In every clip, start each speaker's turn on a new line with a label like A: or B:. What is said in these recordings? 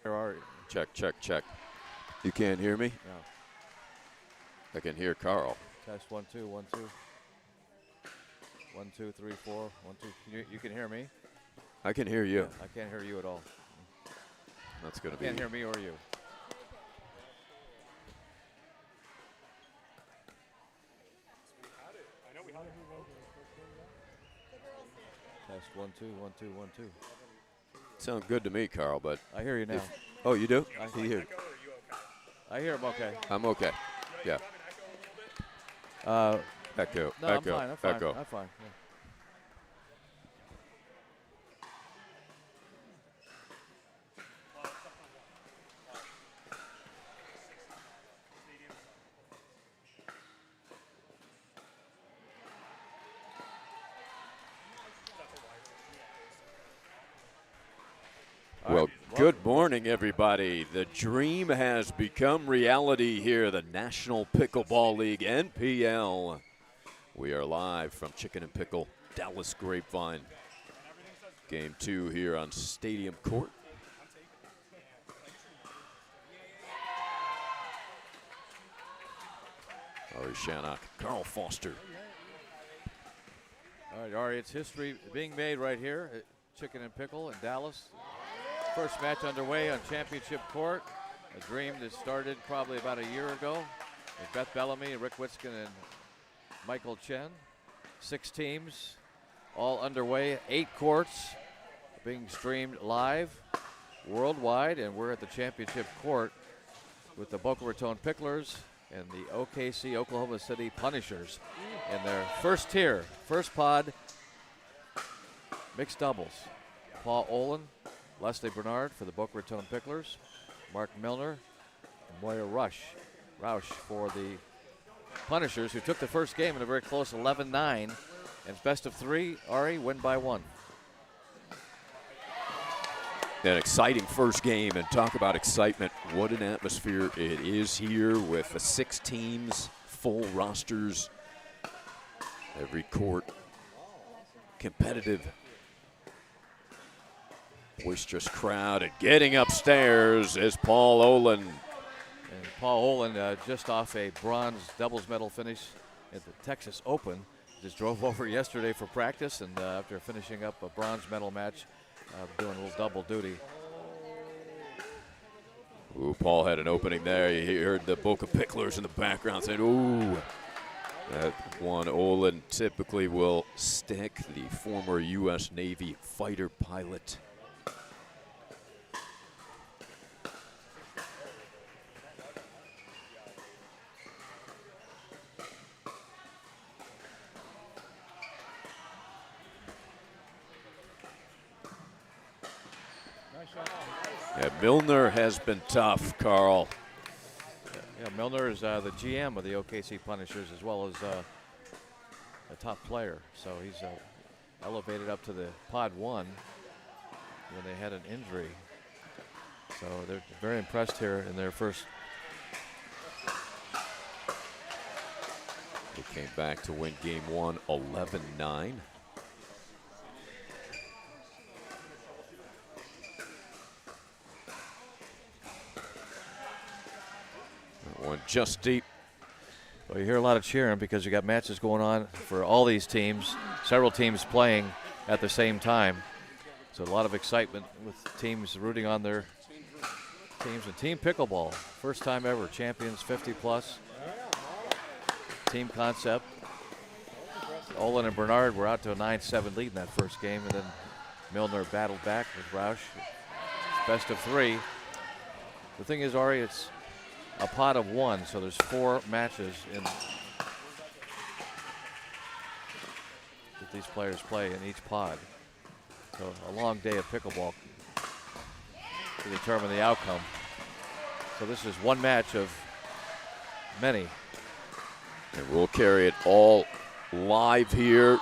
A: There are.
B: Check, check, check. You can't hear me?
A: No.
B: I can hear Carl.
A: Test 1 2 1 2. 1 2 3 4 1 2. You can hear me?
B: I can hear you.
A: I can't hear you at all.
B: That's going to be.
A: Can't hear me or you. Test 1 2 1 2 1 2.
B: Sounds good to me, Carl, but.
A: I hear you now.
B: Oh, you do?
A: I
B: hear you.
A: I hear him okay.
B: I'm okay. Yeah. Echo.
A: No,
B: Echo.
A: I'm fine.
B: Echo.
A: I'm fine. Yeah.
B: Well, good morning, everybody. The dream has become reality here, the National Pickleball League, NPL. We are live from Chicken and Pickle, Dallas Grapevine. Game 2 here on Stadium Court. Ari Shannock, Carl Foster.
A: All right, Ari, it's history being made right here at Chicken and Pickle in Dallas. First match underway on championship court. A dream that started probably about a year ago with Beth Bellamy, Rick Witzkin, and Michael Chen. 6 teams, all underway. 8 courts being streamed live worldwide, and we're at the championship court with the Boca Raton Picklers and the OKC Oklahoma City Punishers in their first tier, first pod, mixed doubles. Paul Olin, Leslie Bernard for the Boca Raton Picklers, Mark Milner, and Moya Roush for the Punishers, who took the first game in a very close 11-9. And it's best of 3. Ari, win by 1.
B: An exciting first game, and talk about excitement. What an atmosphere it is here with the 6 teams, full rosters, every court competitive. Boisterous crowd, and getting upstairs is Paul Olin.
A: And Paul Olin just off a bronze doubles medal finish at the Texas Open. Just drove over yesterday for practice, and after finishing up a bronze medal match, doing a little double duty.
B: Ooh, Paul had an opening there. You heard the Boca Picklers in the background saying, ooh. That one, Olin typically will stick, the former U.S. Navy fighter pilot. Yeah, Milner has been tough, Carl.
A: Yeah, Milner is the GM of the OKC Punishers as well as a top player. So he's elevated up to the pod 1 when they had an injury. So they're very impressed here in their first.
B: They came back to win game 1, 11-9. One just deep.
A: Well, you hear a lot of cheering because you got matches going on for all these teams, several teams playing at the same time. So a lot of excitement with teams rooting on their teams. And Team Pickleball, first time ever, champions 50 plus. Team concept. Olin and Bernard were out to a 9-7 lead in that first game, and then Milner battled back with Roush. Best of 3. The thing is, Ari, it's a pot of 1, so there's 4 matches in that these players play in each pod. So a long day of pickleball to determine the outcome. So this is one match of many.
B: And we'll carry it all live here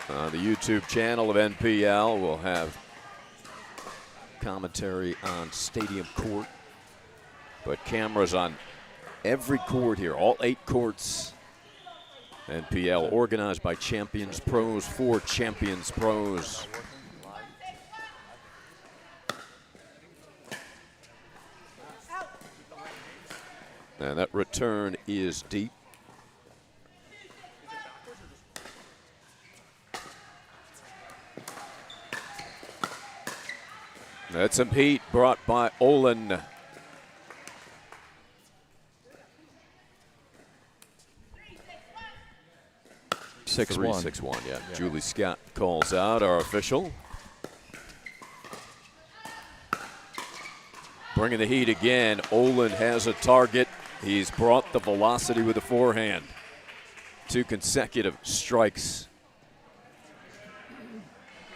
B: on the YouTube channel of NPL. We'll have commentary on Stadium Court. But cameras on every court here, all 8 courts. NPL organized by Champions Pros for Champions Pros. And that return is deep. That's some heat brought by Olin.
A: 6-1.
B: 3-6-1, yeah. Julie Scott calls out, our official. Bringing the heat again. Olin has a target. He's brought the velocity with the forehand. 2 consecutive strikes.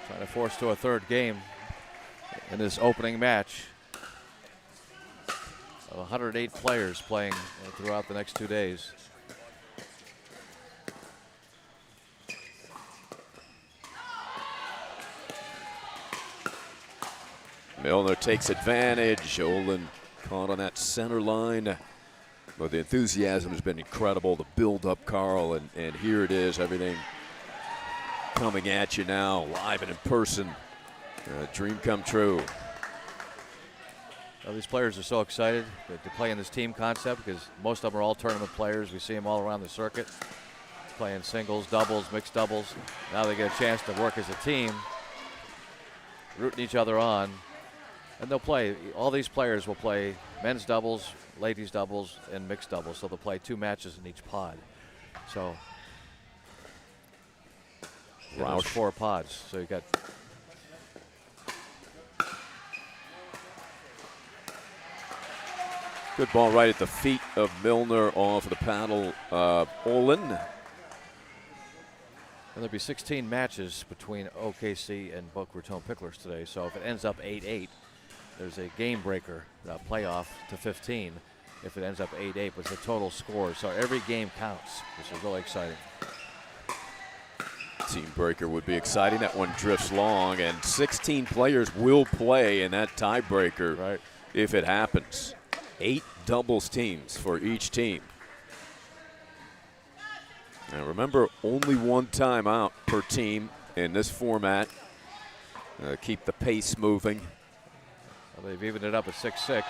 A: Trying to force to a third game in this opening match. 108 players playing throughout the next 2 days.
B: Milner takes advantage. Olin caught on that center line. But the enthusiasm has been incredible. The build-up, Carl, and here it is. Everything coming at you now, live and in person. Dream come true.
A: Well, these players are so excited to play in this team concept because most of them are all tournament players. We see them all around the circuit, playing singles, doubles, mixed doubles. Now they get a chance to work as a team, rooting each other on. And they'll play, all these players will play men's doubles, ladies doubles, and mixed doubles. So they'll play 2 matches in each pod. So there's 4 pods. So you got
B: good ball right at the feet of Milner off the paddle. Olin.
A: And there'll be 16 matches between OKC and Boca Raton Picklers today. So if it ends up 8-8, there's a game breaker playoff to 15. If it ends up 8-8, but it's the total score. So every game counts, which is really exciting.
B: Team breaker would be exciting. That one drifts long, and 16 players will play in that tiebreaker
A: right.
B: If it happens. 8 doubles teams for each team. Now remember, only 1 timeout per team in this format. Keep the pace moving.
A: Well, they've evened it up at 6-6.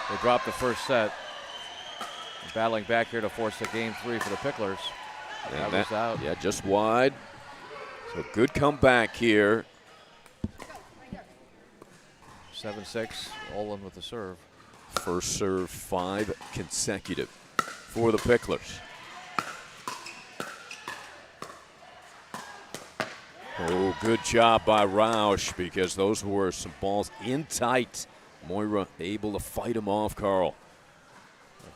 A: They dropped the first set. Battling back here to force the game 3 for the Picklers.
B: And
A: that was out.
B: Yeah, just wide. So good comeback here.
A: 7-6, Olin with the serve.
B: First serve 5 consecutive for the Picklers. Oh, good job by Roush because those were some balls in tight. Moira able to fight him off, Carl.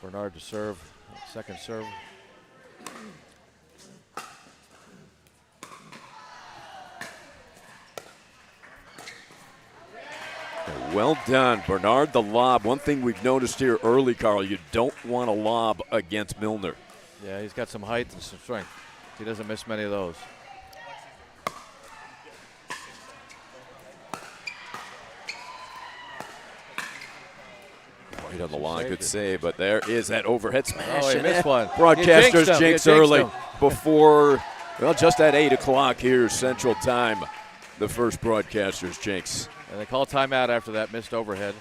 A: Bernard to serve, second serve.
B: Well done, Bernard, the lob. One thing we've noticed here early, Carl, you don't want to lob against Milner.
A: Yeah, he's got some height and some strength. He doesn't miss many of those.
B: Right on the line, good save, but there is that overhead smash.
A: Oh, he missed one.
B: Broadcasters jinx early before, well, just at 8 o'clock here Central Time. The first broadcasters jinx.
A: And they call timeout after that missed overhead.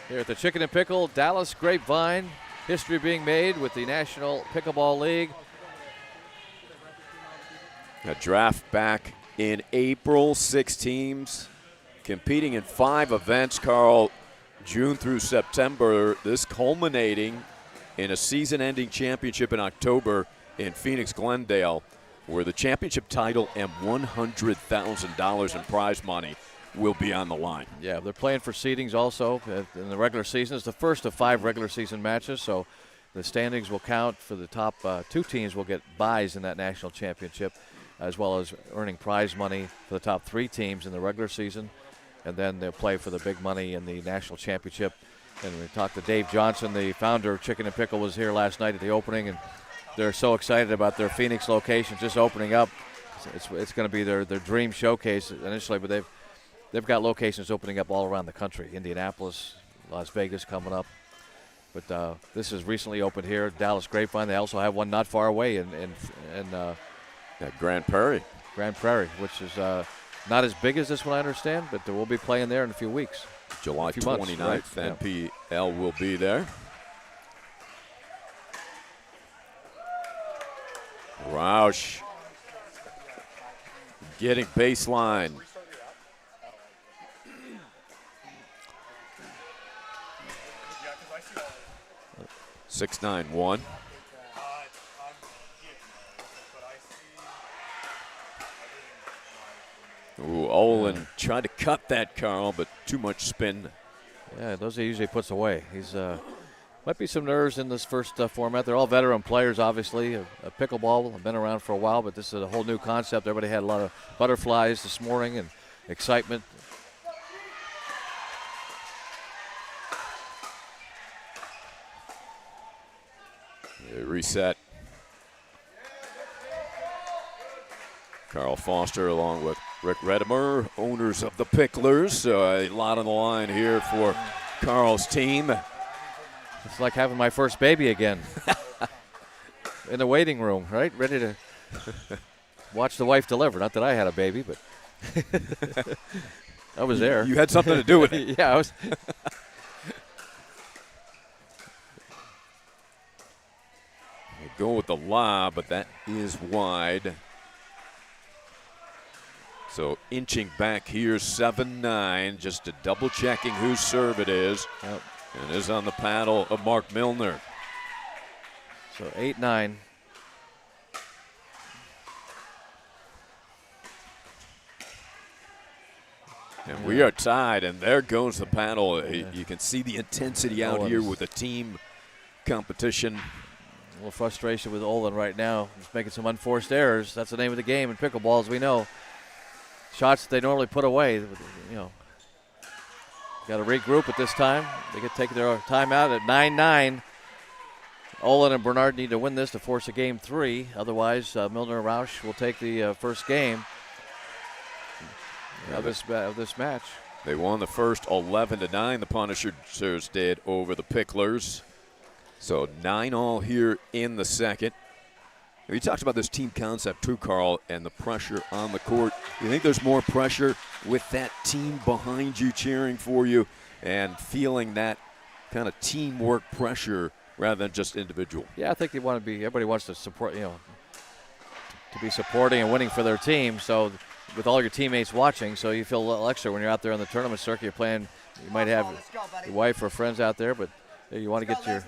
A: Here at the Chicken and Pickle, Dallas Grapevine. History being made with the National Pickleball League.
B: A draft back in April, 6 teams competing in 5 events, Carl, June through September. This culminating in a season-ending championship in October in Phoenix, Glendale, where the championship title and $100,000 in prize money will be on the line.
A: Yeah, they're playing for seedings also in the regular season. It's the first of 5 regular season matches, so the standings will count for the top 2 teams will get buys in that national championship, as well as earning prize money for the top 3 teams in the regular season, and then they'll play for the big money in the national championship. And we talked to Dave Johnson, the founder of Chicken and Pickle, was here last night at the opening, and they're so excited about their Phoenix location just opening up. It's going to be their dream showcase initially, but they've got locations opening up all around the country. Indianapolis, Las Vegas coming up. But this is recently opened here, Dallas Grapevine. They also have one not far away in
B: Grand Prairie.
A: Grand Prairie, which is not as big as this one, I understand, but we'll be playing there in a few weeks.
B: July 29th,
A: months, right?
B: NPL will be there. Roush getting baseline. 6-9-1. Ooh, Olin tried to cut that, Carl, but too much spin.
A: Yeah, those he usually puts away. He's might be some nerves in this first format. They're all veteran players, obviously. A pickleball have been around for a while, but this is a whole new concept. Everybody had a lot of butterflies this morning and excitement.
B: Reset. Carl Foster along with Rick Redimer, owners of the Picklers. So a lot on the line here for Carl's team.
A: It's like having my first baby again. In the waiting room, right? Ready to watch the wife deliver. Not that I had a baby, but I was there.
B: You had something to do with it.
A: Yeah, I was.
B: They go with the lob, but that is wide. So inching back here, 7-9, just a double checking whose serve it is.
A: Yep.
B: And is on the paddle of Mark Milner.
A: So 8-9.
B: And we are tied, and there goes the paddle. Yeah. You can see the intensity out here with the team competition.
A: A little frustration with Olin right now. He's making some unforced errors. That's the name of the game in pickleball, as we know. Shots that they normally put away, you know. Got to regroup at this time. They get taken their timeout at 9-9. Olin and Bernard need to win this to force a game 3. Otherwise, Milner and Roush will take the first game of this match.
B: They won the first 11-9. The Punishers did over the Picklers. So 9-all here in the second. You talked about this team concept too, Carl, and the pressure on the court. You think there's more pressure with that team behind you cheering for you and feeling that kind of teamwork pressure rather than just individual?
A: Yeah, I think they want to be. Everybody wants to support, you know, to be supporting and winning for their team. So with all your teammates watching, so you feel a little extra when you're out there on the tournament circuit. You're playing. You might have your wife or friends out there, but you want to get your.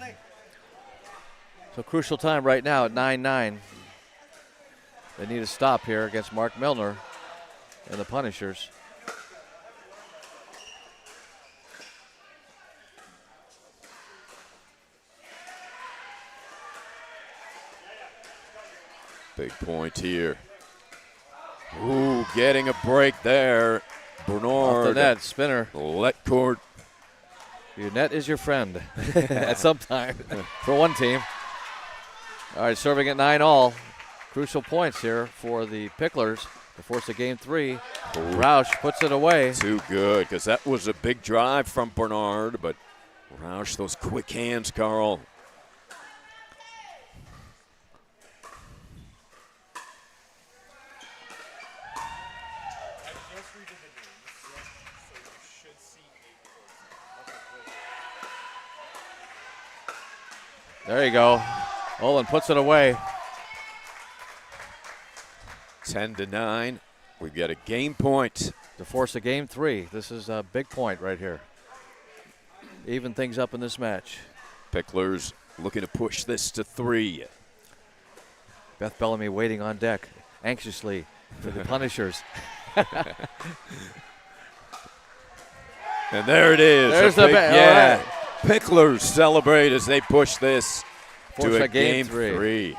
A: So crucial time right now at 9-9. They need a stop here against Mark Milner and the Punishers.
B: Big point here. Ooh, getting a break there. Bernard.
A: Off the net, spinner.
B: Let court.
A: Your net is your friend at some time for one team. All right, serving at 9-all. Crucial points here for the Picklers to force a game 3. Roush puts it away.
B: Too good, because that was a big drive from Bernard, but Roush, those quick hands, Carl.
A: There you go. Olin puts it away.
B: 10-9. We've got a game point
A: To force a game 3. This is a big point right here. Even things up in this match.
B: Picklers looking to push this to 3.
A: Beth Bellamy waiting on deck anxiously for the Punishers.
B: And there it is.
A: There's the
B: yeah. Right. Picklers celebrate as they push this
A: force
B: to a game 3.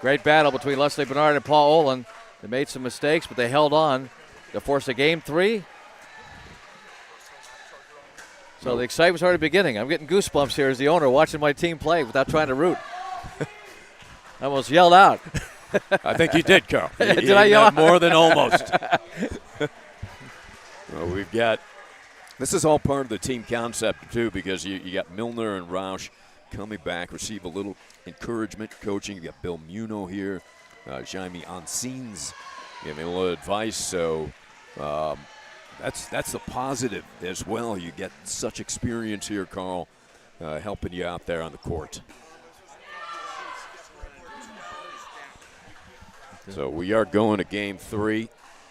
A: Great battle between Leslie Bernard and Paul Olin. They made some mistakes, but they held on to force a game 3. So the excitement's already beginning. I'm getting goosebumps here as the owner watching my team play without trying to root. I almost yelled out.
B: I think you did, Carl.
A: Did I yell out?
B: More than almost. Well, we've got, this is all part of the team concept, too, because you got Milner and Roush coming back, receive a little encouragement, coaching. You got Bill Muno here, Jaime Ancines giving a little advice. So that's the positive as well. You get such experience here, Carl, helping you out there on the court. So we are going to game 3.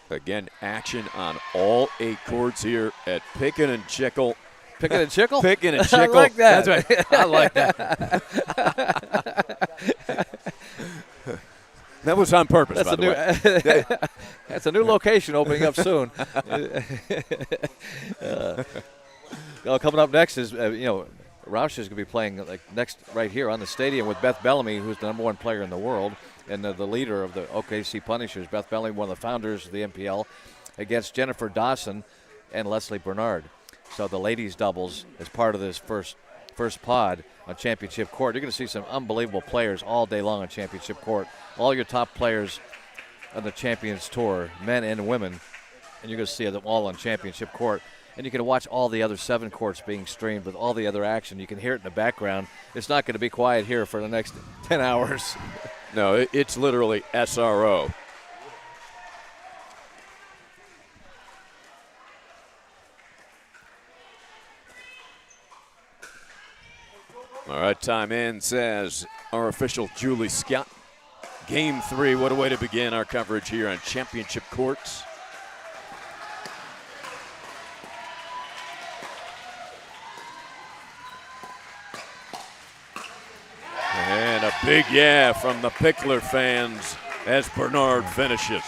B: Again, action on all 8 courts here at Picken and Chickle.
A: Picken and Chickle?
B: Picken and Chickle.
A: I like that.
B: That's right. I like that. That was on purpose, by the way.
A: That's a new location opening up soon. Coming up next is, Roush is going to be playing next right here on the stadium with Beth Bellamy, who's the #1 player in the world, and the leader of the OKC Punishers. Beth Bellamy, one of the founders of the MPL, against Jennifer Dawson and Leslie Bernard. So the ladies doubles is part of this first pod on Championship Court. You're going to see some unbelievable players all day long on Championship Court. All your top players on the Champions Tour, men and women, and you're going to see them all on Championship Court. And you can watch all the other 7 courts being streamed with all the other action. You can hear it in the background. It's not going to be quiet here for the next 10 hours.
B: No, it's literally SRO. All right, time in, says our official Julie Scott. Game 3, what a way to begin our coverage here on Championship Courts. And a big yeah from the Pickler fans as Bernard finishes.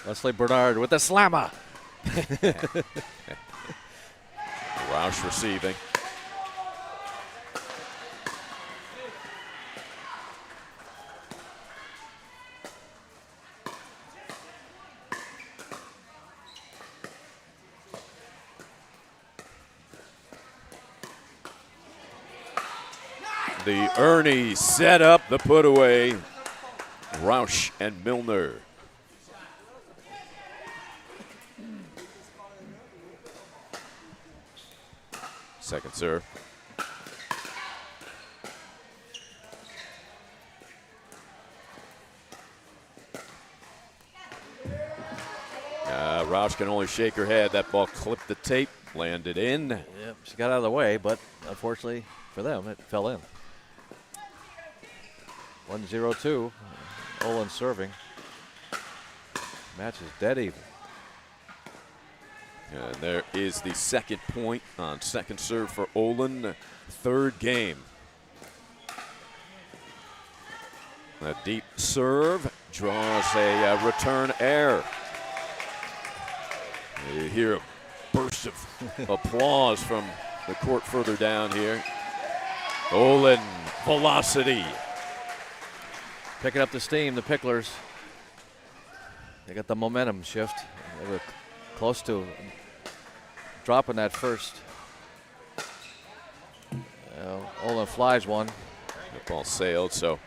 A: Leslie Bernard with the slammer.
B: Roush receiving. The Ernie set up the put away. Roush and Milner. Second serve. Roush can only shake her head. That ball clipped the tape, landed in.
A: Yep, she got out of the way, but unfortunately for them, it fell in. 1-0-2. Olin serving. Match is dead even.
B: And there is the second point on second serve for Olin. Third game. A deep serve draws a return error. You hear a burst of applause from the court further down here. Olin, velocity.
A: Picking up the steam, the Picklers. They got the momentum shift. They were close to dropping that first. Olin flies one.
B: The ball sailed, so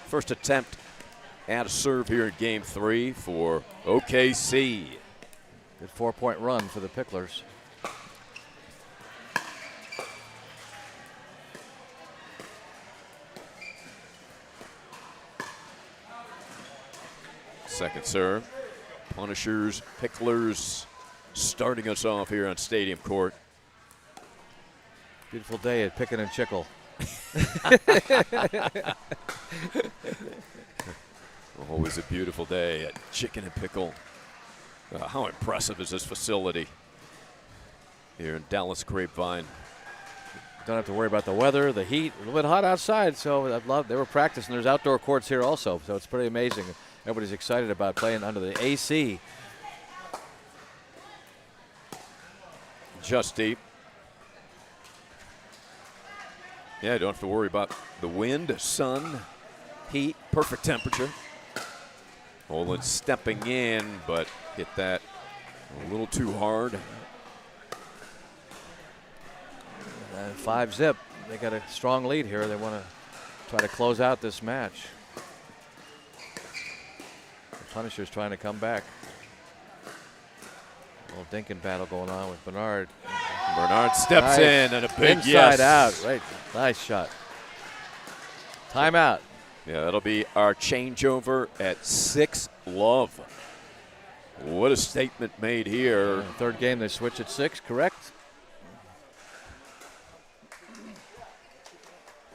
B: first attempt at a serve here in game 3 for OKC.
A: Good 4-point run for the Picklers.
B: Second serve. Punishers, Picklers starting us off here on Stadium Court.
A: Beautiful day at Picken and Chickle.
B: Always a beautiful day at Chicken and Pickle. How impressive is this facility here in Dallas Grapevine?
A: Don't have to worry about the weather, the heat. A little bit hot outside, so they were practicing. There's outdoor courts here also, so it's pretty amazing. Everybody's excited about playing under the AC.
B: Just deep. Yeah, don't have to worry about the wind, sun, heat, perfect temperature. Olin stepping in, but hit that a little too hard.
A: 5-zip. They got a strong lead here. They want to try to close out this match. The Punishers trying to come back. A little dinking battle going on with Bernard.
B: Bernard steps in and a big
A: inside
B: yes.
A: out. Right. Nice shot. Timeout.
B: Yeah, that'll be our changeover at 6-love. What a statement made here.
A: Third game they switch at 6, correct?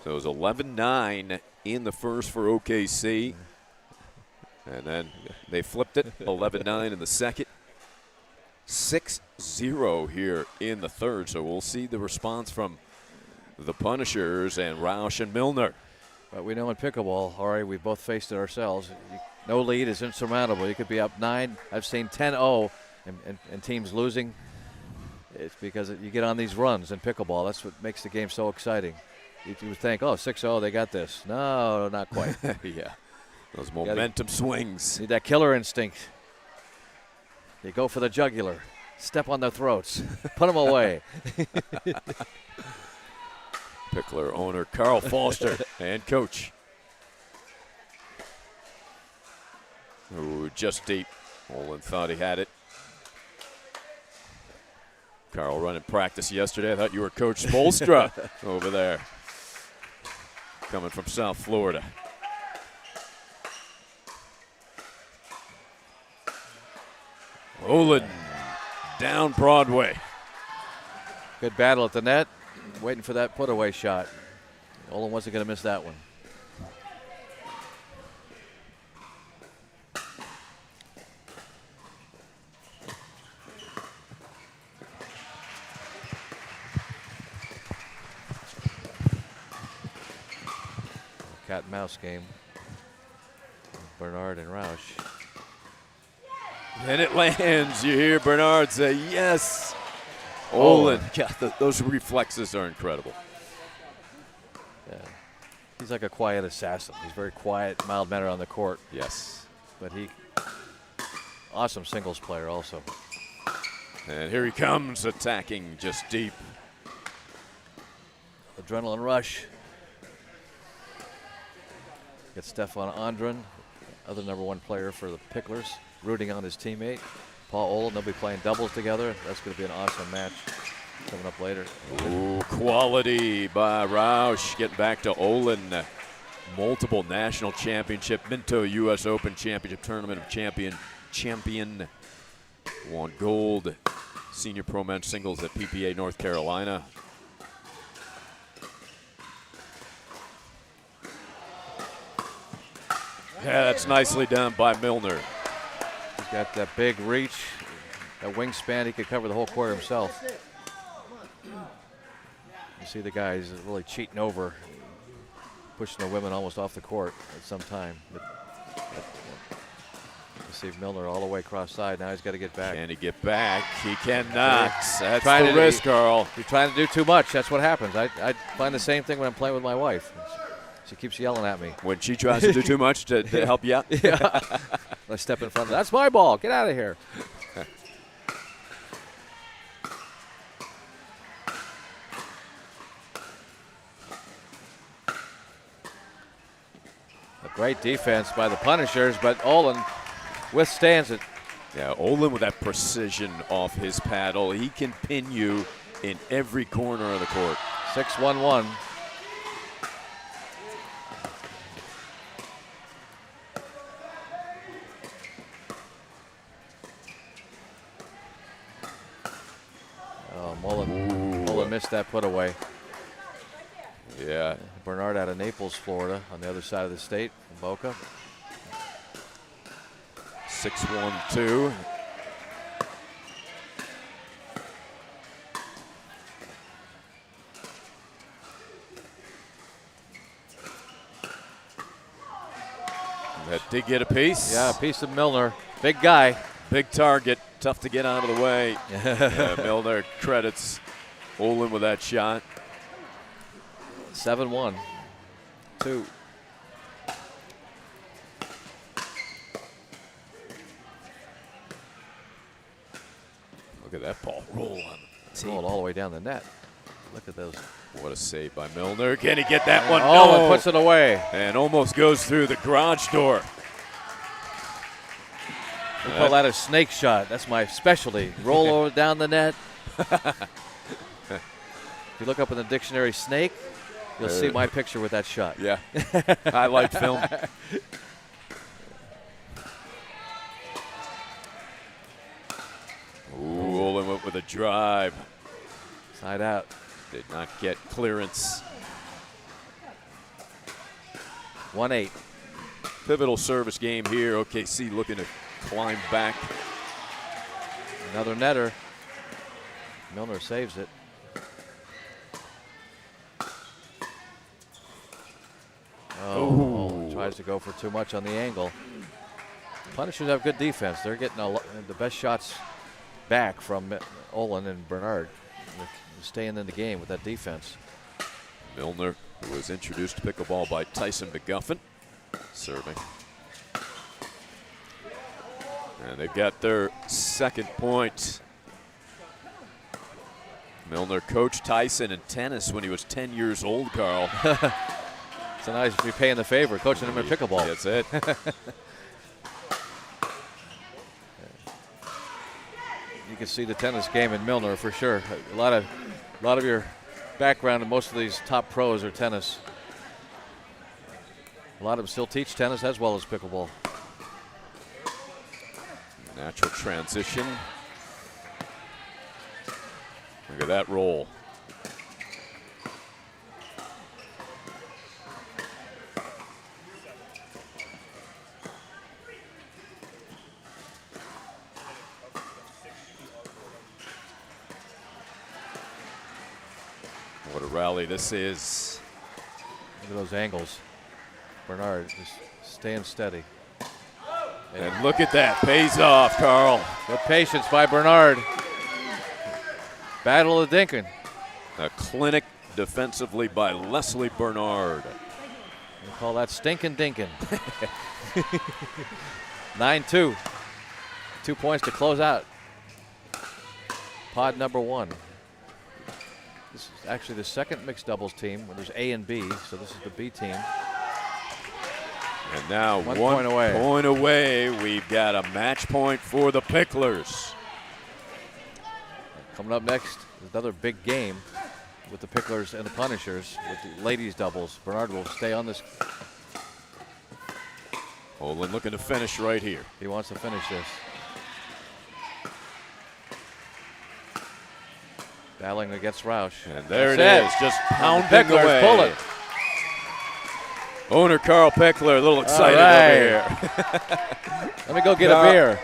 B: So it was 11-9 in the first for OKC. And then they flipped it, 11-9 in the second. 6-0 here in the third. So we'll see the response from the Punishers and Roush and Milner.
A: But we know in pickleball, Ari, we both faced it ourselves. No lead is insurmountable. You could be up 9. I've seen 10-0 and teams losing. It's because you get on these runs in pickleball. That's what makes the game so exciting. You would think, oh, 6-0, they got this. No, not quite.
B: Yeah, those momentum swings.
A: Need that killer instinct. You go for the jugular. Step on their throats. Put them away.
B: Pickler owner Carl Foster and coach. Ooh, just deep. Olin thought he had it. Carl running practice yesterday. I thought you were Coach Spolstra over there. Coming from South Florida. Olin down Broadway.
A: Good battle at the net. Waiting for that put-away shot. Olin wasn't going to miss that one. Cat and mouse game. Bernard and Roush.
B: And it lands. You hear Bernard say, yes. Olin, those reflexes are incredible.
A: Yeah. He's like a quiet assassin. He's very quiet, mild-mannered on the court.
B: Yes.
A: But awesome singles player also.
B: And here he comes attacking just deep.
A: Adrenaline rush. Get Stefan Andren, other #1 player for the Picklers, rooting on his teammate, Paul Olin. They'll be playing doubles together. That's going to be an awesome match coming up later.
B: Ooh, quality by Roush. Getting back to Olin. Multiple national championship, Minto U.S. Open Championship Tournament of champion. Won gold. Senior Pro Men's Singles at PPA North Carolina. Yeah, that's nicely done by Milner.
A: He's got that big reach, that wingspan. He could cover the whole court himself. You see the guy, he's really cheating over, pushing the women almost off the court at some time. But you see Milner all the way cross side. Now he's got to get back.
B: Can he get back? He cannot. That's
A: trying
B: the
A: to
B: risk, Carl.
A: You're trying to do too much. That's what happens. I find the same thing when I'm playing with my wife. She keeps yelling at me.
B: When she tries to do too much to help you out?
A: Yeah. I step in front of her. That's my ball. Get out of here. A great defense by the Punishers, but Olin withstands it.
B: Yeah, Olin with that precision off his paddle. He can pin you in every corner of the court.
A: 6-1-1. Mullen missed that put away.
B: Yeah.
A: Bernard out of Naples, Florida, on the other side of the state, in Boca.
B: 6-1-2. That did get a piece.
A: Yeah, a piece of Milner. Big guy.
B: Big target. Tough to get out of the way. Yeah, Milner credits Olin with that shot.
A: 7-1. 2.
B: Look at that ball roll on.
A: Rolled all the way down the net. Look at those.
B: What a save by Milner. Can he get that one?
A: Oh,
B: no.
A: And puts it away.
B: And almost goes through the garage door.
A: We call that a snake shot. That's my specialty. Roll over down the net. If you look up in the dictionary snake, you'll see my picture with that shot.
B: Yeah. Highlight film. Ooh, Olin went with a drive.
A: Side out.
B: Did not get clearance.
A: 1-8.
B: Pivotal service game here. OKC looking to climb back.
A: Another netter. Milner saves it. Oh, tries to go for too much on the angle. Punishers have good defense. They're getting the best shots back from Olin and Bernard. They're staying in the game with that defense.
B: Milner, who was introduced to pickleball by Tyson McGuffin, serving. And they got their second point. Milner coached Tyson in tennis when he was 10 years old, Carl.
A: So now he's repaying the favor, coaching him in pickleball.
B: That's it.
A: You can see the tennis game in Milner for sure. A lot of your background in most of these top pros are tennis. A lot of them still teach tennis as well as pickleball.
B: Natural transition. Look at that roll. What a rally this is.
A: Look at those angles. Bernard just staying steady.
B: And look at that, pays off, Carl.
A: Good patience by Bernard. Battle of Dinkin.
B: A clinic defensively by Leslie Bernard.
A: We call that stinking Dinkin. 9-2. 2 points to close out. Pod number 1. This is actually the second mixed doubles team when there's A and B, so this is the B team.
B: And now
A: 1 point away.
B: Point away. We've got a match point for the Picklers.
A: Coming up next is another big game with the Picklers and the Punishers with the ladies doubles. Bernard will stay on this.
B: Olin looking to finish right here.
A: He wants to finish this. Battling against Roush.
B: And there
A: That's
B: it is, just
A: The
B: pounding
A: Picklers
B: away.
A: pull it.
B: Owner Carl Pickler, a little excited over here.
A: Let me go get a beer.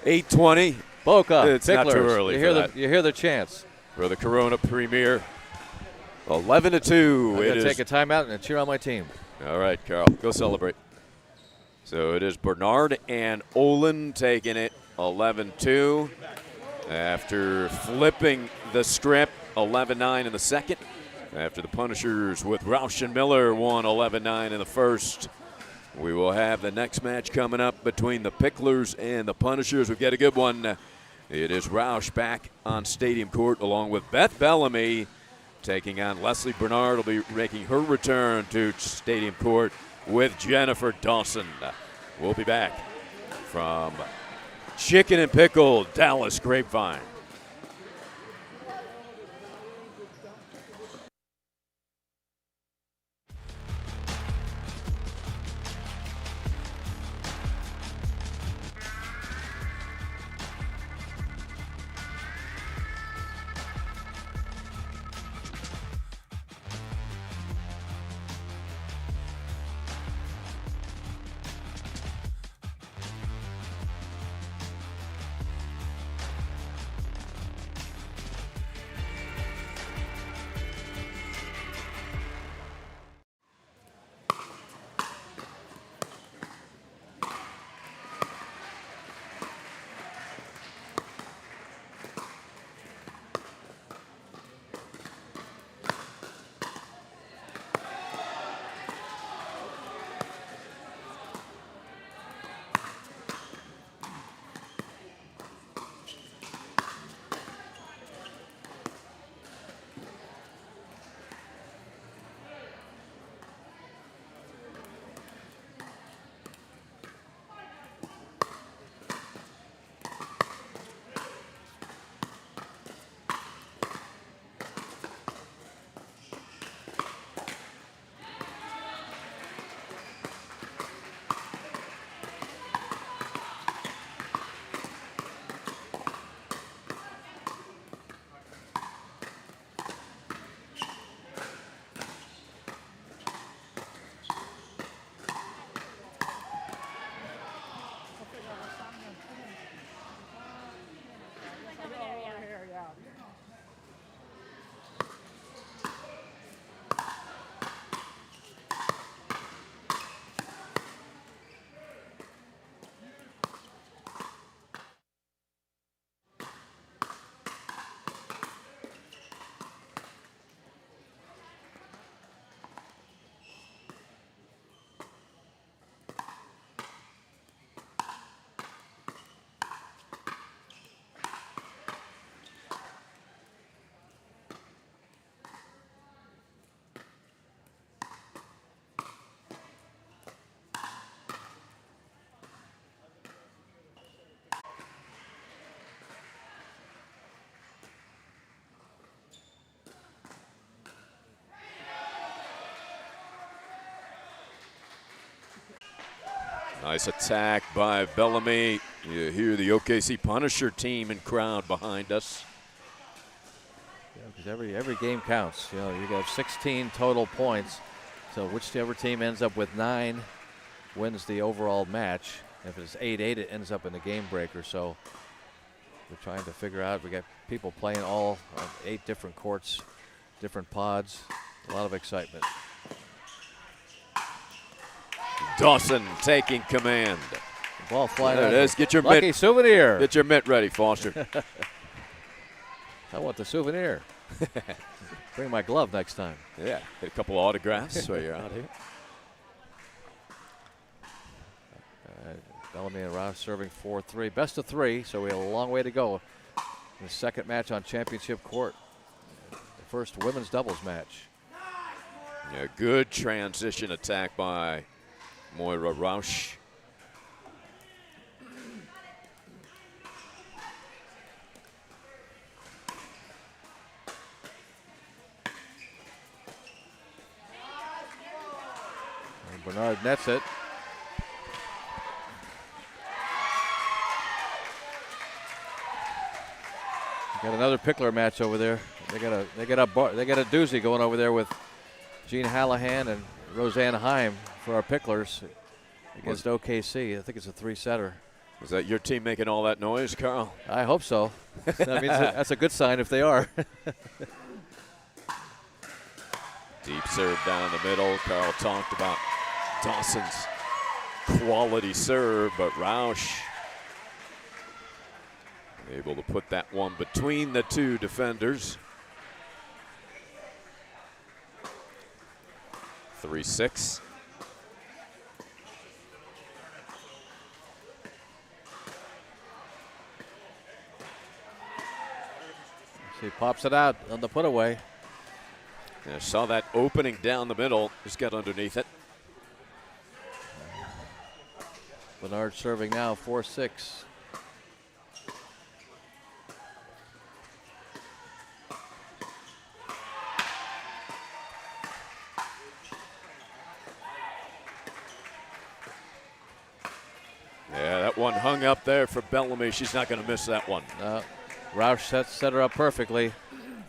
B: 8:20.
A: Boca,
B: It's
A: Picklers.
B: not too early for that.
A: You hear the chants.
B: For the Corona Premier. 11-2.
A: I'm going to take a timeout and cheer on my team.
B: All right, Carl, go celebrate. So it is Bernard and Olin taking it 11-2 after flipping the script 11-9 in the second. After the Punishers with Roush and Miller won 11-9 in the first. We will have the next match coming up between the Picklers and the Punishers. We've got a good one. It is Roush back on Stadium Court along with Beth Bellamy taking on Leslie Bernard. Will be making her return to Stadium Court with Jennifer Dawson. We'll be back from Chicken and Pickle, Dallas Grapevine. Nice attack by Bellamy. You hear the OKC Punisher team and crowd behind us.
A: Because every game counts. You know, you have 16 total points. So whichever team ends up with 9 wins the overall match. If it's 8-8, it ends up in a game breaker. So we're trying to figure out. We got people playing all 8 different courts, different pods. A lot of excitement.
B: Dawson taking command.
A: The ball flying
B: There
A: out.
B: it is. Get your
A: Lucky
B: mitt.
A: souvenir.
B: Get your mitt ready, Foster.
A: I want the souvenir. Bring my glove next time.
B: Yeah, get a couple autographs while you're out here.
A: Bellamy and Ross serving 4-3. Best of 3, so we have a long way to go. The second match on championship court. The first women's doubles match.
B: Yeah, good transition attack by Moira Rausch.
A: And Bernard nets it. Got another Pickler match over there. They got a doozy going over there with Gene Hallahan and Roseanne Heim for our Picklers against OKC. I think it's a 3-setter.
B: Was that your team making all that noise, Carl?
A: I hope so. That means that's a good sign if they are.
B: Deep serve down the middle. Carl talked about Dawson's quality serve, but Rausch able to put that one between the 2 defenders. 3-6.
A: He pops it out on the put away.
B: Yeah, saw that opening down the middle. Just got underneath it.
A: Bernard serving now 4-6.
B: Yeah, that one hung up there for Bellamy. She's not going to miss that one.
A: Rausch set her up perfectly.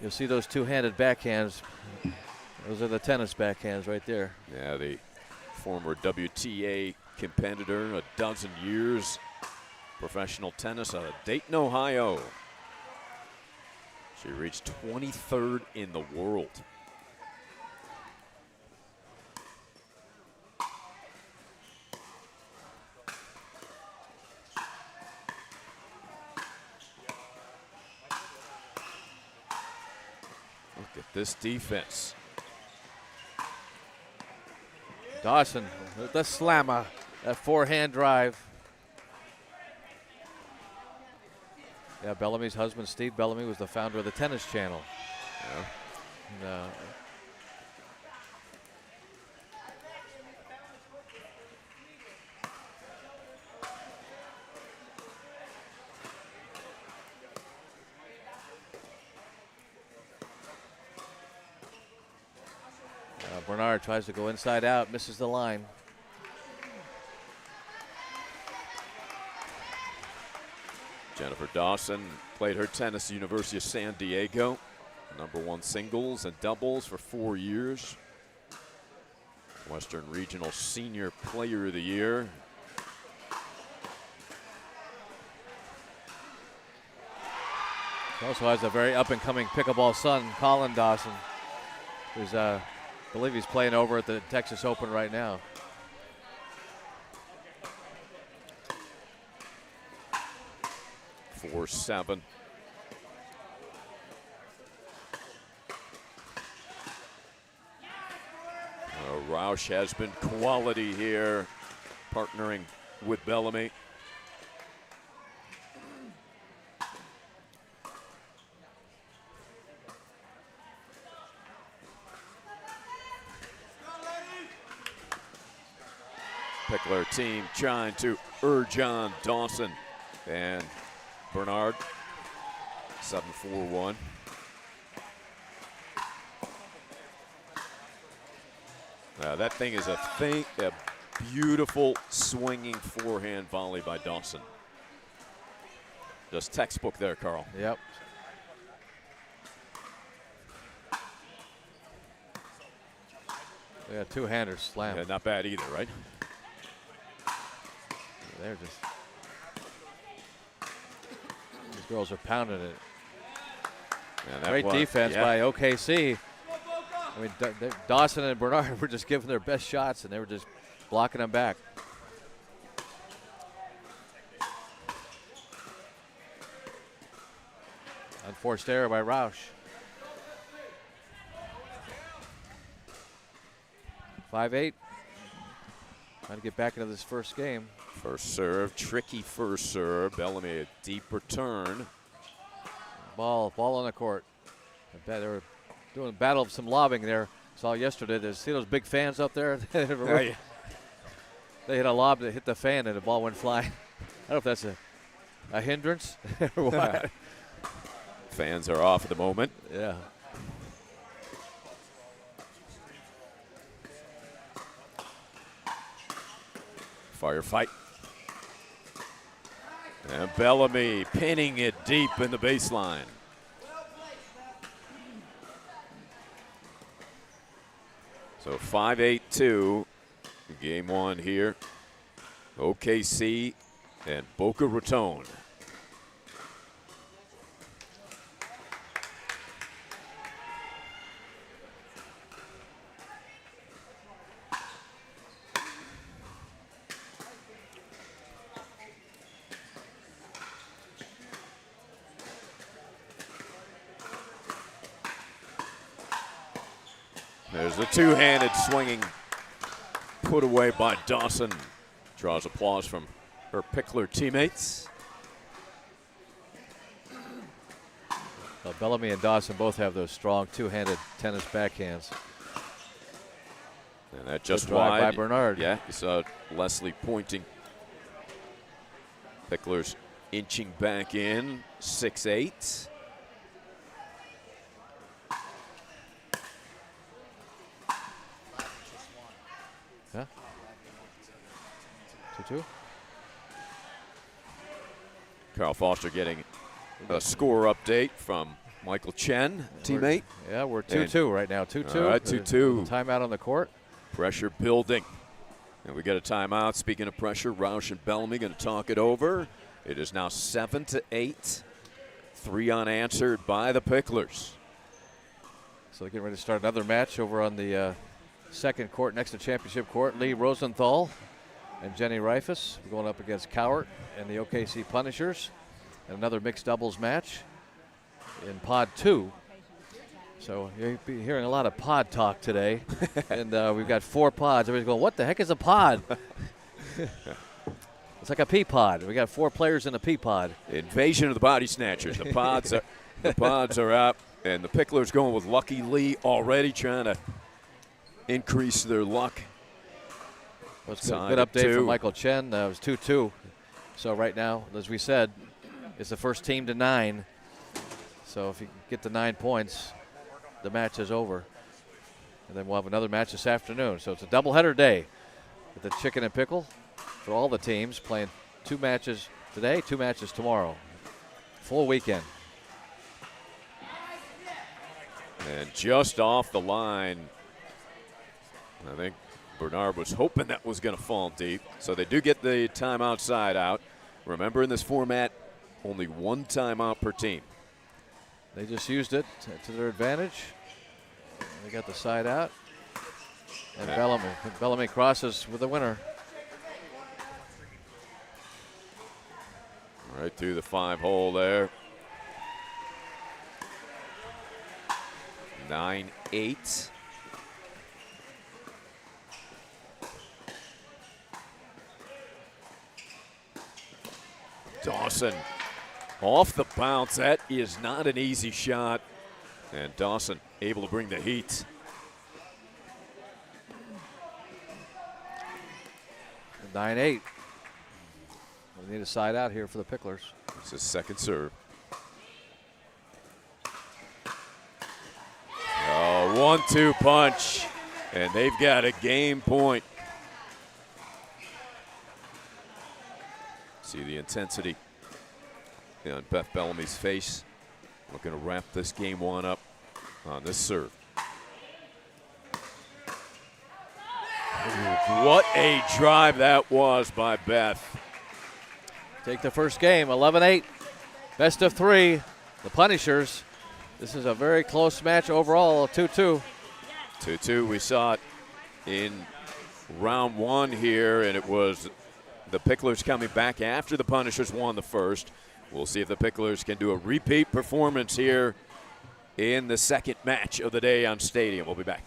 A: You'll see those 2-handed backhands. Those are the tennis backhands right there.
B: Yeah, the former WTA competitor, a dozen years professional tennis out of Dayton, Ohio. She reached 23rd in the world. Look at this defense.
A: Dawson, the slammer, that forehand drive. Yeah, Bellamy's husband, Steve Bellamy, was the founder of the Tennis Channel.
B: Yeah.
A: And, Bernard tries to go inside out, misses the line.
B: Jennifer Dawson played her tennis at University of San Diego. #1 singles and doubles for 4 years. Western Regional Senior Player of the Year.
A: He also has a very up-and-coming pickleball son, Colin Dawson, who's, I believe he's playing over at the Texas Open right now.
B: 4-7. Rausch has been quality here, partnering with Bellamy. Pickler team trying to urge on Dawson and Bernard. 7-4-1. That thing is a beautiful swinging forehand volley by Dawson. Just textbook there, Carl.
A: Yep. Yeah, two-hander slam.
B: Yeah, not bad either, right?
A: They're just, these girls are pounding it.
B: Yeah,
A: Great defense by OKC. I mean, Dawson and Bernard were just giving their best shots, and they were just blocking them back. Unforced error by Roush. 5-8. Trying to get back into this first game.
B: First serve, tricky first serve. Bellamy, a deep return.
A: Ball on the court. I bet they were doing a battle of some lobbing there. Saw yesterday. Did you see those big fans up there? They hit a lob that hit the fan and the ball went flying. I don't know if that's a hindrance or what.
B: Fans are off at the moment.
A: Yeah.
B: Firefight. And Bellamy pinning it deep in the baseline. So 5-8-2, game one here. OKC and Boca Raton. There's the two-handed swinging put away by Dawson. Draws applause from her Pickler teammates.
A: Bellamy and Dawson both have those strong two-handed tennis backhands.
B: And that just
A: Good drive
B: wide.
A: by Bernard.
B: Yeah, you saw Leslie pointing. Pickler's inching back in, 6-8.
A: Yeah. 2-2.
B: Carl Foster getting a score update from Michael Chen, teammate.
A: We're 2-2 right now. 2-2.
B: All right, 2-2.
A: Timeout on the court.
B: Pressure building. And we got a timeout. Speaking of pressure, Roush and Bellamy going to talk it over. It is now 7-8. 3 unanswered by the Picklers.
A: So they're getting ready to start another match over on the second court next to championship court. Lee Rosenthal and Jenny Reifus going up against Cowart and the OKC Punishers. And another mixed doubles match in Pod 2. So you'll be hearing a lot of pod talk today. And we've got 4 pods. Everybody's going, what the heck is a pod? It's like a pea pod. We got 4 players in a pea pod.
B: Invasion of the Body Snatchers. The pods are up. And the Picklers going with Lucky Lee already trying to increase their luck.
A: Well, it's a good update from Michael Chen. It was 2-2. So right now, as we said, it's the first team to 9. So if you get to 9 points, the match is over. And then we'll have another match this afternoon. So it's a doubleheader day with the Chicken and Pickle for all the teams, playing 2 matches today, 2 matches tomorrow. Full weekend.
B: And just off the line, I think Bernard was hoping that was going to fall deep. So they do get the timeout side out. Remember, in this format, only 1 timeout per team.
A: They just used it to their advantage. They got the side out. And Bellamy crosses with the winner.
B: Right through the 5-hole there. 9-8. Dawson off the bounce. That is not an easy shot. And Dawson able to bring the heat.
A: 9-8. We need a side out here for the Picklers.
B: It's his second serve. Oh, 1-2 punch. And they've got a game point. See the intensity on Beth Bellamy's face. Looking to wrap this game one up on this serve. What a drive that was by Beth.
A: Take the first game, 11-8. Best of three. The Punishers. This is a very close match overall, 2-2.
B: 2-2. We saw it in round one here, and it was the Picklers coming back after the Punishers won the first. We'll see if the Picklers can do a repeat performance here in the second match of the day on Stadium. We'll be back.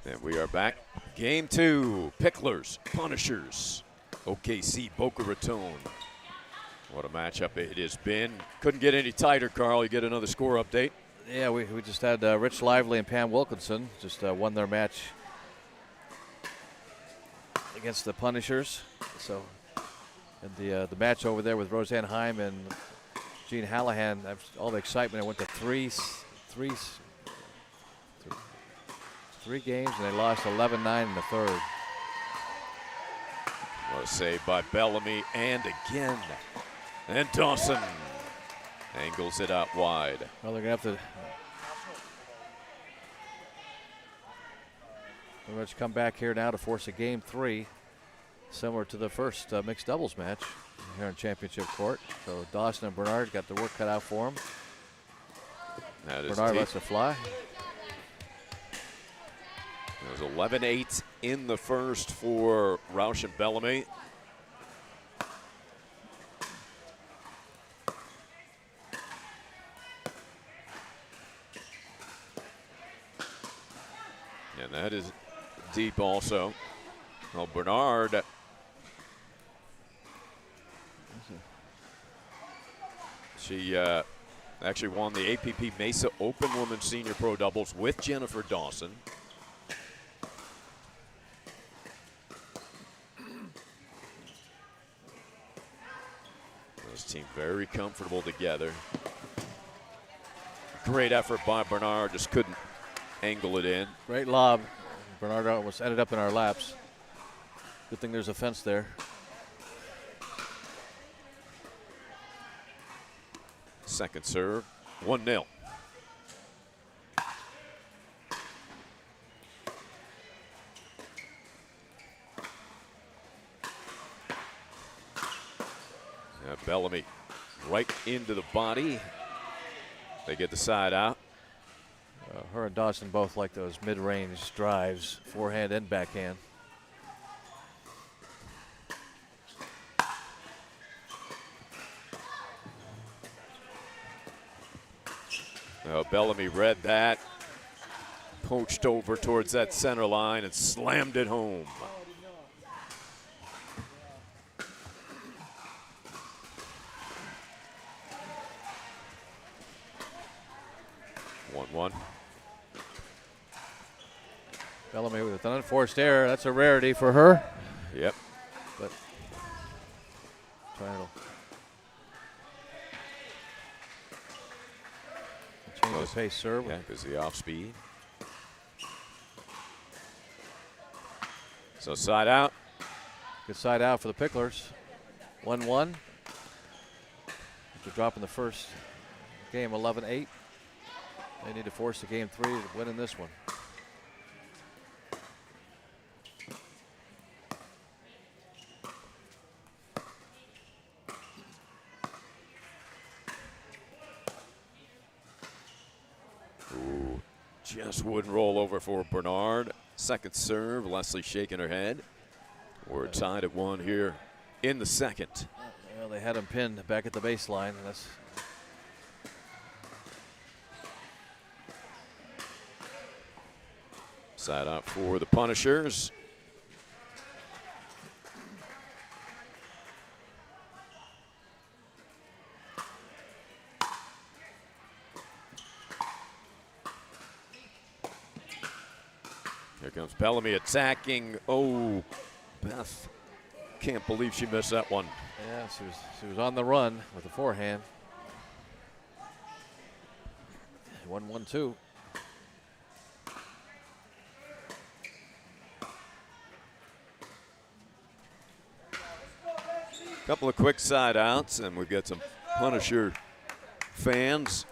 B: And we are back. Game two, Picklers, Punishers, OKC Boca Raton. What a matchup it has been. Couldn't get any tighter, Carl. You get another score update.
A: Yeah, we just had Rich Lively and Pam Wilkinson just won their match against the Punishers. So, and the match over there with Roseanne Heim and Jean Hallahan, all the excitement. I went to three games, and they lost 11-9 in the third.
B: What a save by Bellamy, and again. And Dawson angles it out wide.
A: Well, they're going to have to pretty much come back here now to force a game three, similar to the first mixed doubles match here in championship court. So Dawson and Bernard got the work cut out for them. Bernard lets it fly.
B: It was 11-8 in the first for Roush and Bellamy. And that is deep also. Well, Bernard. She actually won the APP Mesa Open Women's Senior Pro Doubles with Jennifer Dawson. This team very comfortable together. Great effort by Bernard, just couldn't angle it in.
A: Great lob. Bernard almost ended up in our laps. Good thing there's a fence there.
B: Second serve, 1-0. Bellamy right into the body. They get the side out.
A: Her and Dawson both like those mid-range drives, forehand and backhand.
B: Bellamy read that, poached over towards that center line and slammed it home.
A: Bellamy with an unforced error. That's a rarity for her.
B: Yep.
A: But trying to change the pace serve.
B: Yeah, because the off speed. So side out.
A: Good side out for the Picklers. 1-1. After dropping the first game 11-8. They need to force the game 3 to win in this one.
B: Ooh, just wouldn't roll over for Bernard. Second serve, Leslie shaking her head. We're tied at 1 here in the second.
A: Well, they had him pinned back at the baseline. That's
B: side out for the Punishers. Here comes Bellamy attacking. Oh, Beth can't believe she missed that one.
A: yeah, she was on the run with the forehand. 1-1-2.
B: Couple of quick side outs, and we've got some Punisher fans.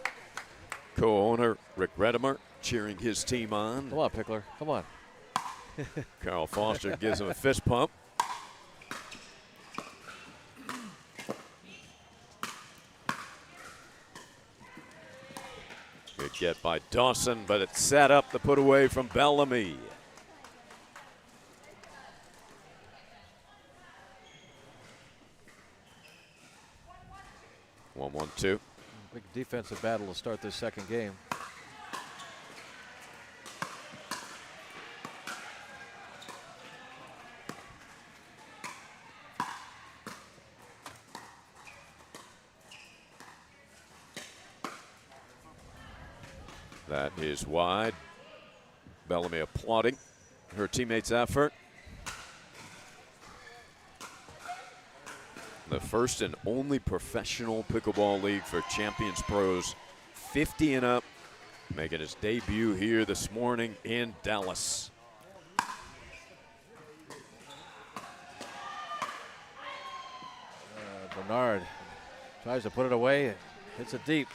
B: Co-owner Rick Redimer cheering his team on.
A: Come on, Pickler. Come on.
B: Carl Foster gives him a fist pump. Good get by Dawson, but it's set up the put away from Bellamy. One, 1-2.
A: Big defensive battle to start this second game.
B: That is wide. Bellamy applauding her teammates' effort. The first and only professional pickleball league for Champions Pros, 50 and up, making his debut here this morning in Dallas.
A: Bernard tries to put it away, hits it deep.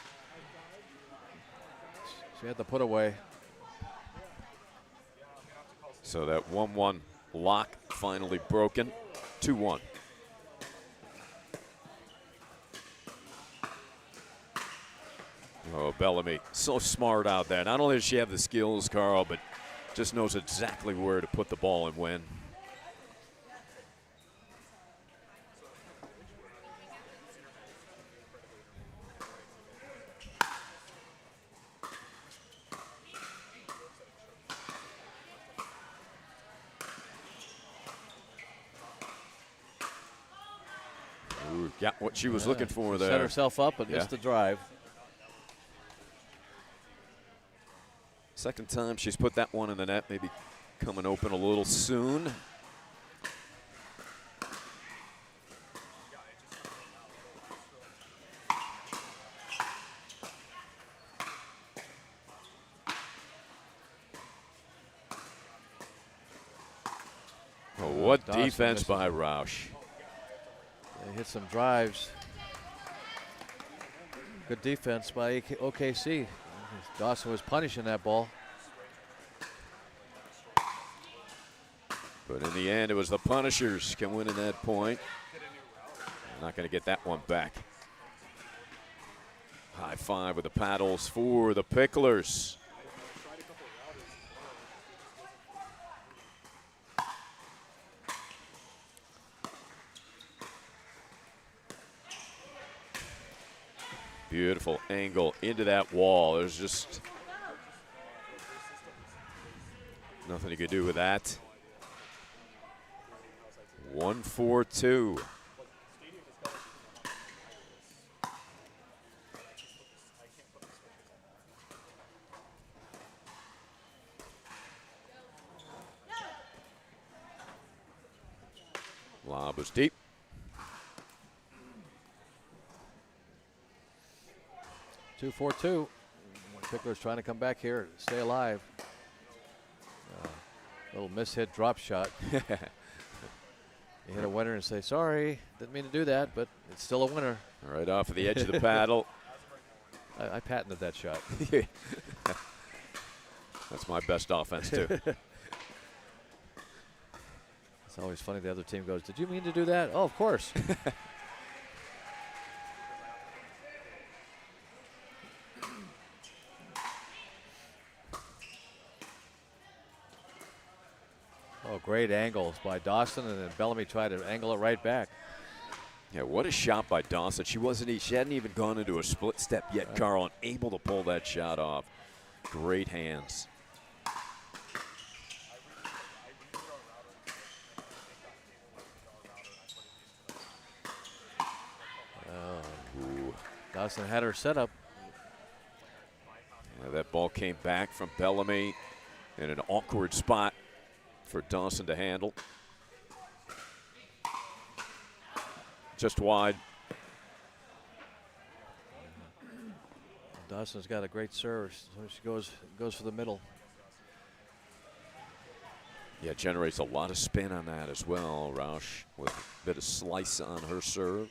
A: She had the put away.
B: So that 1-1 lock finally broken, 2-1. Oh, Bellamy, so smart out there. Not only does she have the skills, Carl, but just knows exactly where to put the ball and when. Ooh, got what she was looking for there.
A: Set herself up, but missed the drive.
B: Second time she's put that one in the net, maybe coming open a little soon. Oh, what
A: Dawson
B: defense
A: misses.
B: by Roush.
A: They hit some drives. Good defense by OKC. Dawson was punishing that ball.
B: But in the end, it was the Punishers can win in that point. Not going to get that one back. High five with the paddles for the Picklers. Beautiful angle into that wall. There's just nothing you could do with that. 1-4-2. Lob was deep.
A: 2-4-2. Pickler's trying to come back here, stay alive. Little mishit drop shot. You hit a winner and say, sorry, didn't mean to do that, but it's still a winner.
B: Right off of the edge of the paddle.
A: I patented that shot.
B: That's my best offense, too.
A: It's always funny. The other team goes, "Did you mean to do that?" Oh, of course. Oh, great angles by Dawson, and then Bellamy tried to angle it right back.
B: Yeah, what a shot by Dawson. She hadn't even gone into a split step yet, Carl, and able to pull that shot off. Great hands.
A: Dawson had her set up.
B: Yeah, that ball came back from Bellamy in an awkward spot for Dawson to handle. Just wide.
A: Dawson's got a great serve, so she goes for the middle.
B: Yeah, generates a lot of spin on that as well. Roush with a bit of slice on her serve.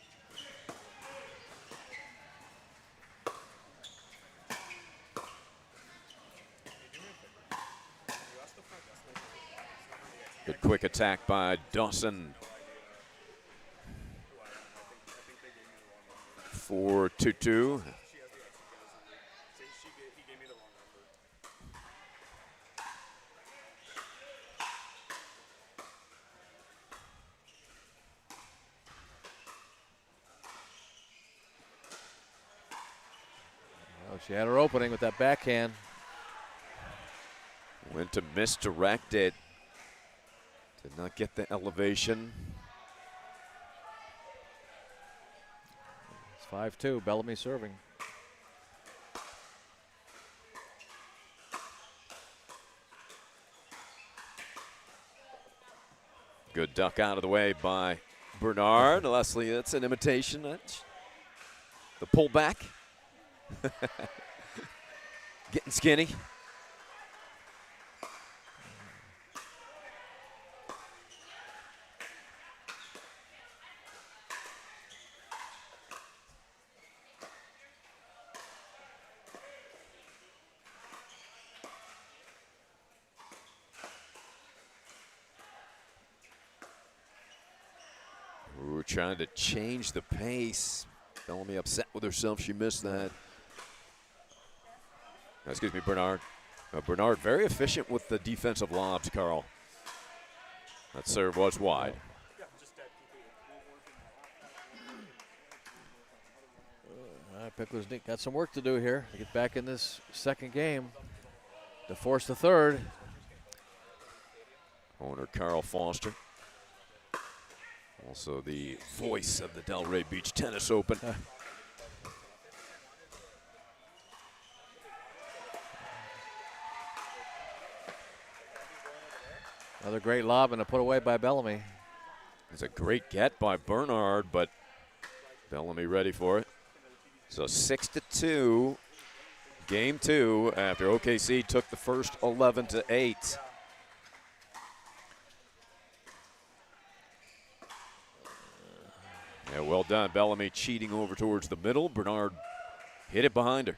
B: Good quick attack by Dawson. 4-2-2.
A: Oh, she had her opening with that backhand.
B: Went to misdirect it. Did not get the elevation.
A: It's 5-2, Bellamy serving.
B: Good duck out of the way by Bernard. Leslie, that's an imitation. That's the pullback. Getting skinny. We're trying to change the pace. Bellamy upset with herself. She missed that. Excuse me, Bernard. Bernard very efficient with the defensive lobs, Carl. That serve was wide.
A: All right, Pickler's got some work to do here to get back in this second game to force the third.
B: Owner Carl Foster. Also the voice of the Delray Beach Tennis Open.
A: Another great lob and a put away by Bellamy.
B: It's a great get by Bernard, but Bellamy ready for it. So 6-2, game two after OKC took the first 11-8. Yeah, well done. Bellamy cheating over towards the middle. Bernard hit it behind her.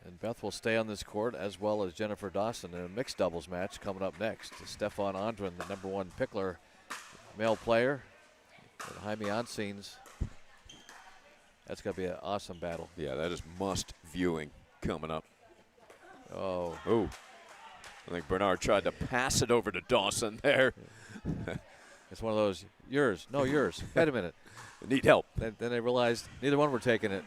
A: And Beth will stay on this court as well as Jennifer Dawson in a mixed doubles match coming up next. Stefan Andren, the #1 Pickler male player, and Jaime Onsines. That's going to be an awesome battle.
B: Yeah, that is must viewing coming up.
A: Oh.
B: Oh. I think Bernard tried to pass it over to Dawson there.
A: It's one of those, yours, no, yours. Wait a minute.
B: Need help.
A: Then they realized neither one were taking it.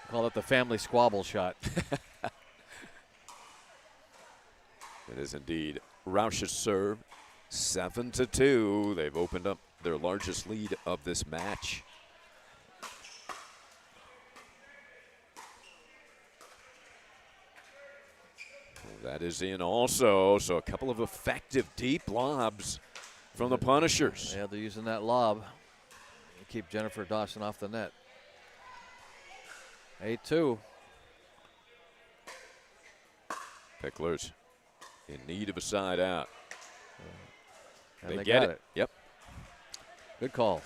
A: Call it the family squabble shot.
B: It is indeed Roush's serve. 7-2. They've opened up their largest lead of this match. That is in also. So a couple of effective deep lobs from the Punishers.
A: Yeah, they're using that lob to keep Jennifer Dawson off the net. 8-2.
B: Picklers in need of a side out.
A: And they
B: get
A: got
B: it. Yep.
A: Good call.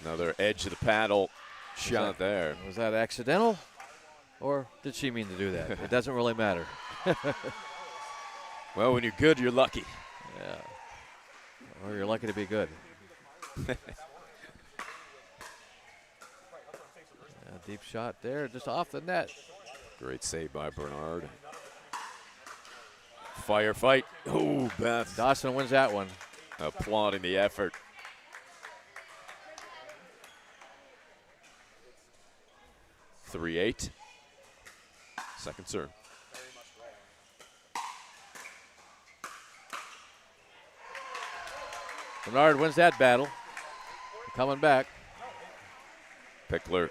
B: Another edge of the paddle shot there.
A: Was that accidental? Or did she mean to do that? It doesn't really matter.
B: Well, when you're good, you're lucky.
A: Yeah. Or you're lucky to be good. Deep shot there, just off the net.
B: Great save by Bernard. Firefight. Oh, Beth.
A: Dawson wins that one.
B: Applauding the effort. (3-8). Second serve.
A: Bernard wins that battle. Coming back.
B: Pickler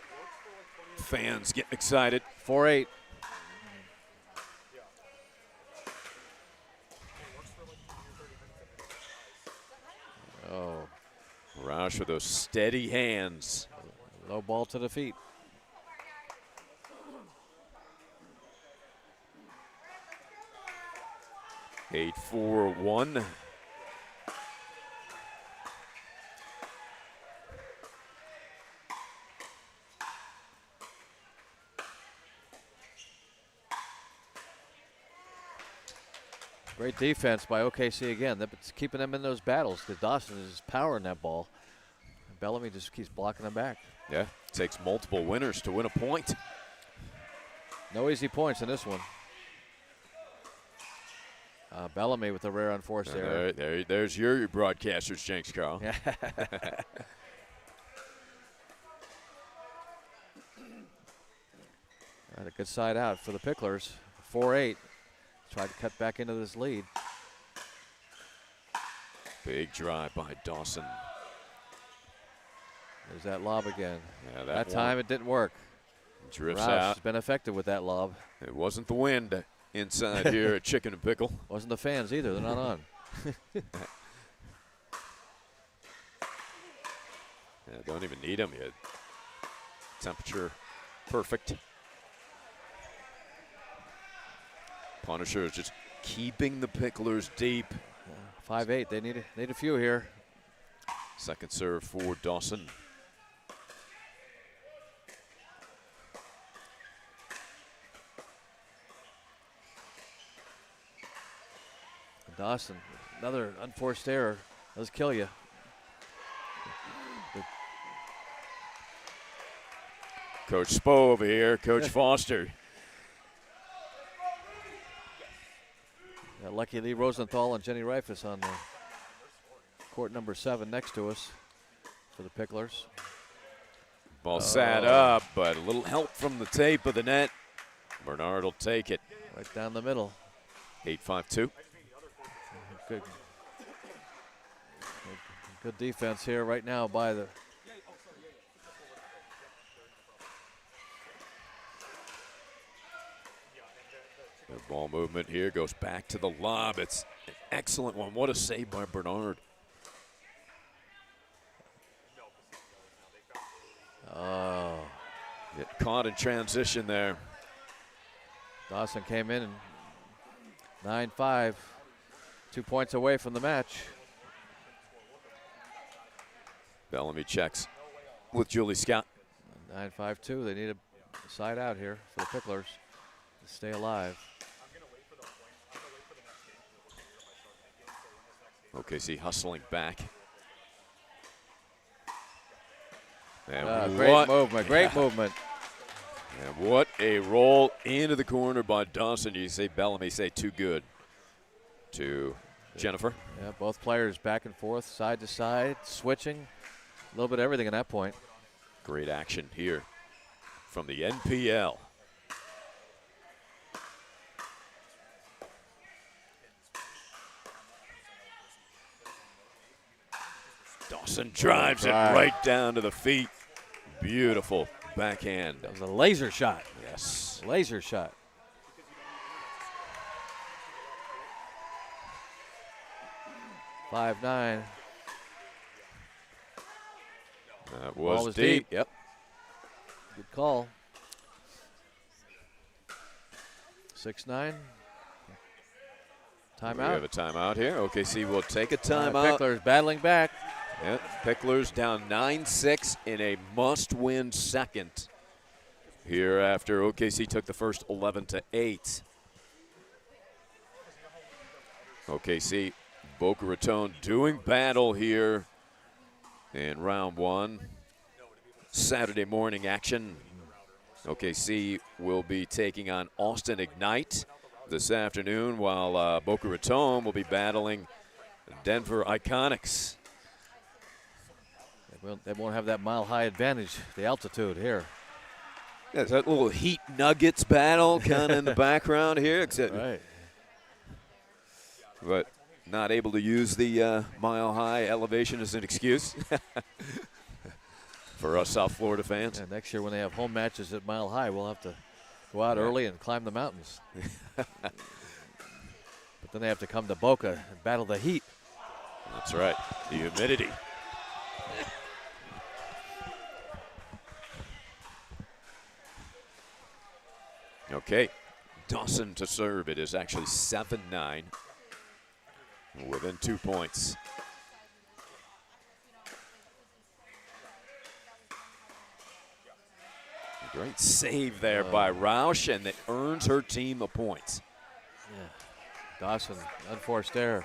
B: fans getting excited.
A: 4-8. Oh.
B: Roush with those steady hands.
A: Low ball to the feet.
B: Eight, 4-1.
A: Great defense by OKC again. That's keeping them in those battles because Dawson is powering that ball. Bellamy just keeps blocking them back.
B: Yeah, takes multiple winners to win a point.
A: No easy points in this one. Bellamy with a rare unforced error.
B: There's your broadcaster's jinx, Carl.
A: Had a good side out for the Picklers. 4-8. Tried to cut back into this lead.
B: Big drive by Dawson.
A: There's that lob again.
B: Yeah,
A: that time it didn't work.
B: Drifts
A: Roush
B: out.
A: has been effective with that lob.
B: It wasn't the wind inside here at Chicken and Pickle.
A: Wasn't the fans either. They're not on.
B: Yeah, don't even need them yet. Temperature perfect. Punisher is just keeping the Picklers deep.
A: 5-8. They need a few here.
B: Second serve for Dawson.
A: Dawson, another unforced error. Let's kill you.
B: Coach Spo over here, Coach Foster.
A: Lucky Lee Rosenthal and Jenny Reifus on the court number 7 next to us for the Picklers.
B: Ball sat up, but a little help from the tape of the net. Bernard will take it.
A: Right down the middle.
B: 8-5-2.
A: Good defense here right now by the
B: The ball movement here goes back to the lob. It's an excellent one. What a save by Bernard.
A: Oh.
B: Get caught in transition there.
A: Dawson came in and 9-5. 2 points away from the match.
B: Bellamy checks with Julie Scott.
A: 9-5-2. They need a side out here for the Picklers to stay alive.
B: OKC hustling back.
A: And great movement, great movement.
B: And what a roll into the corner by Dawson. You say Bellamy, say too good to Jennifer.
A: Yeah, both players back and forth, side to side, switching. A little bit of everything at that point.
B: Great action here from the NPL. Dawson drives it right down to the feet. Beautiful backhand.
A: That was a laser shot.
B: Yes.
A: Laser shot. Five, 9.
B: That
A: Ball
B: was deep. Yep.
A: Good call. 6-9. Timeout.
B: We have a timeout here. OKC will take a timeout.
A: Picklers battling back.
B: Yep. Picklers down 9-6 in a must-win second here after OKC took the first 11-8. OKC, Boca Raton doing battle here in round one. Saturday morning action. OKC will be taking on Austin Ignite this afternoon, while Boca Raton will be battling Denver Iconics.
A: They won't have that mile-high advantage, the altitude here.
B: Yeah, there's that little Heat Nuggets battle kind of in the background here. Except,
A: right.
B: But not able to use the mile-high elevation as an excuse for us South Florida fans.
A: Yeah, next year when they have home matches at Mile High, we'll have to go out early and climb the mountains. But then they have to come to Boca and battle the heat.
B: That's right, the humidity. Okay, Dawson to serve. It is actually 7-9, within 2 points. Great save there by Roush, and it earns her team the points.
A: Yeah, Dawson, unforced error.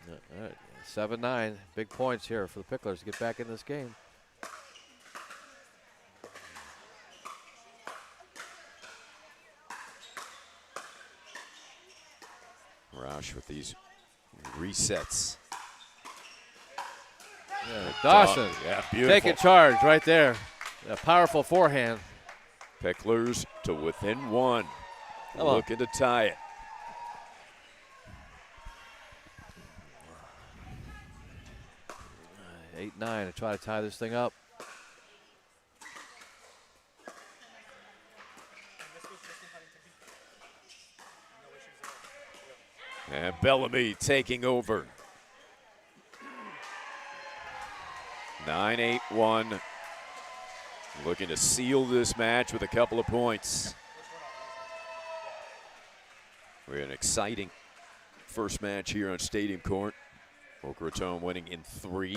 A: All right, 7-9, big points here for the Picklers to get back in this game.
B: Roush with these resets.
A: Yeah, Dawson,
B: yeah, beautiful.
A: taking charge right there. A powerful forehand.
B: Picklers to within one.
A: Hello.
B: Looking to tie it.
A: Uh, 8-9 to try to tie this thing up.
B: And Bellamy taking over. 9-8-1. Looking to seal this match with a couple of points. We had an exciting first match here on Stadium Court. Boca Raton winning in 3.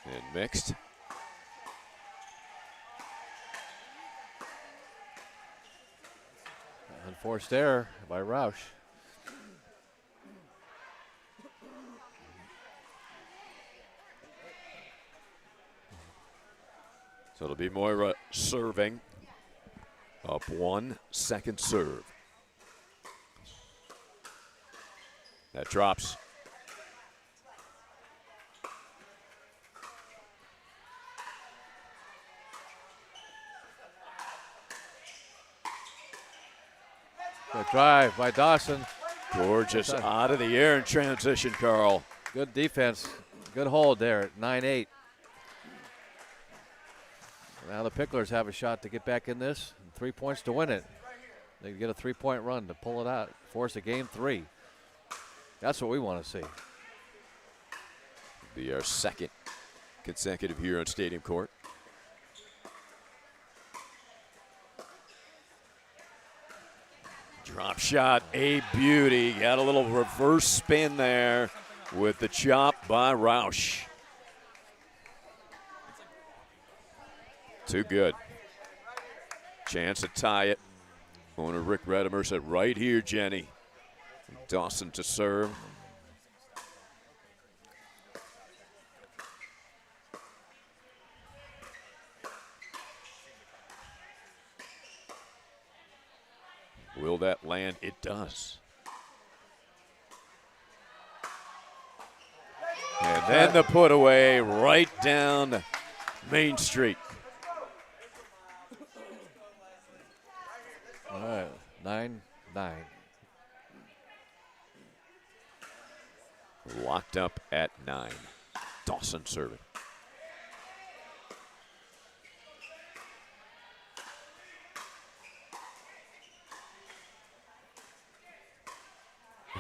B: And mixed.
A: Unforced error by Roush.
B: So it'll be Moira serving. Up 1 second serve. That drops.
A: Good drive by Dawson.
B: Gorgeous out of the air in transition, Carl.
A: Good defense. Good hold there at 9-8. Now the Picklers have a shot to get back in this. 3 points to win it. They get a 3-point run to pull it out, force a game 3. That's what we want to see.
B: Be our second consecutive here on Stadium Court. Drop shot, a beauty. Got a little reverse spin there with the chop by Roush. Too good. Chance to tie it. Owner Rick Redimer said right here, Jenny. Dawson to serve. Will that land? It does. And then the put away right down Main Street.
A: All right, 9-9.
B: Locked up at 9. Dawson serving.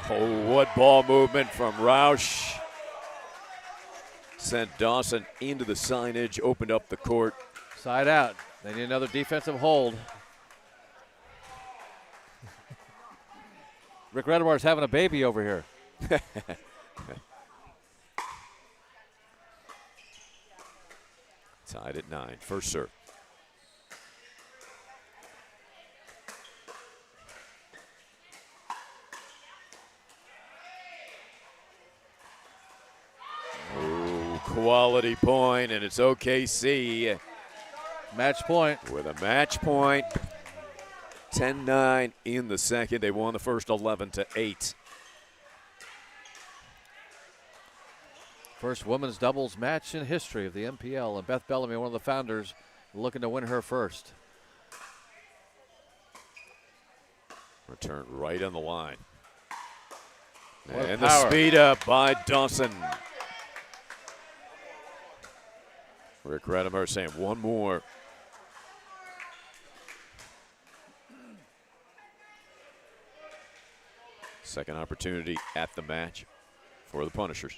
B: Oh, what ball movement from Roush. Sent Dawson into the signage, opened up the court.
A: Side out. They need another defensive hold. Rick Redemar's having a baby over here.
B: Tied at 9. First serve. Ooh, quality point, and it's OKC.
A: Match point.
B: With a match point. 10-9 in the second. They won the first 11-8.
A: First women's doubles match in history of the MPL, and Beth Bellamy, one of the founders, looking to win her first.
B: Return right on the line.
A: What
B: And
A: power.
B: the speed up by Dawson. Rick Redemar saying one more. Second opportunity at the match for the Punishers.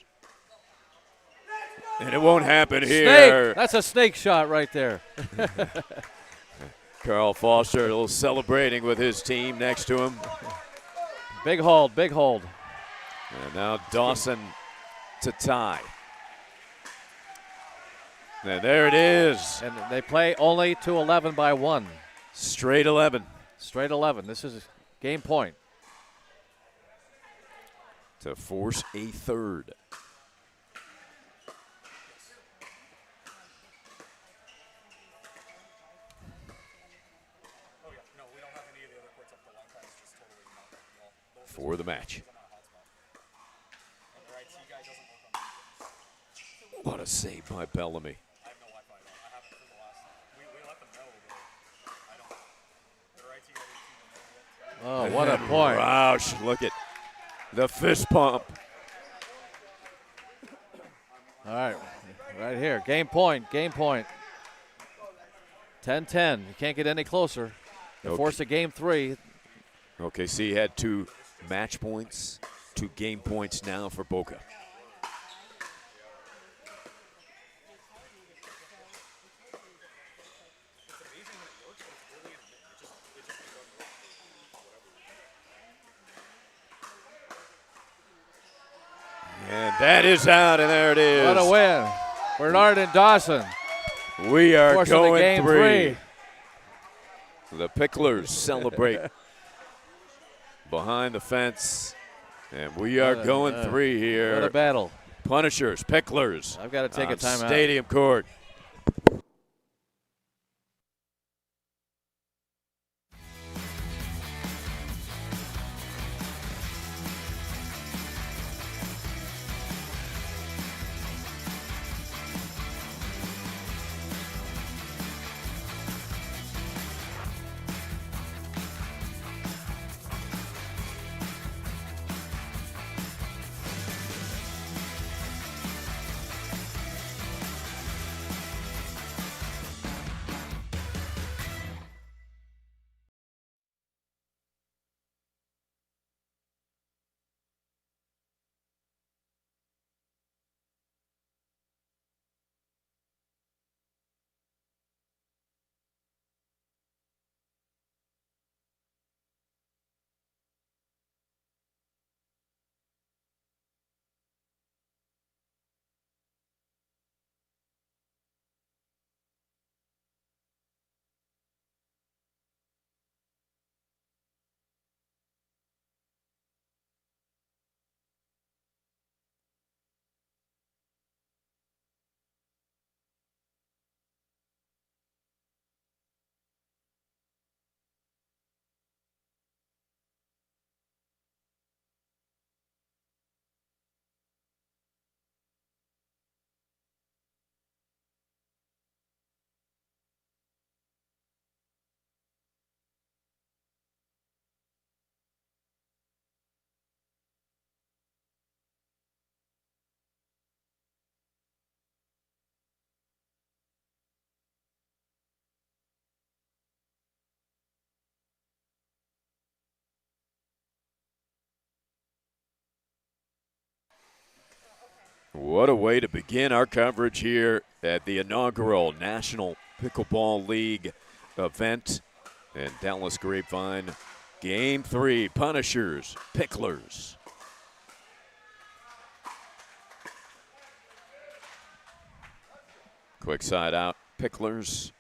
B: And it won't happen here.
A: Snake. That's a snake shot right there.
B: Carl Foster a little celebrating with his team next to him.
A: Big hold, big hold.
B: And now Dawson to tie. And there it is.
A: And they play only to 11 by 1.
B: Straight 11.
A: Straight 11. This is game point.
B: To force a third. For the match. What a save by Bellamy.
A: Oh, what a point.
B: Roush, look at the fist pump.
A: All right, right here. Game point, game point. 10-10. You can't get any closer. They
B: Okay.
A: force a game 3.
B: OKC had 2 match points, 2 game points now for Boca. And that is out, and there it is.
A: What a win. Bernard and Dawson.
B: We are
A: Forcing the
B: going
A: game
B: 3. The Picklers celebrate behind the fence, and we are going 3 here.
A: What a battle.
B: Punishers, Picklers.
A: I've got to take a
B: on
A: timeout.
B: Stadium Court. What a way to begin our coverage here at the inaugural National Pickleball League event in Dallas Grapevine. Game 3, Punishers, Picklers. Quick side out, Picklers.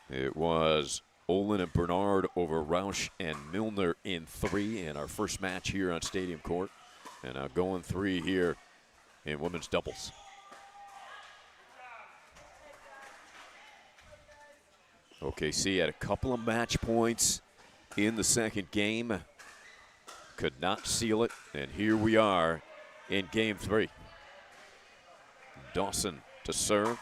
B: It was Olin and Bernard over Roush and Milner in 3 in our first match here on Stadium Court. And now going 3 here in women's doubles. OKC had a couple of match points in the second game. Could not seal it, and here we are in game 3. Dawson to serve.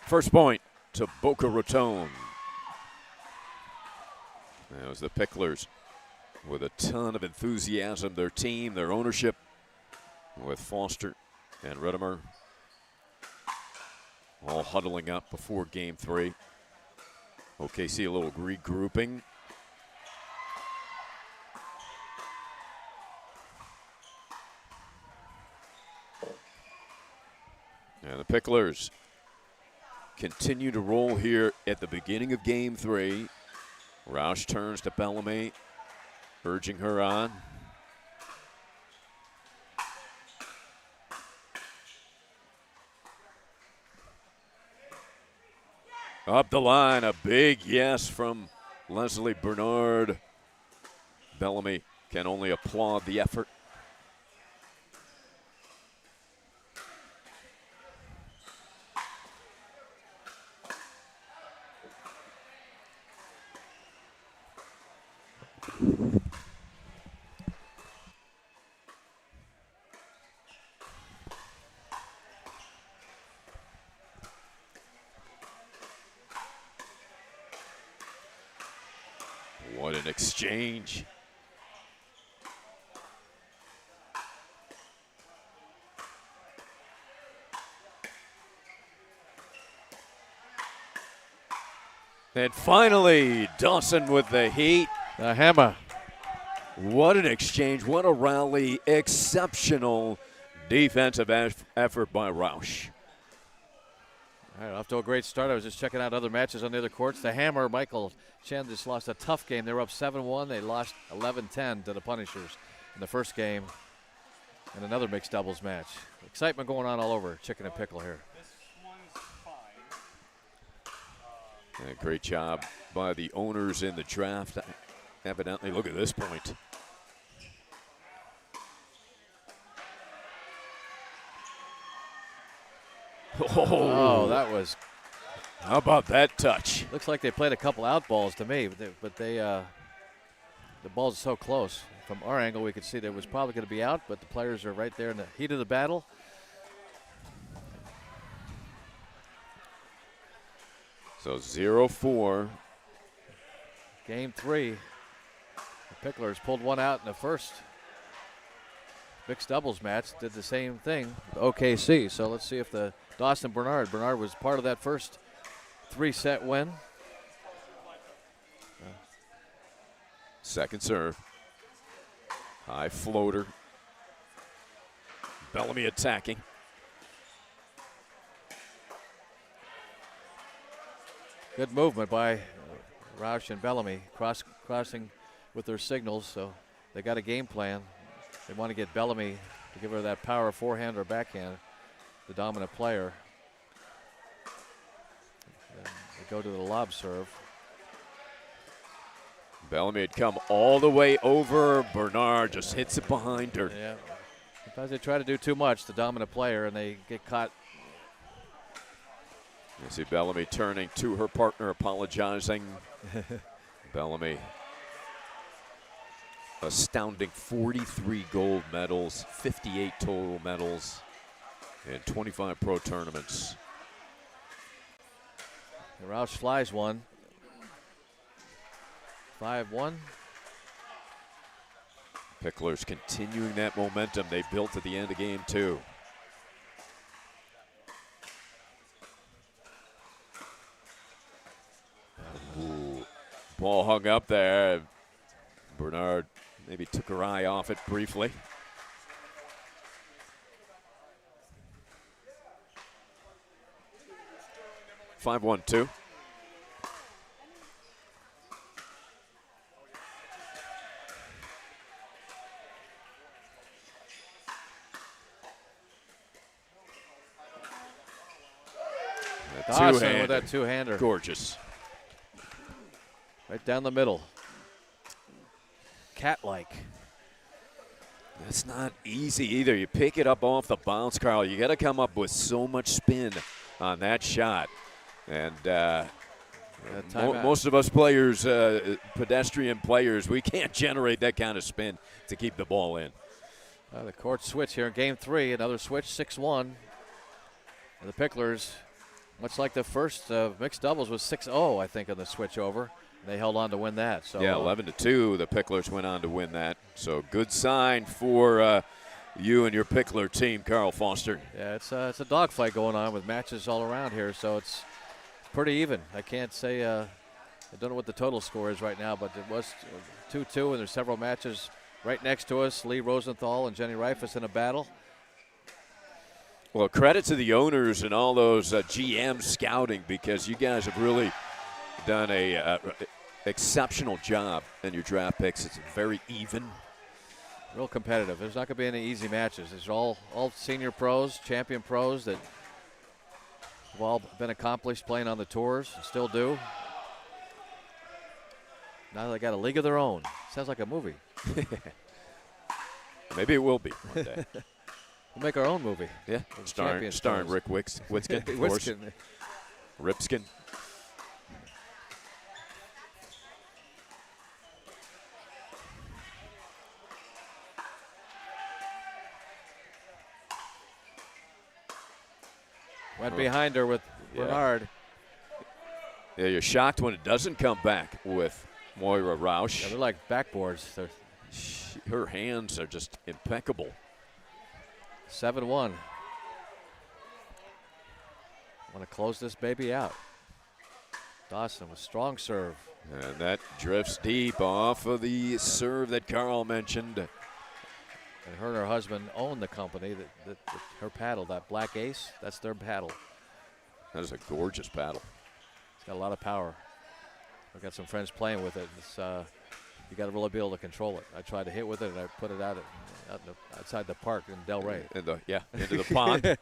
B: First point to Boca Raton. That was the Picklers with a ton of enthusiasm. Their team, their ownership, with Foster and Redimer all huddling up before game 3. OKC a little regrouping. And the Picklers continue to roll here at the beginning of game 3. Roush turns to Bellamy, urging her on. Up the line, a big yes from Leslie Bernard. Bellamy can only applaud the effort. What an exchange. And finally, Dawson with the heat.
A: The hammer.
B: What an exchange. What a rally. Exceptional defensive effort by Roush.
A: All right, off to a great start. I was just checking out other matches on the other courts. The Hammer, Michael Chen, just lost a tough game. They were up 7-1. They lost 11-10 to the Punishers in the first game. And another mixed doubles match. Excitement going on all over Chicken and Pickle here.
B: Yeah, great job by the owners in the draft. Evidently, look at this point.
A: Oh, that was.
B: How about that touch?
A: Looks like they played a couple out balls to me, but the ball's so close. From our angle, we could see that it was probably going to be out, but the players are right there in the heat of the battle.
B: So 0-4.
A: Game 3. The Picklers pulled one out in the first mixed doubles match. Did the same thing with OKC. So let's see if the Dawson Bernard was part of that first 3-set win.
B: Second serve. High floater. Bellamy attacking.
A: Good movement by Roush and Bellamy, crossing with their signals. So they got a game plan. They want to get Bellamy to give her that power forehand or backhand, the dominant player. And they go to the lob serve.
B: Bellamy had come all the way over. Bernard just hits it behind her.
A: Yeah. Sometimes they try to do too much, the dominant player, and they get caught.
B: You see Bellamy turning to her partner, apologizing. Bellamy, astounding 43 gold medals, 58 total medals, and 25 pro tournaments.
A: Roush flies one. 5-1.
B: Picklers continuing that momentum they built at the end of game 2. Ooh, ball hung up there. Bernard maybe took her eye off it briefly. 5-1-2.
A: Dawson with that two-hander.
B: Gorgeous.
A: Right down the middle. Cat-like.
B: That's not easy either. You pick it up off the bounce, Carl. You got to come up with so much spin on that shot. And most of us players, pedestrian players, we can't generate that kind of spin to keep the ball in.
A: The court switch here in game 3. Another switch, 6-1. The Picklers, much like the first mixed doubles, was 6-0, I think, on the switch over. They held on to win that. So
B: yeah, 11-2. The Picklers went on to win that. So good sign for you and your Pickler team, Carl Foster.
A: Yeah, it's a dogfight going on with matches all around here. So it's pretty even. I can't say. I don't know what the total score is right now, but it was 2-2, and there's several matches right next to us. Lee Rosenthal and Jenny Reifus in a battle.
B: Well, credit to the owners and all those GM scouting, because you guys have really done a exceptional job in your draft picks. It's very even.
A: Real competitive. There's not going to be any easy matches. These are all senior pros, champion pros that have all been accomplished playing on the tours and still do. Now they got a league of their own. Sounds like a movie.
B: Maybe it will be one day.
A: We'll make our own movie.
B: Yeah, starring Rick Witskin, of course. Ripskin.
A: Went behind her with Bernard.
B: Yeah, you're shocked when it doesn't come back with Moira Rausch.
A: Yeah, they're like backboards.
B: Her hands are just impeccable.
A: 7-1. Want to close this baby out. Dawson with strong serve.
B: And that drifts deep off of the serve that Carl mentioned.
A: And her and her husband own the company, that her paddle, that Black Ace, that's their paddle.
B: That is a gorgeous paddle.
A: It's got a lot of power. I've got some friends playing with it. It's, you got to really be able to control it. I tried to hit with it, and I put it outside the park in Delray.
B: Into the pond.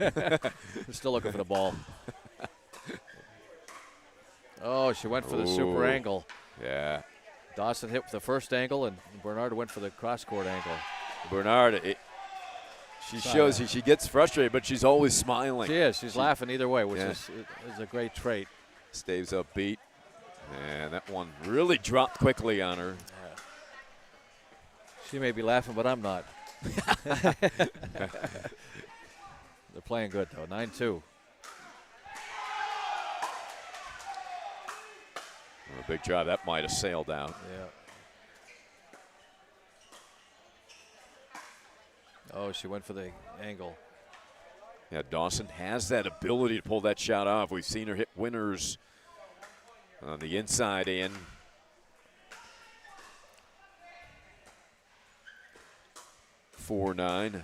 A: Still looking for the ball. Oh, she went for the super angle.
B: Yeah.
A: Dawson hit the first angle, and Bernard went for the cross-court angle.
B: Bernard, she gets frustrated, but she's always smiling.
A: She is. She's laughing either way, which is a great trait.
B: Stays upbeat. And that one really dropped quickly on her.
A: Yeah. She may be laughing, but I'm not. They're playing good, though. 9-2.
B: A big drive. That might have sailed out.
A: Yeah. Oh, she went for the angle.
B: Yeah, Dawson has that ability to pull that shot off. We've seen her hit winners on the inside in. Four 9.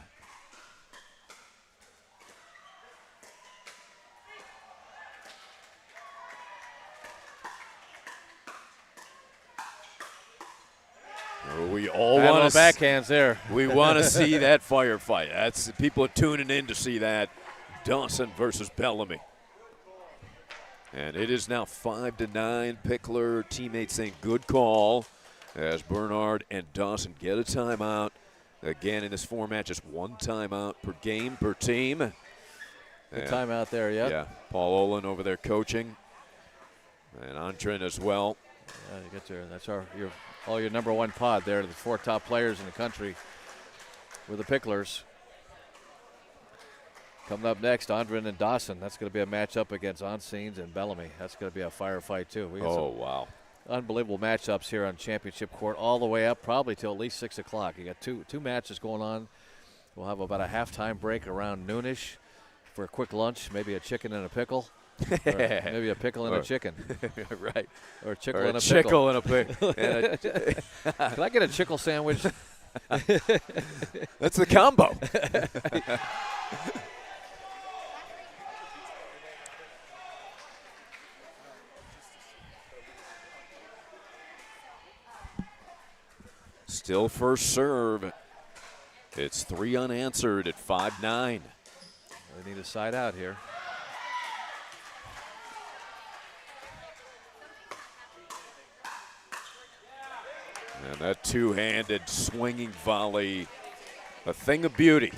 B: We all want to
A: backhands there.
B: We want to see that firefight. That's people are tuning in to see that. Dawson versus Bellamy. And it is now 5-9. Pickler teammates saying good call as Bernard and Dawson get a timeout. Again, in this format, just one timeout per game per team.
A: Good timeout there, yeah.
B: Yeah, Paul Olin over there coaching, and Antrin as well.
A: Yeah, you get that's all your number one pod there. The 4 top players in the country with the Picklers. Coming up next, Andrin and Dawson. That's going to be a matchup against Onscenes and Bellamy. That's going to be a firefight, too. We got
B: wow.
A: Unbelievable matchups here on Championship Court all the way up probably till at least 6 o'clock. You got two matches going on. We'll have about a halftime break around noonish for a quick lunch, maybe a chicken and a pickle. Or maybe a pickle and a chicken.
B: Right.
A: Or a chickle
B: or
A: and a
B: chickle
A: pickle.
B: And a pickle.
A: Can I get a chickle sandwich?
B: That's the combo. Still first serve. It's 3 unanswered at 5-9.
A: They need a side out here.
B: And that two-handed swinging volley, a thing of beauty.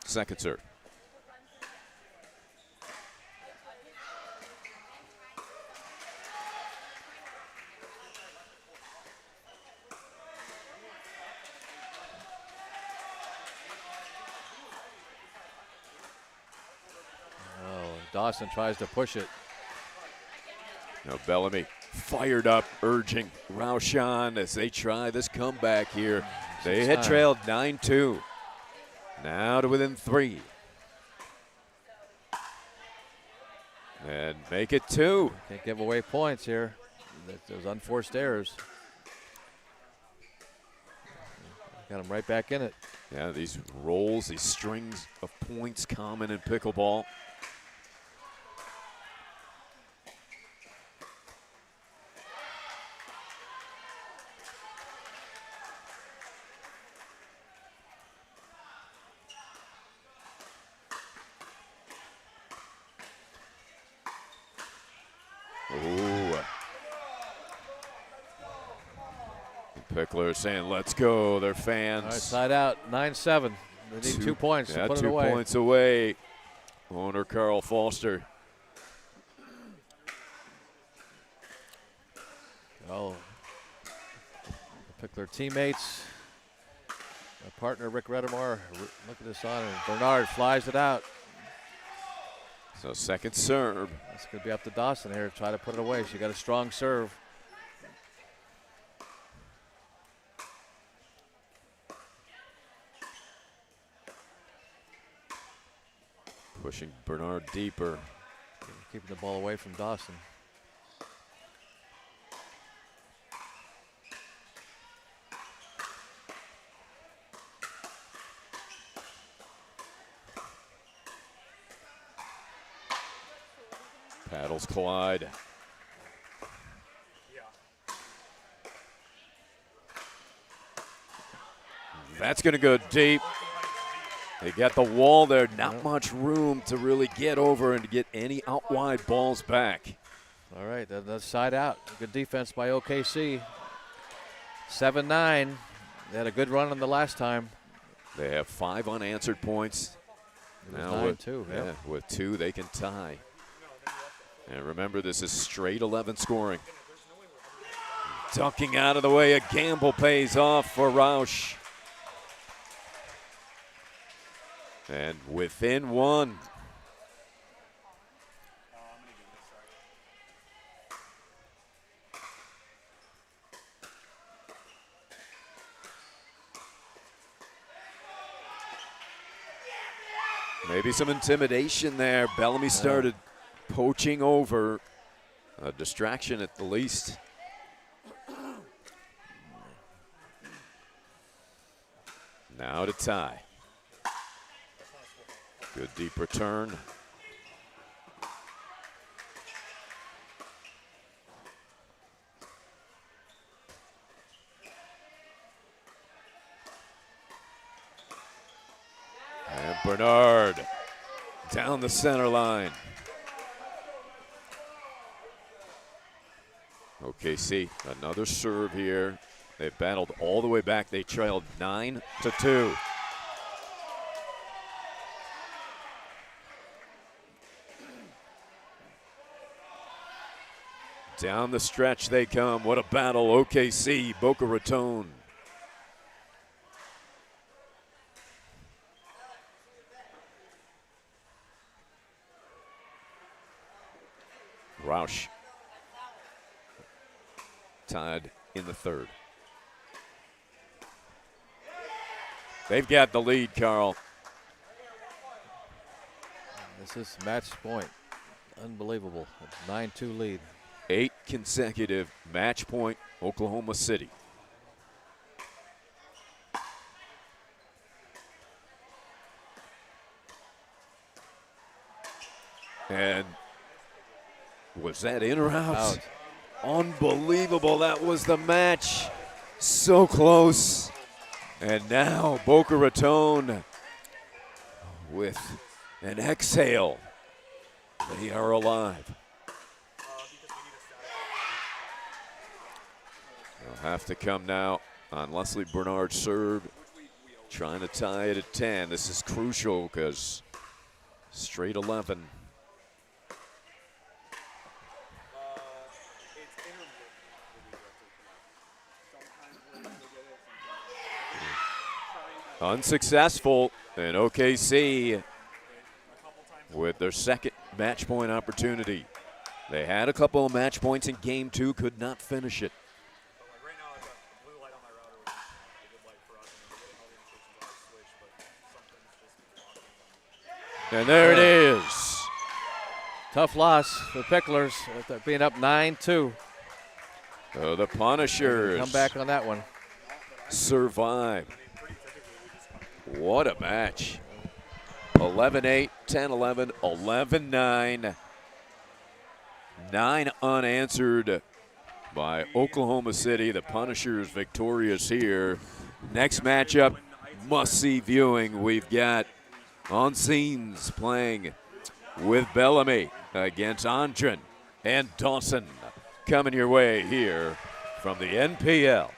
B: Second serve.
A: Oh, Dawson tries to push it.
B: Now Bellamy fired up, urging Roush on as they try this comeback here. They had trailed 9-2. Now to within 3. And make it 2.
A: Can't give away points here. Those unforced errors. Got him right back in it.
B: Yeah, these rolls, these strings of points common in pickleball. Ooh. Pickler saying, let's go, their fans.
A: All right, side out, 9-7. They need 2 points to put it away.
B: 2 points away. Owner Carl Foster.
A: Oh, Pickler teammates. My partner, Rick Redemar, look at this on, and Bernard flies it out.
B: So second serve.
A: It's going to be up to Dawson here to try to put it away. She got a strong serve.
B: Pushing Bernard deeper.
A: Keeping the ball away from Dawson.
B: Paddles collide. That's going to go deep. They got the wall there. Not much room to really get over and to get any out wide balls back.
A: All right, that's side out. Good defense by OKC. 7-9. They had a good run on the last time.
B: They have 5 unanswered points.
A: Now with 2,
B: yeah, with 2 they can tie. And remember, this is straight 11 scoring. Ducking out of the way, a gamble pays off for Roush. And within 1. Maybe some intimidation there. Bellamy started poaching over. A distraction at the least. Now to tie. Good deep return. And Bernard down the center line. OKC, another serve here. They battled all the way back. They trailed 9-2. Down the stretch they come. What a battle, OKC, Boca Raton. Roush tied in the 3rd. They've got the lead, Carl.
A: This is match point. Unbelievable. 9-2 lead.
B: 8 consecutive match point, Oklahoma City. And was that in or out?
A: Out.
B: Unbelievable. That was the match. So close. And now Boca Raton with an exhale. They are alive. They'll have to come now on Leslie Bernard's serve, trying to tie it at 10. This is crucial because straight 11. Unsuccessful, and OKC with their second match point opportunity. They had a couple of match points in game 2, could not finish it. And there it is.
A: Tough loss for Picklers, being up 9-2.
B: So the Punishers
A: Come back on that one.
B: survive. What a match. 11-8, 10-11, 11-9. 9 unanswered by Oklahoma City. The Punishers victorious here. Next matchup, must-see viewing. We've got On Scenes playing with Bellamy against Andren and Dawson. Coming your way here from the NPL.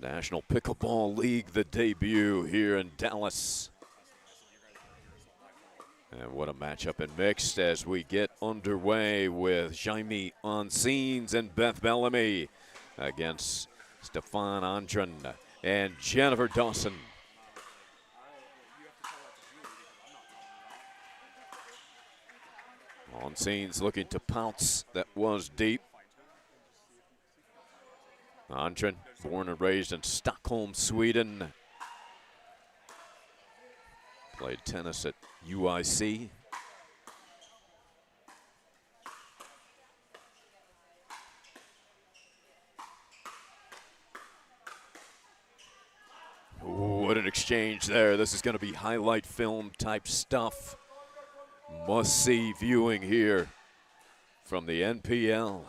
B: National Pickleball League, the debut here in Dallas. And what a matchup in mixed as we get underway with Jaime Oncines and Beth Bellamy against Stefan Andren and Jennifer Dawson. Oncines looking to pounce. That was deep. Andren, born and raised in Stockholm, Sweden. Played tennis at UIC. Ooh, what an exchange there. This is going to be highlight film type stuff. Must-see viewing here from the NPL.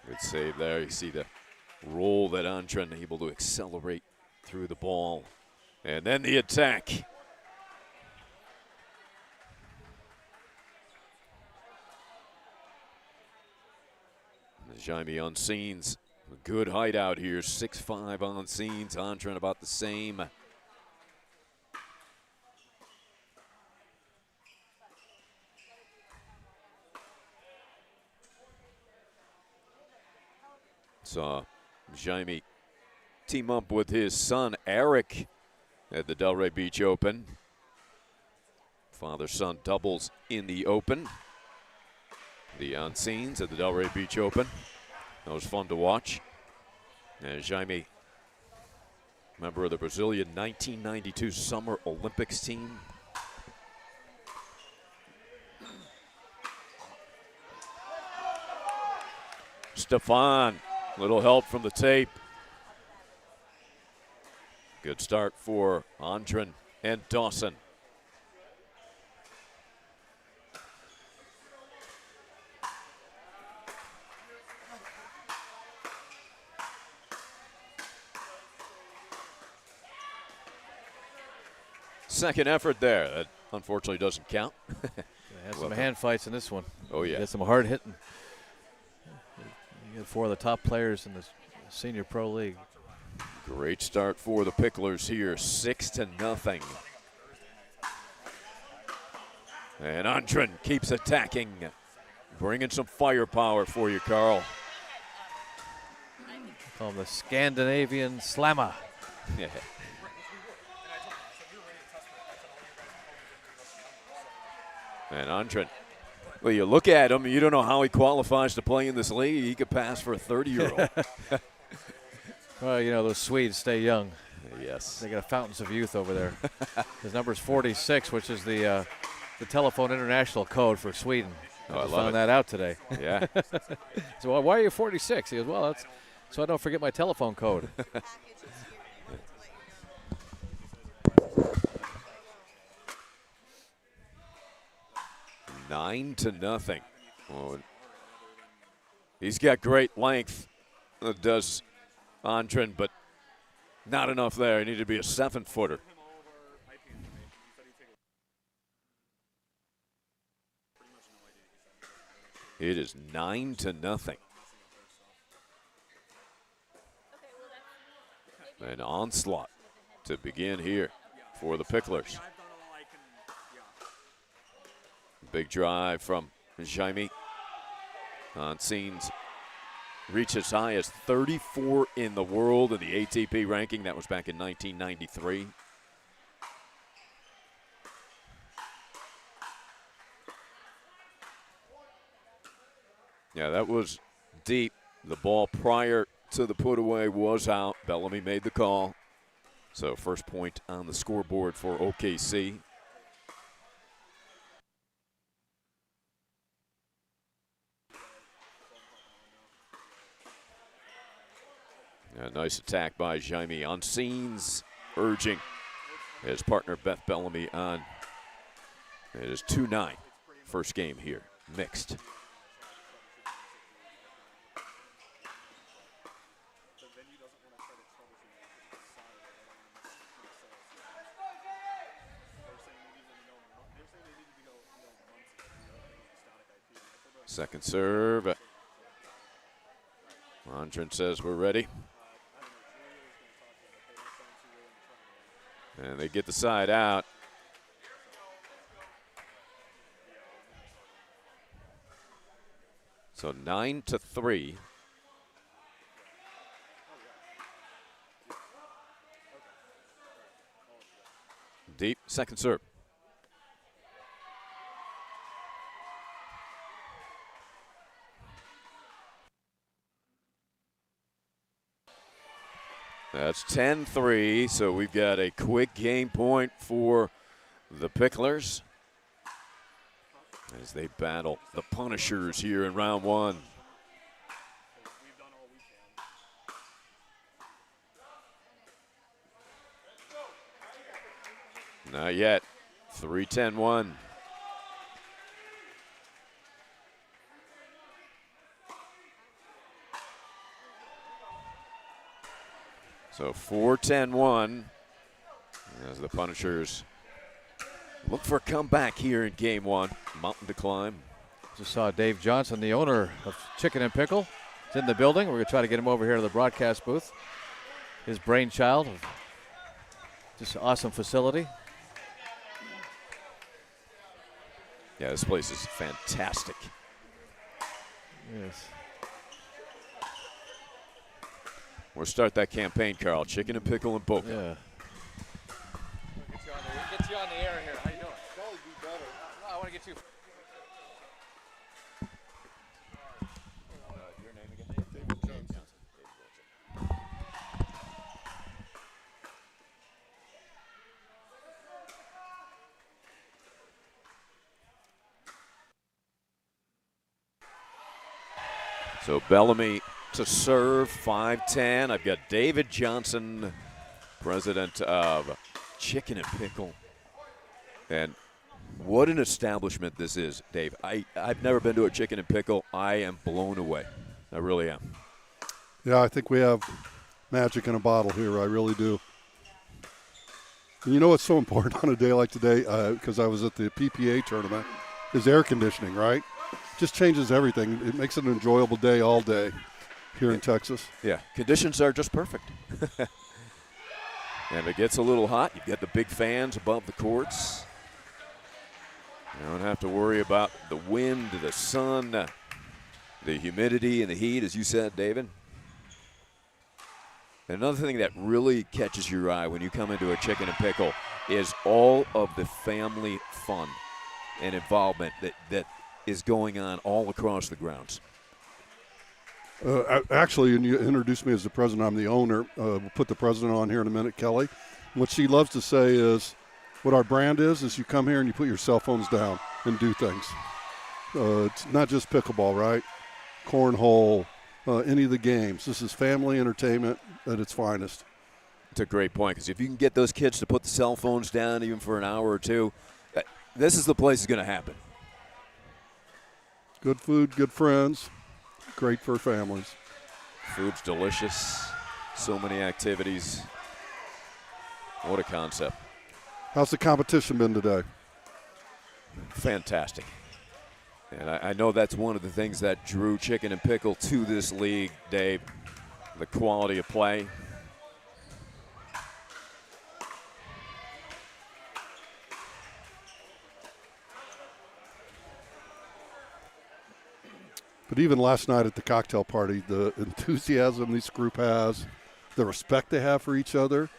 B: Good save there. You see the roll that Andren able to accelerate through the ball. And then the attack. Jaime Oncines, a good height out here, 6'5" Oncines. Andren about the same. Saw Jaime team up with his son Eric at the Delray Beach Open. Father-son doubles in the Open. The Oncines at the Delray Beach Open. That was fun to watch. And Jaime, member of the Brazilian 1992 Summer Olympics team. Stefan, little help from the tape. Good start for Andren and Dawson. Second effort there. That unfortunately doesn't count.
A: Had some hand fights in this one.
B: Oh, yeah.
A: Had some hard hitting. You had four of the top players in the senior pro league.
B: Great start for the Picklers here, 6-0. And Andren keeps attacking, bringing some firepower for you, Carl.
A: Call him the Scandinavian Slammer.
B: Yeah. And Andren, well, you look at him, you don't know how he qualifies to play in this league. He could pass for a 30-year-old.
A: Well, you know, those Swedes stay young.
B: Yes.
A: They got fountains of youth over there. His number is 46, which is the telephone international code for Sweden.
B: Oh, I
A: just
B: love
A: found
B: it.
A: that out today.
B: Yeah.
A: So well, why are you 46? He goes, well, that's so I don't forget my telephone code.
B: 9-0. Oh, he's got great length, does Andren, but not enough there. He needed to be a 7-footer. It is 9-0. An onslaught to begin here for the Picklers. Big drive from Jaime. Oncines reached as high as 34 in the world in the ATP ranking. That was back in 1993. Yeah, that was deep. The ball prior to the put away was out. Bellamy made the call. So first point on the scoreboard for OKC. A nice attack by Jaime. Oncines urging his partner Beth Bellamy on. It is 2-9. First game here, mixed. Second serve Andren says we're ready. And they get the side out. So 9-3. Deep, second serve. That's 10-3, so we've got a quick game point for the Picklers as they battle the Punishers here in round one. Not yet. 3-10-1. So 4-10-1 as the Punishers look for a comeback here in game one. Mountain to climb.
A: Just saw Dave Johnson, the owner of Chicken and Pickle, is in the building. We're going to try to get him over here to the broadcast booth. His brainchild of just an awesome facility.
B: Yeah, this place is fantastic.
A: Yes.
B: We'll start that campaign, Carl. Chicken and Pickle and Boca.
A: Yeah. Get you on the air here. How you doing?
C: Probably be better.
A: I want to get you.
B: Your name again?
C: David Johnson.
B: So Bellamy to serve, 5-10. I've got David Johnson, president of Chicken and Pickle. And what an establishment this is, Dave. I've never been to a Chicken and Pickle. I am blown away. I really am.
C: Yeah, I think we have magic in a bottle here. I really do. And you know what's so important on a day like today, because I was at the PPA tournament, is air conditioning, right? Just changes everything. It makes it an enjoyable day all day here in Texas.
B: Yeah, conditions are just perfect. And if it gets a little hot, you've got the big fans above the courts. You don't have to worry about the wind, the sun, the humidity, and the heat, as you said, David. Another thing that really catches your eye when you come into a Chicken and Pickle is all of the family fun and involvement that is going on all across the grounds.
C: Actually, and you introduced me as the president. I'm the owner. We'll put the president on here in a minute, Kelly. What she loves to say is, what our brand is you come here and you put your cell phones down and do things. It's not just pickleball, right? Cornhole, any of the games. This is family entertainment at its finest.
B: It's a great point, because if you can get those kids to put the cell phones down even for an hour or two, this is the place it's going to happen.
C: Good food, good friends, great for families.
B: Food's delicious. So many activities. What a concept.
C: How's the competition been today?
B: Fantastic. And I know that's one of the things that drew Chicken and Pickle to this league, Dave, the quality of play.
C: But even last night at the cocktail party, the enthusiasm this group has, the respect they have for each other.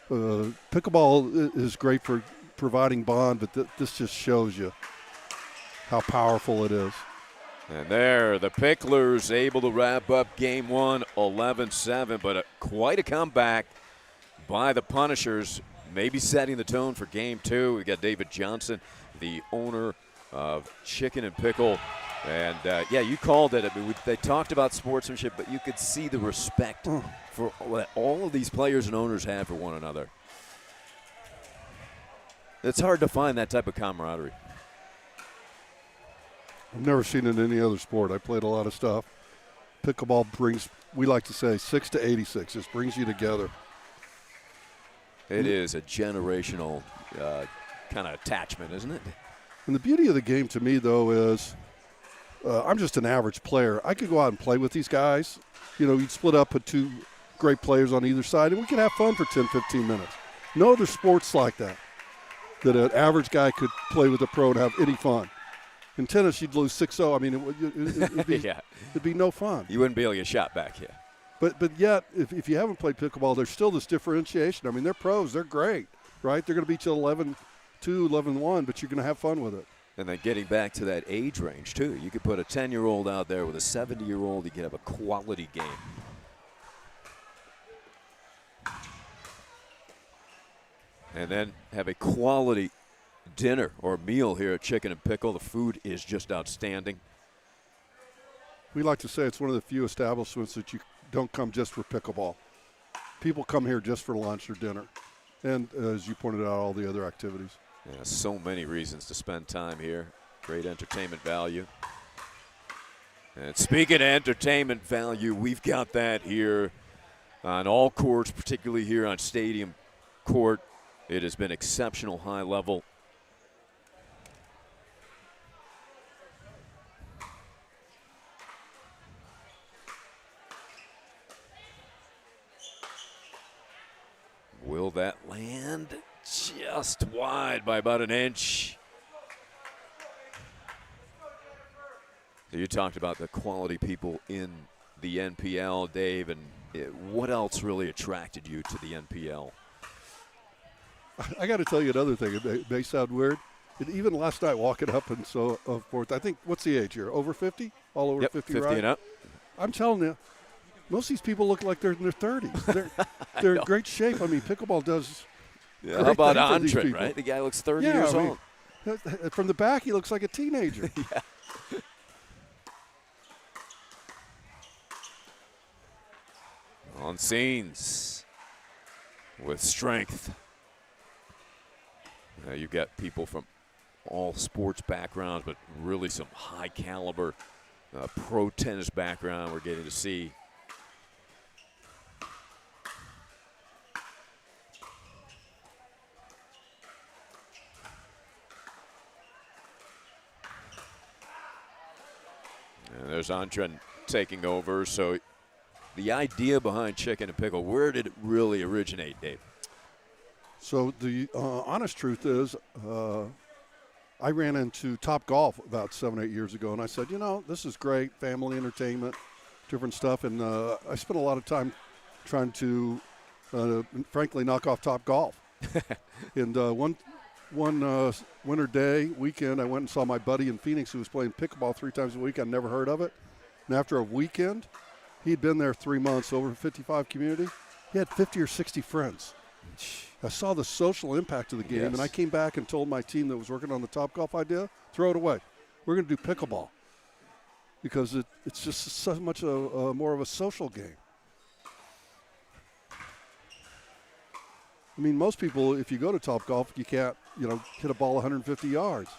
C: Pickleball is great for providing bond, but this just shows you how powerful it is.
B: And there, the Picklers able to wrap up game one, 11-7, but quite a comeback by the Punishers, maybe setting the tone for game two. We got David Johnson, the owner of Chicken and Pickle. And, yeah, you called it. I mean, they talked about sportsmanship, but you could see the respect for what all of these players and owners have for one another. It's hard to find that type of camaraderie.
C: I've never seen it in any other sport. I played a lot of stuff. Pickleball brings, we like to say, 6 to 86. Just brings you together.
B: It is a generational kind of attachment, isn't it?
C: And the beauty of the game to me, though, is I'm just an average player. I could go out and play with these guys. You know, you'd split up with 2 great players on either side, and we could have fun for 10, 15 minutes. No other sports like that an average guy could play with a pro and have any fun. In tennis, you'd lose 6-0. I mean, it'd be,
B: Yeah.
C: it'd be no fun.
B: You wouldn't be able to get shot back here.
C: But yet, if you haven't played pickleball, there's still this differentiation. I mean, they're pros. They're great, right? They're going to beat you 11-2, 11-1, but you're going to have fun with it.
B: And then getting back to that age range, too. You could put a 10-year-old out there with a 70-year-old. You could have a quality game. And then have a quality dinner or meal here at Chicken and Pickle. The food is just outstanding.
C: We like to say it's one of the few establishments that you don't come just for pickleball. People come here just for lunch or dinner. And as you pointed out, all the other activities.
B: Yeah, so many reasons to spend time here. Great entertainment value. And speaking of entertainment value, we've got that here on all courts, particularly here on Stadium Court. It has been exceptional high level. Will that land? Just wide by about an inch. So you talked about the quality people in the NPL, Dave, and what else really attracted you to the NPL?
C: I got to tell you another thing. It may sound weird. Even last night, walking up and so forth, I think, what's the age here? Over 50? All over 50,
B: 50
C: right?
B: and up.
C: I'm telling you, most of these people look like they're in their 30s. They're in great shape. I mean, pickleball does.
B: Yeah, how about
C: things for these
B: Andre,
C: people.
B: right? The guy looks 30 years old.
C: From the back, he looks like a teenager.
B: Yeah. On scenes with strength. You've got people from all sports backgrounds, but really some high caliber pro tennis background we're getting to see. And there's Antren taking over. So the idea behind Chicken and Pickle, where did it really originate, Dave?
C: So the honest truth is I ran into Top Golf about 7, 8 years ago, and I said, you know, this is great, family entertainment, different stuff. And I spent a lot of time trying to, frankly, knock off Top Golf. And one winter day, weekend, I went and saw my buddy in Phoenix who was playing pickleball 3 times a week. I'd never heard of it. And after a weekend, he'd been there 3 months, over 55 community. He had 50 or 60 friends. I saw the social impact of the game, and I came back and told my team that was working on the Top Golf idea, throw it away. We're going to do pickleball because it's just so much more of a social game. I mean, most people, if you go to Top Golf, you can't, hit a ball 150 yards.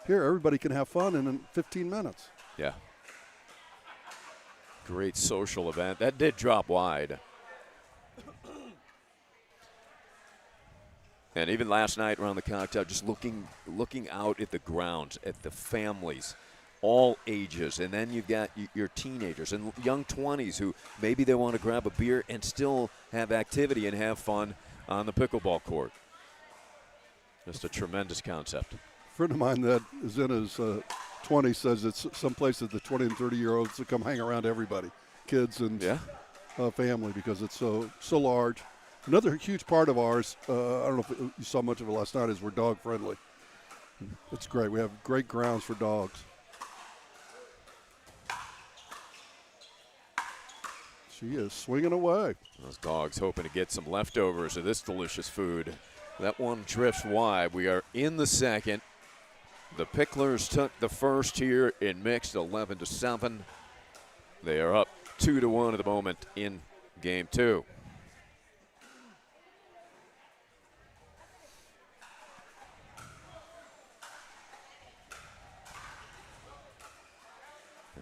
C: Here, everybody can have fun in 15 minutes.
B: Yeah. Great social event. That did drop wide. And even last night around the cocktail, just looking out at the grounds, at the families, all ages. And then you've got your teenagers and young 20s who maybe they want to grab a beer and still have activity and have fun on the pickleball court. Just a tremendous concept.
C: A friend of mine that is in his 20s says it's someplace that the 20 and 30-year-olds to come hang around everybody, kids and family, because it's so large. Another huge part of ours, I don't know if you saw much of it last night, is we're dog friendly. It's great. We have great grounds for dogs. She is swinging away.
B: Those dogs hoping to get some leftovers of this delicious food. That one drifts wide. We are in the second. The Picklers took the first here in mixed 11-7. They are up 2-1 at the moment in game 2.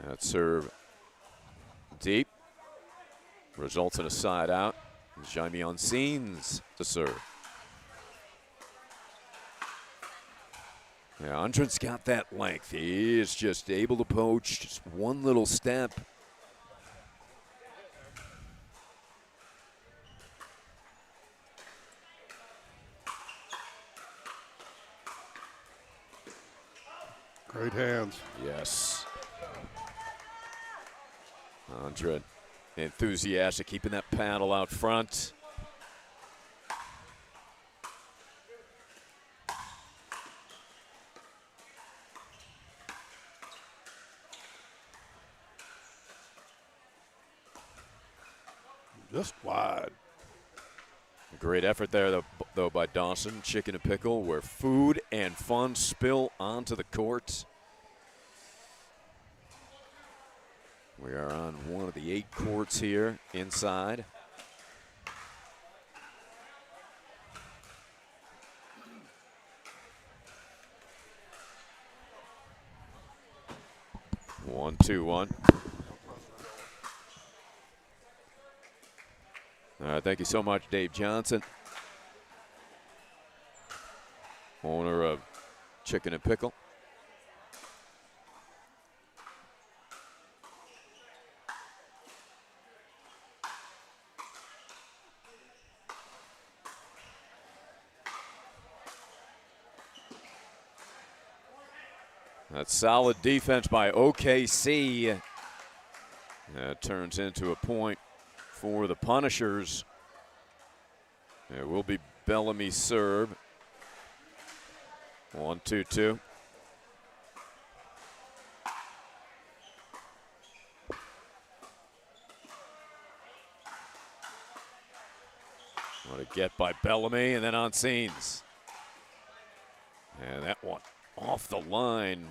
B: That serve deep. Results in a side out. Jaime on scenes to serve. Yeah, Andren's got that length. He is just able to poach just one little step.
C: Great hands.
B: Yes. Andren enthusiastic, keeping that paddle out front.
C: Just wide.
B: Great effort there, though, by Dawson. Chicken and Pickle, where food and fun spill onto the court. We are on one of the 8 courts here inside. One, 2-1. All right, thank you so much, Dave Johnson, owner of Chicken and Pickle. That's solid defense by OKC. That turns into a point for the Punishers. It will be Bellamy's serve. 1-2-2. What a get by Bellamy, and then on scenes. And that one off the line.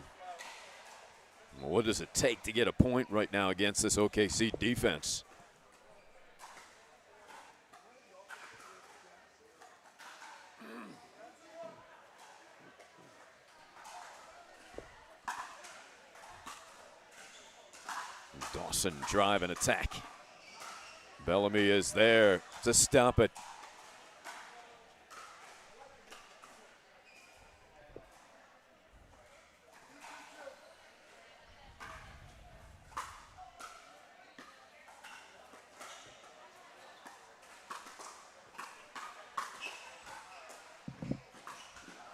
B: What does it take to get a point right now against this OKC defense? Dawson drive and attack. Bellamy is there to stop it.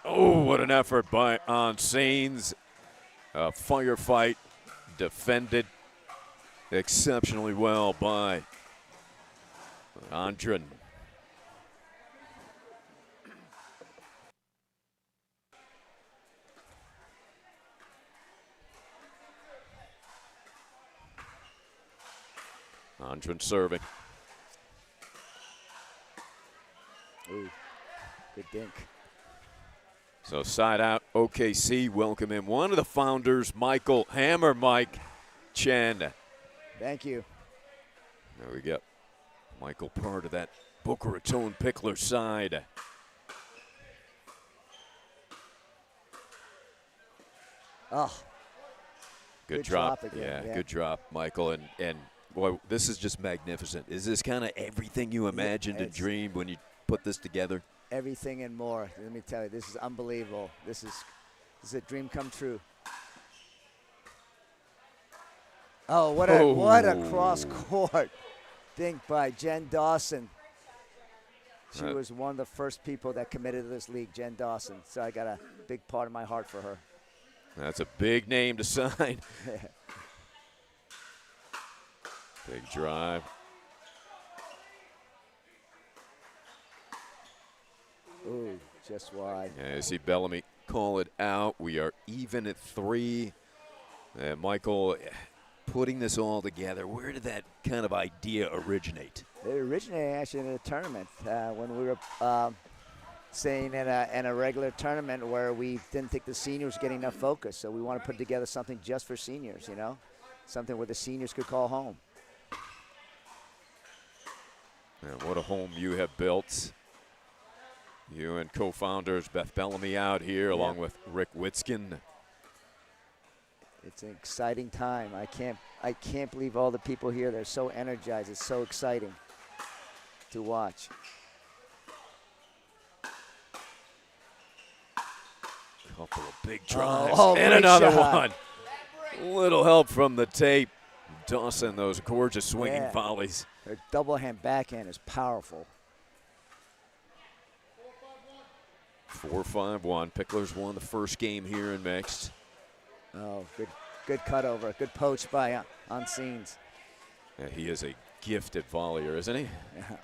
B: Oh, what an effort by on scenes. A firefight defended exceptionally well by Andren. Andren serving.
D: Ooh, good dink.
B: So side out, OKC welcome in one of the founders, Michael Hammer Mike Chen.
D: Thank you.
B: There we go. Michael, part of that Boca Raton Pickler side.
D: Oh,
B: Good
D: Good
B: drop.
D: drop again, yeah.
B: Good drop, Michael. And boy, this is just magnificent. Is this kind of everything you imagined and
D: it's-
B: dreamed when you put this together?
D: everything and more. Let me tell you, this is unbelievable. This is a dream come true. Oh, what a cross court dink by Jen Dawson. She was one of the first people that committed to this league, Jen Dawson. So I got a big part of my heart for her.
B: That's a big name to sign. Big drive.
D: Ooh, just wide.
B: Yeah, you see Bellamy call it out. We are even at 3. And Michael, putting this all together, where did that kind of idea originate?
D: It originated actually in a tournament when we were saying in a regular tournament where we didn't think the seniors were getting enough focus. So we want to put together something just for seniors, you know, something where the seniors could call home.
B: And what a home you have built. You and co-founders Beth Bellamy out here along with Rick Witzkin.
D: It's an exciting time. I can't believe all the people here. They're so energized. It's so exciting to watch.
B: Couple of big drives.
D: Oh,
B: and
D: great
B: another
D: shot.
B: one. Little help from the tape. Dawson, those gorgeous swinging
D: Yeah.
B: volleys.
D: Her double hand backhand is powerful.
B: 4-5-1. Picklers won the first game here in mixed.
D: Oh, good cutover. Good poach by on scenes.
B: Yeah, he is a gifted volleyer, isn't he?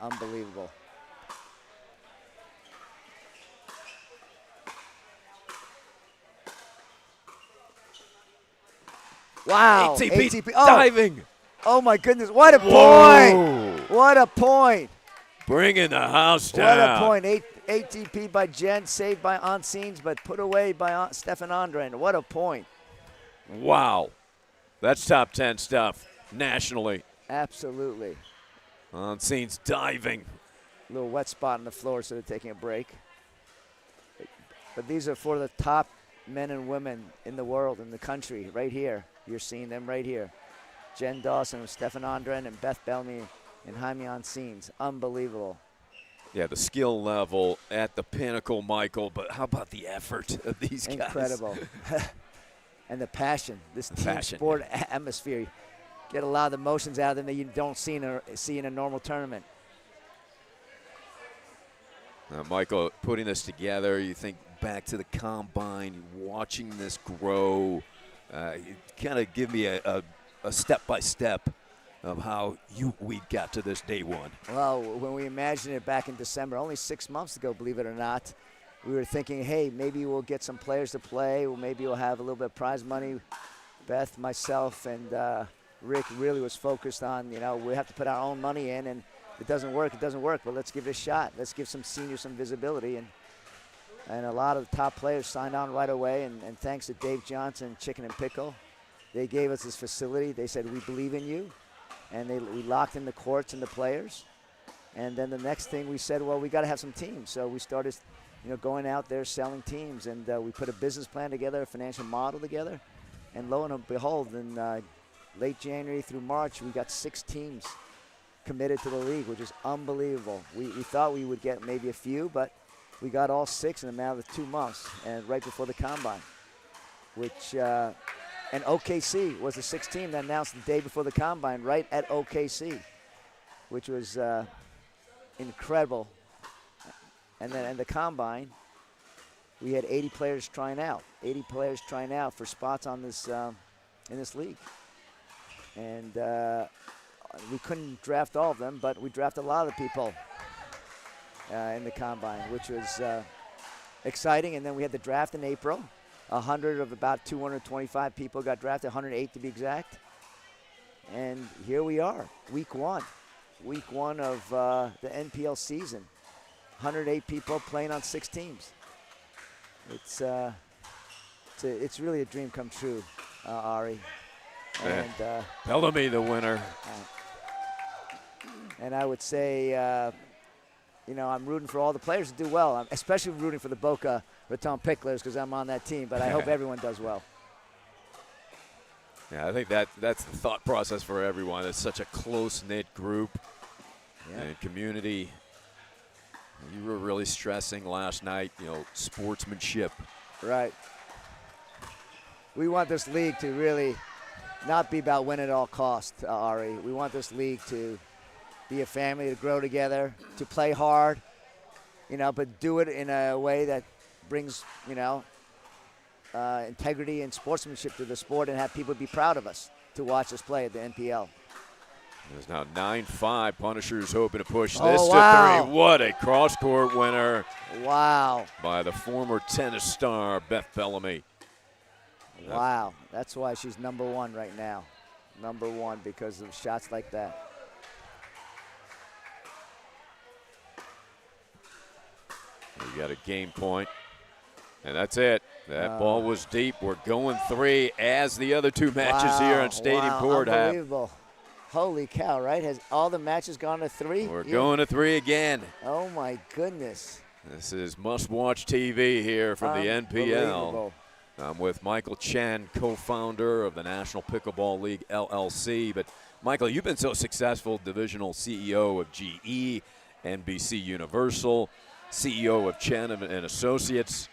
D: Unbelievable. Wow.
B: ATP
D: Oh,
B: diving.
D: oh my goodness. What a
B: Whoa.
D: point. What a point.
B: Bringing the house
D: What
B: down.
D: a point. ATP by Jen, saved by on scenes, but put away by Stefan Andren. What a point.
B: Wow. That's top 10 stuff nationally.
D: Absolutely.
B: On scenes diving.
D: Little wet spot on the floor, so they're taking a break. But these are for the top men and women in the world, in the country, right here. You're seeing them right here. Jen Dawson, Stefan Andren, and Beth Bellamy and Jaime on scenes. Unbelievable.
B: Yeah, the skill level at the pinnacle, Michael, but how about the effort of these guys?
D: Incredible. And the passion, this team
B: passion,
D: sport atmosphere. Get a lot of the emotions out of them that you don't see in a normal tournament.
B: Michael, putting this together, you think back to the combine, watching this grow, you kind of give me a step-by-step of how we got to this day one.
D: Well, when we imagined it back in December, only 6 months ago, believe it or not, we were thinking, hey, maybe we'll get some players to play, or maybe we'll have a little bit of prize money. Beth, myself, and Rick really was focused on, we have to put our own money in, and if it doesn't work, but let's give it a shot. Let's give some seniors some visibility. And a lot of the top players signed on right away, and thanks to Dave Johnson, Chicken and Pickle, they gave us this facility. They said, we believe in you. And we locked in the courts and the players. And then the next thing we said, well, we got to have some teams. So we started, going out there selling teams. And we put a business plan together, a financial model together. And lo and behold, in late January through March, we got 6 teams committed to the league, which is unbelievable. We thought we would get maybe a few, but we got all 6 in a matter of 2 months, and right before the combine, which and OKC was the 6th team that announced the day before the combine, right at OKC, which was incredible. And then in the combine, we had 80 players trying out. 80 players trying out for spots on this in this league, and we couldn't draft all of them, but we drafted a lot of the people in the combine, which was exciting. And then we had the draft in April. 100 of about 225 people got drafted, 108 to be exact. And here we are, week one of the NPL season. 108 people playing on 6 teams. It's really a dream come true, Ari. And
B: Bellamy, the winner.
D: And I would say, I'm rooting for all the players to do well. I'm especially rooting for the Boca Raton Picklers because I'm on that team, but I hope everyone does well.
B: Yeah, I think that's the thought process for everyone. It's such a close-knit group and community. You were really stressing last night, sportsmanship.
D: Right. We want this league to really not be about winning at all costs, Ari. We want this league to be a family, to grow together, to play hard, but do it in a way that brings, integrity and sportsmanship to the sport and have people be proud of us to watch us play at the NPL.
B: There's now 9-5. Punishers hoping to push
D: Oh,
B: this
D: wow.
B: to 3. What a cross-court winner
D: Wow.
B: by the former tennis star, Beth Bellamy.
D: Wow. That's why she's number 1 right now. Number 1 because of shots like that.
B: We got a game point, and that's it. That ball was deep. We're going 3 as the other 2 matches here on Stadium Court have.
D: Unbelievable. Holy cow, right? Has all the matches gone to 3?
B: We're going to 3 again.
D: Oh, my goodness.
B: This is must-watch TV here from the NPL. I'm with Michael Chen, co-founder of the National Pickleball League, LLC. But, Michael, you've been so successful, divisional CEO of GE, NBC Universal, CEO of Chen and Associates.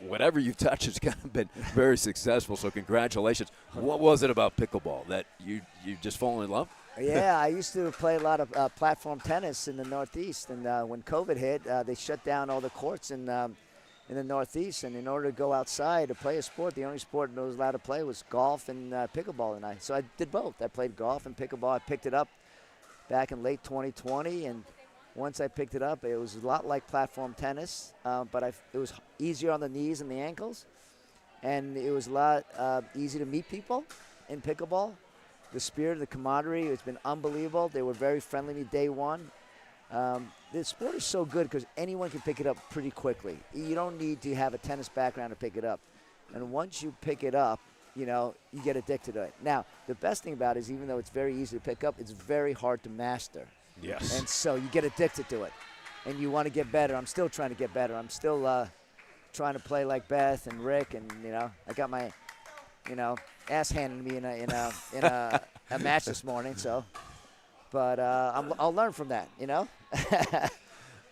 B: whatever you've touched has kind of been very successful. So congratulations. What was it about pickleball that you just fallen in love?
D: Yeah, I used to play a lot of platform tennis in the Northeast, and when COVID hit, they shut down all the courts in the Northeast. And in order to go outside to play a sport, the only sport I was allowed to play was golf and pickleball. And so I did both. I played golf and pickleball. I picked it up back in late 2020, and once I picked it up, it was a lot like platform tennis, but it was easier on the knees and the ankles, and it was a lot easier to meet people in pickleball. The spirit, the camaraderie, it's been unbelievable. They were very friendly to me day one. The sport is so good because anyone can pick it up pretty quickly. You don't need to have a tennis background to pick it up. And once you pick it up, you get addicted to it. Now, the best thing about it is even though it's very easy to pick up, it's very hard to master.
B: Yes.
D: And so you get addicted to it. And you want to get better. I'm still trying to get better. I'm still trying to play like Beth and Rick. And, I got my, ass handed to me in a match this morning. So, but I'll learn from that,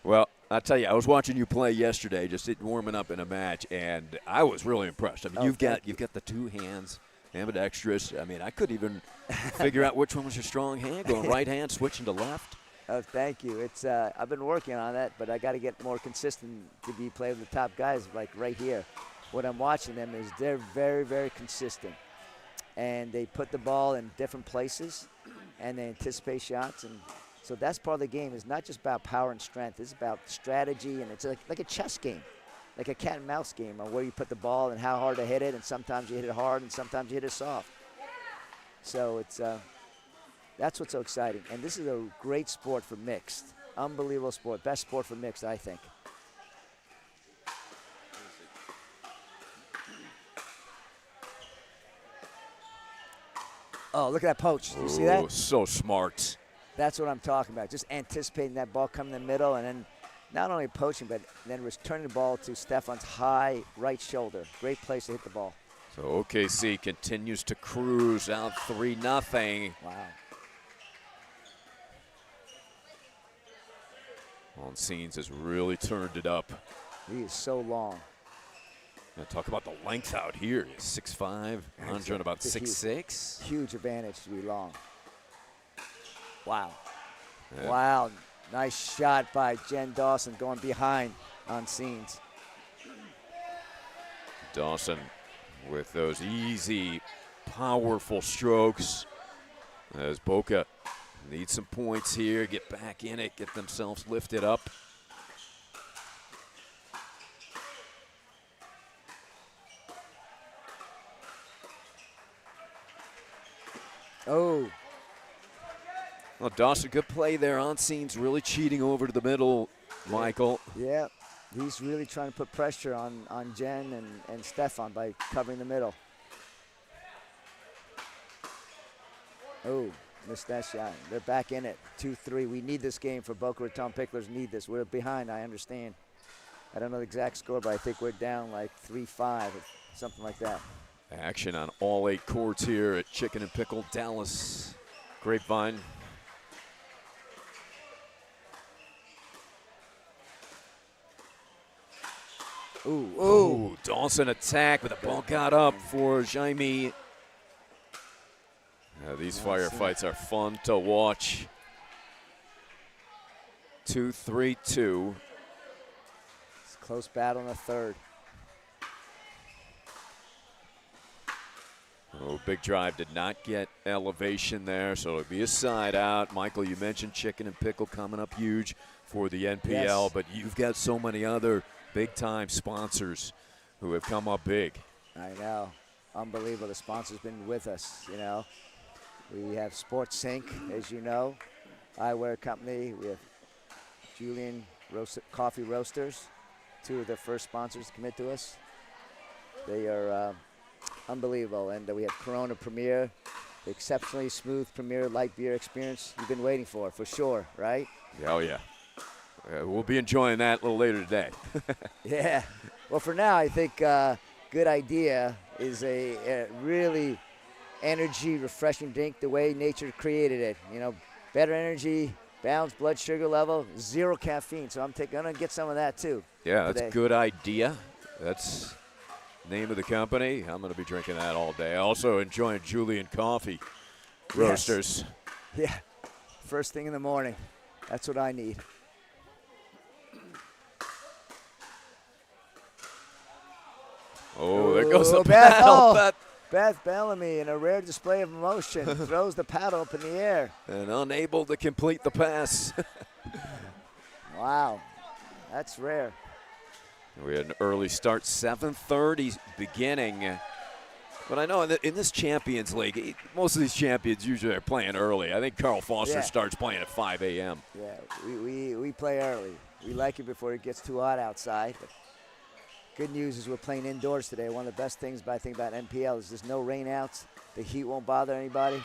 B: Well, I'll tell you, I was watching you play yesterday, just warming up in a match, and I was really impressed. I mean, you've got the two hands, ambidextrous. I mean, I couldn't even figure out which one was your strong hand, going right hand, switching to left.
D: Oh, thank you. It's I've been working on that, but I got to get more consistent to be playing with the top guys, like right here. What I'm watching them is they're very, very consistent, and they put the ball in different places, and they anticipate shots, and so that's part of the game. It's not just about power and strength. It's about strategy, and it's like a chess game, like a cat and mouse game on where you put the ball and how hard to hit it, and sometimes you hit it hard and sometimes you hit it soft. So it's that's what's so exciting. And this is a great sport for mixed. Unbelievable sport. Best sport for mixed, I think. Oh, look at that poach. Do you see that?
B: Oh, so smart.
D: That's what I'm talking about. Just anticipating that ball coming in the middle and then not only poaching, but then returning the ball to Stefan's high right shoulder. Great place to hit the ball.
B: So OKC continues to cruise out 3-0.
D: Wow.
B: On Scenes has really turned it up.
D: He is so long.
B: Now talk about the length out here. He's 6'5", Andre about 6'6".
D: Huge advantage to be long. Wow.
B: Yeah.
D: Wow. Nice shot by Jen Dawson going behind on Scenes.
B: Dawson with those easy, powerful strokes. As Boca needs some points here, get back in it, get themselves lifted up.
D: Oh.
B: Well, Dawson, good play there on Scenes, really cheating over to the middle, Michael.
D: Yeah. He's really trying to put pressure on Jen and Stefan by covering the middle. Oh, missed that shot. They're back in it, 2-3. We need this game for Boca Raton Picklers need this. We're behind, I understand. I don't know the exact score, but I think we're down like 3-5 or something like that.
B: Action on all 8 courts here at Chicken and Pickle, Dallas. Grapevine. Ooh, Dawson attack, but the ball got up for Jaime. These firefights are fun to watch. 2-3-2.
D: It's a close battle in the third.
B: Oh, big drive did not get elevation there, so it'll be a side out. Michael, you mentioned Chicken and Pickle coming up huge for the NPL,
D: yes.
B: But you've got so many other big-time sponsors who have come up big.
D: I know. Unbelievable. The sponsor's been with us, you know. We have Sports Sync, as you know, eyewear company. We have Julian Coffee Roasters, 2 of the first sponsors to commit to us. They are unbelievable. And we have Corona Premier, the exceptionally smooth Premier light beer experience you've been waiting for sure, right?
B: Oh, yeah. We'll be enjoying that a little later today.
D: Yeah. Well, for now, I think Good Idea is a really energy refreshing drink the way nature created it. You know, better energy, balanced blood sugar level, 0 caffeine. So I'm going to get some of that too.
B: Yeah,
D: today.
B: that's a good idea. That's the name of the company. I'm going to be drinking that all day. Also enjoying Julian Coffee Roasters.
D: Yes. Yeah. First thing in the morning. That's what I need.
B: Oh, there goes the
D: Beth,
B: paddle.
D: Beth Bellamy, in a rare display of emotion, throws the paddle up in the air.
B: And unable to complete the pass.
D: Wow, that's rare.
B: We had an early start, 7:30 beginning. But I know in this Champions League, most of these champions usually are playing early. I think Carl Foster starts playing at 5 a.m.
D: Yeah, we play early. We like it before it gets too hot outside. But good news is we're playing indoors today. One of the best things I think about NPL is there's no rainouts. The heat won't bother anybody.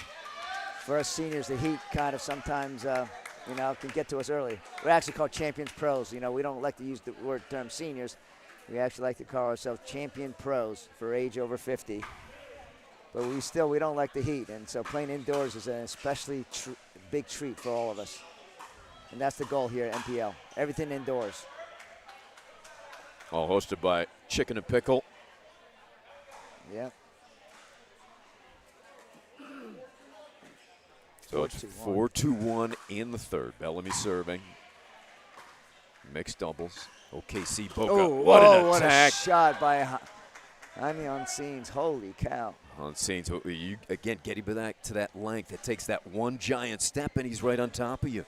D: For us seniors, the heat kind of sometimes, can get to us early. We're actually called Champions Pros. We don't like to use the term seniors. We actually like to call ourselves Champion Pros for age over 50. But we don't like the heat, and so playing indoors is an especially big treat for all of us. And that's the goal here at NPL. Everything indoors.
B: All hosted by Chicken and Pickle.
D: Yep.
B: So it's 4-2-1 in the third. Bellamy serving. Mixed doubles. OKC Boca. What an attack.
D: What a shot by Jaime on scenes. Holy cow.
B: On scenes. You, again, getting back to that length. It takes that one giant step, and he's right on top of you.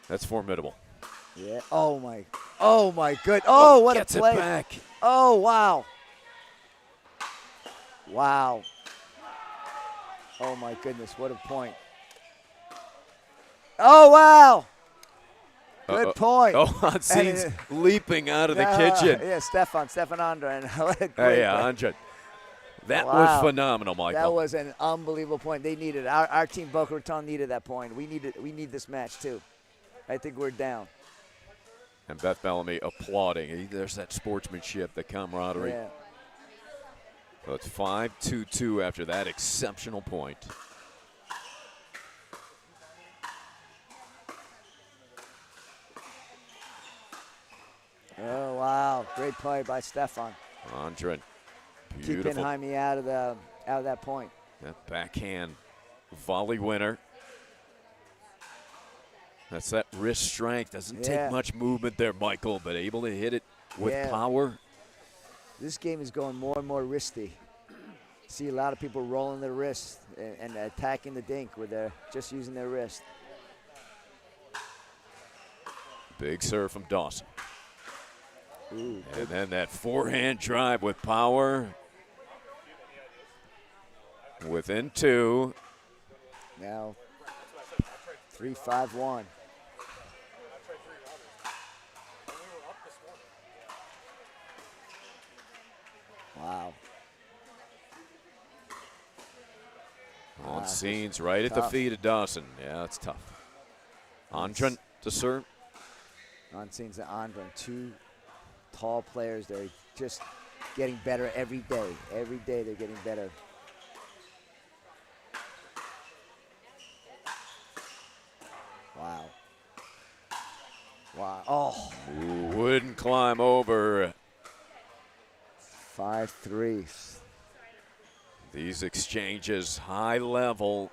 B: That's formidable.
D: Yeah. Oh, my good. Oh, what a play.
B: Gets it back.
D: Oh, wow. Wow. Oh, my goodness. What a point. Oh, wow. Good point.
B: Oh, on scenes leaping out of the kitchen.
D: Yeah, Stefan Andre. What a great
B: yeah, Andre. That was phenomenal, Michael.
D: That was an unbelievable point. They needed our team, Boca Raton, needed that point. We need this match too. I think we're down.
B: And Beth Bellamy applauding. There's that sportsmanship, the camaraderie.
D: Yeah.
B: So it's 5-2-2 after that exceptional point.
D: Oh, wow. Great play by Stefan.
B: Andre, beautiful.
D: Keeping Jaime out of that point.
B: That backhand volley winner. That's that wrist strength. Doesn't take much movement there, Michael, but able to hit it with power.
D: This game is going more and more wristy. See a lot of people rolling their wrists and attacking the dink with just using their wrist.
B: Big serve from Dawson.
D: Ooh,
B: and then that forehand drive with power. Within two.
D: Now 3-5-1. Wow.
B: On scenes right at the feet of Dawson. Yeah, it's tough. Andren to serve.
D: On scenes to Andren. Two tall players. They're just getting better every day. Every day they're getting better. Wow. Wow. Oh.
B: Ooh, wouldn't climb over.
D: 5-3.
B: These exchanges, high level.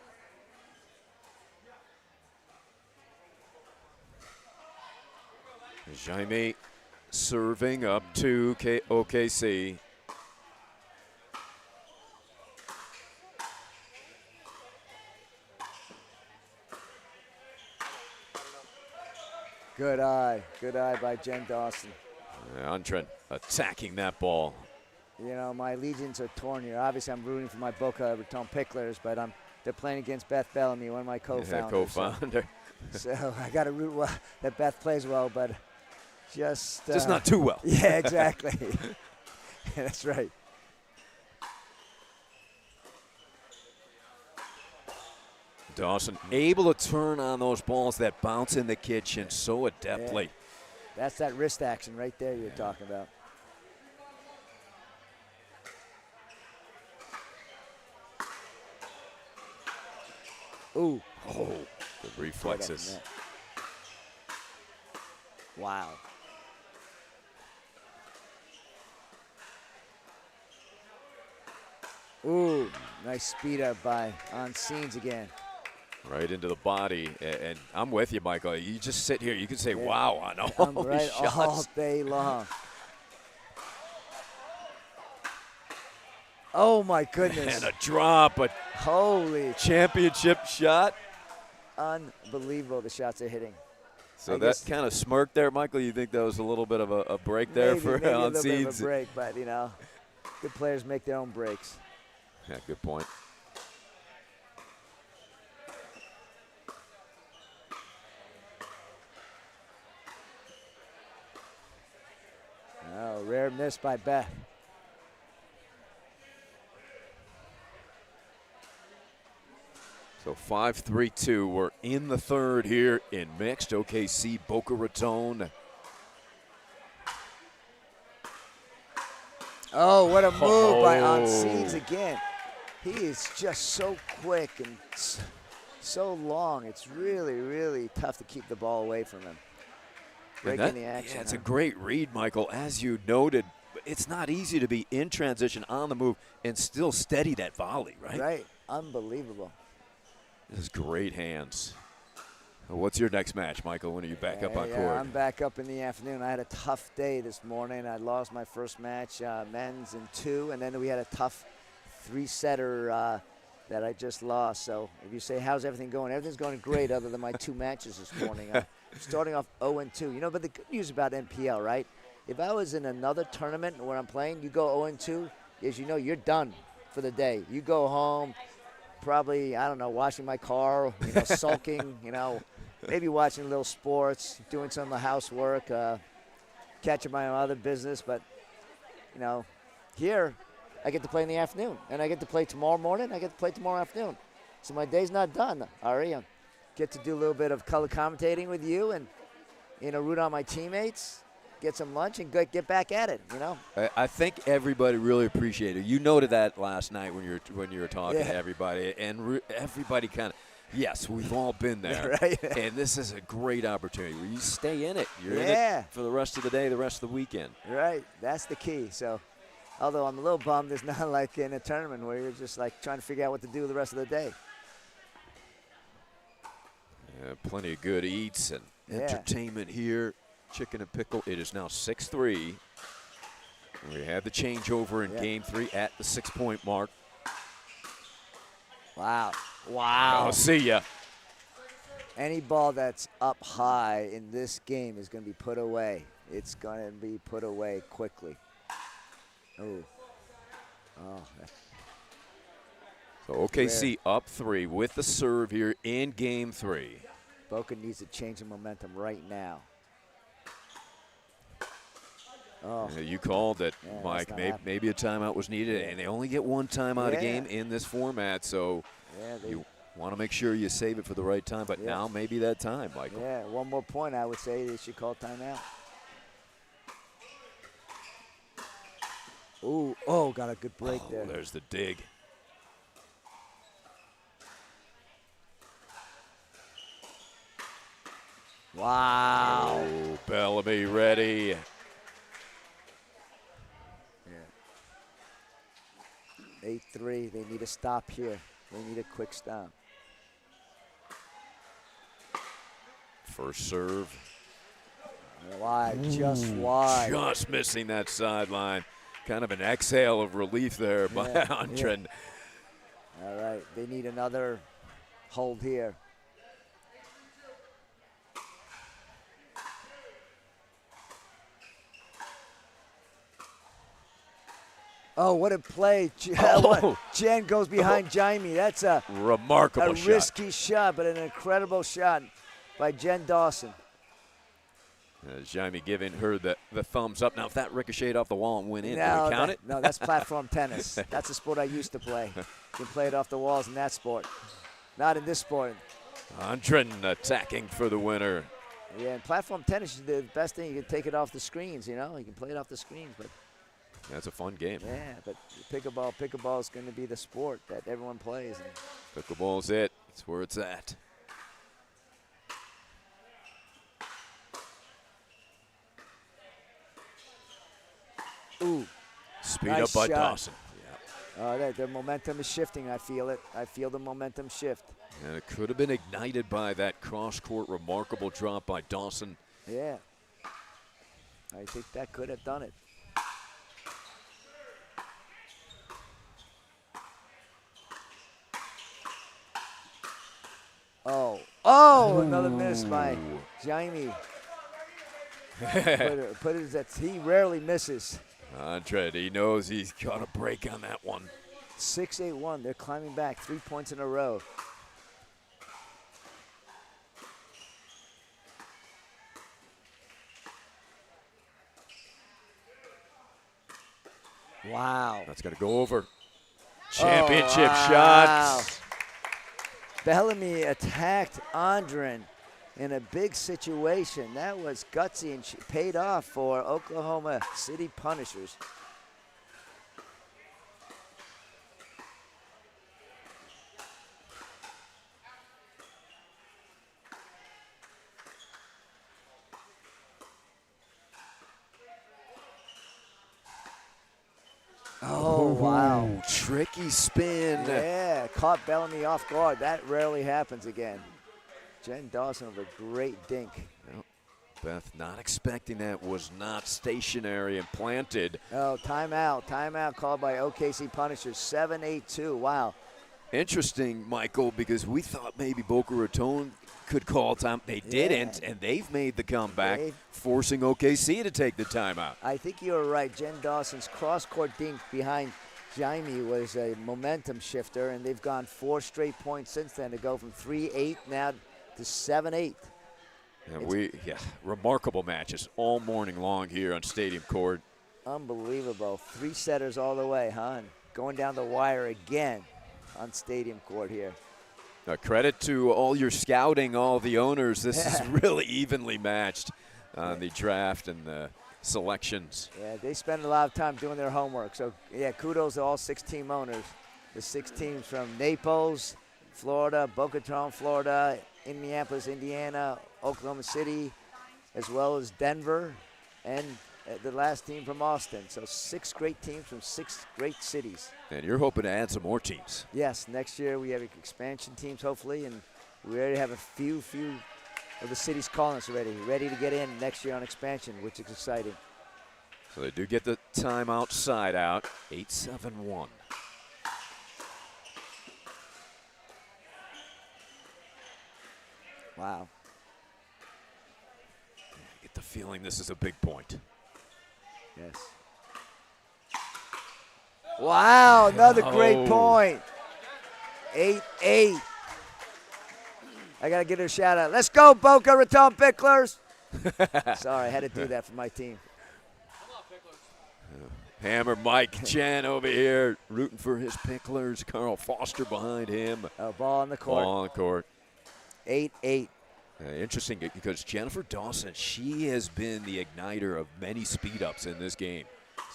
B: Jaime serving up to OKC.
D: Good eye by Jen Dawson.
B: Andren attacking that ball.
D: You know, my legions are torn here. Obviously, I'm rooting for my Boca Raton Picklers, but they're playing against Beth Bellamy, one of my co-founders.
B: Co-founder.
D: So I got to root well that Beth plays well, but just
B: not too well.
D: Yeah, exactly. That's right.
B: Dawson able to turn on those balls that bounce in the kitchen so adeptly.
D: Yeah. That's that wrist action right there you're talking about. Ooh.
B: Oh, the reflexes.
D: Wow. Ooh, nice speed up by on scenes again.
B: Right into the body, and I'm with you, Michael. You just sit here, you can say,
D: Yeah.
B: wow, on all
D: I'm right
B: these shots.
D: all day long. Oh my goodness.
B: And a drop, a
D: Holy,
B: championship shot.
D: unbelievable the shots they're hitting.
B: So
D: I
B: that
D: guess-
B: kind of smirk there, Michael, you think that was a little bit of a break there
D: maybe,
B: for
D: maybe a
B: on
D: little bit of
B: seeds?
D: a break, but you know, good players make their own breaks.
B: Yeah, good point.
D: Oh, rare miss by Beth.
B: So 5-3-2. We're in the third here in mixed. OKC Boca Raton.
D: Oh, what a move by on
B: Oh.
D: scenes again. He is just so quick and so long. It's really, really tough to keep the ball away from him. Breaking the action.
B: Yeah, it's a
D: huh?
B: great read, Michael. As you noted, it's not easy to be in transition on the move and still steady that volley, right?
D: Right. Unbelievable.
B: This is great hands. What's your next match, Michael? When are you back up on
D: Yeah,
B: court?
D: I'm back up in the afternoon. I had a tough day this morning. I lost my first match, men's in 2, and then we had a tough 3-setter that I just lost. So if you say, how's everything going? Everything's going great other than my 2 matches this morning. I'm starting off 0-2. You know, but the good news about NPL, right? If I was in another tournament where I'm playing, you go 0-2, as you know, you're done for the day. You go home, probably, I don't know, washing my car, you know, sulking, you know, maybe watching a little sports, doing some of the housework, catching my other business. But, you know, here I get to play in the afternoon, and I get to play tomorrow morning. I get to play tomorrow afternoon. So my day's not done, Ari. I get to do a little bit of color commentating with you and, you know, root on my teammates, get some lunch, and get back at it, you know.
B: I think everybody really appreciated it. You noted that last night when you were talking
D: Yeah.
B: to everybody, and everybody kind of, yes, we've all been there.
D: Right.
B: And this is a great opportunity where you stay in it. You're
D: Yeah.
B: in it for the rest of the day, the rest of the weekend.
D: Right, that's the key. So, although I'm a little bummed, it's not like in a tournament where you're just like trying to figure out what to do the rest of the day.
B: Plenty of good eats and
D: Yeah.
B: entertainment here. Chicken and pickle. It is now 6-3. We had the changeover in
D: Yeah.
B: game 3 at the 6-point mark.
D: Wow. Wow.
B: Oh, see ya.
D: Any ball that's up high in this game is going to be put away. It's going to be put away quickly. Oh. Oh.
B: So OKC up 3 with the serve here in game 3.
D: Boca needs to change the momentum right now. Oh.
B: You called it,
D: Yeah, that's
B: Mike.
D: not
B: Maybe,
D: happening.
B: maybe a timeout was needed,
D: Yeah.
B: and they only get one timeout a
D: Yeah.
B: game in this format, so
D: Yeah,
B: you want to make sure you save it for the right time. But
D: Yeah.
B: now maybe that time, Michael.
D: yeah, one more point, I would say they should call timeout. Ooh, oh, got a good break
B: Oh,
D: there.
B: there's the dig.
D: Wow.
B: Oh, Bellamy ready.
D: Yeah. 8-3. They need a stop here. They need a quick stop.
B: First serve.
D: Wide, just wide.
B: Just missing that sideline. Kind of an exhale of relief there by
D: Yeah,
B: Andren.
D: All right, they need another hold here. Oh, what a play.
B: Oh.
D: Jen goes behind Jaime. That's a
B: Remarkable shot.
D: risky shot, but an incredible shot by Jen Dawson.
B: Jaime giving her the thumbs up. Now, if that ricocheted off the wall and went in, do
D: No,
B: we count
D: that-
B: it?
D: No, that's platform tennis. That's a sport I used to play. You can play it off the walls in that sport. Not in this sport.
B: Andren attacking for the winner.
D: Yeah, in platform tennis, the best thing, you can take it off the screens, you know? You can play it off the screens, but
B: That's a fun game.
D: yeah, but pickleball is going to be the sport that everyone plays. And
B: Pickleball's it. That's where it's at.
D: ooh,
B: Speed
D: Nice
B: up by
D: shot.
B: Dawson.
D: The momentum is shifting. I feel it. I feel the momentum shift.
B: And it could have been ignited by that cross-court remarkable drop by Dawson.
D: Yeah. I think that could have done it. Oh, another miss by Jaime. Put it that he rarely misses.
B: Andre, he knows he's got a break on that one.
D: 6-8-1. They're climbing back 3 points in a row. Wow.
B: That's going to go over. Championship
D: wow.
B: shots.
D: Bellamy attacked Andren in a big situation. That was gutsy and paid off for Oklahoma City Punishers. Oh, wow.
B: Tricky spin.
D: Yeah, caught Bellamy off guard. That rarely happens again. Jen Dawson with a great dink.
B: Well, Beth not expecting that, was not stationary and planted.
D: Oh, timeout called by OKC Punishers, 7-8-2, wow.
B: Interesting, Michael, because we thought maybe Boca Raton could call time. They didn't, and they've made the comeback, forcing OKC to take the timeout.
D: I think you were right. Jen Dawson's cross-court dink behind Jaime was a momentum shifter, and they've gone 4 straight points since then to go from 3-8 now to 7-8.
B: And remarkable matches all morning long here on Stadium Court.
D: Unbelievable. 3 setters all the way, huh? And going down the wire again on Stadium Court here.
B: Credit to all your scouting, all the owners. This is really evenly matched on the draft and the selections.
D: Yeah, they spend a lot of time doing their homework. So, yeah, kudos to all 6 team owners. The 6 teams from Naples, Florida, Boca Raton, Florida, Minneapolis, Indiana, Oklahoma City, as well as Denver, and the last team from Austin. So 6 great teams from 6 great cities.
B: And you're hoping to add some more teams.
D: Yes, next year we have expansion teams, hopefully, and we already have a few of the cities calling us ready to get in next year on expansion, which is exciting.
B: So they do get the timeout side out, 8-7-1.
D: Wow.
B: I get the feeling this is a big point.
D: Yes. Wow, another great point. 8-8. I got to give it a shout out. Let's go, Boca Raton Picklers. Sorry, I had to do that for my team.
B: Hammer Mike Chen over here rooting for his Picklers. Carl Foster behind him.
D: Ball on the court.
B: Ball on the court.
D: 8-8.
B: Interesting because Jennifer Dawson, she has been the igniter of many speed-ups in this game.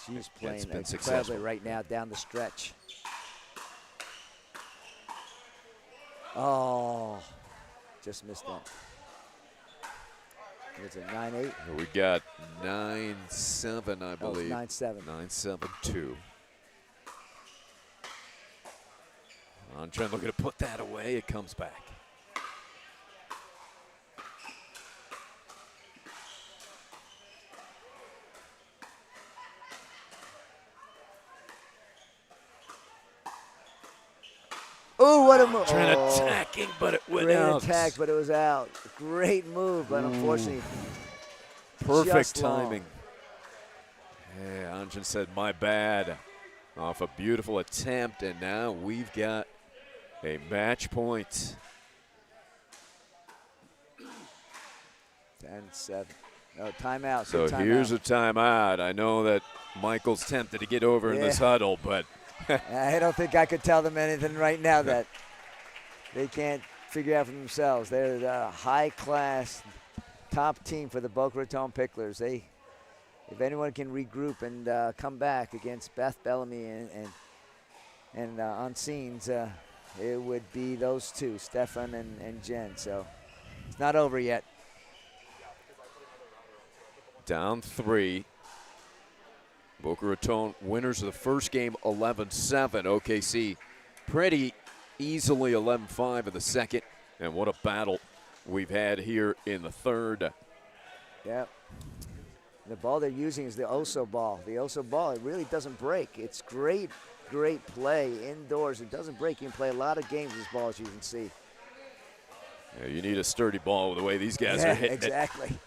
D: She's playing
B: been
D: incredibly
B: successful
D: right now down the stretch. Oh, just missed that. It's a 9-8.
B: We got 9-7, I believe.
D: 9-7.
B: 9-7-2. Andre looking to put that away. It comes back.
D: Oh, what a move.
B: Attacking, but it went out.
D: Great attack, but it was out. Great move, but unfortunately,
B: perfect
D: just
B: timing. Yeah, Anjan said, my bad. Off a beautiful attempt, and now we've got a match point.
D: 10-7. No, timeout.
B: So here's a timeout. I know that Michael's tempted to get over in this huddle, but
D: I don't think I could tell them anything right now that they can't figure out for themselves. They're the high-class top team for the Boca Raton Picklers. If anyone can regroup and come back against Beth Bellamy and on scenes, it would be those two, Stefan and Jen. So it's not over yet.
B: down 3. Boca Raton winners of the first game 11-7. OKC pretty easily 11-5 in the second. And what a battle we've had here in the third.
D: Yep. The ball they're using is the Oso ball. The Oso ball, it really doesn't break. It's great play indoors. It doesn't break. You can play a lot of games with this ball, as you can see.
B: Yeah, you need a sturdy ball with the way these guys are hitting
D: exactly.
B: it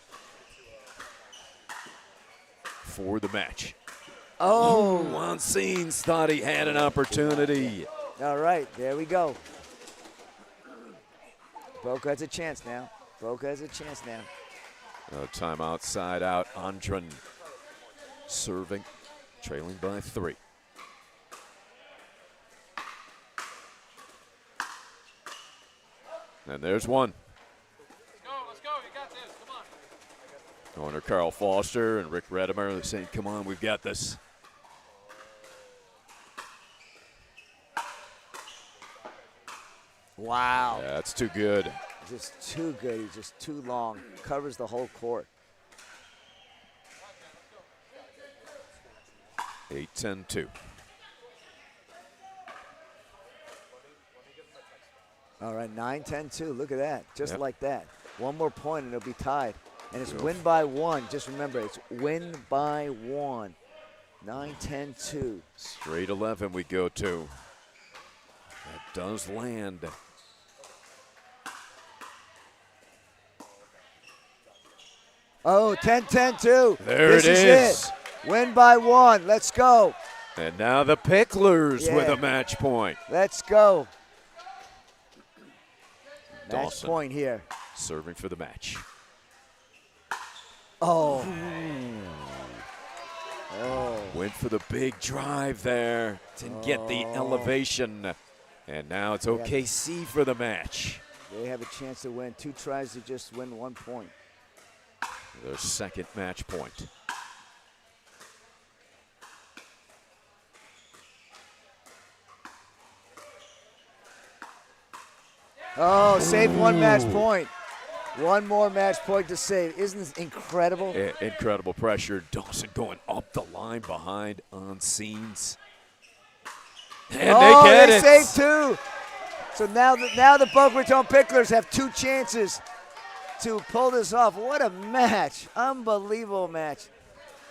B: for the match.
D: Oh.
B: Monsines thought he had an opportunity.
D: All right, there we go. Boca has a chance now. Boca has a chance now.
B: Timeout, side out. Andren serving, trailing by 3. And there's one.
A: Let's go. You got this. Come on.
B: Owner Carl Foster and Rick Redimer saying, come on, we've got this.
D: Wow.
B: Yeah, that's too good.
D: Just too good. He's just too long. Covers the whole court.
B: 8-10-2.
D: All right, 9-10-2. Look at that. Just
B: Yep.
D: like that. One more point and it'll be tied. And it's win by 1. Just remember, it's win by 1. 9-10-2.
B: Straight 11 we go to. That does land.
D: Oh, 10-10-2.
B: There
D: This
B: it is.
D: It. Win by 1. Let's go.
B: And now the Picklers with
D: Yeah.
B: a match point.
D: Let's go. Match
B: Dawson.
D: point here.
B: Serving for the match.
D: Oh. Oh.
B: Went for the big drive there. Didn't get the elevation. And now it's OKC for the match.
D: They have a chance to win. 2 tries to just win 1 point.
B: Their second match point.
D: Oh, save 1 match point. 1 more match point to save. Isn't this incredible?
B: Incredible pressure. Dawson going up the line behind on scenes. And they get it.
D: Saved 2. So now the Boca Raton Picklers have 2 chances to pull this off. What a match. Unbelievable match.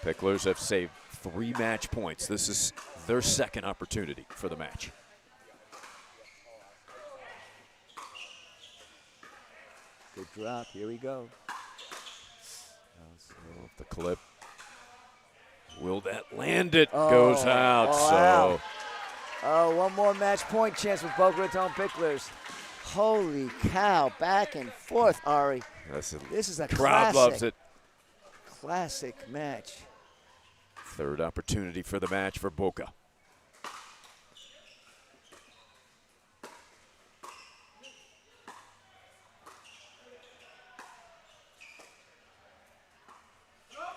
B: Picklers have saved 3 match points. This is their second opportunity for the match.
D: Good drop. Here we go.
B: Off the clip. Will that land it? Goes out.
D: Wow. Oh, 1 more match point chance with Boca Raton Picklers. Holy cow. Back and forth, Ari. This is a
B: crowd loves it.
D: Classic match.
B: Third opportunity for the match for Boca.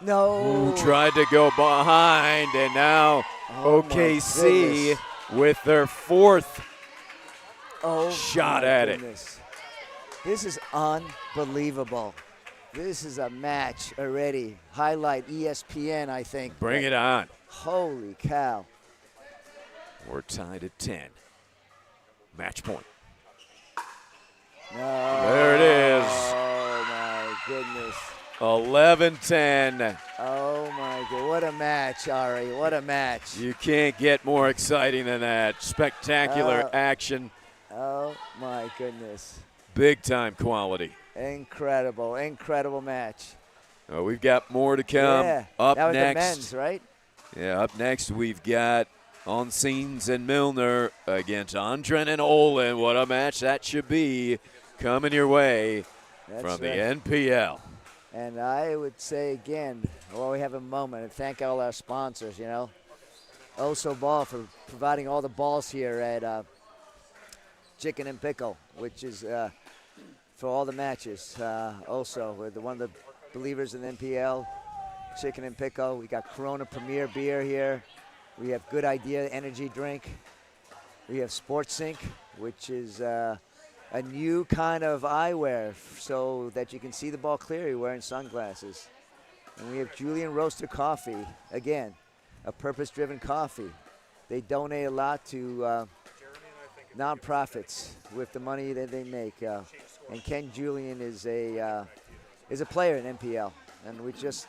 D: No.
B: Who tried to go behind, and now OKC with their 4th shot at it.
D: This is unbelievable. This is a match already. Highlight ESPN, I think.
B: Bring it on.
D: Holy cow.
B: We're tied at 10. Match point.
D: No.
B: There it is.
D: Oh, my goodness.
B: 11-10.
D: Oh, my God. What a match, Ari. What a match.
B: You can't get more exciting than that. Spectacular action.
D: Oh, my goodness.
B: Big time quality.
D: Incredible, incredible match.
B: We've got more to come.
D: Yeah.
B: Up
D: that was
B: next.
D: the men's, right?
B: Yeah, up next we've got Onsines and Milner against Andren and Olin. What a match that should be coming your way from the NPL.
D: And I would say again, while we have a moment, and thank all our sponsors, Oso Ball for providing all the balls here at Chicken and Pickle, which is for all the matches. Also, we're one of the believers in the NPL, Chicken and Pickle. We got Corona Premier beer here. We have Good Idea energy drink. We have Sports Sync, which is a new kind of eyewear so that you can see the ball clearly wearing sunglasses. And we have Julian Roaster Coffee, again, a purpose-driven coffee. They donate a lot to nonprofits with the money that they make. And Ken Julian is a player in NPL, and we just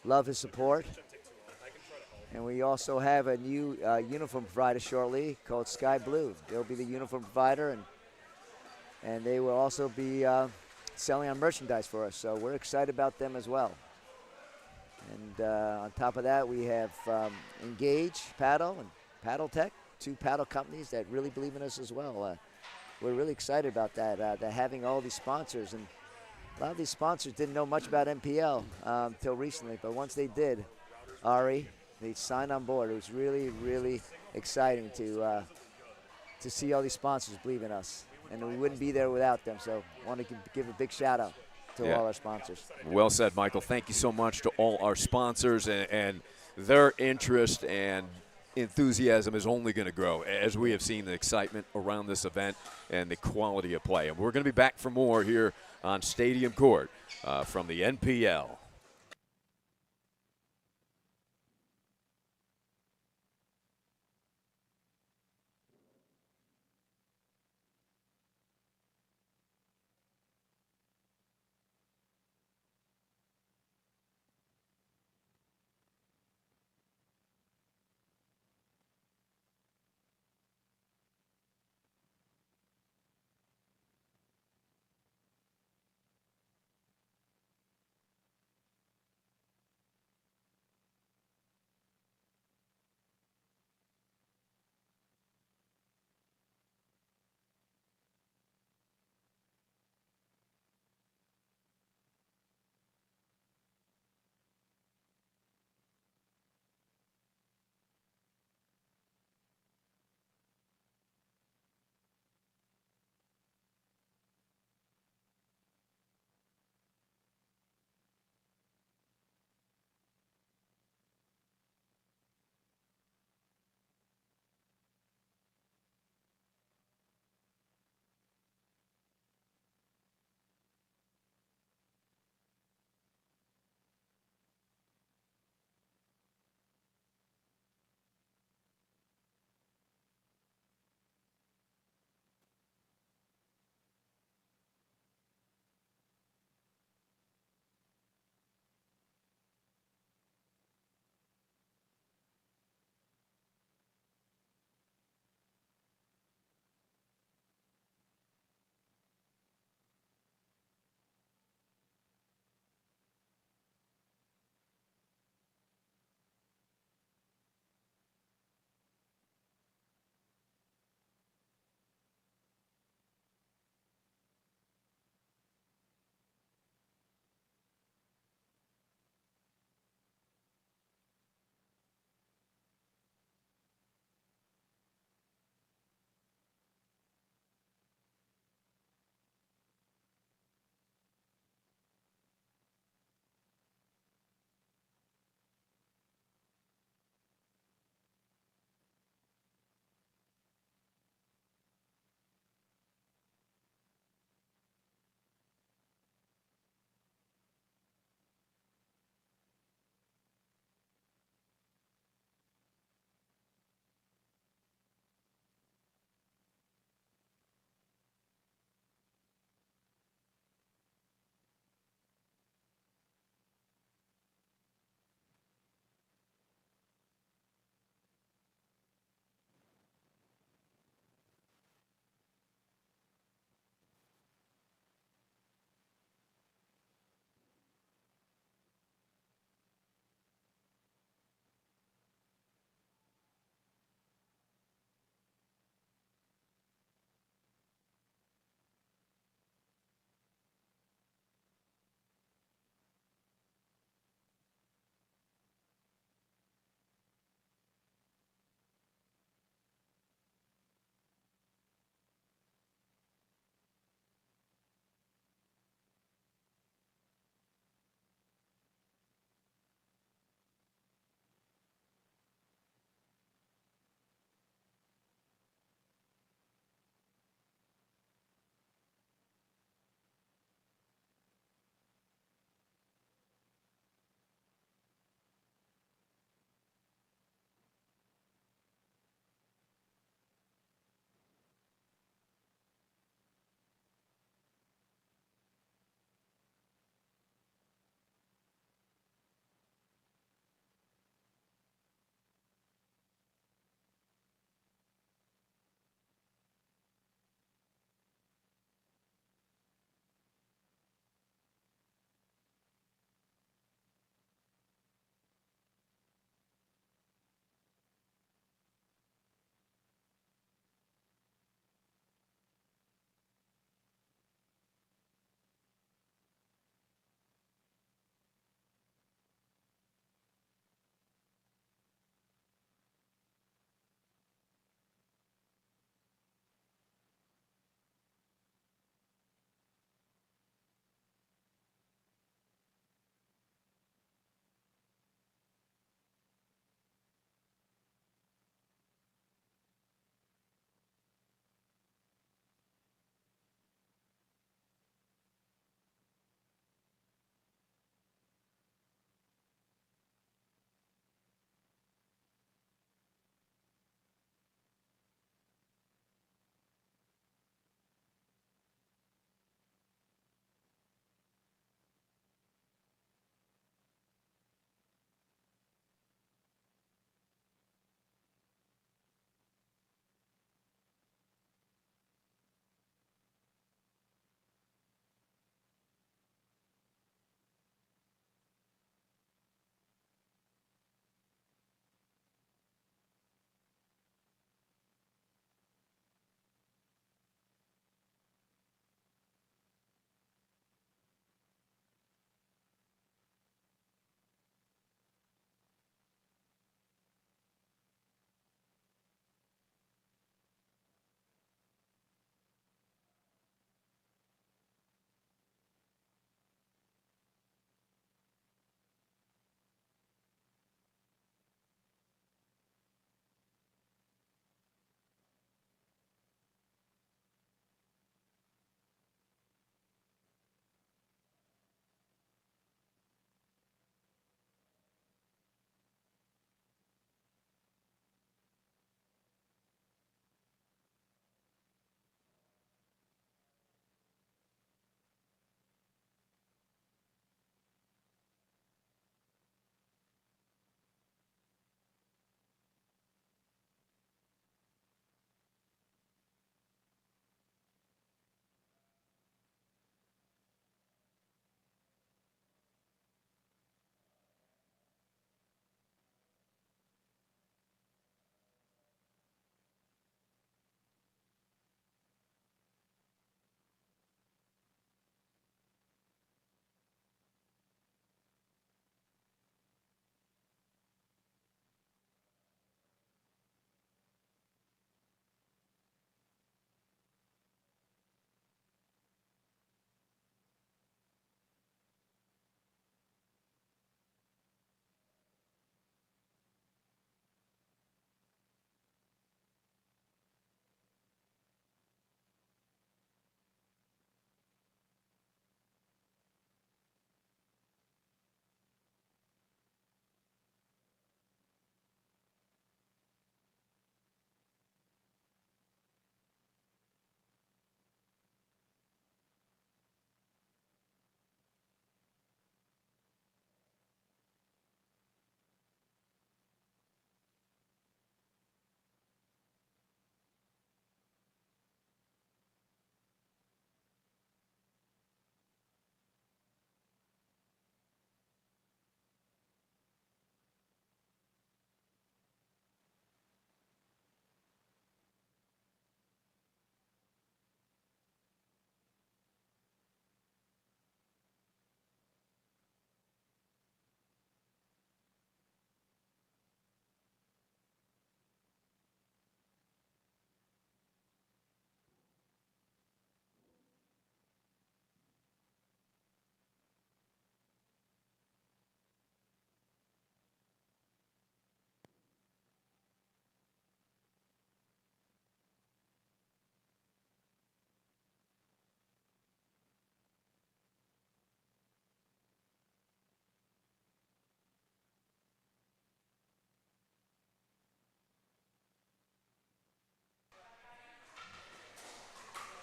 D: love his support. And we also have a new uniform provider shortly called Sky Blue. They'll be the uniform provider, and they will also be selling our merchandise for us. So we're excited about them as well. And on top of that, we have Engage Paddle and Paddle Tech, 2 paddle companies that really believe in us as well. We're really excited about that, that having all these sponsors. And a lot of these sponsors didn't know much about NPL until recently, but once they did, Ari, they signed on board. It was really, really exciting to see all these sponsors believe in us. And we wouldn't be there without them, so I want to give a big shout out to all our sponsors.
B: Well said, Michael. Thank you so much to all our sponsors, and their interest and enthusiasm is only going to grow as we have seen the excitement around this event and the quality of play. And we're going to be back for more here on Stadium Court from the NPL.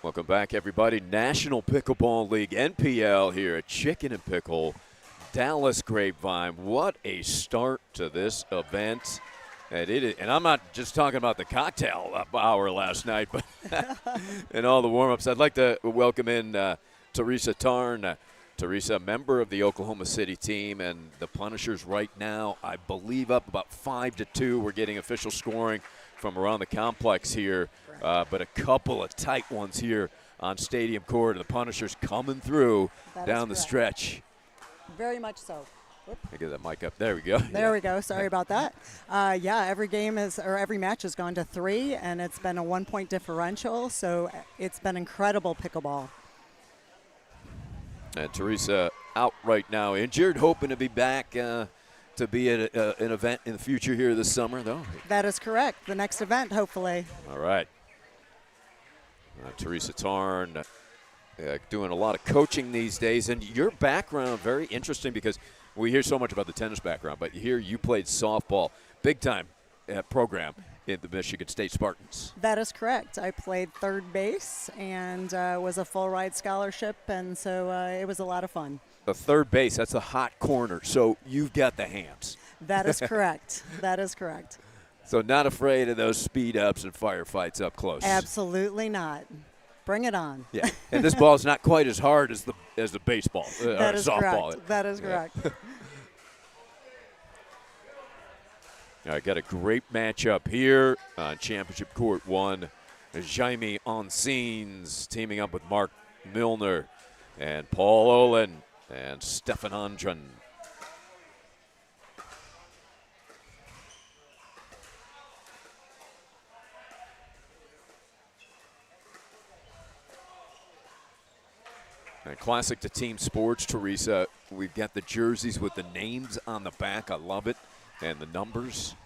B: Welcome back, everybody. National Pickleball League, NPL, here at Chicken and Pickle, Dallas Grapevine. What a start to this event. And I'm not just talking about the cocktail hour last night, but and all the warm-ups. I'd like to welcome in Teresa Tarn. Teresa, member of the Oklahoma City team, and the Punishers right now, I believe, up about 5-2. We're getting official scoring from around the complex here, but a couple of tight ones here on Stadium Court. The Punishers coming through down the stretch.
E: Very much so. Whoop.
B: I get that mic up. There we go.
E: There we go. Sorry about that. Yeah, every match has gone to 3, and it's been a 1-point differential. So it's been incredible pickleball.
B: And Teresa out right now, injured, hoping to be back to be at an event in the future here this summer, though.
E: That is correct. The next event, hopefully.
B: All right. Teresa Tarn doing a lot of coaching these days. And your background, very interesting because we hear so much about the tennis background, but here you played softball, big-time program in the Michigan State Spartans.
E: That is correct. I played third base and was a full-ride scholarship, and so it was a lot of fun.
B: The third base, that's a hot corner, so you've got the hands.
E: That is correct. That is correct.
B: So not afraid of those speed-ups and firefights up close.
E: Absolutely not. Bring it on.
B: Yeah, and this ball is not quite as hard as the baseball
E: that
B: or
E: is
B: softball.
E: Correct. That is correct.
B: All right, got a great matchup here on Championship Court 1. Jaime Onsines teaming up with Mark Milner and Paul Olin and Stefan Andren. And classic to team sports, Teresa. We've got the jerseys with the names on the back. I love it. And the numbers.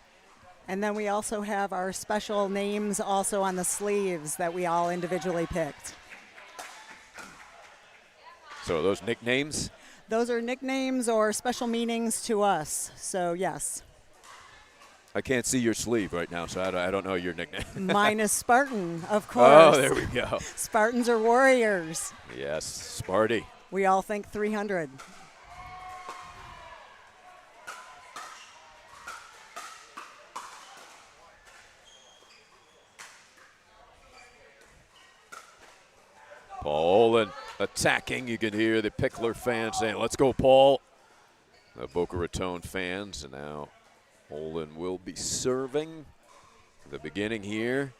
E: And then we also have our special names also on the sleeves that we all individually picked.
B: So are those nicknames?
E: Those are nicknames or special meanings to us. So, yes.
B: I can't see your sleeve right now, so I don't know your nickname.
E: Mine is Spartan, of course.
B: Oh, there we go.
E: Spartans are warriors.
B: Yes, Sparty.
E: We all think 300.
B: Paul Olin attacking. You can hear the Pickler fans saying, let's go, Paul. The Boca Raton fans. And now Olin will be serving. The beginning here.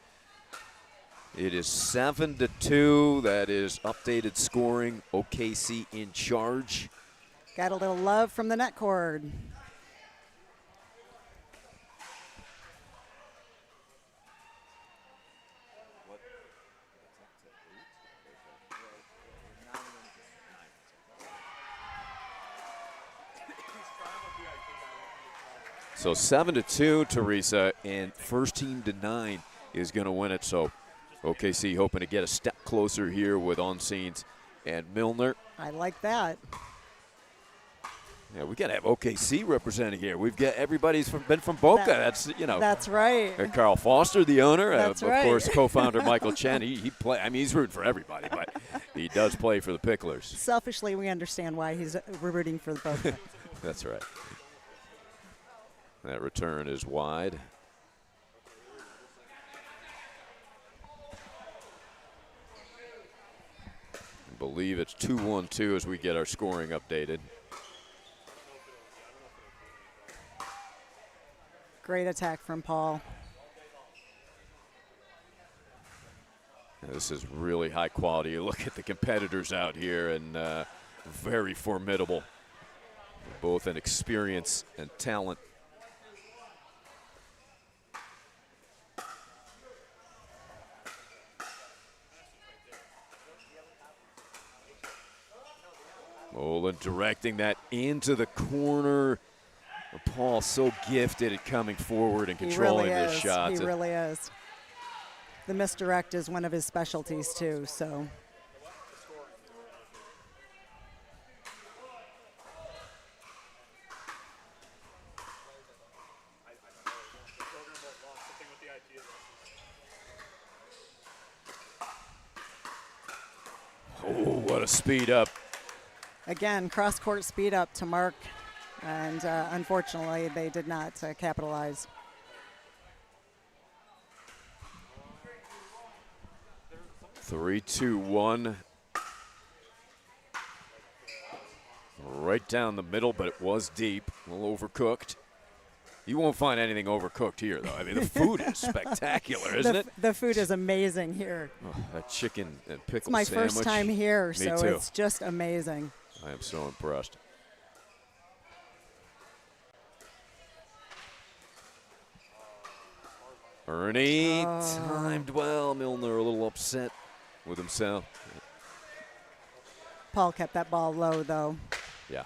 B: It is 7-2. That is updated scoring. OKC in charge.
E: Got a little love from the net cord.
B: So 7-2, Teresa, and first team to 9 is going to win it. So OKC hoping to get a step closer here with Onsines and Milner.
E: I like that.
B: Yeah, we got to have OKC representing here. We've got everybody's been from Boca. That's
E: That's right.
B: Carl Foster, the owner,
E: That's
B: of
E: right.
B: course, co-founder Michael Chen. He play. I mean, he's rooting for everybody, but he does play for the Picklers.
E: Selfishly, we understand why we're rooting for both.
B: That's right. That return is wide. I believe it's 2-1-2 as we get our scoring updated.
E: Great attack from Paul.
B: This is really high quality. You look at the competitors out here, and very formidable, both in experience and talent. Olin directing that into the corner. Paul so gifted at coming forward and controlling this shot.
E: He really is. The misdirect is one of his specialties too, so.
B: Oh, what a speed up.
E: Again, cross-court speed up to Mark, and unfortunately they did not capitalize.
B: Three, two, one. Right down the middle, but it was deep. A little overcooked. You won't find anything overcooked here, though. I mean, the food is spectacular, isn't it?
E: The food is amazing here.
B: Oh, that chicken and pickle
E: It's my
B: sandwich.
E: first time here,
B: Me
E: so
B: too.
E: it's just amazing.
B: I am so impressed. Ernie timed well. Milner a little upset with himself.
E: Paul kept that ball low, though.
B: Yeah.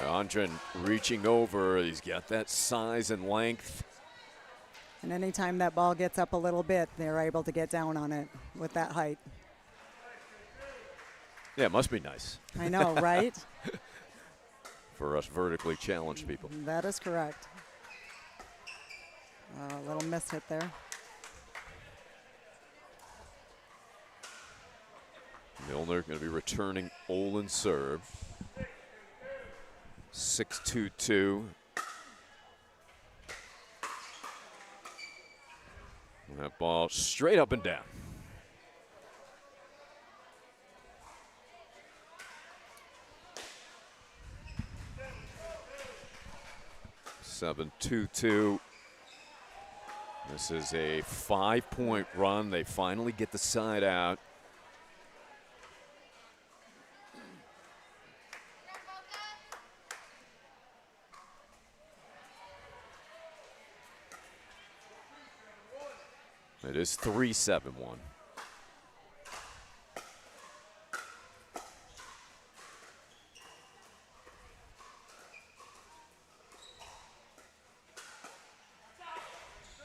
B: Andren reaching over. He's got that size and length.
E: And anytime that ball gets up a little bit, they're able to get down on it with that height.
B: Yeah, it must be nice
E: I know, right?
B: for us vertically challenged people.
E: That is correct. A little miss hit there.
B: Milner going to be returning Olin's serve. 6-2-2. That ball straight up and down. Seven, 2-2. This is a 5-point run. They finally get the side out. It is 3-7-1.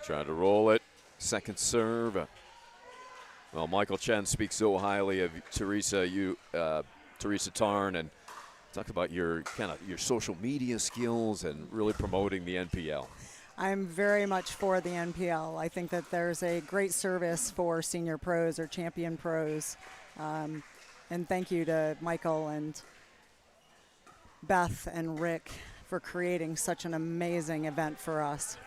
B: Trying to roll it. Second serve. Well, Michael Chen speaks so highly of Teresa Tarn, and talk about your social media skills and really promoting the NPL.
E: I'm very much for the NPL. I think that there's a great service for senior pros or champion pros. And thank you to Michael and Beth and Rick for creating such an amazing event for us.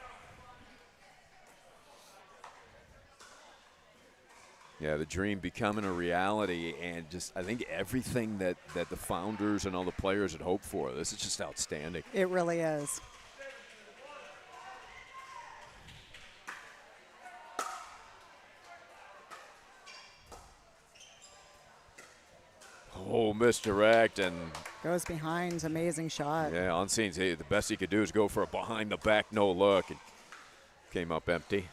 B: Yeah, the dream becoming a reality, and just I think everything that the founders and all the players had hoped for. This is just outstanding.
E: It really is.
B: Oh, misdirect, and
E: Goes behind, amazing shot.
B: yeah, on scenes, the best he could do is go for a behind the back no look. It came up empty.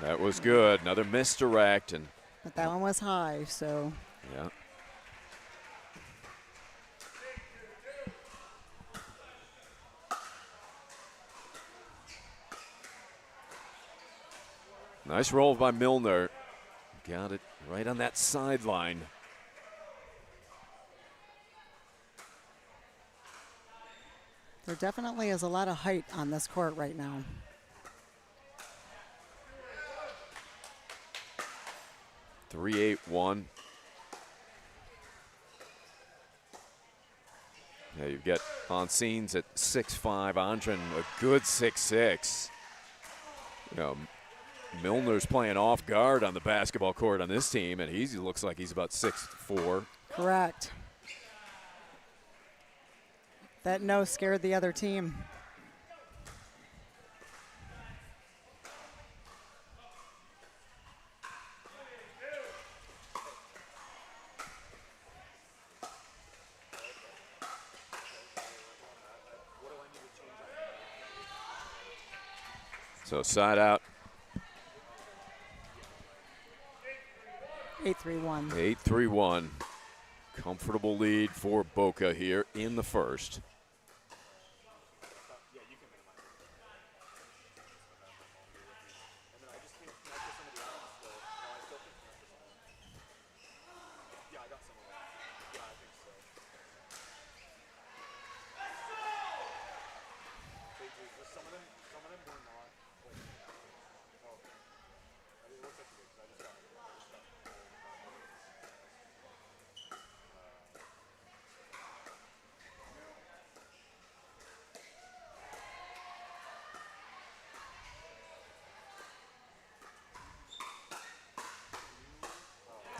B: That was good. Another misdirect, and
E: But that one was high, so
B: yeah. Nice roll by Milner. Got it right on that sideline.
E: there definitely is a lot of height on this court right now.
B: 3-8-1. Yeah, you get on scenes at 6'5", Andren a good 6'6". You know, Milner's playing off guard on the basketball court on this team, and he looks like he's about 6'4".
E: Correct. That no scared the other team.
B: So side out.
E: 8-3-1.
B: 8-3-1. Comfortable lead for Boca here in the first.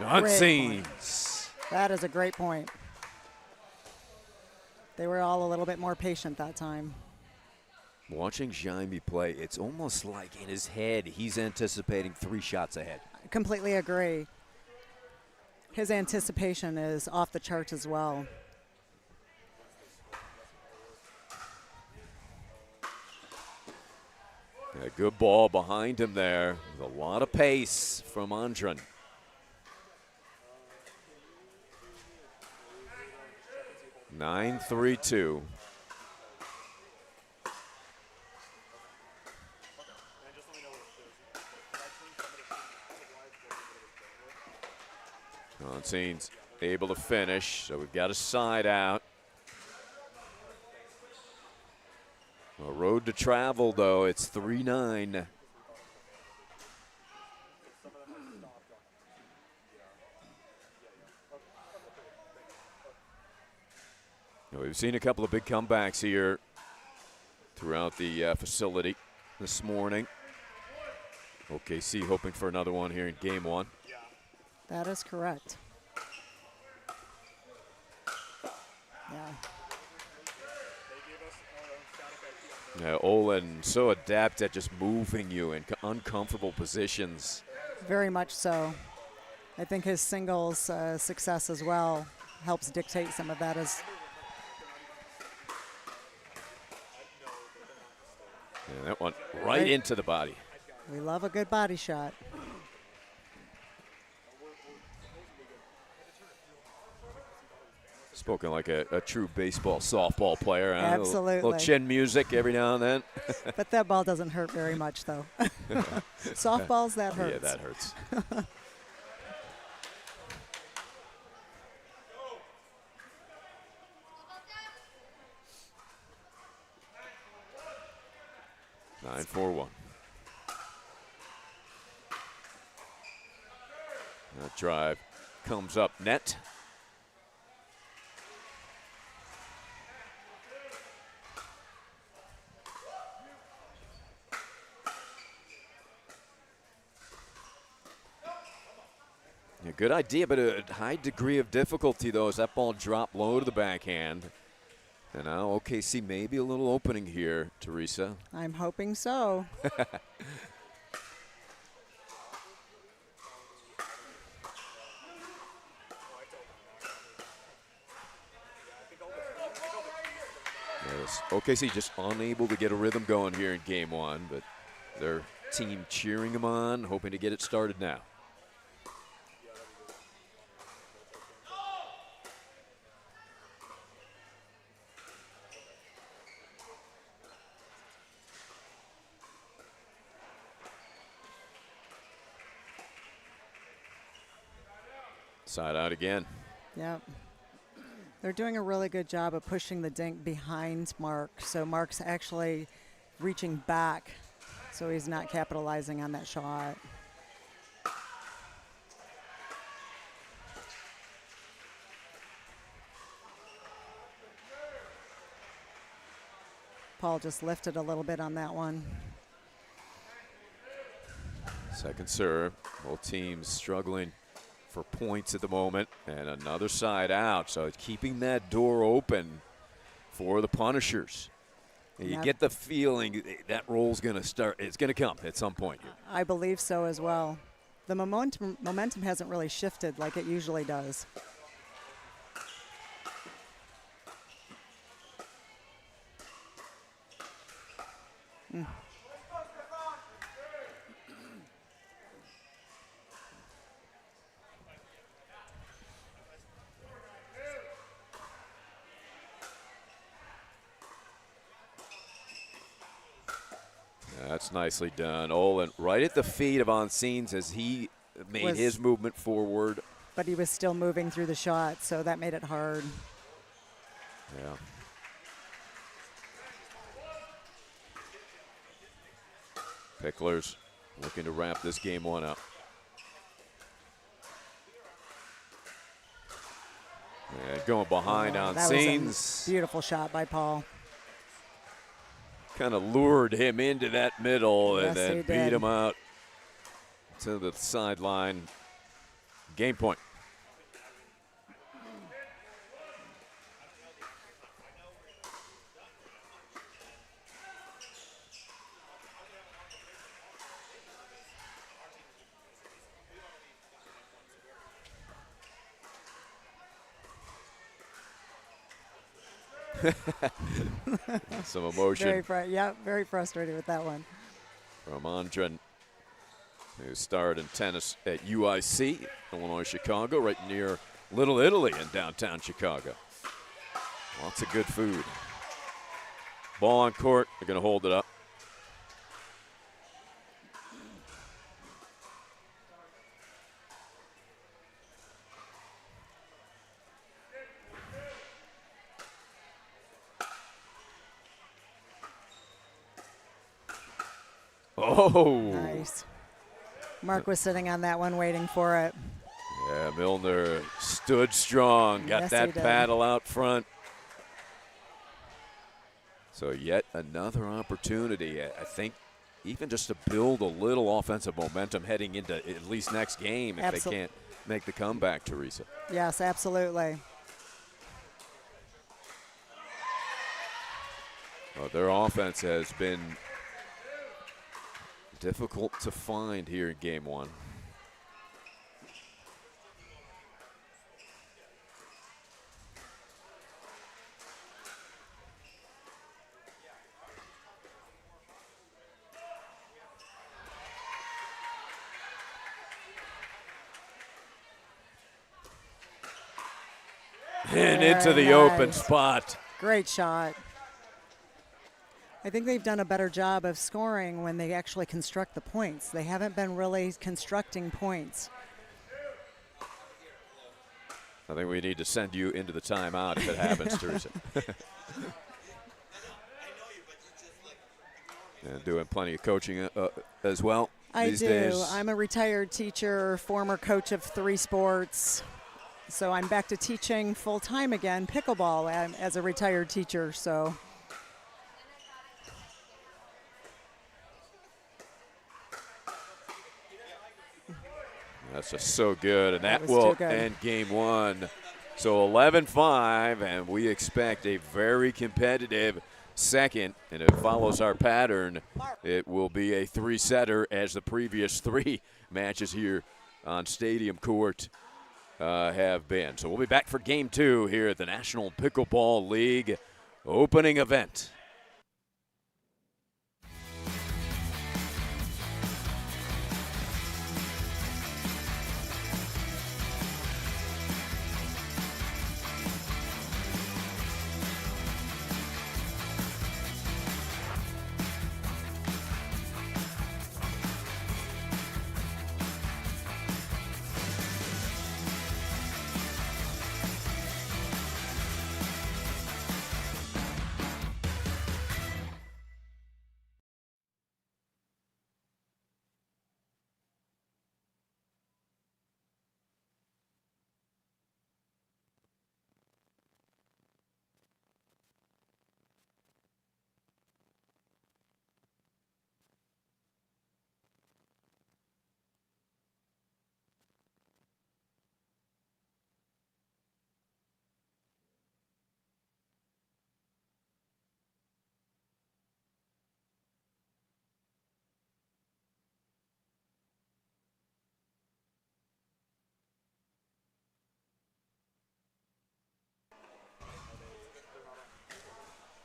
B: Unseen.
E: That is a great point. They were all a little bit more patient that time.
B: Watching Jaime play, it's almost like in his head he's anticipating 3 shots ahead.
E: I completely agree. His anticipation is off the charts as well.
B: A good ball behind him there. With a lot of pace from Andren. Nine, 3-2. Monsign's able to finish, so we've got a side out. A road to travel, though. It's 3-9. We've seen a couple of big comebacks here throughout the facility this morning. OKC hoping for another one here in game 1.
E: That is correct. Yeah.
B: Yeah, Olin so adept at just moving you in uncomfortable positions.
E: Very much so. I think his singles success as well helps dictate some of that.
B: Yeah, that one right into the body.
E: We love a good body shot.
B: Spoken like a true baseball, softball player. Huh?
E: Absolutely.
B: A little chin music every now and then.
E: But that ball doesn't hurt very much, though. Softballs, that hurts.
B: Yeah, that hurts. Nine, 4-1. That drive comes up net. A good idea, but a high degree of difficulty, though, as that ball dropped low to the backhand. And now OKC maybe a little opening here, Teresa.
E: I'm hoping so.
B: Yes, OKC just unable to get a rhythm going here in game 1, but their team cheering them on, hoping to get it started now. Side out again.
E: Yep. They're doing a really good job of pushing the dink behind Mark. So Mark's actually reaching back, so he's not capitalizing on that shot. Paul just lifted a little bit on that one.
B: Second serve. Both teams struggling for points at the moment, and another side out. So it's keeping that door open for the Punishers. You get the feeling that roll's going to start. It's going to come at some point here.
E: I believe so as well. The momentum hasn't really shifted like it usually does.
B: That's nicely done. Olin right at the feet of Onsines as he made his movement forward.
E: But he was still moving through the shot, so that made it hard.
B: Yeah. Picklers looking to wrap this game one up. And going behind on
E: That
B: Onsines.
E: was a beautiful shot by Paul.
B: Kind of lured him into that middle and
E: Yes,
B: then
E: he
B: beat
E: did.
B: him out to the sideline. Game point. Some emotion
E: Very frustrated with that one.
B: from Andren, who starred in tennis at UIC, Illinois, Chicago, right near Little Italy in downtown Chicago. Lots of good food. Ball on court. They're going to hold it up. Oh.
E: Nice. Mark was sitting on that one waiting for it.
B: Yeah, Milner stood strong, got
E: Yes,
B: that
E: he did.
B: paddle out front. So yet another opportunity, I think, even just to build a little offensive momentum heading into at least next game if they can't make the comeback, Teresa.
E: Yes, absolutely.
B: Well, their offense has been difficult to find here in game one. And into the open spot.
E: Great shot. I think they've done a better job of scoring when they actually construct the points. They haven't been really constructing points.
B: I think we need to send you into the timeout if it happens, Teresa. And doing plenty of coaching as well these days.
E: I'm a retired teacher, former coach of 3 sports. So I'm back to teaching full-time again, pickleball, as a retired teacher. So
B: that's just so good, and that
E: was
B: will
E: too good.
B: end game one. So 11-5, and we expect a very competitive second, and if it follows our pattern, it will be a 3-setter as the previous 3 matches here on Stadium Court have been. So we'll be back for game 2 here at the National Pickleball League opening event.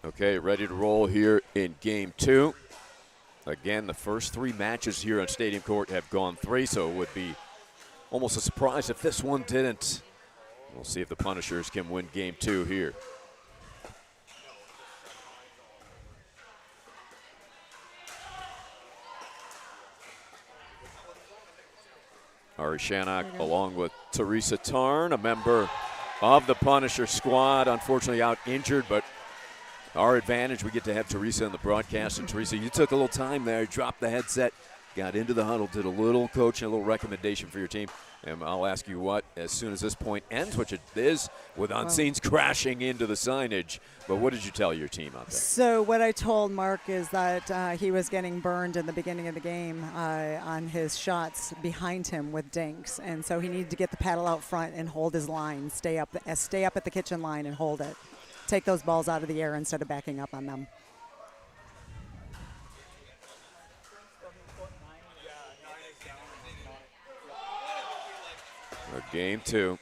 B: Okay, ready to roll here in game 2. Again, the first 3 matches here on Stadium Court have gone 3, so it would be almost a surprise if this one didn't. We'll see if the Punishers can win game 2 here. Ari Shannock along with Teresa Tarn, a member of the Punisher squad, unfortunately out injured, but our advantage, we get to have Teresa in the broadcast. And Teresa, you took a little time there, dropped the headset, got into the huddle, did a little coaching, a little recommendation for your team. And I'll ask you what, as soon as this point ends, which it is, with Unseen's crashing into the signage. But what did you tell your team out there?
E: So what I told Mark is that he was getting burned in the beginning of the game on his shots behind him with dinks. And so he needed to get the paddle out front and hold his line, stay up at the kitchen line and hold it. Take those balls out of the air instead of backing up on them.
B: Game 2.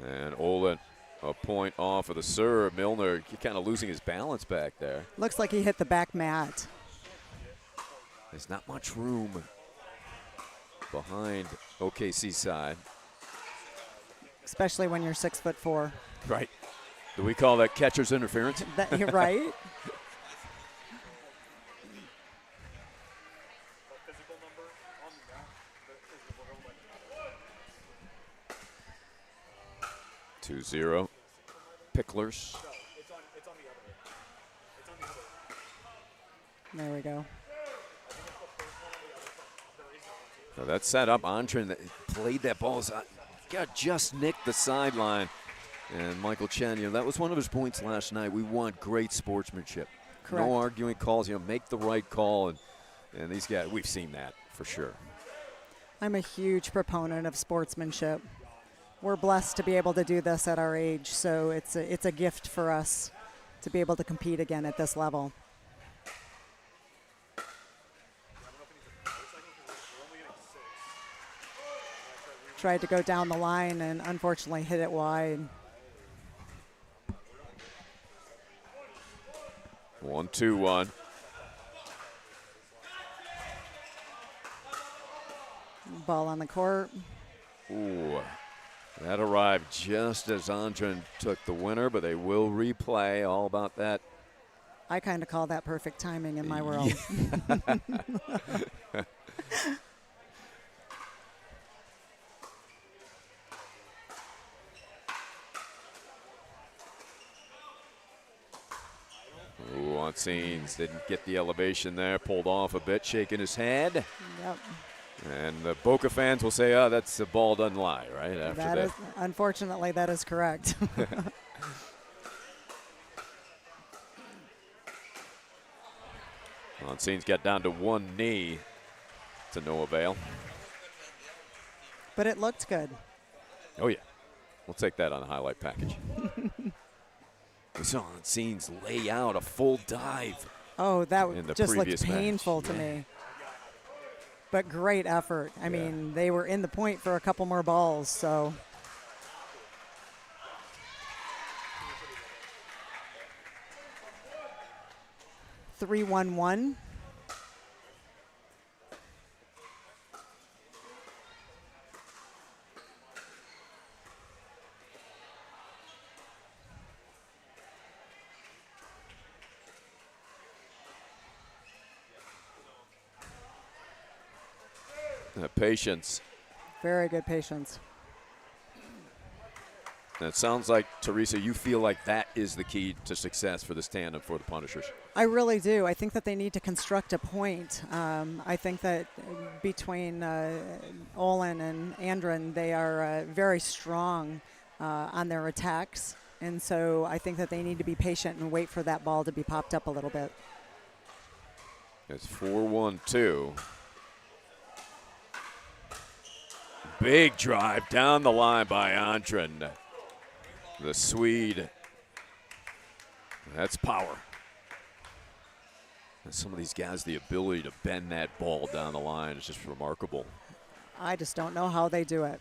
B: And Olin, a point off of the serve. Milner kind of losing his balance back there.
E: Looks like he hit the back mat.
B: There's not much room behind OKC side.
E: Especially when you're 6'4".
B: Right. Do we call that catcher's interference?
E: You're right.
B: Two zero. Picklers.
E: There we go.
B: Now that's set up. Andren played that ball. Just nicked the sideline. And Michael Chen, that was one of his points last night. We want great sportsmanship.
E: Correct.
B: No arguing calls. Make the right call. And these guys, we've seen that for sure.
E: I'm a huge proponent of sportsmanship. We're blessed to be able to do this at our age, so it's a gift for us to be able to compete again at this level. Tried to go down the line and unfortunately hit it wide.
B: 1-2-1.
E: Ball on the court.
B: Ooh, that arrived just as Andren took the winner, but they will replay. All about that.
E: I kind of call that perfect timing in my world.
B: Ooh, on scenes, didn't get the elevation there, pulled off a bit, shaking his head.
E: Yep.
B: And the Boca fans will say, oh, that's the ball doesn't lie, right? After that.
E: Unfortunately, that is correct.
B: Monsign's got down to one knee to no avail.
E: But it looked good.
B: Oh, yeah. We'll take that on the highlight package. We saw Monsign's lay out a full dive.
E: Oh, that just looked painful
B: match.
E: to me. But great effort. I mean, they were in the point for a couple more balls, so. Three, 1-1.
B: Patience.
E: Very good patience.
B: And it sounds like, Teresa, you feel like that is the key to success for this tandem for the Punishers.
E: I really do. I think that they need to construct a point. I think that between Olin and Andren, they are very strong on their attacks. And so I think that they need to be patient and wait for that ball to be popped up a little bit.
B: It's 4-1-2. Big drive down the line by Andren, the Swede. That's power. And some of these guys, the ability to bend that ball down the line is just remarkable.
E: I just don't know how they do it.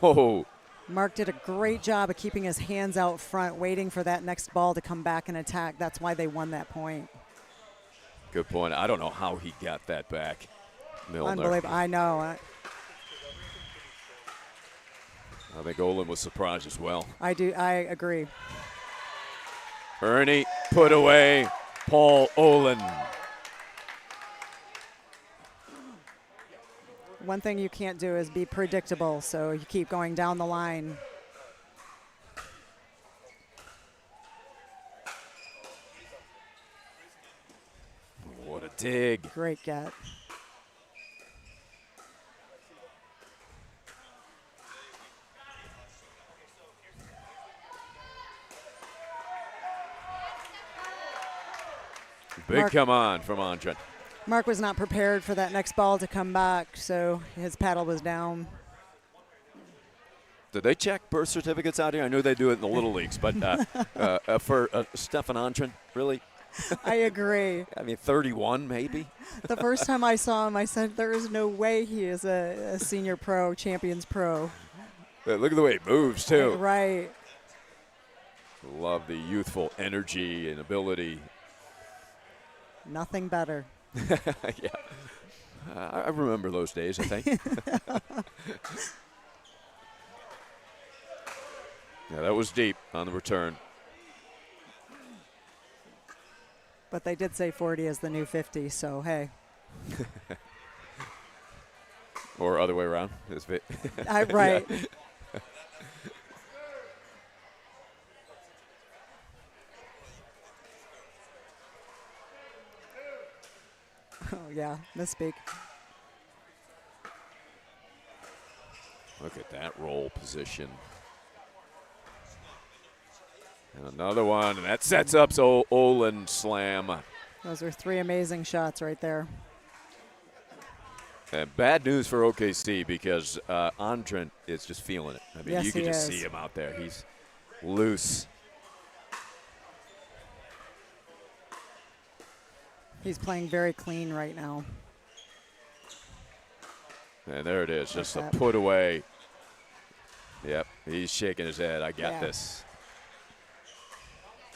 B: Oh.
E: Mark did a great job of keeping his hands out front, waiting for that next ball to come back and attack. That's why they won that point.
B: Good point. I don't know how he got that back, Milner.
E: Unbelievable. I know.
B: I think Olin was surprised as well.
E: I do. I agree.
B: Ernie put away Paul Olin.
E: One thing you can't do is be predictable, so you keep going down the line.
B: What a dig.
E: Great get.
B: Big come on from Andren.
E: Mark was not prepared for that next ball to come back, so his paddle was down.
B: Did they check birth certificates out here? I know they do it in the little leagues, but for Stefan Andren, really?
E: I agree.
B: I mean, 31 maybe?
E: The first time I saw him, I said, there is no way he is a senior pro, champions pro.
B: Look at the way he moves, too.
E: Right.
B: Love the youthful energy and ability.
E: Nothing better.
B: Yeah. I remember those days, I think. Yeah, that was deep on the return.
E: But they did say 40 is the new 50, so hey.
B: Or other way around.
E: Right.
B: Yeah.
E: Oh, yeah, misspeak.
B: Look at that roll position. And another one, and that sets up Olin slam.
E: Those are three amazing shots right there.
B: And bad news for OKC because Andren is just feeling it. I mean,
E: Yes,
B: you can
E: he
B: just
E: is.
B: see him out there. He's loose.
E: He's playing very clean right now.
B: And there it is, just a
E: Like that.
B: put away. Yep, he's shaking his head. I got
E: Yeah.
B: this.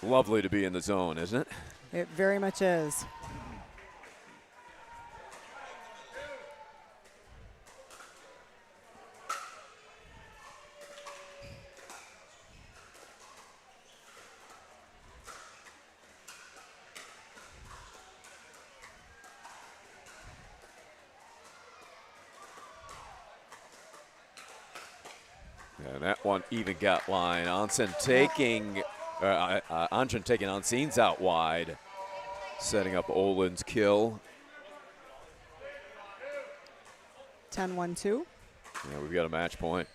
B: Lovely to be in the zone, isn't it?
E: It very much is.
B: And that one even got line. Andren taking Onseens out wide, setting up Olin's kill.
E: 10-1-2.
B: Yeah, we've got a match point.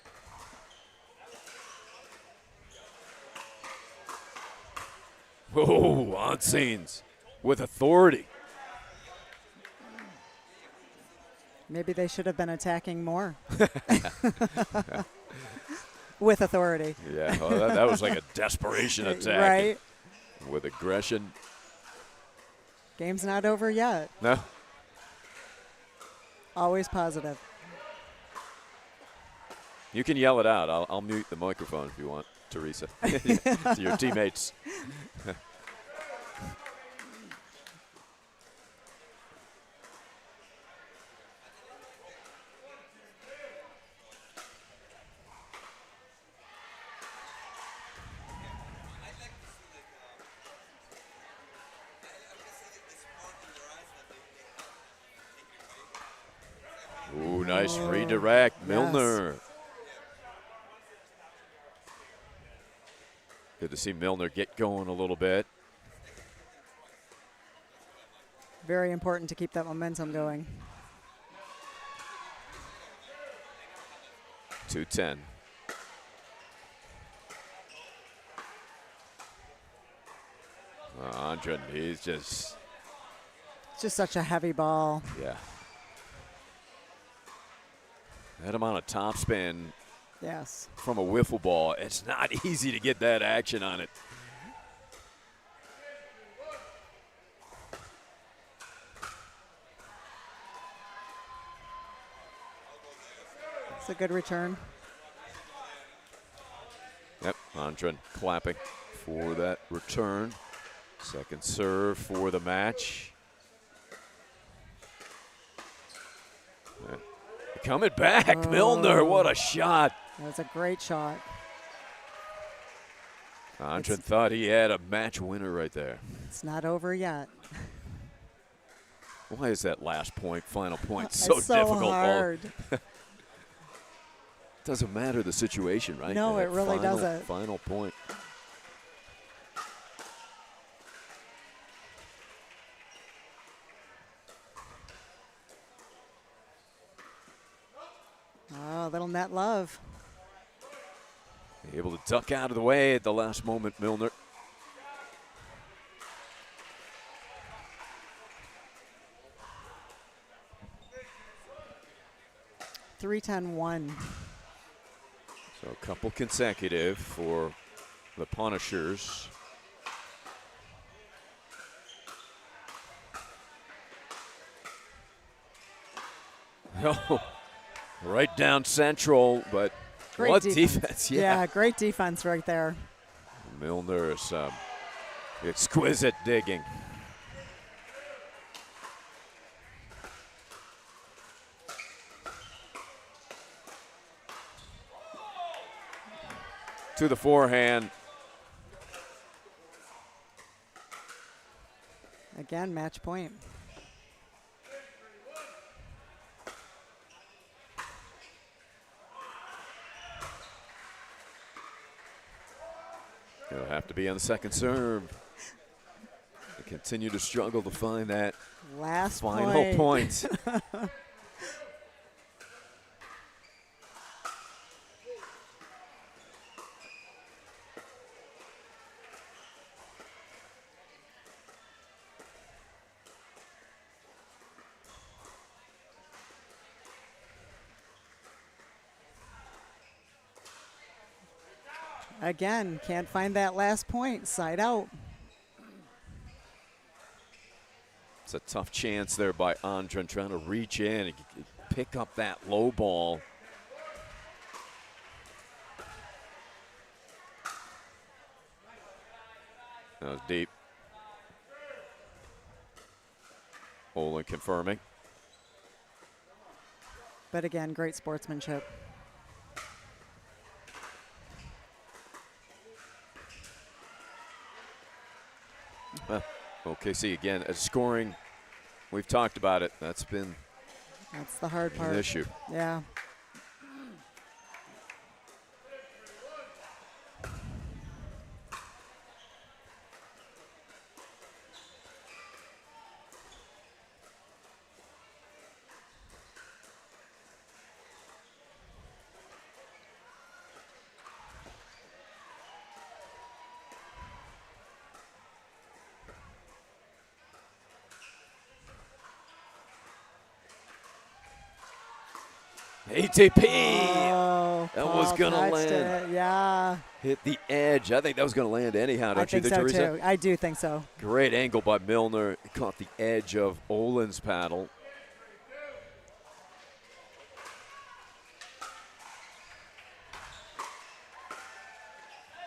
B: Oh, Onseens with authority.
E: Maybe they should have been attacking more. With authority.
B: Yeah, well, that was like a desperation attack.
E: Right.
B: With aggression.
E: Game's not over yet.
B: No.
E: Always positive.
B: You can yell it out. I'll mute the microphone if you want, Teresa, to your teammates. Ooh, nice redirect, Milner. Good to see Milner get going a little bit.
E: Very important to keep that momentum going.
B: 2-10. Andren, he's just,
E: It's just such a heavy ball.
B: yeah. That amount of topspin
E: Yes.
B: from a wiffle ball, it's not easy to get that action on it.
E: It's a good return.
B: Yep, Andren clapping for that return. Second serve for the match. coming back. Milner, what a shot.
E: That was a great shot.
B: Andren thought he had a match winner right there.
E: It's not over yet.
B: Why is that last point, final point,
E: It's
B: so
E: so
B: difficult?
E: hard.
B: Doesn't matter the situation, right?
E: No,
B: That
E: it really
B: final,
E: doesn't.
B: Final point.
E: Oh, little net love.
B: Able to duck out of the way at the last moment, Milner.
E: Three, 10-1.
B: So a couple consecutive for the Punishers. Oh, right down central, but
E: Great
B: what
E: defense.
B: defense.
E: Yeah, great defense right there.
B: Milner's exquisite digging. To the forehand.
E: Again, match point.
B: He'll have to be on the second serve. They continue to struggle to find that
E: Last
B: final point.
E: Again, can't find that last point. Side out.
B: It's a tough chance there by Andren trying to reach in and pick up that low ball. That was deep. Olin confirming.
E: But again, great sportsmanship.
B: OKC again, scoring, we've talked about it. That's been
E: That's the hard part.
B: an issue.
E: Yeah.
B: ATP.
E: Oh,
B: That was
E: Paul
B: gonna
E: touched
B: land.
E: it. Yeah.
B: Hit the edge. I think that was going to land anyhow,
E: I
B: don't you
E: think
B: think,
E: so
B: Teresa?
E: too. I do think so.
B: Great angle by Milner. Caught the edge of Olin's paddle.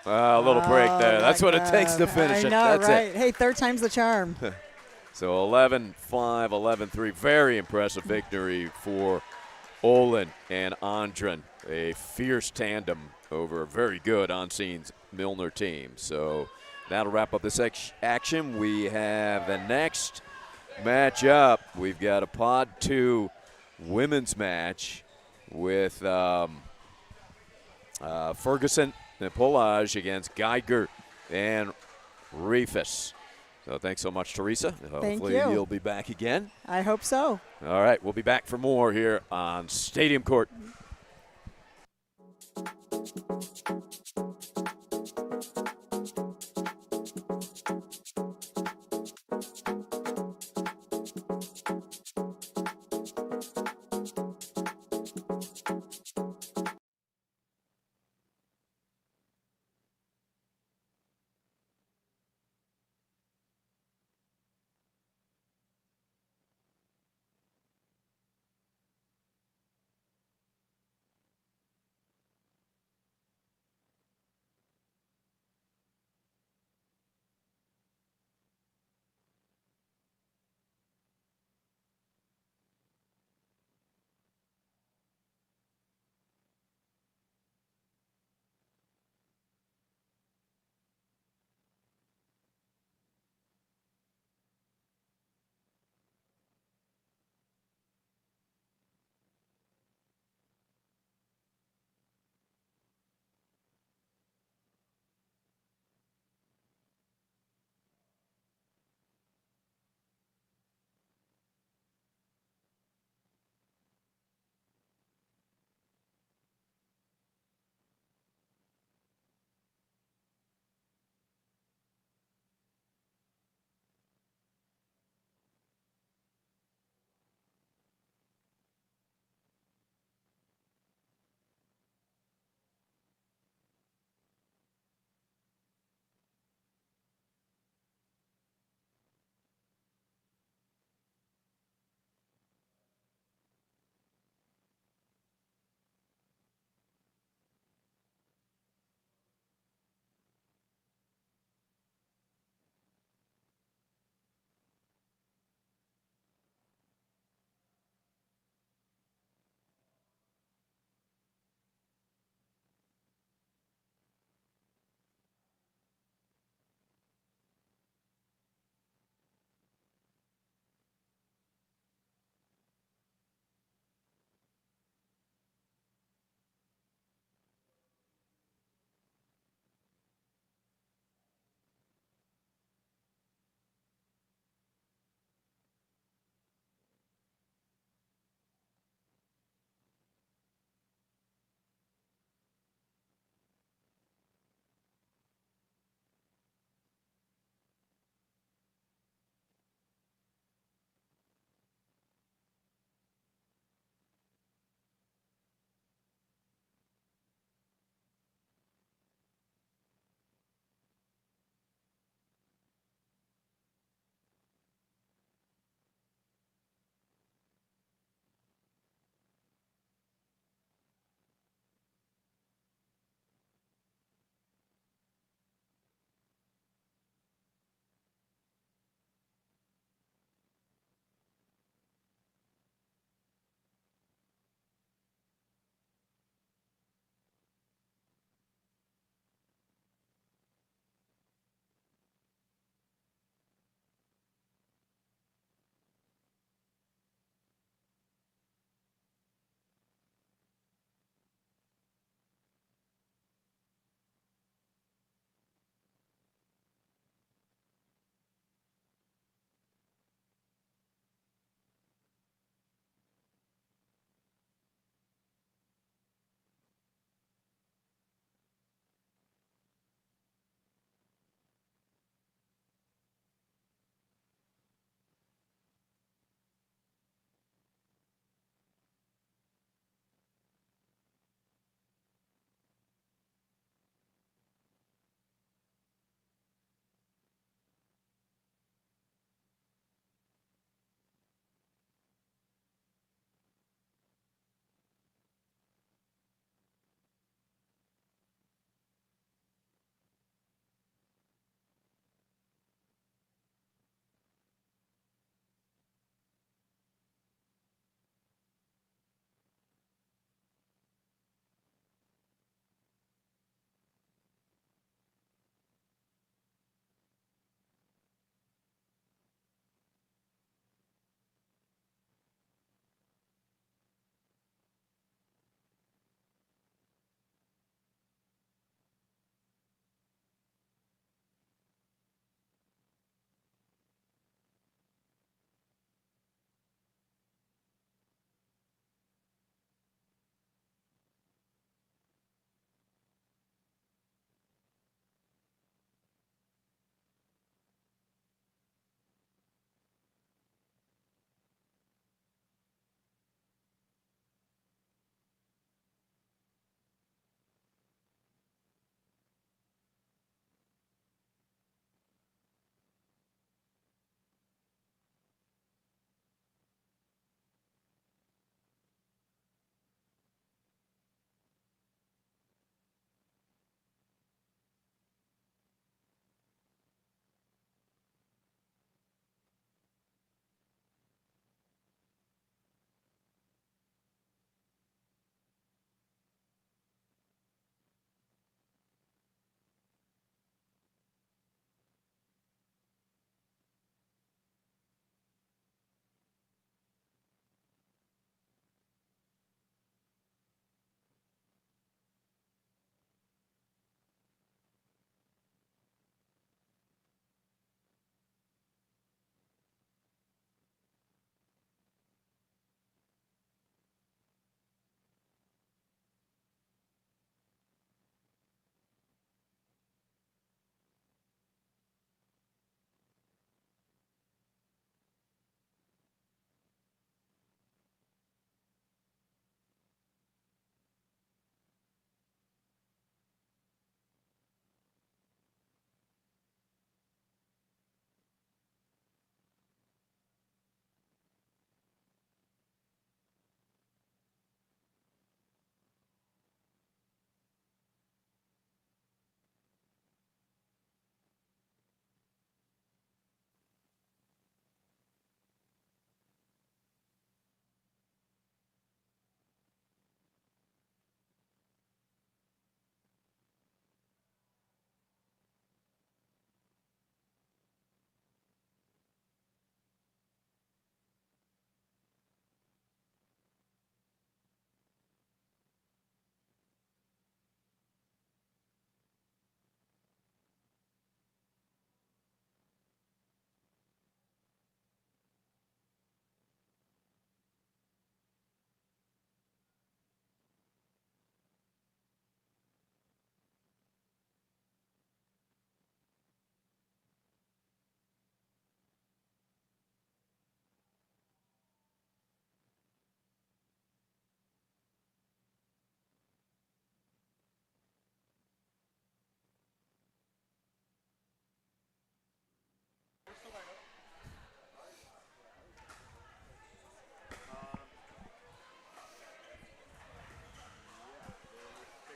B: A little break there. That's what it takes to finish
E: I
B: it.
E: know,
B: That's
E: right?
B: it.
E: Hey, third time's the charm.
B: So 11-5, 11-3. Very impressive victory for Olin and Andren. A fierce tandem over a very good on-scene Milner team. So that'll wrap up this action. We have the next matchup. We've got a Pod 2 women's match with Ferguson and Polage against Geiger and Reefus. So thanks so much, Teresa. Hopefully
E: you.
B: You'll be back again.
E: I hope so.
B: All right, we'll be back for more here on Stadium Court.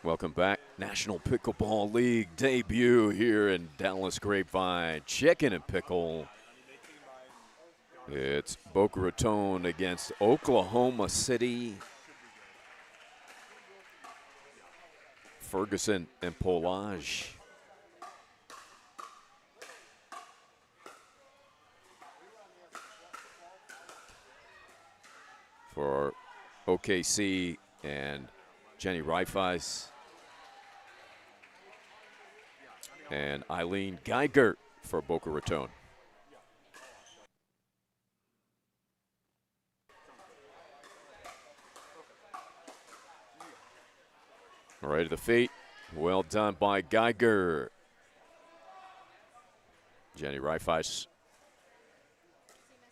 B: Welcome back. National Pickleball League debut here in Dallas Grapevine. Chicken and Pickle. It's Boca Raton against Oklahoma City. Ferguson and Polage. For OKC and Jenny Reifeis. And Eileen Geiger for Boca Raton. Right to the feet. Well done by Geiger. Jenny Reifeis,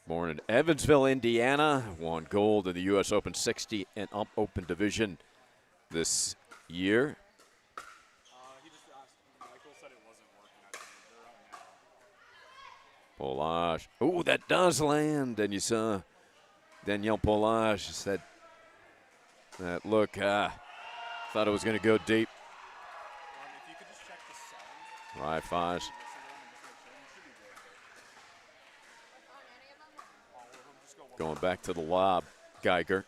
B: born in Evansville, Indiana, won gold in the U.S. Open 60 and up Open division this year. Polage. Oh, that does land. And you saw Danielle Polage said that look, thought it was going to go deep. Reifeis. Going back to the lob, Geiger.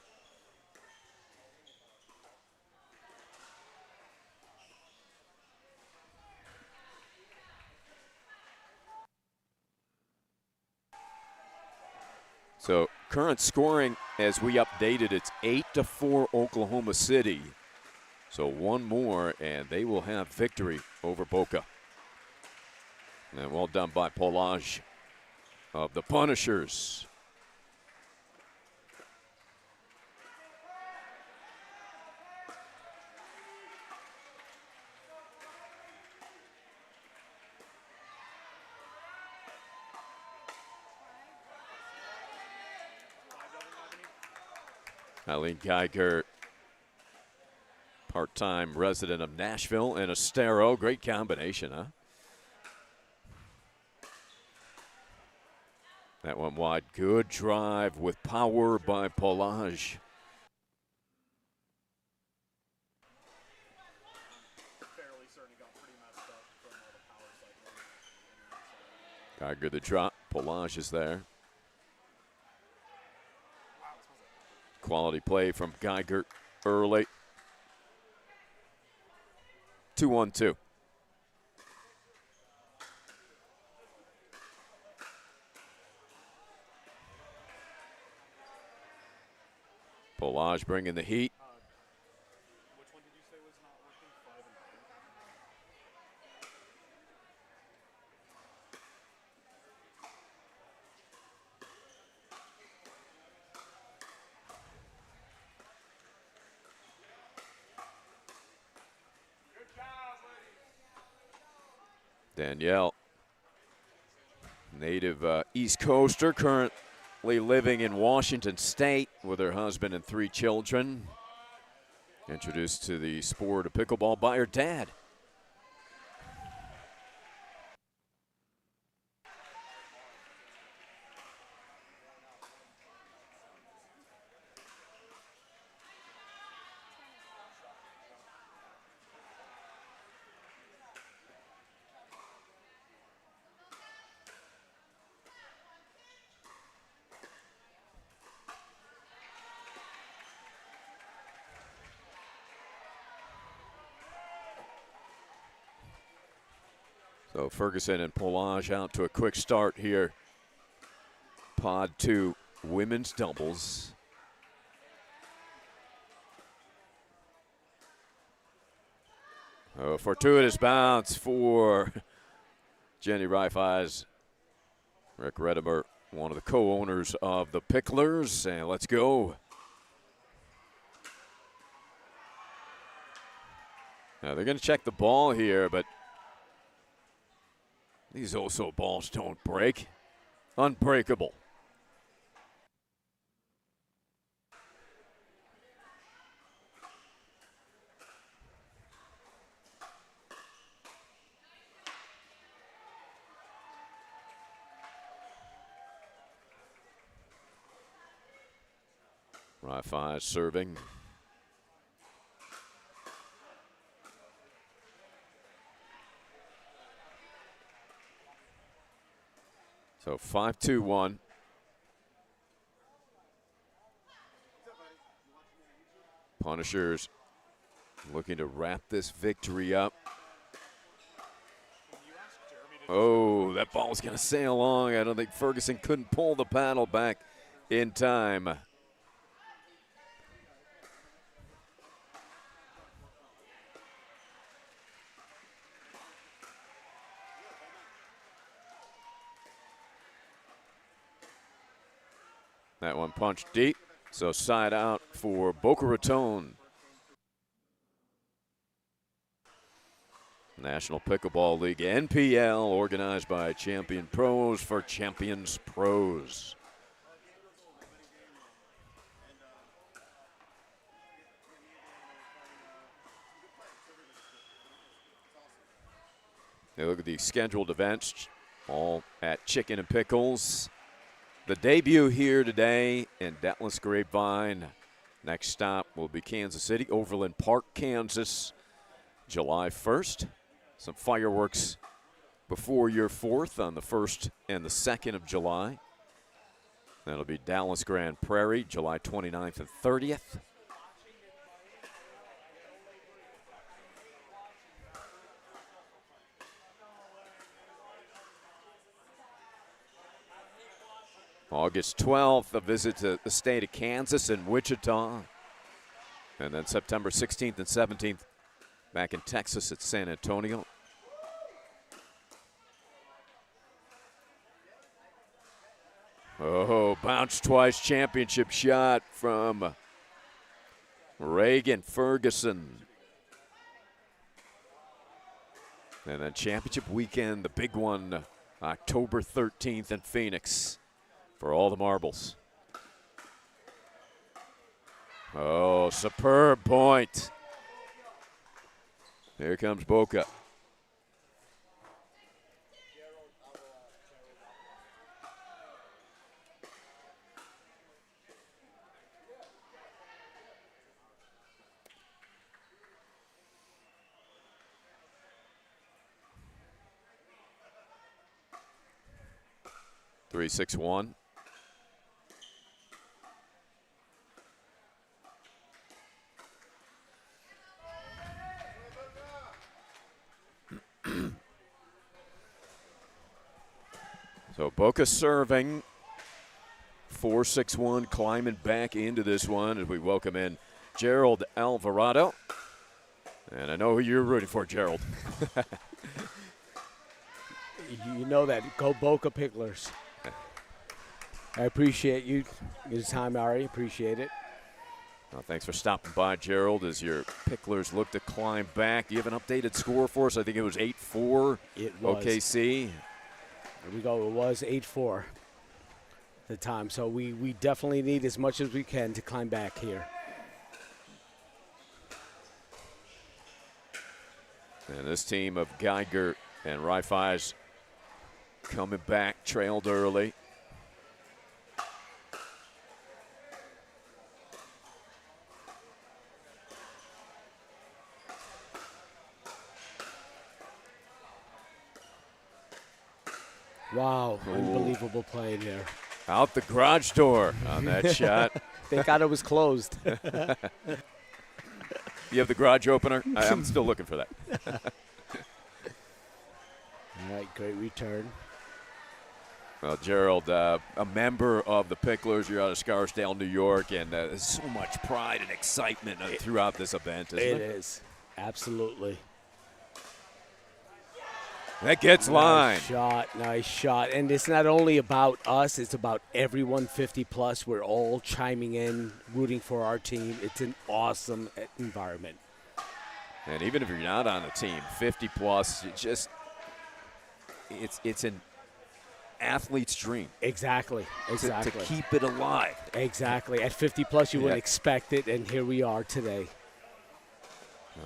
B: So current scoring as we updated, it's 8-4 Oklahoma City. So one more and they will have victory over Boca. And well done by Polage of the Punishers. Eileen Geiger, part-time resident of Nashville and Estero. Great combination, huh? That one wide. Good drive with power by Polage. Geiger the drop. Polage is there. Quality play from Geiger early. 2-1-2. Polage bringing the heat.
F: Which one did you say was not working? 5 and 5.
B: Danielle, native East Coaster, currently living in Washington State with her husband and 3 children. Introduced to the sport of pickleball by her dad. So Ferguson and Polage out to a quick start here. Pod 2 women's doubles. Oh, fortuitous bounce for Jenny Reifeis. Rick Redimer, one of the co-owners of the Picklers, and let's go. Now they're going to check the ball here, but these Oso balls don't break. Unbreakable. Reifeis serving. So 5-2-1. Punishers looking to wrap this victory up. Oh, that ball's going to sail along. I don't think Ferguson couldn't pull the paddle back in time. That one punched deep, so side out for Boca Raton. National Pickleball League, NPL, organized by Champion Pros for Champions Pros. Now look at the scheduled events, all at Chicken and Pickles. The debut here today in Dallas Grapevine. Next stop will be Kansas City, Overland Park, Kansas, July 1st. Some fireworks before your 4th on the 1st and the 2nd of July. That'll be Dallas Grand Prairie, July 29th and 30th. August 12th, a visit to the state of Kansas and Wichita. And then September 16th and 17th, back in Texas at San Antonio. Oh, bounce twice championship shot from Reagan Ferguson. And then championship weekend, the big one, October 13th in Phoenix for all the marbles. Oh, superb point. Here comes Boca. Three, 6-1. So Boca serving, 4-6-1, climbing back into this one as we welcome in Gerald Alvarado. And I know who you're rooting for, Gerald.
G: You know that. Go Boca Picklers. I appreciate you. Your time, Ari. Appreciate it.
B: Well, thanks for stopping by, Gerald, as your Picklers look to climb back. Do you have an updated score for us? I think it was 8-4.
G: It was.
B: OKC.
G: There we go. It was 8-4 at the time. So we definitely need as much as we can to climb back here.
B: And this team of Geiger and Rifeis coming back, trailed early.
G: Wow, unbelievable play there.
B: Out the garage door on that shot.
G: Thank God it was closed.
B: You have the garage opener? I'm still looking for that.
G: All right, great return.
B: Well, Gerald, a member of the Picklers, you're out of Scarsdale, New York, and there's so much pride and excitement throughout this event, isn't it?
G: It is, absolutely.
B: That gets line.
G: Nice shot. And it's not only about us, it's about everyone 50+. We're all chiming in, rooting for our team. It's an awesome environment.
B: And even if you're not on the team, 50+, it's an athlete's dream.
G: Exactly.
B: To keep it alive.
G: Exactly. At 50+, you wouldn't expect it, and here we are today.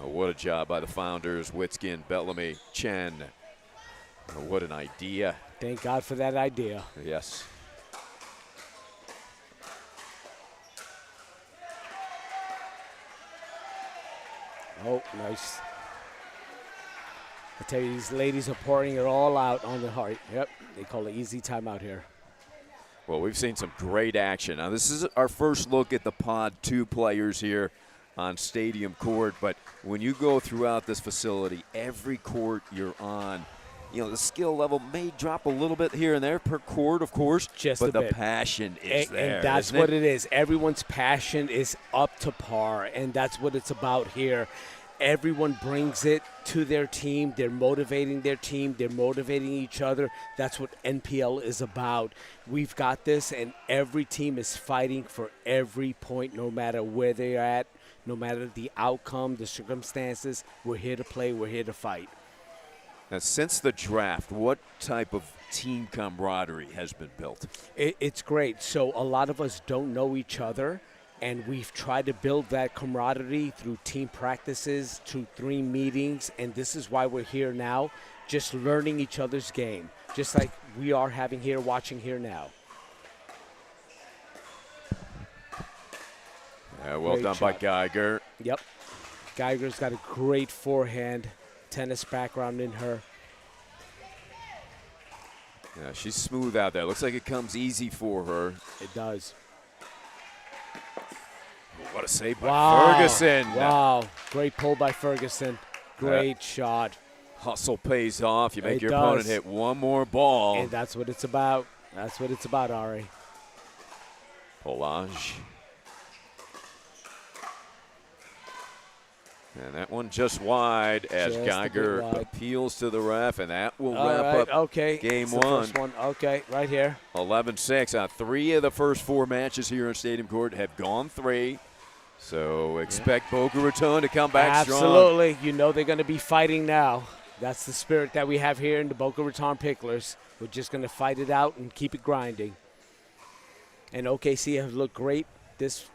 B: Oh, what a job by the founders, Witskin, Bellamy, Chen. Oh, what an idea.
G: Thank God for that idea.
B: Yes.
G: Oh, nice. I tell you, these ladies are pouring it all out on the heart. Yep, they call it easy timeout here.
B: Well, we've seen some great action. Now, this is our first look at the Pod 2 players here on Stadium Court, but when you go throughout this facility, every court you're on, you know, the skill level may drop a little bit here and there per court, of course,
G: Just
B: but
G: a
B: the
G: bit.
B: passion is there.
G: And that's
B: isn't
G: what it is. Everyone's passion is up to par, and that's what it's about here. Everyone brings it to their team. They're motivating their team. They're motivating each other. That's what NPL is about. We've got this, and every team is fighting for every point, no matter where they're at, no matter the outcome, the circumstances. We're here to play. We're here to fight.
B: Now, since the draft, what type of team camaraderie has been built?
G: It's great. So a lot of us don't know each other, and we've tried to build that camaraderie through team practices, through 3 meetings, and this is why we're here now, just learning each other's game, just like we are having here, watching here now.
B: Well
G: Great
B: done by
G: shot.
B: Geiger.
G: Yep. Geiger's got a great forehand, tennis background in her.
B: Yeah, she's smooth out there. Looks like it comes easy for her.
G: It does.
B: What a save by
G: Wow.
B: Ferguson.
G: Wow. Great pull by Ferguson. Great shot.
B: Hustle pays off. You make
G: It
B: your
G: does.
B: opponent hit one more ball.
G: And that's what it's about. That's what it's about, Ari.
B: Polage. And that one just wide as
G: Just a bit
B: Geiger
G: wide.
B: appeals to the ref, and that will
G: All
B: wrap
G: right,
B: up
G: okay.
B: game
G: It's the
B: one.
G: first one. Okay, right here.
B: 11-6. 3 of the first 4 matches here in Stadium Court have gone 3. So expect Boca Raton to come back strong.
G: Absolutely. You know they're going to be fighting now. That's the spirit that we have here in the Boca Raton Picklers. We're just going to fight it out and keep it grinding. And OKC have looked great this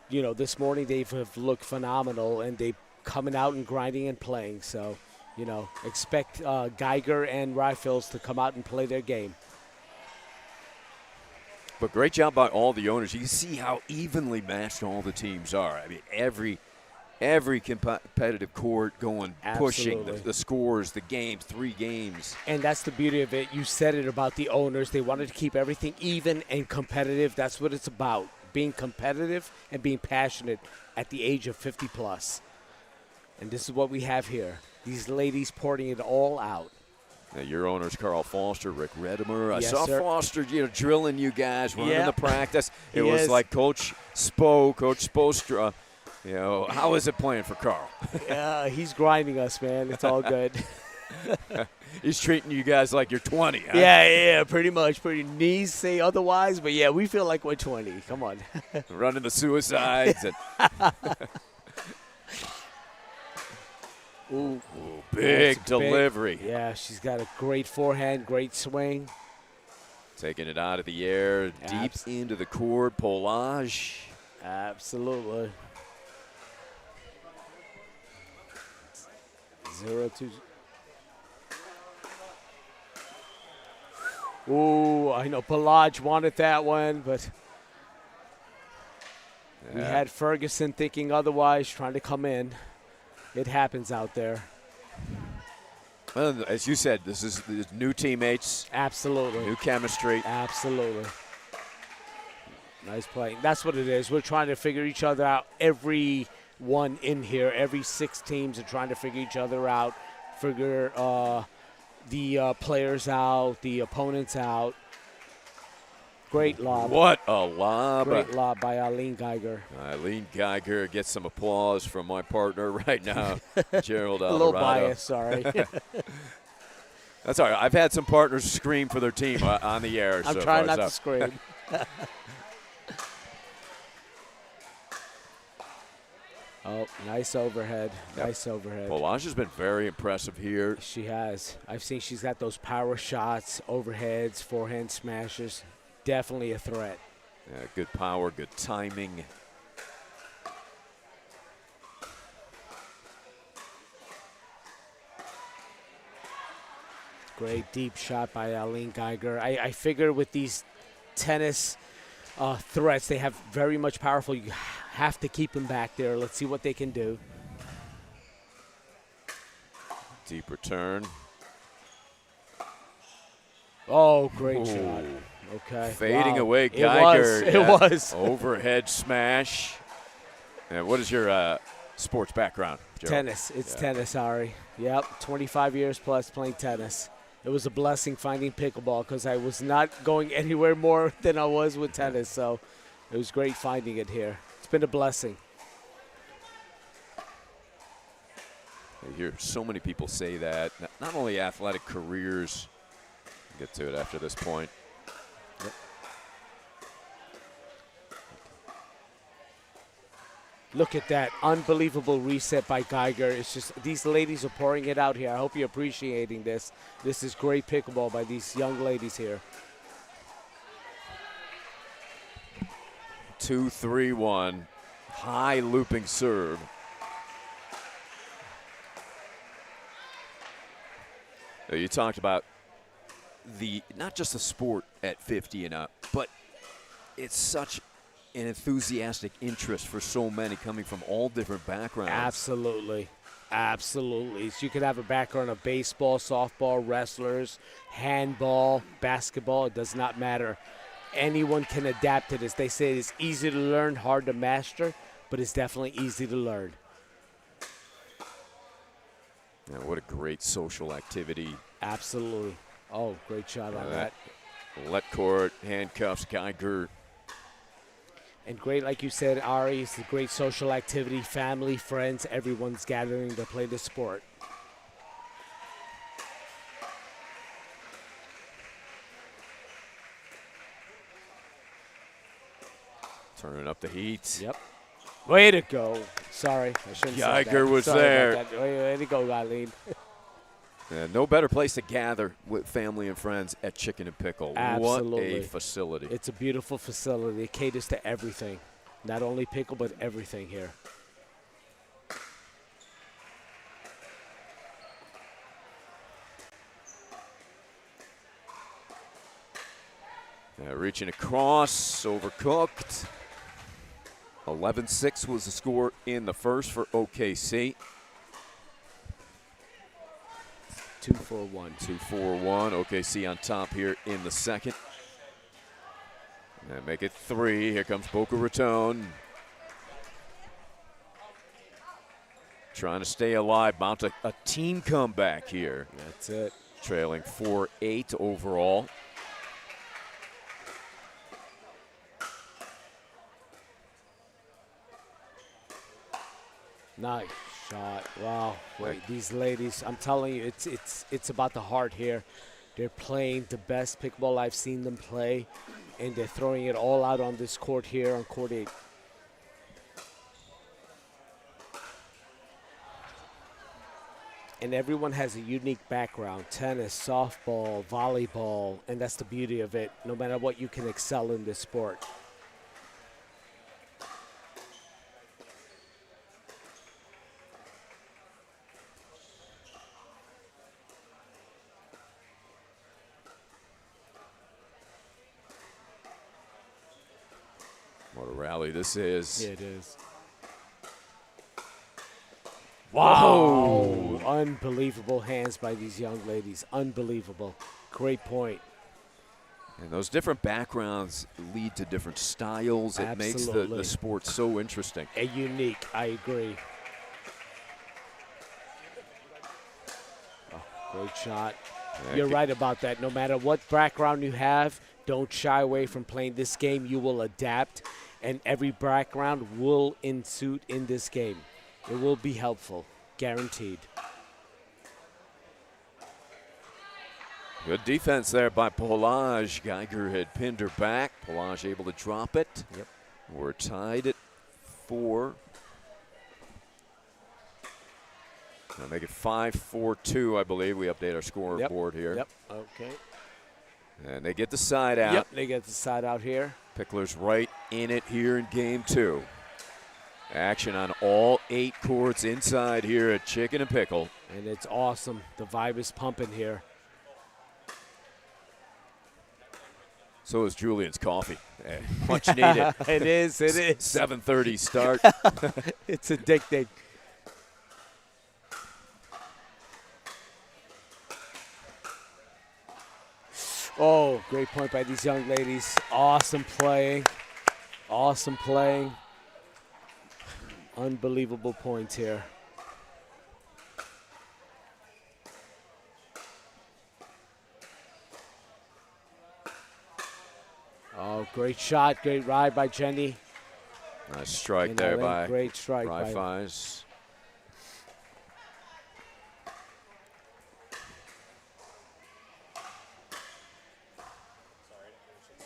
G: morning. They have looked phenomenal, and they coming out and grinding and playing. So, expect Geiger and Rifles to come out and play their game.
B: But great job by all the owners. You can see how evenly matched all the teams are. I mean, every competitive court going, pushing
G: Absolutely.
B: the scores, the games, 3 games.
G: And that's the beauty of it. You said it about the owners. They wanted to keep everything even and competitive. That's what it's about, being competitive and being passionate at the age of 50 plus. And this is what we have here. These ladies pouring it all out.
B: Now, your owners, Carl Foster, Rick Redimer. I
G: Yes,
B: saw
G: sir.
B: Foster, drilling you guys, running
G: Yeah.
B: the practice. It
G: He
B: was
G: is.
B: like Coach Spostra. How is it playing for Carl?
G: Yeah, he's grinding us, man. It's all good.
B: He's treating you guys like you're 20. Huh?
G: Yeah, pretty much. Pretty knees say otherwise, but yeah, we feel like we're 20. Come on.
B: Running the suicides. And
G: Ooh,
B: big
G: that's
B: delivery.
G: Yeah, she's got a great forehand, great swing.
B: Taking it out of the air, deep into the court. Polage.
G: Absolutely. 0-2. Ooh, I know Pelage wanted that one, but we had Ferguson thinking otherwise, trying to come in. It happens out there.
B: Well, as you said, this is new teammates,
G: Absolutely.
B: new chemistry.
G: Absolutely. Nice play. That's what it is. We're trying to figure each other out. Everyone in here, every 6 teams are trying to figure each other out, figure the players out, the opponents out. Great lob.
B: What a lob.
G: Great lob by Eileen Geiger.
B: Eileen Geiger gets some applause from my partner right now, Gerald
G: A
B: Alvarado.
G: little biased, sorry.
B: That's all right. I've had some partners scream for their team on the air.
G: I'm
B: so
G: trying
B: far,
G: not to
B: so.
G: scream. Oh, nice overhead.
B: Yep.
G: Nice overhead.
B: Polage has been very impressive here.
G: She has. I've seen she's got those power shots, overheads, forehand smashes. Definitely a threat.
B: Yeah, good power, good timing.
G: Great deep shot by Eileen Geiger. I figure with these tennis threats, they have very much powerful. You have to keep them back there. Let's see what they can do.
B: Deep return.
G: Oh, great
B: Ooh.
G: shot. Okay.
B: Fading
G: Wow.
B: away,
G: It
B: Geiger.
G: was. It was.
B: Overhead smash. And what is your sports background, Joe?
G: Tennis. It's tennis, Ari. Yep. 25 years plus playing tennis. It was a blessing finding pickleball because I was not going anywhere more than I was with tennis. So it was great finding it here. It's been a blessing.
B: I hear so many people say that. Not only athletic careers. We'll get to it after this point.
G: Look at that unbelievable reset by Geiger. It's just these ladies are pouring it out here. I hope you're appreciating this. This is great pickleball by these young ladies here.
B: 2-3-1. High looping serve. Now, you talked about not just the sport at 50 and up, but it's such an enthusiastic interest for so many coming from all different backgrounds.
G: Absolutely. Absolutely. So you could have a background of baseball, softball, wrestlers, handball, basketball. It does not matter. Anyone can adapt to this. They say it's easy to learn, hard to master, but it's definitely easy to learn.
B: Yeah, what a great social activity.
G: Absolutely. Oh, great shot on that.
B: Let court, handcuffs, Geiger.
G: And great, like you said, Ari, it's a great social activity. Family, friends, everyone's gathering to play the sport.
B: Turning up the heat.
G: Yep. Way to go. Sorry, I shouldn't say that.
B: Geiger was
G: Sorry
B: there.
G: about that. Way to go, Eileen.
B: No better place to gather with family and friends at Chicken and Pickle.
G: Absolutely.
B: What a facility.
G: It's a beautiful facility. It caters to everything. Not only pickle, but everything here.
B: Reaching across, overcooked. 11-6 was the score in the first for OKC.
G: 2-4-1.
B: 2-4-1. OKC on top here in the second. And make it 3. Here comes Boca Raton. Trying to stay alive. Mount a team comeback here.
G: That's it.
B: Trailing 4-8 overall.
G: Nice shot. Wow. Wait, these ladies, I'm telling you, it's about the heart here. They're playing the best pickleball I've seen them play, and they're throwing it all out on this court here on court 8. And everyone has a unique background: tennis, softball, volleyball, and that's the beauty of it. No matter what, you can excel in this sport.
B: What a rally this is.
G: Yeah, it is. Wow. Unbelievable hands by these young ladies. Unbelievable. Great point.
B: And those different backgrounds lead to different styles. It makes
G: Absolutely.
B: the sport so interesting.
G: A unique, I agree. Oh, great shot. You're right about that. No matter what background you have, don't shy away from playing this game. You will adapt, and every background will ensuit in this game. It will be helpful, guaranteed.
B: Good defense there by Polage. Geiger had pinned her back. Polage able to drop it.
G: Yep.
B: We're tied at 4. Now make it 5-4-2, I believe. We update our scoreboard here.
G: Yep, okay.
B: And they get the side out.
G: Yep, they get the side out here.
B: Pickler's right in it here in game 2. Action on all 8 courts inside here at Chicken and Pickle.
G: And it's awesome. The vibe is pumping here.
B: So is Julian's coffee. Much needed.
G: It is, it is.
B: 7:30 start.
G: It's addicting. Oh, great point by these young ladies. Awesome playing. Awesome playing. Unbelievable points here. Oh, great shot. Great ride by Jenny.
B: Nice strike
G: And
B: there
G: Ellen,
B: by
G: great strike by
B: Grapevine.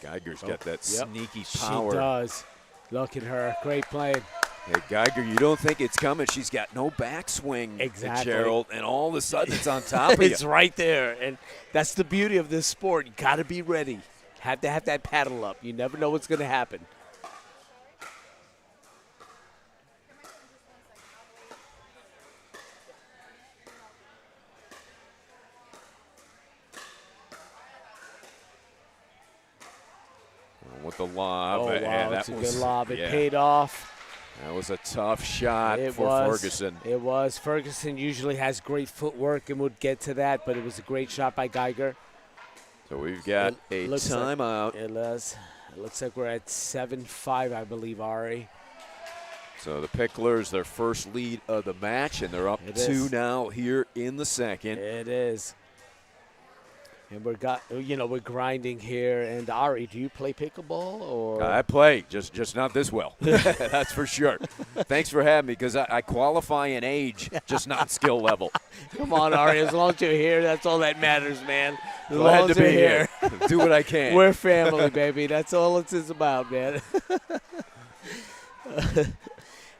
B: Geiger's got that sneaky power.
G: She does. Look at her. Great playing.
B: Hey, Geiger, you don't think it's coming. She's got no backswing,
G: Exactly.
B: Gerald, and all of a sudden it's on top of you.
G: It's right there. And that's the beauty of this sport. You got to be ready. Have to have that paddle up. You never know what's going to happen.
B: With the lob.
G: Oh, wow.
B: Yeah,
G: That's
B: that
G: a
B: was,
G: good lob. It
B: yeah,
G: paid off.
B: that was a tough shot
G: It
B: for
G: was.
B: Ferguson.
G: It was. Ferguson usually has great footwork and would get to that, but it was a great shot by Geiger.
B: So we've got a
G: looks
B: timeout.
G: It looks like we're at 7-5, I believe, Ari.
B: So the Picklers, their first lead of the match, and they're up
G: It
B: 2
G: is.
B: now here in the second.
G: It is. And we're grinding here. And Ari, do you play pickleball or?
B: I play, just not this well. That's for sure. Thanks for having me, because I qualify in age, just not skill level.
G: Come on, Ari. As long as you're here, that's all that matters, man. As
B: Glad
G: long
B: to
G: as
B: be
G: you're
B: here. Do what I can.
G: We're family, baby. That's all it's about, man.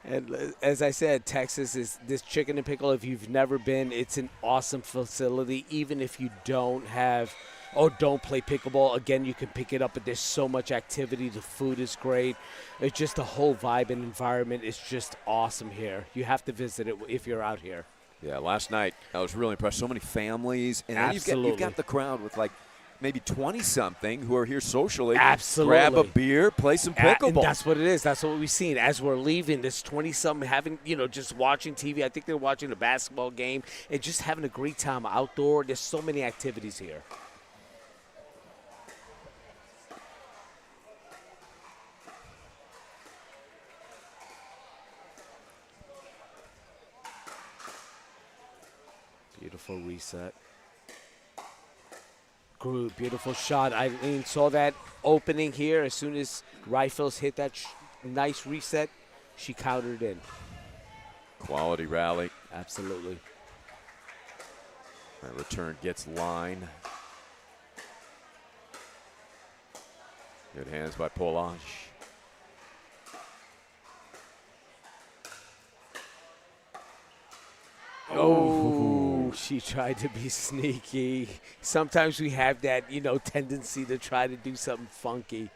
G: And as I said, Texas is this Chicken and Pickle. If you've never been, it's an awesome facility. Even if you don't play pickleball, again, you can pick it up. But there's so much activity. The food is great. It's just the whole vibe and environment is just awesome here. You have to visit it if you're out here.
B: Yeah, last night I was really impressed. So many families, and then you've got the crowd with like maybe 20-something who are here socially.
G: Absolutely.
B: Grab a beer, play some pickleball.
G: And that's what it is. That's what we've seen. As we're leaving, this 20-something having, just watching TV. I think they're watching a basketball game and just having a great time outdoor. There's so many activities here. Beautiful reset. Good, beautiful shot. Eileen saw that opening here. As soon as Rifles hit that nice reset, she countered in.
B: Quality rally.
G: Absolutely.
B: That return gets line. Good hands by Polage.
G: Oh, she tried to be sneaky. Sometimes we have that, tendency to try to do something funky.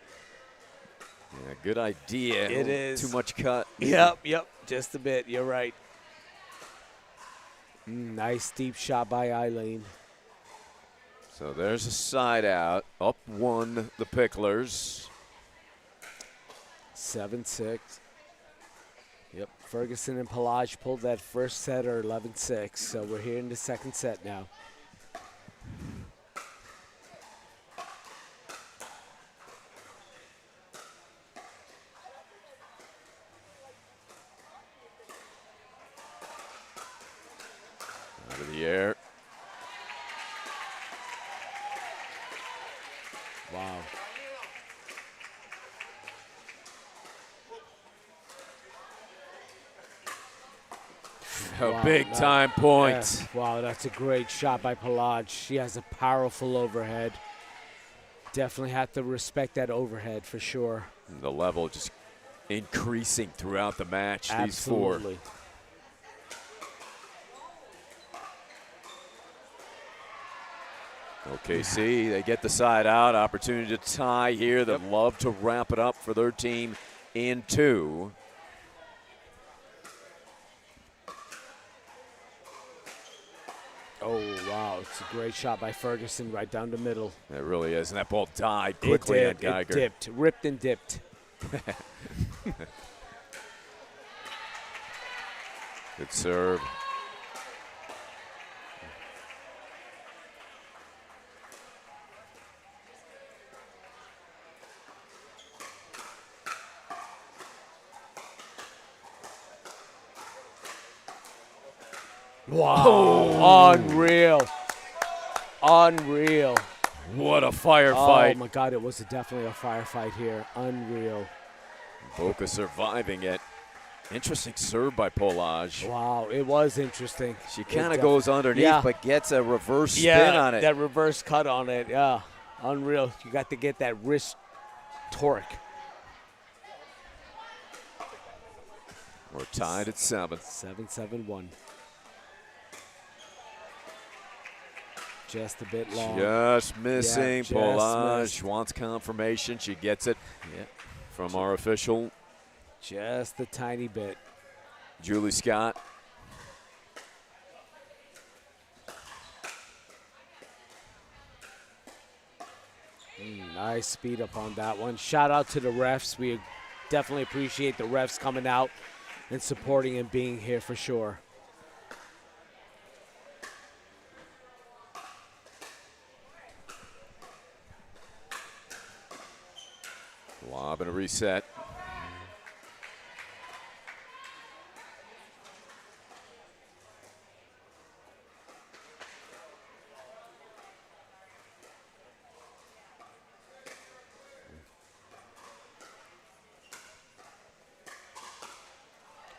B: Yeah, good idea.
G: It is.
B: Too much cut.
G: Yep, just a bit. You're right. Nice deep shot by Eileen.
B: So there's a side out. Up 1, the Picklers.
G: 7-6. Yep, Ferguson and Pelage pulled that first set or 11-6. So we're here in the second set now.
B: Out of the air.
G: Wow.
B: A big time point.
G: Yeah. Wow, that's a great shot by Pelage. She has a powerful overhead. Definitely have to respect that overhead for sure.
B: The level just increasing throughout the match.
G: Absolutely.
B: These 4. OKC, they get the side out. Opportunity to tie here. They'd love to wrap it up for their team in 2.
G: Oh, wow. It's a great shot by Ferguson right down the middle.
B: It really is. And that ball died quickly on Geiger.
G: It dipped, ripped and dipped.
B: Good serve.
G: Wow. Unreal. Unreal.
B: What a firefight.
G: Oh, my God. It was definitely a firefight here. Unreal.
B: Boca surviving it. Interesting serve by Polage.
G: Wow. It was interesting.
B: She kind of goes underneath,
G: Yeah.
B: but gets a reverse spin on it.
G: That reverse cut on it. Yeah. Unreal. You got to get that wrist torque.
B: We're tied at 7.
G: 7-7-1. Just a bit long.
B: Just missing.
G: Yeah, just
B: Polage
G: missed.
B: wants confirmation. She gets it from our official,
G: Just a tiny bit.
B: Julie Scott.
G: Nice speed up on that one. Shout out to the refs. We definitely appreciate the refs coming out and supporting and being here for sure.
B: Lob and a reset.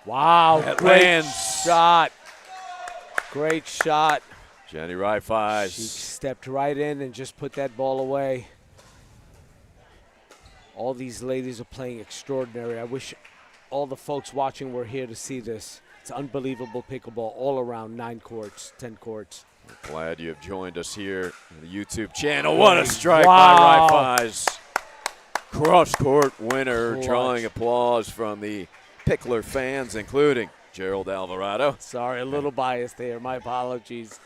G: Wow,
B: That
G: great
B: lands.
G: shot. Great shot.
B: Jenny
G: She
B: Reifeis.
G: stepped right in and just put that ball away. All these ladies are playing extraordinary. I wish all the folks watching were here to see this. It's unbelievable pickleball all around, 9 courts, 10 courts.
B: Glad you have joined us here on the YouTube channel. What a strike
G: Wow.
B: by Reifeis. Cross-court winner,
G: Clutch.
B: drawing applause from the Pickler fans, including Gerald Alvarado.
G: Sorry, a little biased there. My apologies.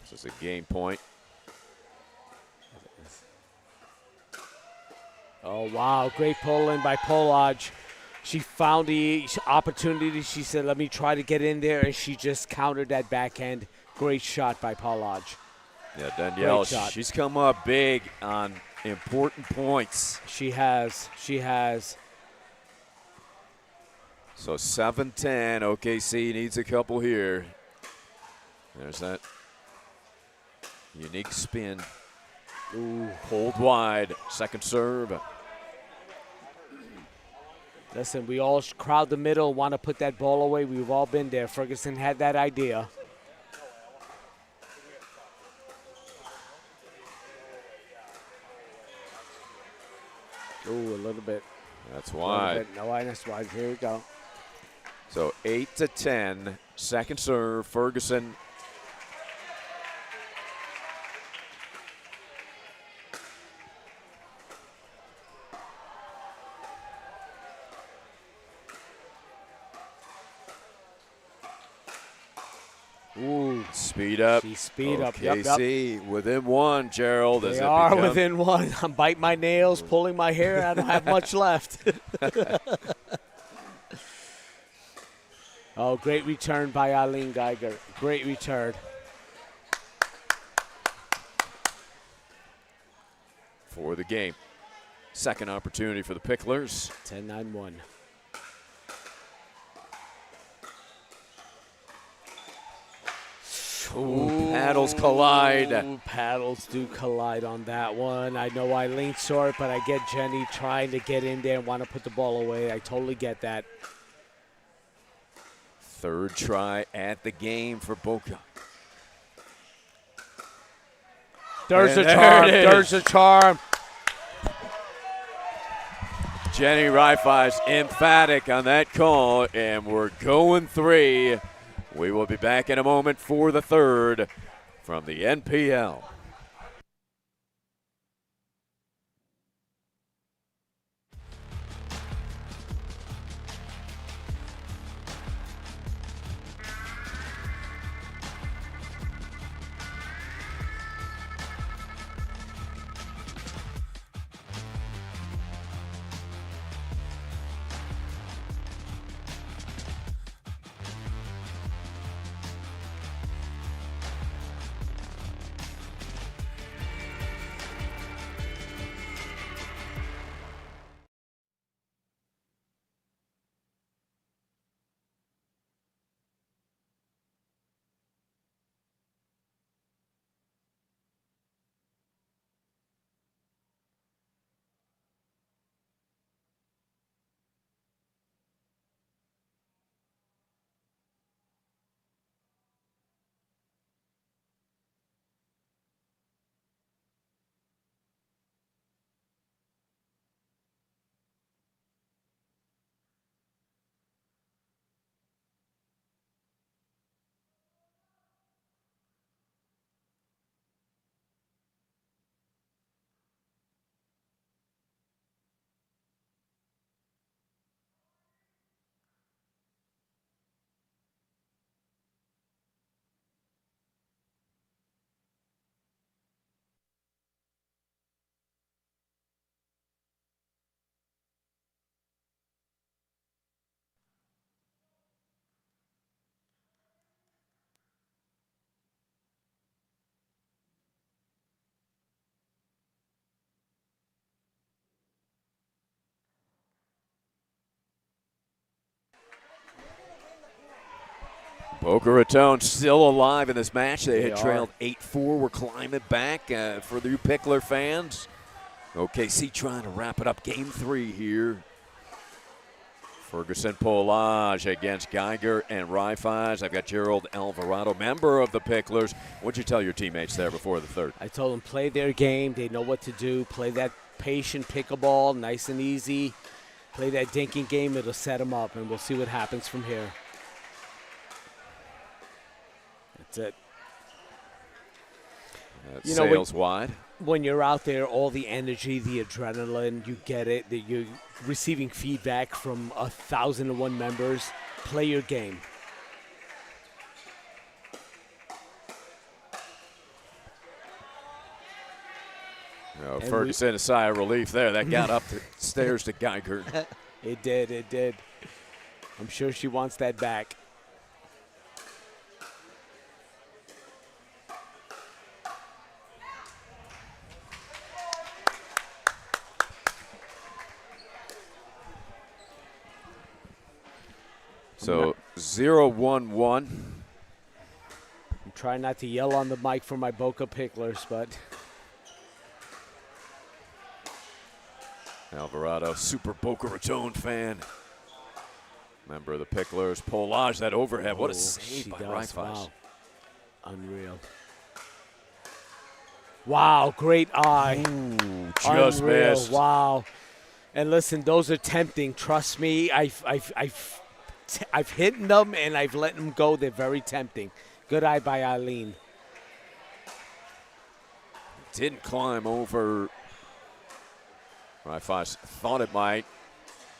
B: This is a game point.
G: Oh, wow. Great pull in by Polage. She found the opportunity. She said, let me try to get in there, and she just countered that backhand. Great shot by Polage.
B: Yeah, Danielle,
G: Great shot.
B: she's come up big on important points.
G: She has. She has.
B: So 7-10, OKC needs a couple here. There's that unique spin.
G: Ooh.
B: Hold wide, second serve.
G: Listen, we all crowd the middle, want to put that ball away. We've all been there. Ferguson had that idea. Ooh, a little bit.
B: That's
G: A little
B: wide.
G: bit. No, that's wide. Here we go.
B: So 8-10, second serve, Ferguson.
G: Ooh,
B: Speed up.
G: she speed up. Yep, yep.
B: OKC within one, Gerald. as
G: They
B: it
G: are
B: becomes-
G: within one. I'm biting my nails, pulling my hair. I don't have much left. Oh, great return by Eileen Geiger. Great return.
B: for the game. Second opportunity for the Picklers.
G: 10-9-1.
B: Ooh, paddles collide.
G: Ooh, paddles do collide on that one. I know Eileen saw it, but I get Jenny trying to get in there and want to put the ball away. I totally get that.
B: Third try at the game for Boca.
G: There's
B: And
G: a
B: there
G: charm.
B: it is.
G: There's a charm.
B: Jenny Reifeis emphatic on that call, and we're going 3. We will be back in a moment for the third from the NPL. Boca Raton still alive in this match. They
G: They
B: had
G: are.
B: trailed 8-4. We're climbing back for the Pickler fans. OKC trying to wrap it up. Game 3 here. Ferguson Polage against Geiger and Rifaz. I've got Gerald Alvarado, member of the Picklers. What'd you tell your teammates there before the third?
G: I told them play their game. They know what to do. Play that patient pickleball, nice and easy. Play that dinking game. It'll set them up, and we'll see what happens from here. That's it. You know,
B: Sails wide.
G: When you're out there, all the energy, the adrenaline, you get it. That you're receiving feedback from 1,001 members. Play your game.
B: Oh, Ferguson, a sigh of relief there. That got up the stairs to Geiger.
G: It did. It did. I'm sure she wants that back.
B: So 0-1-1.
G: I'm trying not to yell on the mic for my Boca Picklers, but
B: Alvarado, super Boca Raton fan. Member of the Picklers. Polage, that overhead. What a save
G: she
B: by
G: does.
B: Rifaz.
G: Wow. Unreal. Wow, great eye.
B: Ooh, just
G: Unreal.
B: missed.
G: Wow. And listen, those are tempting. Trust me, I've hit them and I've let them go. They're very tempting. Good eye by Eileen.
B: Didn't climb over. Rifaz thought it might.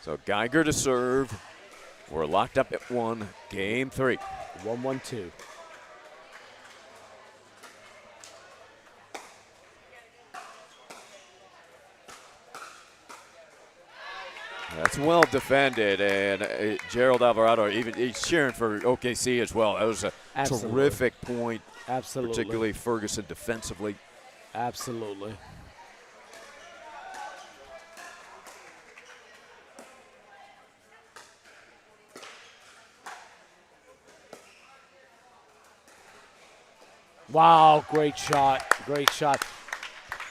B: So Geiger to serve. We're locked up at 1. Game 3.
G: 1-1-2.
B: That's well defended, and Gerald Alvarado, he's cheering for OKC as well. That was a
G: Absolutely.
B: terrific point,
G: Absolutely.
B: particularly Ferguson defensively.
G: Absolutely. Wow, great shot. Great shot.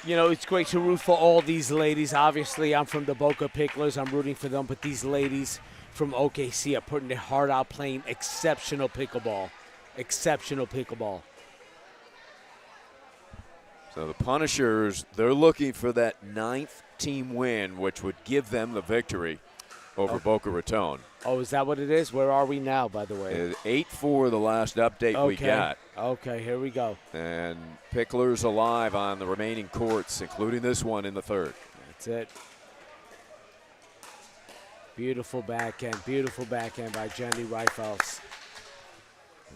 G: You know, it's great to root for all these ladies. Obviously, I'm from the Boca Picklers. I'm rooting for them. But these ladies from OKC are putting their heart out playing exceptional pickleball. Exceptional pickleball.
B: So the Punishers, they're looking for that 9th team win, which would give them the victory over Boca Raton.
G: Oh, is that what it is? Where are we now, by the way?
B: 8-4 the last update we got.
G: Okay, here we go.
B: And Picklers alive on the remaining courts, including this one in the third.
G: That's it. Beautiful backhand by Jenny Reifels.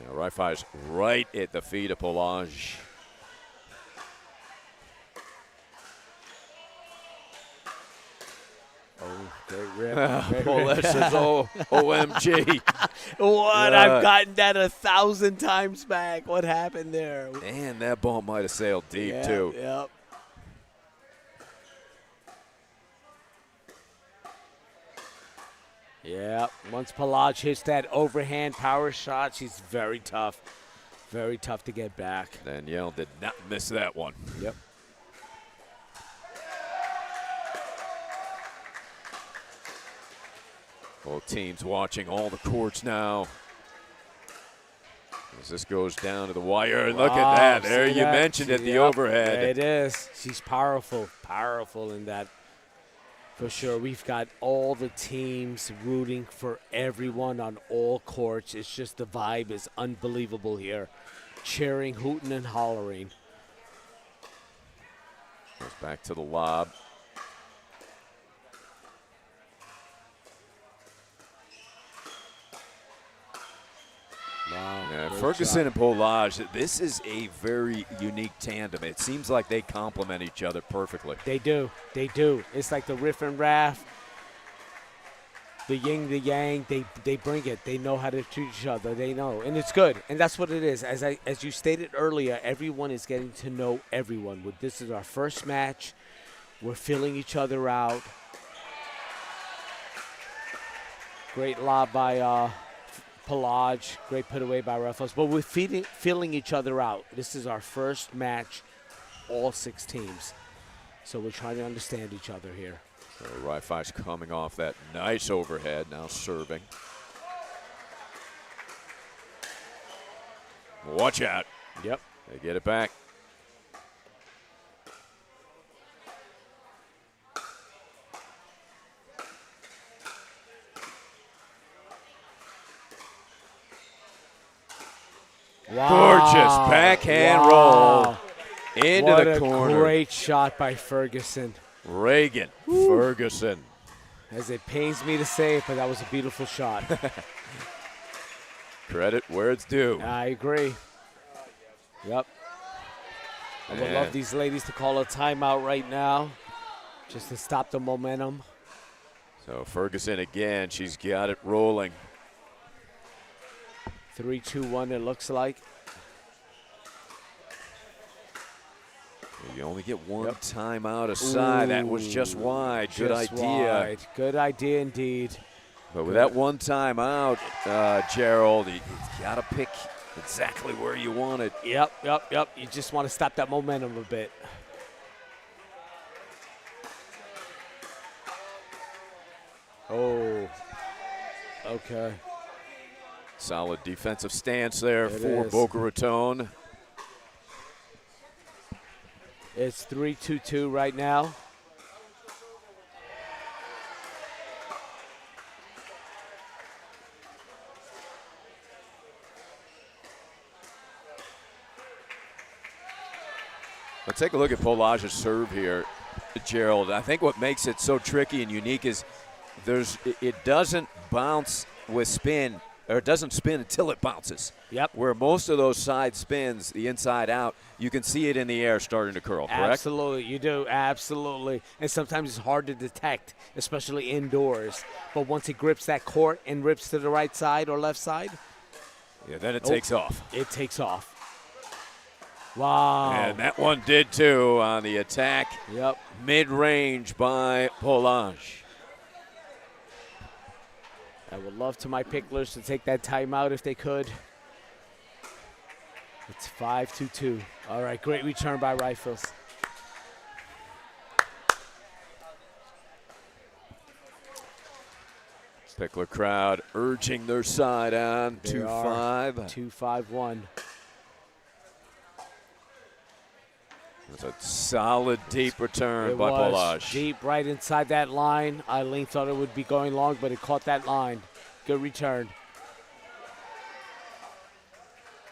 B: Now Rifaz right at the feet of Polage.
G: Oh, great rip.
B: Polage says, OMG.
G: What? I've gotten that 1,000 times back. What happened there?
B: And that ball might have sailed deep,
G: Yep,
B: too.
G: Yep. Yeah, once Polage hits that overhand power shot, she's very tough. Very tough to get back.
B: Danielle did not miss that one.
G: Yep.
B: Both teams watching all the courts now. As this goes down to the wire, and look at that. There you mentioned it, the overhead.
G: It is. She's powerful in that. For sure. We've got all the teams rooting for everyone on all courts. It's just the vibe is unbelievable here. Cheering, hooting, and hollering.
B: Goes back to the lob.
G: Wow.
B: Yeah,
G: great
B: Ferguson
G: shot.
B: and Polage, this is a very unique tandem. It seems like they complement each other perfectly.
G: They do. They do. It's like the riff and raff, the yin, the yang. They bring it. They know how to treat each other. They know. And it's good. And that's what it is. As you stated earlier, everyone is getting to know everyone. This is our first match. We're filling each other out. Great lob by Pelage. Great put away by Raffles. But we're feeling each other out. This is our first match, all 6 teams. So we're trying to understand each other here.
B: So Rife's coming off that nice overhead, now serving. Watch out.
G: Yep.
B: They get it back.
G: Wow.
B: Gorgeous backhand roll into
G: What
B: the
G: a
B: corner.
G: great shot by Ferguson.
B: Reagan Ferguson.
G: As it pains me to say it, but that was a beautiful shot.
B: Credit where it's due.
G: I agree. Yep. I would love these ladies to call a timeout right now just to stop the momentum.
B: So Ferguson again, she's got it rolling.
G: 3-2-1 it looks like.
B: You only get one timeout aside. That was just wide. Good
G: Just
B: idea.
G: wide. Good idea indeed.
B: But with that one timeout, Gerald, you got to pick exactly where you want it.
G: Yep. You just want to stop that momentum a bit. Oh. Okay.
B: Solid defensive stance there
G: It
B: for
G: is.
B: Boca Raton.
G: It's 3-2-2 right now.
B: But take a look at Polage's serve here, Gerald. I think what makes it so tricky and unique is it doesn't bounce with spin, or it doesn't spin until it bounces.
G: Yep.
B: Where most of those side spins, the inside out, you can see it in the air starting to curl, correct?
G: Absolutely, you do, absolutely. And sometimes it's hard to detect, especially indoors. But once it grips that court and rips to the right side or left side,
B: Yeah, then it takes off.
G: it takes off. Wow.
B: And that one did too on the attack.
G: Yep.
B: Mid-range by Polage.
G: I would love to my picklers to take that timeout if they could. It's 5-2-2. All right, great return by Rifles.
B: Pickler crowd urging their side on.
G: They
B: 2-5.
G: 2-5-1.
B: It's a solid deep return
G: It
B: by
G: was
B: Polage.
G: deep right inside that line. Eileen thought it would be going long, but it caught that line. Good return.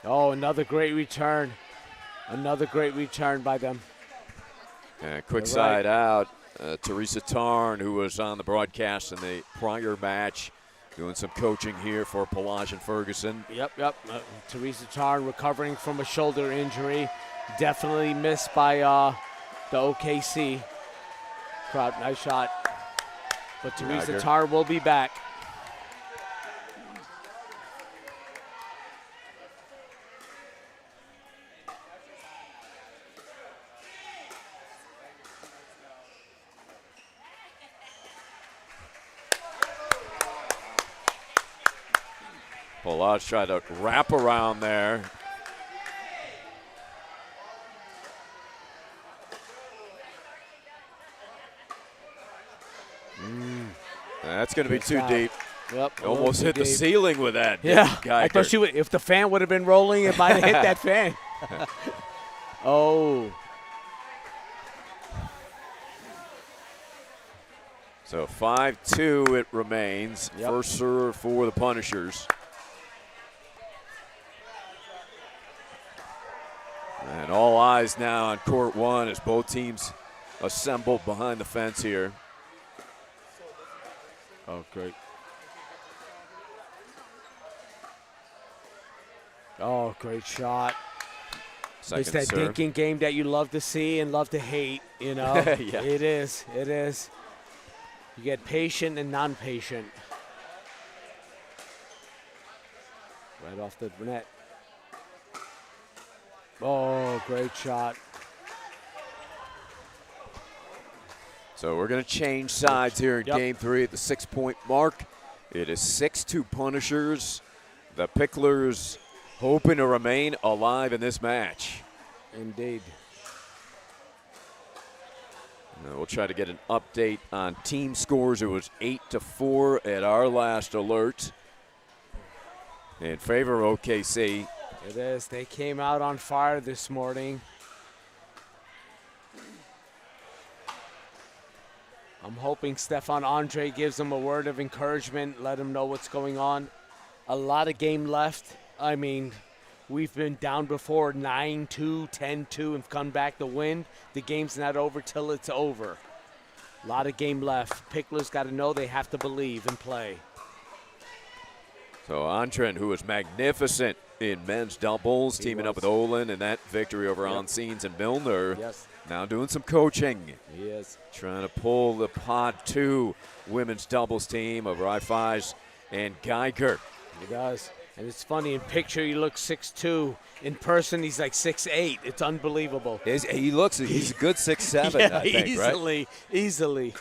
G: Oh, another great return. Another great return by them.
B: And quick
G: They're
B: side out. Teresa Tarn, who was on the broadcast in the prior match, doing some coaching here for Polage and Ferguson.
G: Yep. Teresa Tarn recovering from a shoulder injury. Definitely missed by the OKC crowd. Nice shot. But Teresa
B: Tiger.
G: Tarn will be back.
B: Polage tried to wrap around there. That's going to be
G: Good
B: too
G: stop.
B: deep.
G: Yep.
B: Almost hit the
G: deep.
B: ceiling with that.
G: Yeah,
B: didn't
G: I
B: Geiger?
G: thought if the fan would have been rolling, it might have hit that fan. Oh.
B: So 5-2 it remains.
G: Yep.
B: First serve for the Punishers. And all eyes now on court one as both teams assemble behind the fence here.
G: Oh, great. Oh, great shot.
B: Second
G: It's that
B: serve.
G: dinking game that you love to see and love to hate, you know?
B: Yeah.
G: It is. You get patient and non-patient. Right off the net. Oh, great shot.
B: So we're going to change sides here in
G: Yep.
B: game 3 at the 6-point mark. It is 6-2 Punishers. The Picklers hoping to remain alive in this match.
G: Indeed.
B: We'll try to get an update on team scores. It was 8-4 at our last alert in favor of OKC.
G: It is. They came out on fire this morning. I'm hoping Stefan Andre gives them a word of encouragement, let them know what's going on. A lot of game left. I mean, we've been down before 9-2, 10-2, and come back to win. The game's not over till it's over. A lot of game left. Picklers got to know they have to believe and play.
B: So Antren, who was magnificent in men's doubles, teaming up with Olin in that victory over Onscenes and Milner.
G: Yes.
B: Now doing some coaching.
G: He is.
B: Trying to pull the Pod 2 women's doubles team of Raifais and Geiger.
G: He does. And it's funny, in picture he looks 6'2". In person he's like 6'8". It's unbelievable.
B: He's a good 6'7",
G: yeah,
B: I think,
G: easily.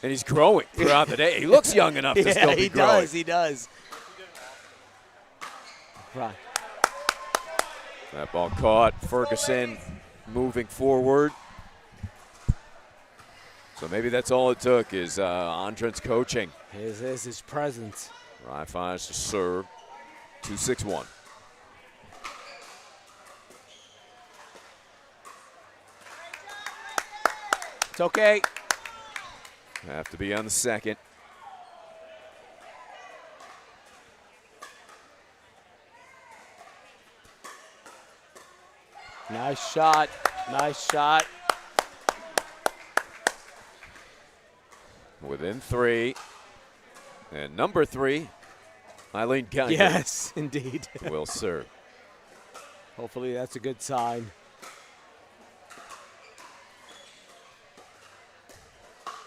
B: And he's growing throughout the day. He looks young enough to still be growing.
G: He does. Right.
B: That ball caught. Ferguson moving forward. So maybe that's all it took is Andren's coaching.
G: His presence.
B: Raifais to serve. 2-6-1.
G: It's okay.
B: Have to be on the second.
G: Nice shot. Nice shot.
B: Within 3. And number 3, Eileen Geiger.
G: Yes, indeed.
B: Will serve.
G: Hopefully that's a good sign.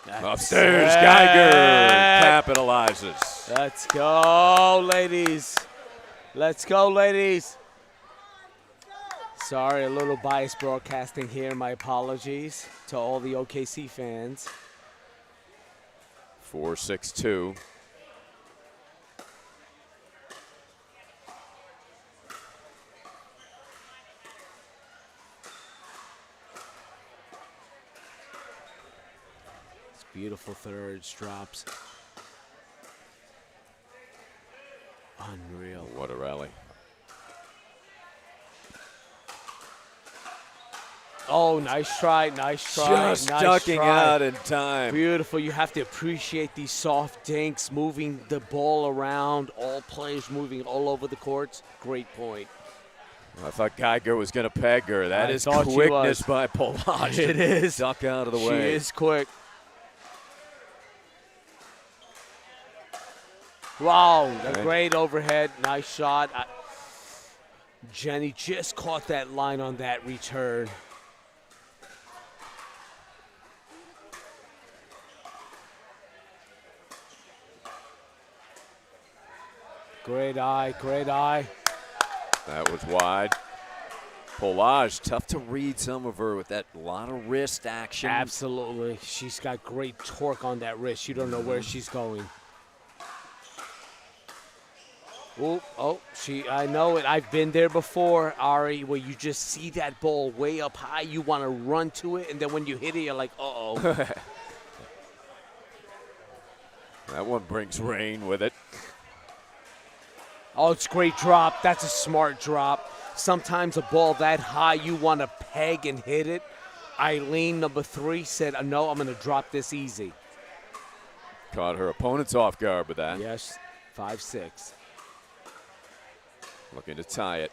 B: Upstairs, Geiger capitalizes.
G: Let's go, ladies. Let's go, ladies. Sorry, a little biased broadcasting here. My apologies to all the OKC fans.
B: 4-6-2.
G: Beautiful thirds, drops. Unreal.
B: What a rally.
G: Oh, nice try, nice try.
B: Just
G: nice
B: ducking
G: try.
B: out in time.
G: Beautiful. You have to appreciate these soft dinks, moving the ball around, all players moving all over the courts. Great point.
B: I thought Geiger was going to peg her. That is
G: thought she
B: quickness
G: was.
B: by Polage.
G: It is.
B: Duck out of the
G: She
B: way.
G: is quick. Wow, a great overhead. Nice shot. Jenny just caught that line on that return. Great eye, great eye.
B: That was wide. Polage, tough to read some of her with that lot of wrist action.
G: Absolutely. She's got great torque on that wrist. You don't know where she's going. I know it. I've been there before, Ari, where you just see that ball way up high. You want to run to it, and then when you hit it, you're like, uh-oh.
B: That one brings rain with it.
G: Oh, it's a great drop. That's a smart drop. Sometimes a ball that high, you want to peg and hit it. Eileen, number 3, said, no, I'm going to drop this easy.
B: Caught her opponents off guard with that.
G: Yes, 5-6.
B: Looking to tie it.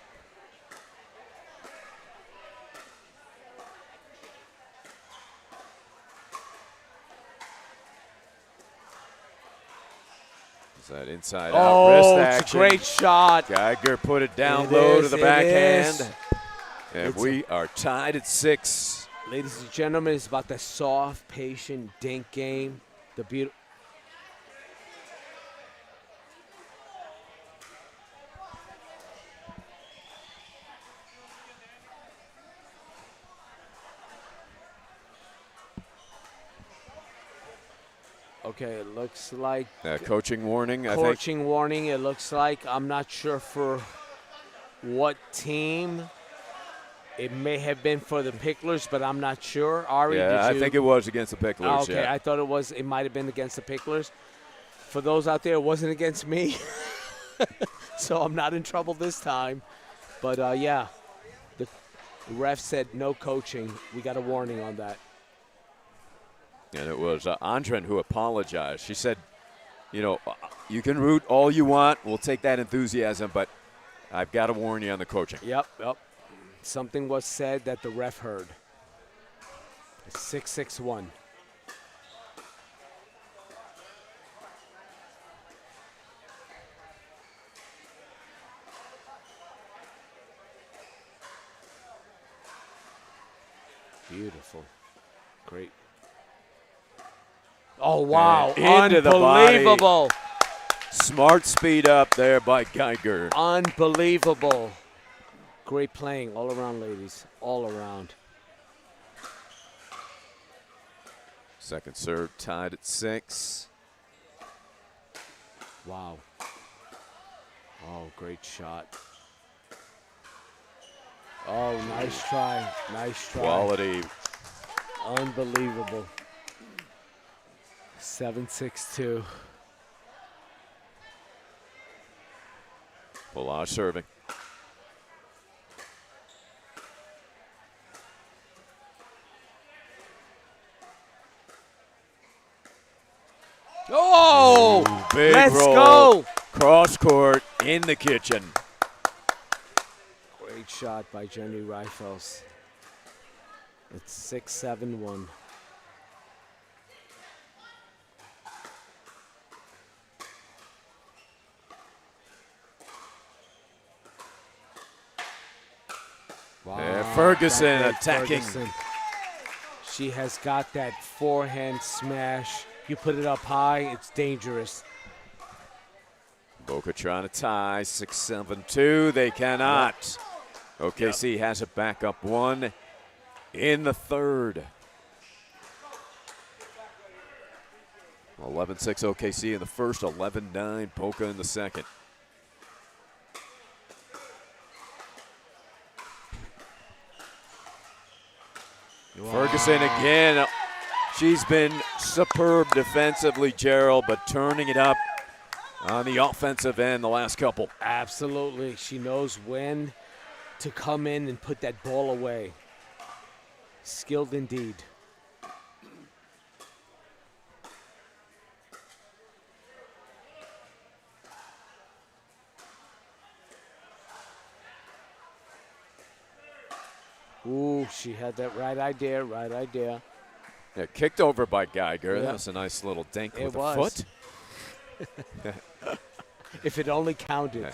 B: Is that inside out wrist action?
G: It's a great shot.
B: Geiger put it down low to the backhand.
G: Is.
B: And we are tied at 6.
G: Ladies and gentlemen, it's about the soft, patient dink game. The beautiful. Okay, it looks like
B: Coaching warning, I think.
G: coaching warning. It looks like. I'm not sure for what team. It may have been for the Picklers, but I'm not sure. Ari, did you?
B: I think it was against the Picklers.
G: Oh, okay,
B: Yeah.
G: I thought it was. It might have been against the Picklers. For those out there, it wasn't against me, so I'm not in trouble this time. But yeah, the ref said no coaching. We got a warning on that.
B: And it was Andren who apologized. She said, you can root all you want. We'll take that enthusiasm, but I've got to warn you on the coaching.
G: Yep. Something was said that the ref heard. 6-6-1. Beautiful. Great. Oh, wow.
B: And into the body.
G: Unbelievable.
B: Smart speed up there by Geiger.
G: Unbelievable. Great playing all around, ladies. All around.
B: Second serve tied at 6.
G: Wow. Oh, great shot. Oh, nice try. Nice try.
B: Quality.
G: Unbelievable. 7-6-2.
B: Polage serving.
G: Oh!
B: Ooh, big
G: Let's
B: roll.
G: go!
B: Cross court in the kitchen.
G: Great shot by Jenny Reifels. It's 6-7-1. Wow.
B: Yeah, Ferguson
G: That
B: attacking.
G: Ferguson. She has got that forehand smash. You put it up high, it's dangerous.
B: Boca trying to tie. 6-7-2. They cannot. OKC has it back up 1 in the third. 11-6 OKC in the first, 11-9 Boca in the second.
G: Wow.
B: Ferguson again. She's been superb defensively, Gerald, but turning it up on the offensive end the last couple.
G: Absolutely. She knows when to come in and put that ball away. Skilled indeed. Ooh, she had that right idea, right idea.
B: Yeah, kicked over by Geiger.
G: Yeah.
B: That was a nice little dink
G: It
B: with
G: was.
B: a foot.
G: If it only counted.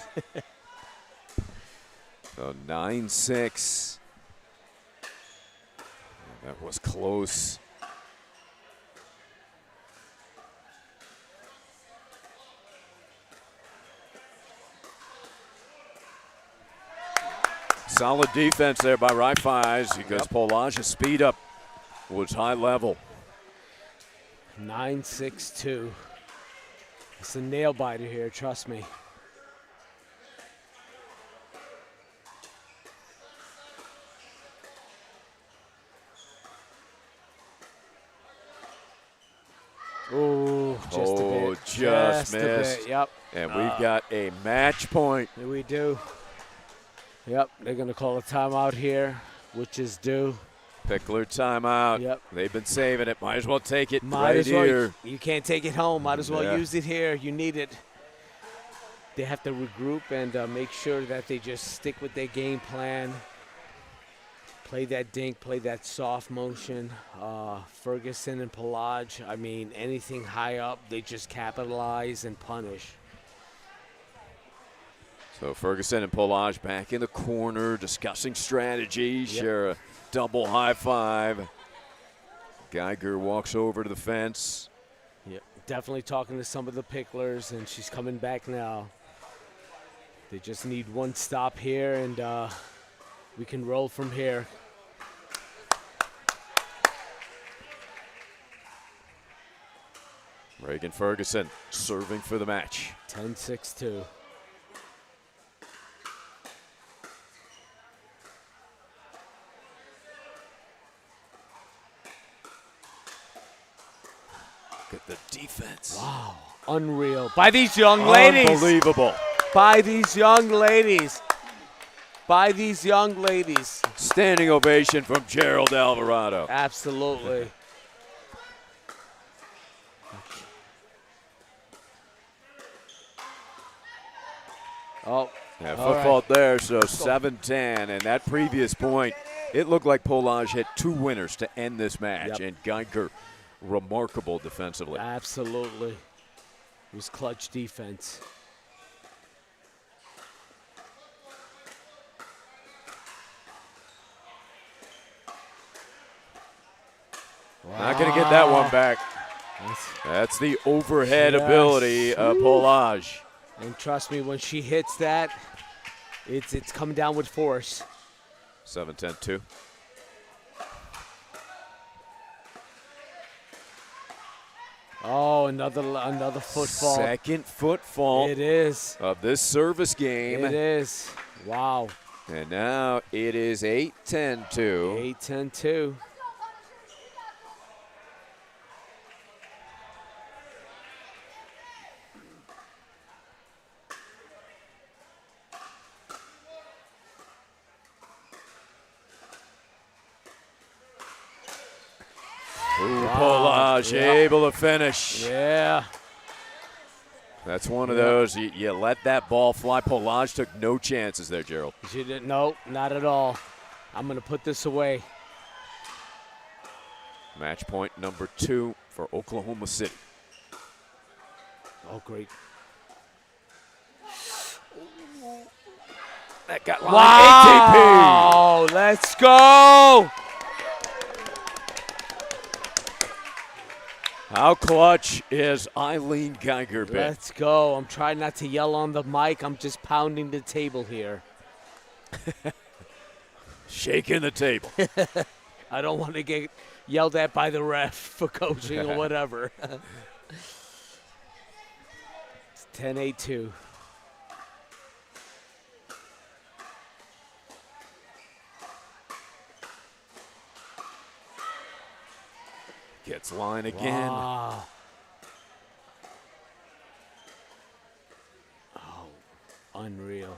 B: So 9-6. That was close. Solid defense there by Rifles because Polage's speed up was high level.
G: 9-6-2. It's a nail biter here, trust me. Ooh, just a bit.
B: Just
G: a
B: missed.
G: bit, yep.
B: And we've got a match point.
G: Here we do. Yep, they're going to call a timeout here, which is due.
B: Pickler timeout.
G: Yep.
B: They've been saving it. Might as well take it
G: Might
B: right
G: as well.
B: here.
G: You can't take it home. Might as well
B: Yeah.
G: use it here. You need it. They have to regroup and make sure that they just stick with their game plan. Play that dink, play that soft motion. Ferguson and Pelage, I mean, anything high up, they just capitalize and punish.
B: So Ferguson and Polage back in the corner discussing strategy. Share a double high five. Geiger walks over to the fence.
G: Yep. Definitely talking to some of the Picklers, and she's coming back now. They just need one stop here, and we can roll from here.
B: Reagan Ferguson serving for the match.
G: 10-6-2.
B: Look at the defense.
G: Wow, unreal. By these young ladies.
B: Unbelievable.
G: By these young ladies. By these young ladies.
B: Standing ovation from Gerald Alvarado.
G: Absolutely. Oh,
B: Yeah,
G: all
B: foot fault there, so 7-10. And that previous point, it looked like Polage had two winners to end this match.
G: Yep.
B: And Geiger, remarkable defensively.
G: absolutely. It was clutch defense.
B: Not going to get that one back. That's the overhead ability of Polage.
G: And trust me, when she hits that, it's coming down with force.
B: 7-10-2.
G: Oh, another foot fault.
B: Second foot fault
G: It is.
B: of this service game.
G: It is. Wow.
B: And now it is 8-10-2.
G: 8-10-2.
B: Polage able to finish.
G: Yeah.
B: That's one of those, you let that ball fly. Polage took no chances there, Gerald.
G: She didn't. No, not at all. I'm going to put this away.
B: Match point number 2 for Oklahoma City.
G: Oh, great.
B: That got line.
G: Wow. Let's go.
B: How clutch is Eileen Geiger been?
G: Let's go. I'm trying not to yell on the mic. I'm just pounding the table here.
B: Shaking the table.
G: I don't want to get yelled at by the ref for coaching or whatever. It's 10-8-2.
B: Gets line again.
G: Wow. Oh, unreal.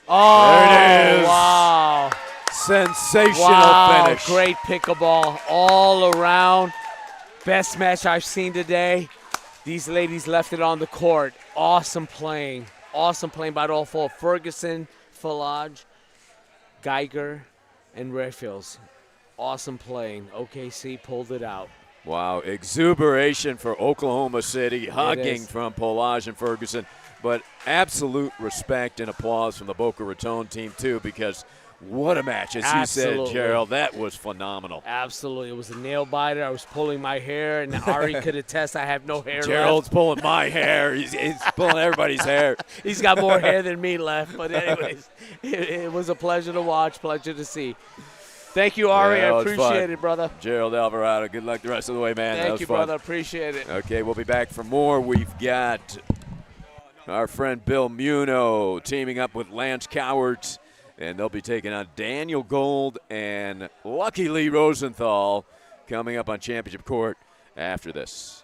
G: Oh,
B: There it is.
G: wow.
B: Sensational finish.
G: Great pickleball all around. Best match I've seen today. These ladies left it on the court. Awesome playing. Awesome playing by all four. Ferguson, Falaj, Geiger, and Redfields. Awesome playing. OKC pulled it out.
B: Wow, exuberation for Oklahoma City, hugging
G: is.
B: from Polage and Ferguson, but absolute respect and applause from the Boca Raton team too, because what a match. As you said,
G: Absolutely.
B: Gerald, that was phenomenal.
G: Absolutely. It was a nail biter. I was pulling my hair, and Ari could attest I have no hair
B: Gerald's
G: left.
B: pulling my hair. He's pulling everybody's hair.
G: He's got more hair than me left. But anyways, it was a pleasure to watch, pleasure to see. Thank you, Ari.
B: Yeah,
G: I
B: it was
G: appreciate
B: fun.
G: it, brother.
B: Gerald Alvarado, good luck the rest of the way, man. That
G: Thank
B: was
G: you,
B: fun.
G: brother. Appreciate it.
B: Okay, we'll be back for more. We've got our friend Bill Muno teaming up with Lance Cowards, and they'll be taking on Daniel Gold and Lucky Lee Rosenthal coming up on Championship Court after this.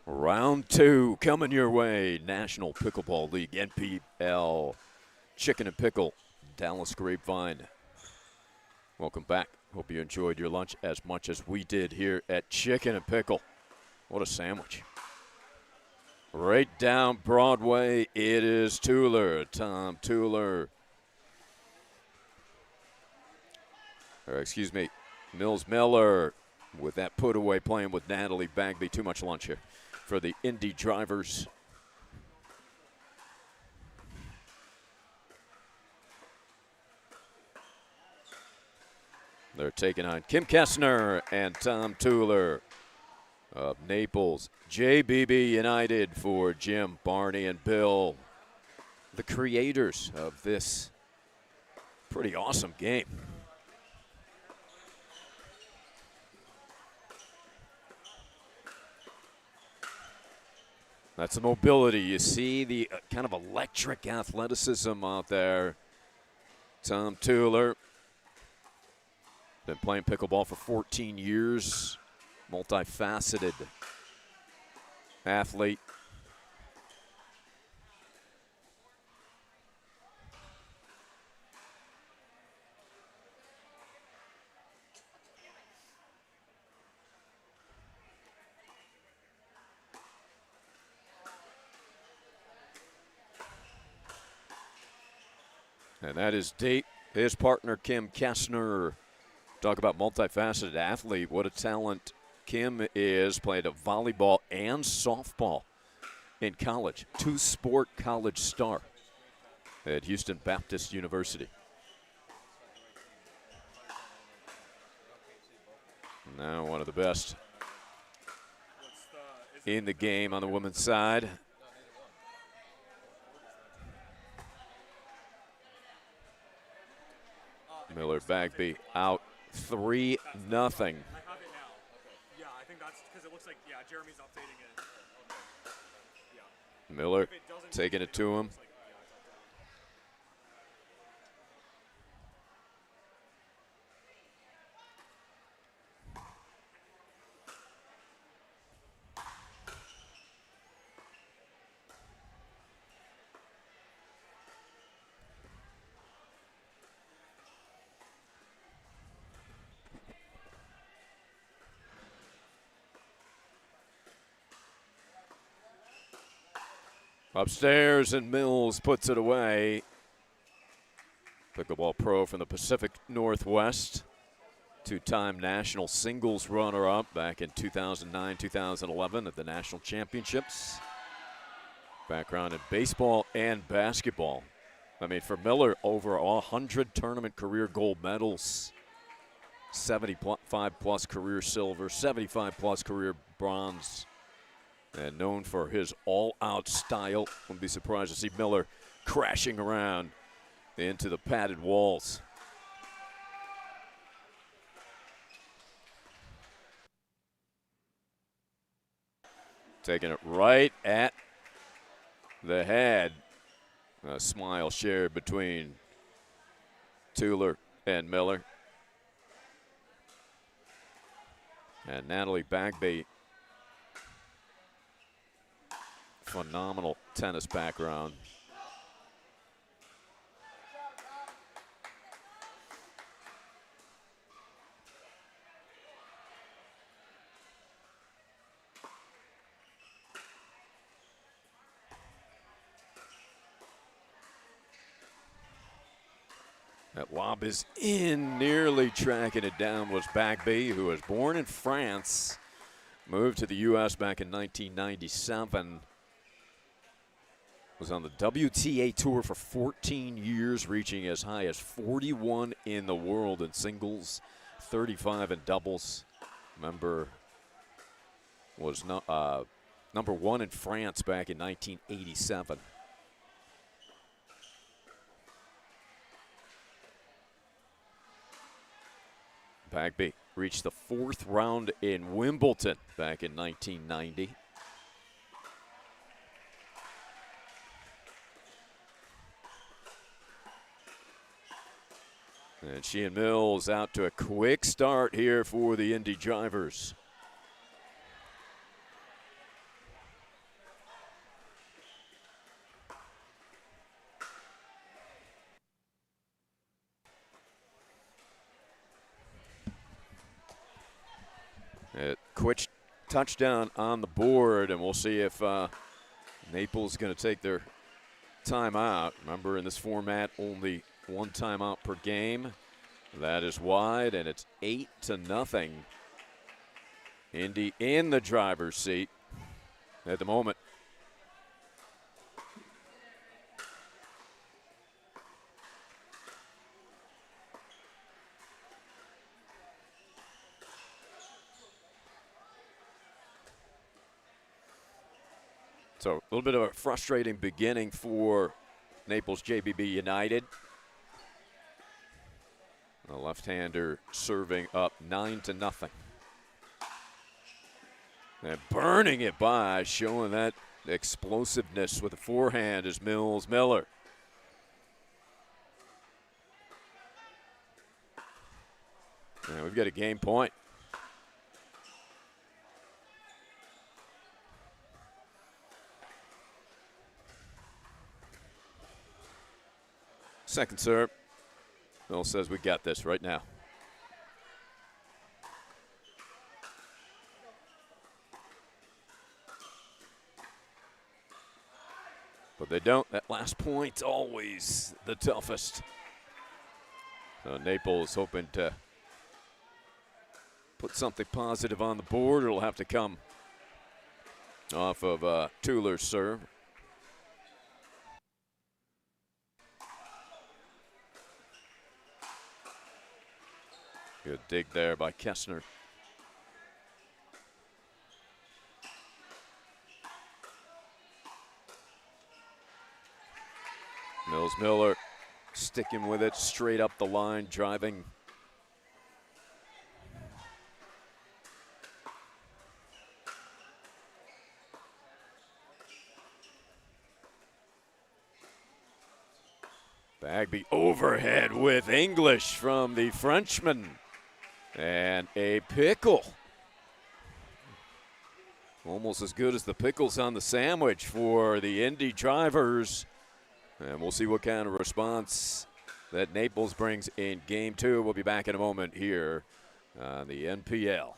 B: Round 2 coming your way. National Pickleball League, NPL. Chicken and Pickle, Dallas Grapevine. Welcome back. Hope you enjoyed your lunch as much as we did here at Chicken and Pickle. What a sandwich. Right down Broadway, it is Tueller. Tom Tueller. Or excuse me, Mills Miller with that put away playing with Natalie Bagby. Too much lunch here for the Indy drivers. They're taking on Kim Kessner and Tom Tueller of Naples. JBB United for Jim, Barney, and Bill, the creators of this pretty awesome game. That's the mobility. You see the kind of electric athleticism out there. Tom Tueller, been playing pickleball for 14 years, multifaceted athlete. And that is his partner, Kim Kessner. Talk about multifaceted athlete. What a talent Kim is. Played a volleyball and softball in college. Two-sport college star at Houston Baptist University. Now one of the best in the game on the women's side. Miller Bagby out 3-0.
F: I have it now. Yeah, I think that's because it looks like, yeah, Jeremy's updating it. Yeah.
B: Miller
F: If it doesn't
B: taking it
F: update,
B: to him.
F: looks like, yeah, it's
B: Upstairs, and Mills puts it away. Pickleball pro from the Pacific Northwest. Two-time national singles runner-up back in 2009-2011 at the national championships. Background in baseball and basketball. I mean, for Miller, over 100 tournament career gold medals. 75-plus career silver, 75-plus career bronze. And known for his all-out style. Wouldn't be surprised to see Miller crashing around into the padded walls. Taking it right at the head. A smile shared between Tueller and Miller. And Natalie Bagby, phenomenal tennis background. That lob is in, nearly tracking it down was Bagby, who was born in France, moved to the U.S. back in 1997. Was on the WTA Tour for 14 years, reaching as high as 41 in the world in singles, 35 in doubles. Member was number one in France back in 1987. Bagby reached the fourth round in Wimbledon back in 1990. And she and Mills out to a quick start here for the Indy drivers. Quick touchdown on the board, and we'll see if Naples is going to take their timeout. Remember, in this format, only one timeout per game. That is wide, and it's 8-0. Indy in the driver's seat at the moment. So a little bit of a frustrating beginning for Naples JBB United. The left-hander serving up 9-0. And burning it by, showing that explosiveness with the forehand is Mills Miller. And we've got a game point. Second serve. Mills says we got this right now. But they don't. That last point's always the toughest. So Naples hoping to put something positive on the board. It'll have to come off of Tueler's serve. Good dig there by Kessner. Mills Miller sticking with it straight up the line, driving. Bagby overhead with English from the Frenchman. And a pickle. Almost as good as the pickles on the sandwich for the Indy drivers. And we'll see what kind of response that Naples brings in game two. We'll be back in a moment here on the NPL.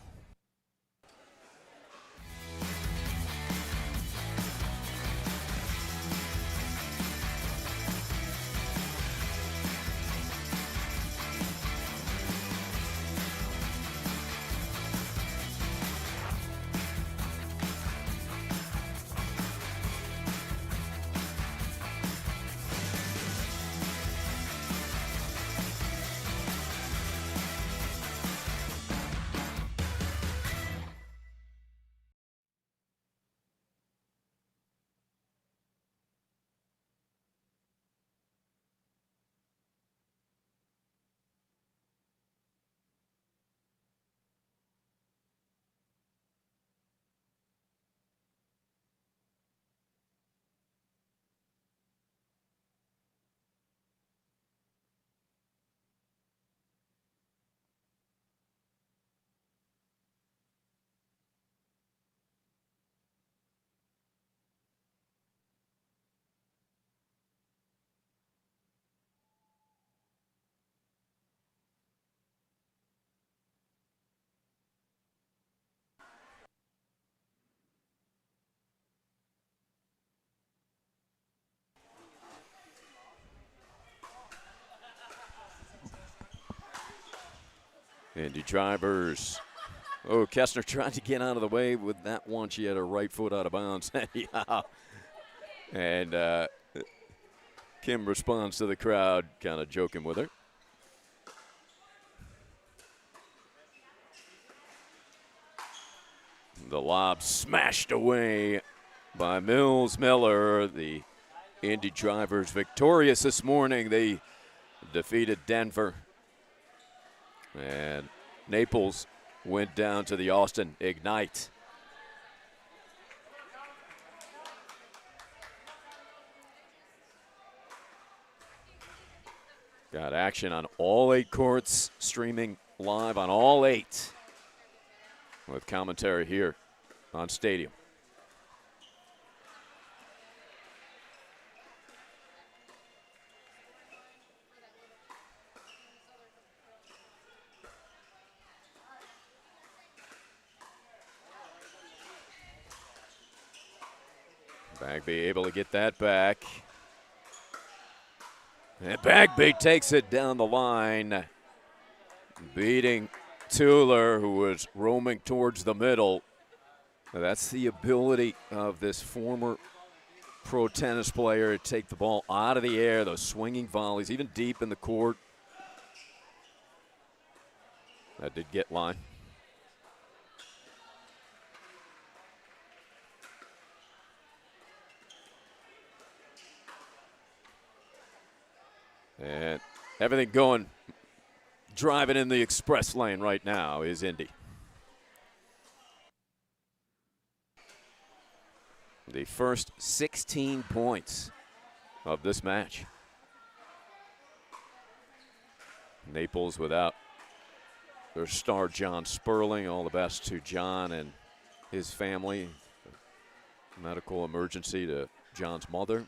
B: Indy drivers. Oh, Kessner tried to get out of the way with that one. She had her right foot out of bounds. Yeah. And Kim responds to the crowd, kind of joking with her. The lob smashed away by Mills Miller. The Indy drivers victorious this morning. They defeated Denver. And Naples went down to the Austin Ignite. Got action on all 8 courts, streaming live on all 8 with commentary here on Stadium. Bagby able to get that back. And Bagby takes it down the line, beating Tuller, who was roaming towards the middle. That's the ability of this former pro tennis player to take the ball out of the air, those swinging volleys, even deep in the court. That did get line. And everything going, driving in the express lane right now is Indy. The first 16 points of this match. Naples without their star John Sperling. All the best to John and his family. Medical emergency to John's mother.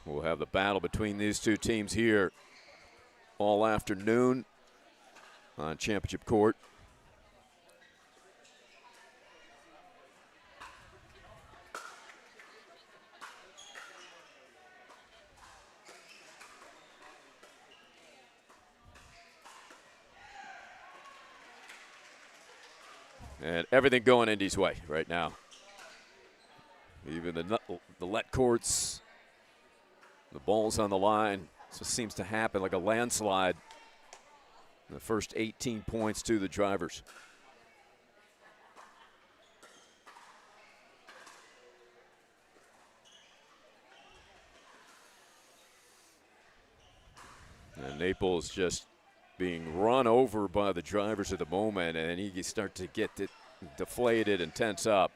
B: We'll have the battle between these two teams here all afternoon on championship court. And everything going Indy's way right now. Even the let courts, the ball's on the line. Just seems to happen like a landslide. The first 18 points to the drivers. And Naples just being run over by the drivers at the moment, and you start to get it deflated and tense up.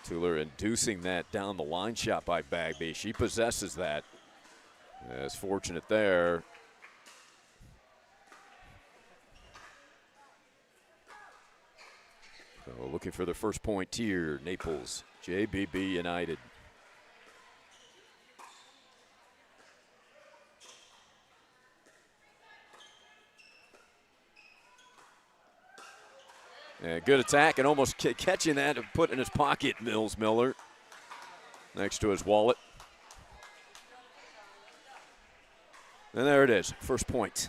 B: Tuller inducing that down the line shot by Bagby. She possesses that. Is fortunate there. So looking for the first point here, Naples, JBB United. And good attack and almost catching that and put in his pocket, Mills Miller, next to his wallet. And there it is, first point.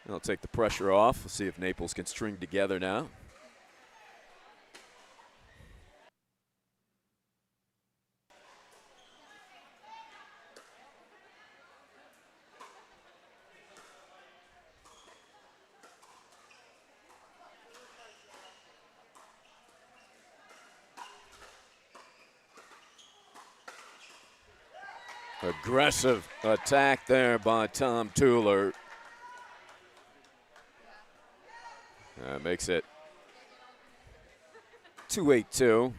B: They'll take the pressure off. We'll see if Naples can string together now. Aggressive attack there by Tom Tuller. Makes it 2-8-2.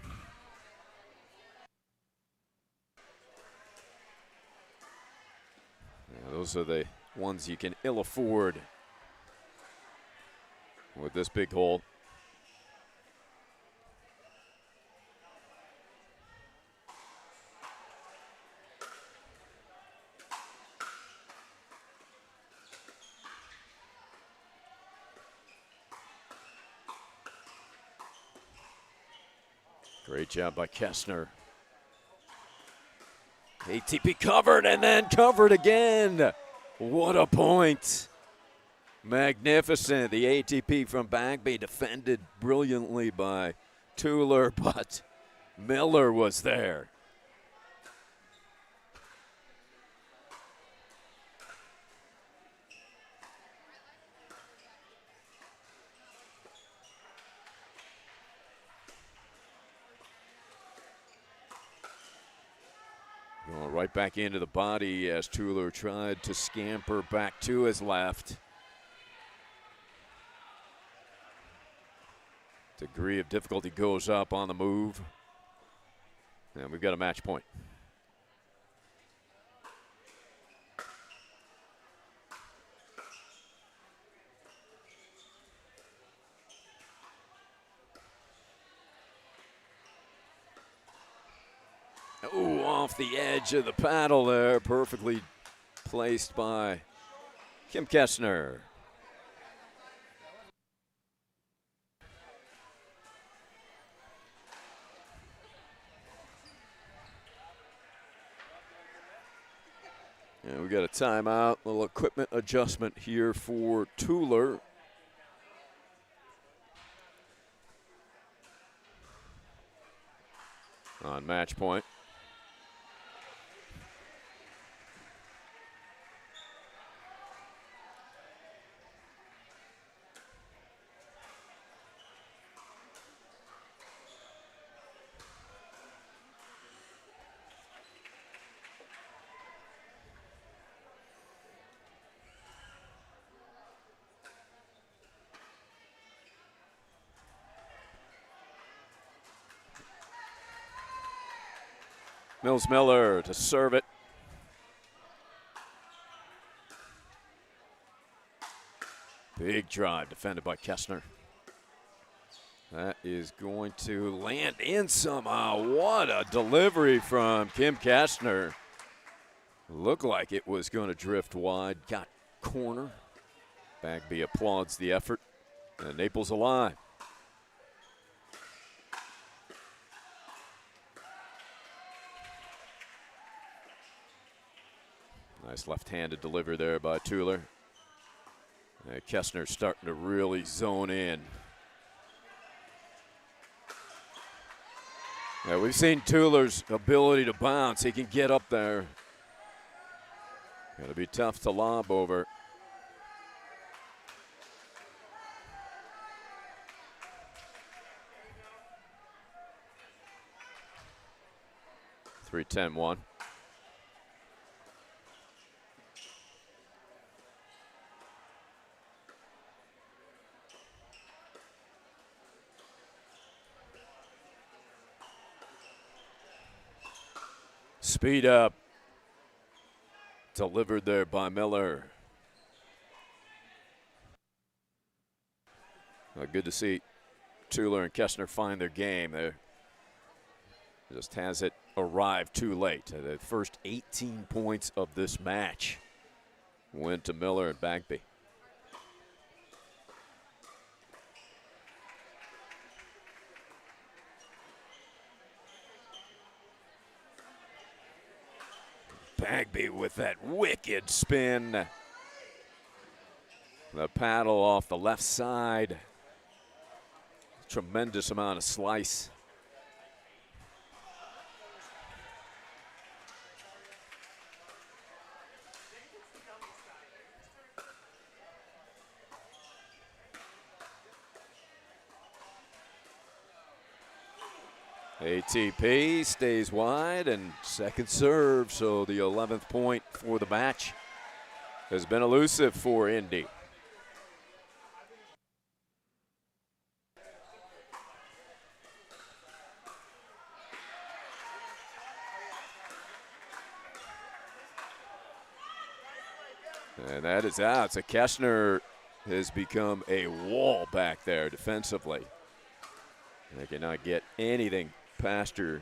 B: Those are the ones you can ill afford with this big hole. Great job by Kessner. ATP covered and then covered again. What a point. Magnificent. The ATP from Bagby defended brilliantly by Tuller, but Miller was there. Going right back into the body as Tuller tried to scamper back to his left. Degree of difficulty goes up on the move. And we've got a match point. off the edge of the paddle there. Perfectly placed by Kim Kestner. And we got a timeout, little equipment adjustment here for Tueller. On match point. Mills Miller to serve it. Big drive defended by Kestner. That is going to land in somehow. What a delivery from Kim Kestner. Looked like it was going to drift wide. Got corner. Bagby applauds the effort. And Naples alive. Nice left-handed delivery there by Tueller. Kestner starting to really zone in. Yeah, we've seen Tueller's ability to bounce. He can get up there. Got to be tough to lob over. Three, 10-1. Speed up. Delivered there by Miller. Good to see Tueller and Kestner find their game there. Just hasn't arrived too late. The first 18 points of this match went to Miller and Bagby. Bagby with that wicked spin. The paddle off the left side. Tremendous amount of slice. ATP stays wide and second serve, so the 11th point for the match has been elusive for Indy. And that is out. So Kestner has become a wall back there defensively. They cannot get anything past her.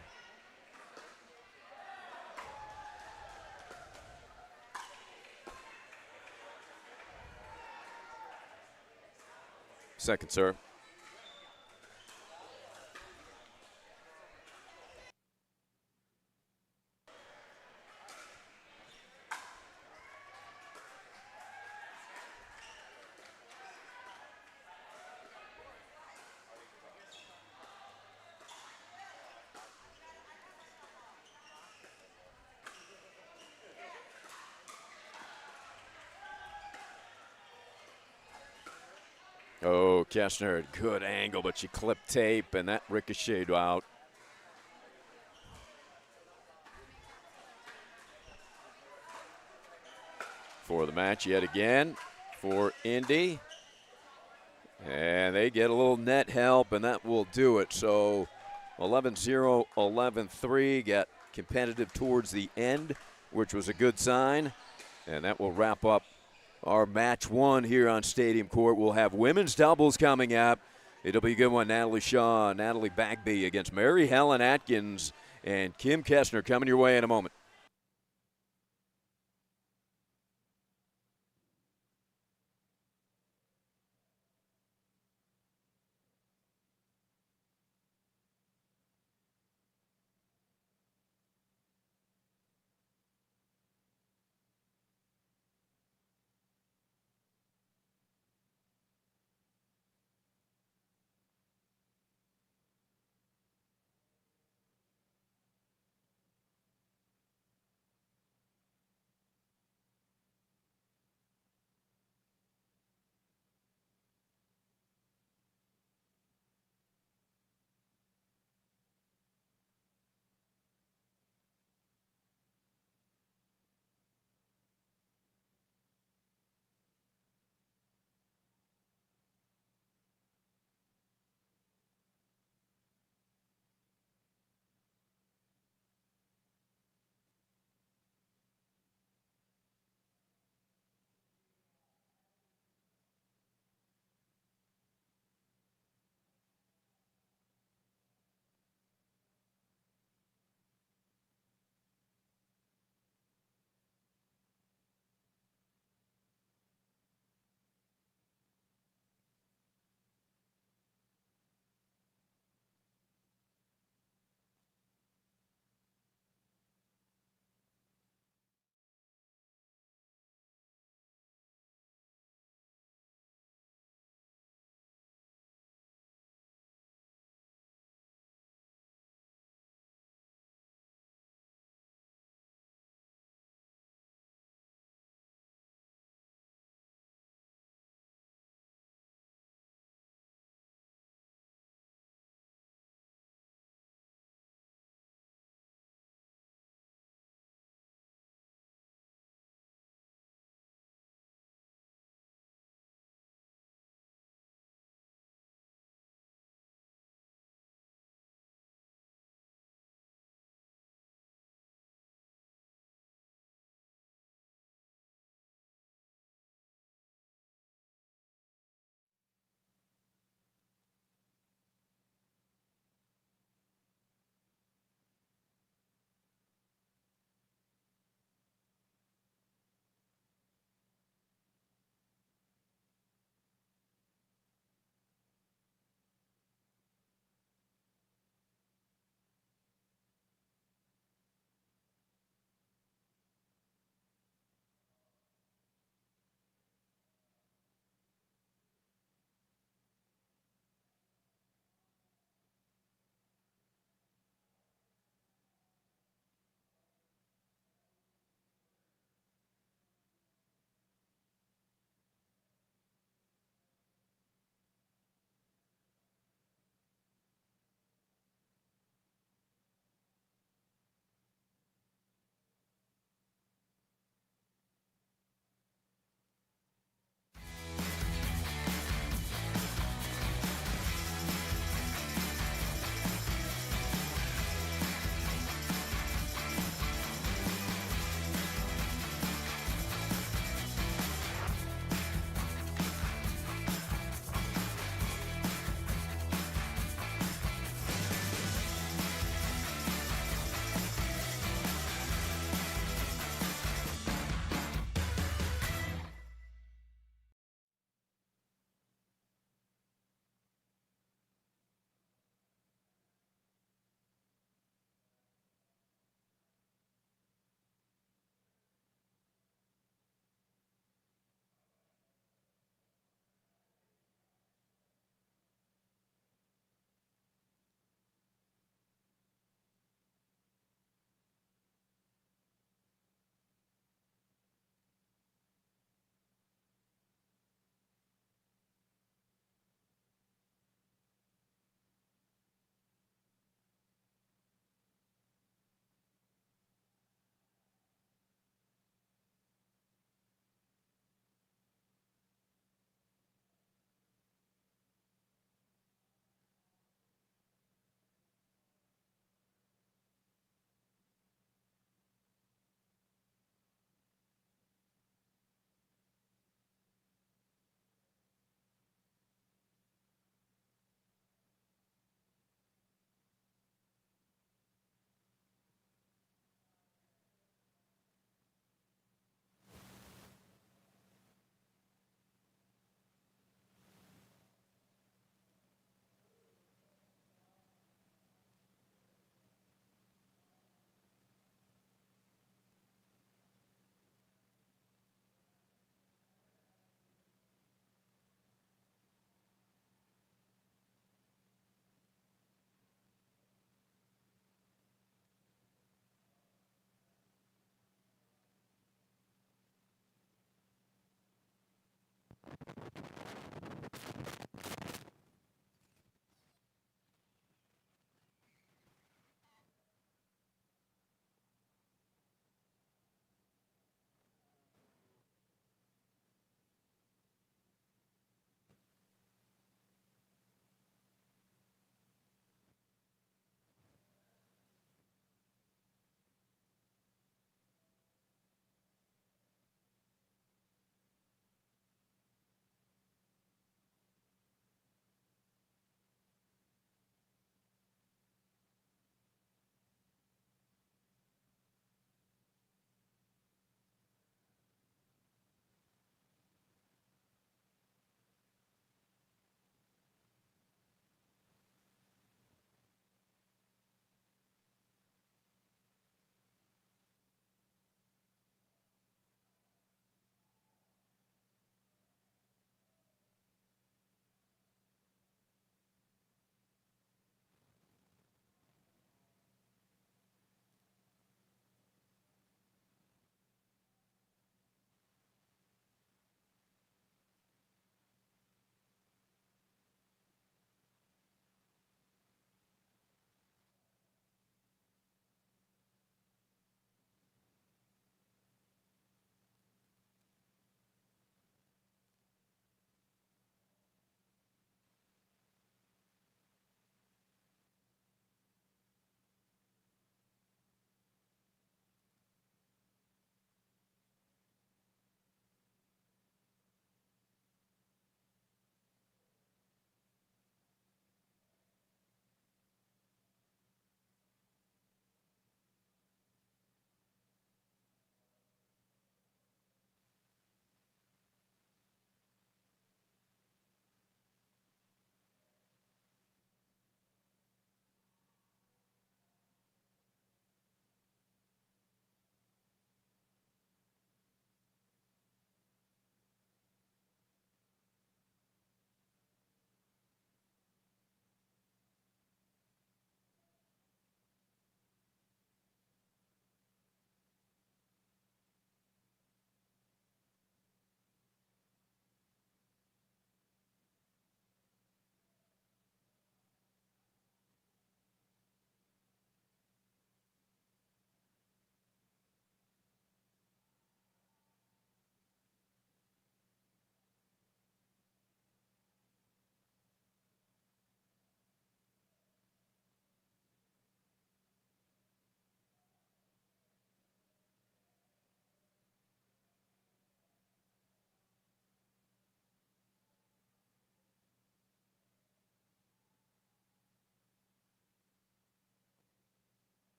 B: Second serve. Oh, Kestner, good angle, but she clipped tape, and that ricocheted out. For the match yet again for Indy. And they get a little net help, and that will do it. So 11-0, 11-3, got competitive towards the end, which was a good sign. And that will wrap up our match one here on Stadium Court. We'll have women's doubles coming up. It'll be a good one. Natalie Shaw, Natalie Bagby against Mary Helen Atkins and Kim Kessner coming your way in a moment.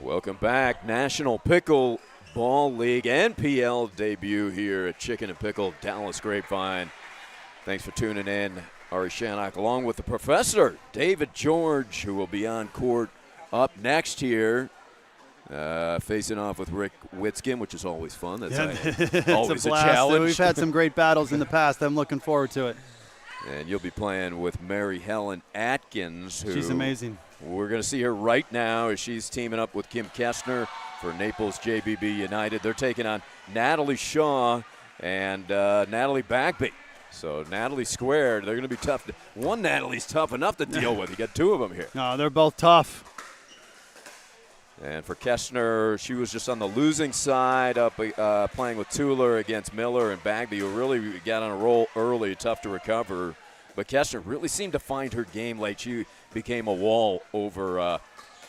B: Welcome back. National Pickleball League NPL debut here at Chicken and Pickle, Dallas Grapevine. Thanks for tuning in. Ari Shannock along with the professor, David George, who will be on court up next here. Facing off with Rick Witzkin, which is always fun. That's always a challenge.
H: We've had some great battles in the past. I'm looking forward to it.
B: And you'll be playing with Mary Helen Atkins. Who
H: she's amazing. We're
B: going to see her right now as she's teaming up with Kim Kestner for Naples JBB United. They're taking on Natalie Shaw and Natalie Bagby. So Natalie squared. They're going to be tough. One Natalie's tough enough to deal with. You got two of them here.
H: No, they're both tough.
B: And for Kestner, she was just on the losing side, up playing with Tuller against Miller and Bagby, who really got on a roll early, tough to recover. But Kestner really seemed to find her game late. She became a wall over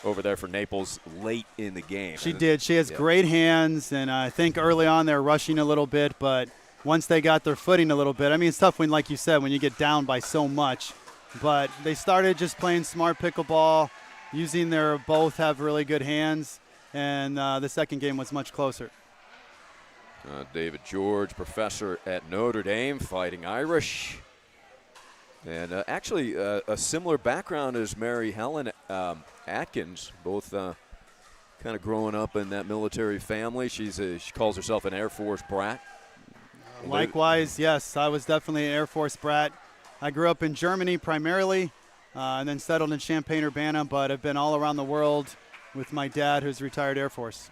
B: there for Naples late in the game.
H: She did. She has great hands, and I think early on they're rushing a little bit, but once they got their footing a little bit, I mean, it's tough when, like you said, when you get down by so much. But they started just playing smart pickleball, using their both have really good hands, and the second game was much closer.
B: David George, professor at Notre Dame, fighting Irish. And actually a similar background as Mary Helen Atkins, both kind of growing up in that military family. She calls herself an Air Force brat.
H: Likewise, yes, I was definitely an Air Force brat. I grew up in Germany primarily, and then settled in Champaign-Urbana, but I've been all around the world with my dad, who's retired Air Force.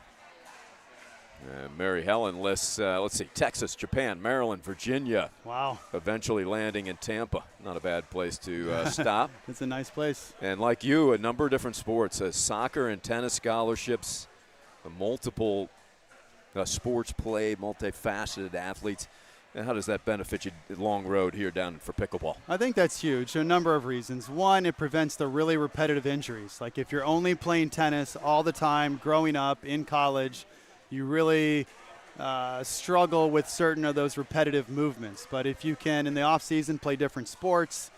B: Mary Helen lists, let's see, Texas, Japan, Maryland, Virginia.
H: Wow.
B: Eventually landing in Tampa. Not a bad place to stop.
H: It's a nice place.
B: And like you, a number of different sports, soccer and tennis scholarships, multiple sports played, multifaceted athletes. And how does that benefit you long road here down for pickleball?
H: I think that's huge. A number of reasons. One, it prevents the really repetitive injuries. Like if you're only playing tennis all the time growing up in college, you really struggle with certain of those repetitive movements. But if you can, in the off season, play different sports,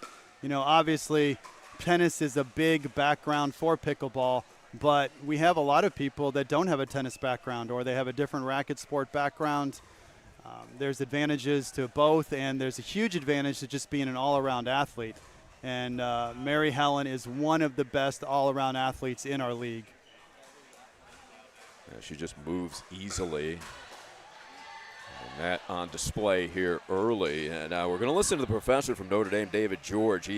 H: obviously tennis is a big background for pickleball, but we have a lot of people that don't have a tennis background or they have a different racket sport background. There's advantages to both, and there's a huge advantage to just being an all-around athlete. And Mary Helen is one of the best all-around athletes in our league.
B: Yeah, she just moves easily. And that on display here early. And we're going to listen to the professor from Notre Dame, David George.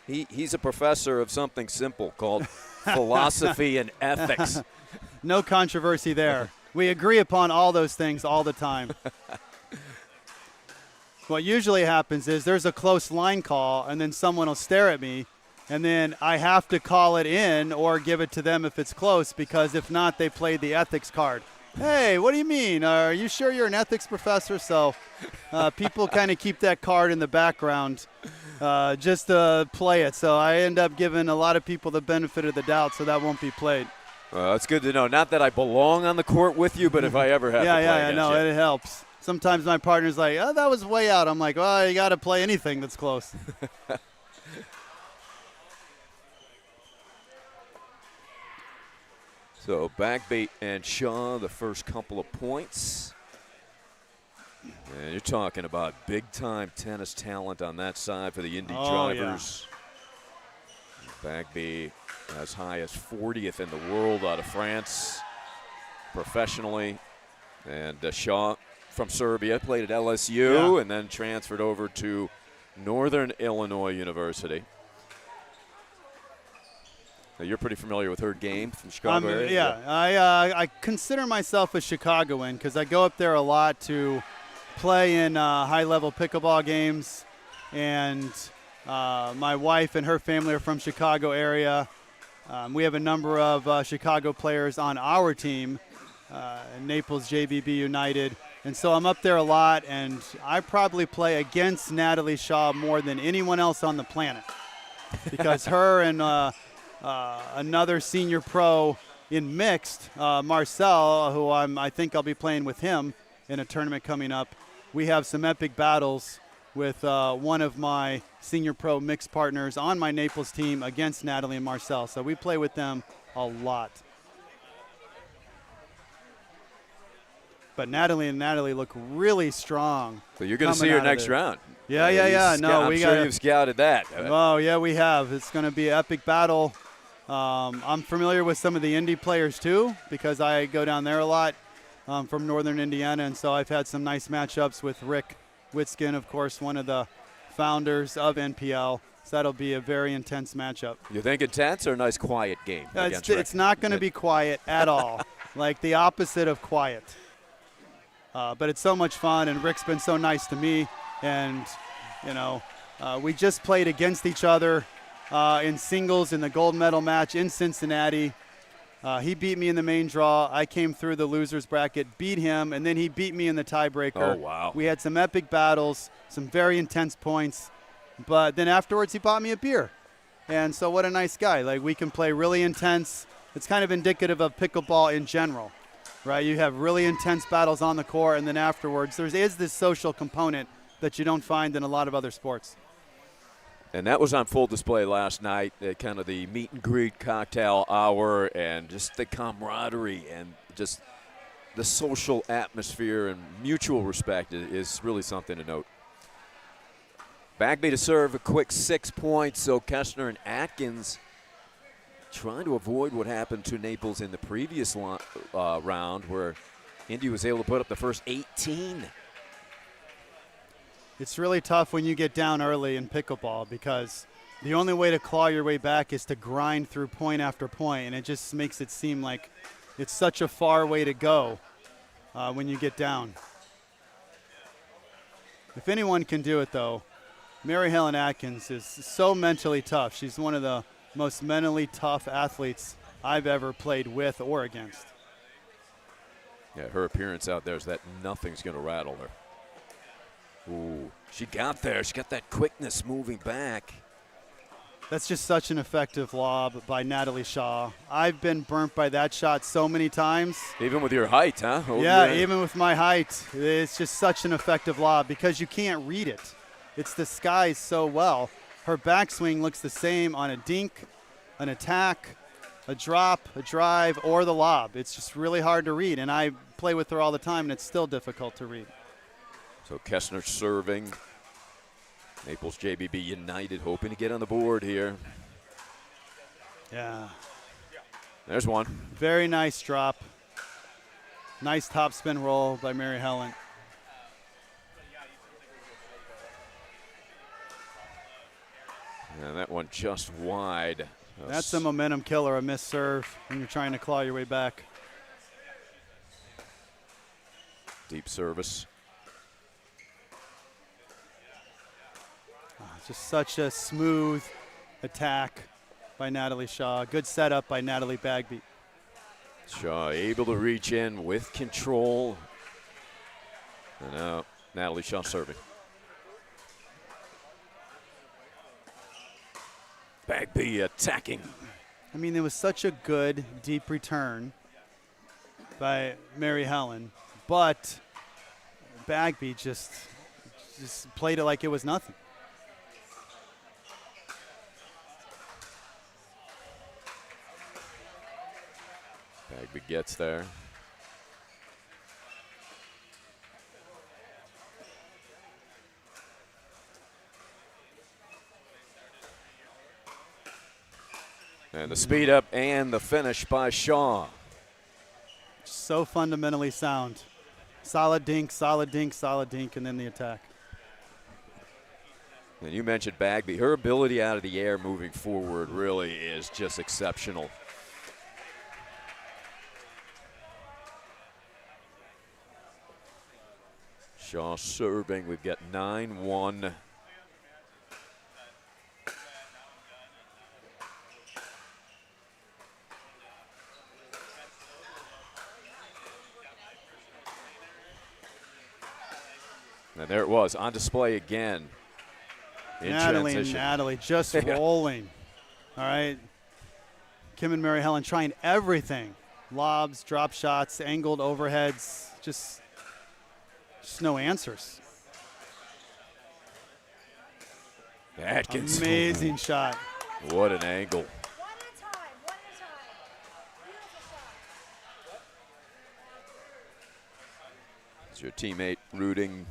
B: He's a professor of something simple called philosophy and ethics.
H: No controversy there. We agree upon all those things all the time. What usually happens is there's a close line call, and then someone will stare at me, and then I have to call it in or give it to them if it's close, because if not, they played the ethics card. Hey, what do you mean? Are you sure you're an ethics professor? So people kind of keep that card in the background just to play it. So I end up giving a lot of people the benefit of the doubt, so that won't be played.
B: Well, that's good to know. Not that I belong on the court with you, but if I ever have to play against
H: no,
B: you.
H: It helps. Sometimes my partner's like, oh, that was way out. I'm like, well, you got to play anything that's close.
B: So Bagby and Shaw, the first couple of points. And you're talking about big-time tennis talent on that side for the Indy drivers. Yeah. Bagby as high as 40th in the world out of France professionally. And Shaw from Serbia, played at LSU and then transferred over to Northern Illinois University. Now, you're pretty familiar with her game from Chicago area?
H: Yeah, I consider myself a Chicagoan because I go up there a lot to play in high-level pickleball games. And my wife and her family are from Chicago area. We have a number of Chicago players on our team, Naples JBB United. And so I'm up there a lot, and I probably play against Natalie Shaw more than anyone else on the planet because her and another senior pro in mixed, Marcel, who I think I'll be playing with him in a tournament coming up. We have some epic battles with one of my senior pro mixed partners on my Naples team against Natalie and Marcel. So we play with them a lot. But Natalie and Natalie look really strong.
B: So you're going to see her next round.
H: Yeah. No,
B: I'm sure you've scouted that.
H: Oh, yeah, we have. It's going to be an epic battle. I'm familiar with some of the Indy players, too, because I go down there a lot from northern Indiana. And so I've had some nice matchups with Rick Witskin, of course, one of the founders of NPL. So that'll be a very intense matchup.
B: You think intense or a nice quiet game?
H: It's not going to be quiet at all, like the opposite of quiet. But it's so much fun, and Rick's been so nice to me. And, we just played against each other in singles in the gold medal match in Cincinnati. He beat me in the main draw. I came through the losers bracket, beat him, and then he beat me in the tiebreaker.
B: Oh, wow.
H: We had some epic battles, some very intense points. But then afterwards, he bought me a beer. And so what a nice guy. Like, we can play really intense. It's kind of indicative of pickleball in general, right? You have really intense battles on the court, and then afterwards, there is this social component that you don't find in a lot of other sports.
B: And that was on full display last night, kind of the meet and greet cocktail hour and just the camaraderie and just the social atmosphere and mutual respect is really something to note. Bagby to serve a quick 6 points, so Kessner and Atkins trying to avoid what happened to Naples in the previous round where Indy was able to put up the first 18.
H: It's really tough when you get down early in pickleball because the only way to claw your way back is to grind through point after point, and it just makes it seem like it's such a far way to go when you get down. If anyone can do it, though, Mary Helen Atkins is so mentally tough. She's one of the most mentally tough athletes I've ever played with or against.
B: Yeah, her appearance out there is that nothing's going to rattle her. Ooh, she got there. She got that quickness moving back.
H: That's just such an effective lob by Natalie Shaw. I've been burnt by that shot so many times.
B: Even with your height, huh?
H: Yeah, even with my height. It's just such an effective lob because you can't read it. It's disguised so well. Her backswing looks the same on a dink, an attack, a drop, a drive, or the lob. It's just really hard to read, and I play with her all the time, and it's still difficult to read.
B: So Kessner serving. Naples JBB United hoping to get on the board here.
H: Yeah.
B: There's one.
H: Very nice drop. Nice topspin roll by Mary Helen.
B: And that one just wide.
H: That's a momentum killer, a missed serve when you're trying to claw your way back.
B: Deep service.
H: Just such a smooth attack by Natalie Shaw. Good setup by Natalie Bagby.
B: Shaw able to reach in with control. And now Natalie Shaw serving. Bagby attacking.
H: I mean, it was such a good deep return by Mary Helen, but Bagby just played it like it was nothing.
B: Bagby gets there. And the speed up and the finish by Shaw.
H: So fundamentally sound. Solid dink, solid dink, solid dink, and then the attack.
B: And you mentioned Bagby. Her ability out of the air moving forward really is just exceptional. Shaw serving. We've got 9-1. And there it was, on display again. In transition.
H: Natalie just rolling. All right. Kim and Mary Helen trying everything. Lobs, drop shots, angled overheads. Just no answers.
B: Atkins.
H: Amazing shot.
B: What an angle. It's your teammate rooting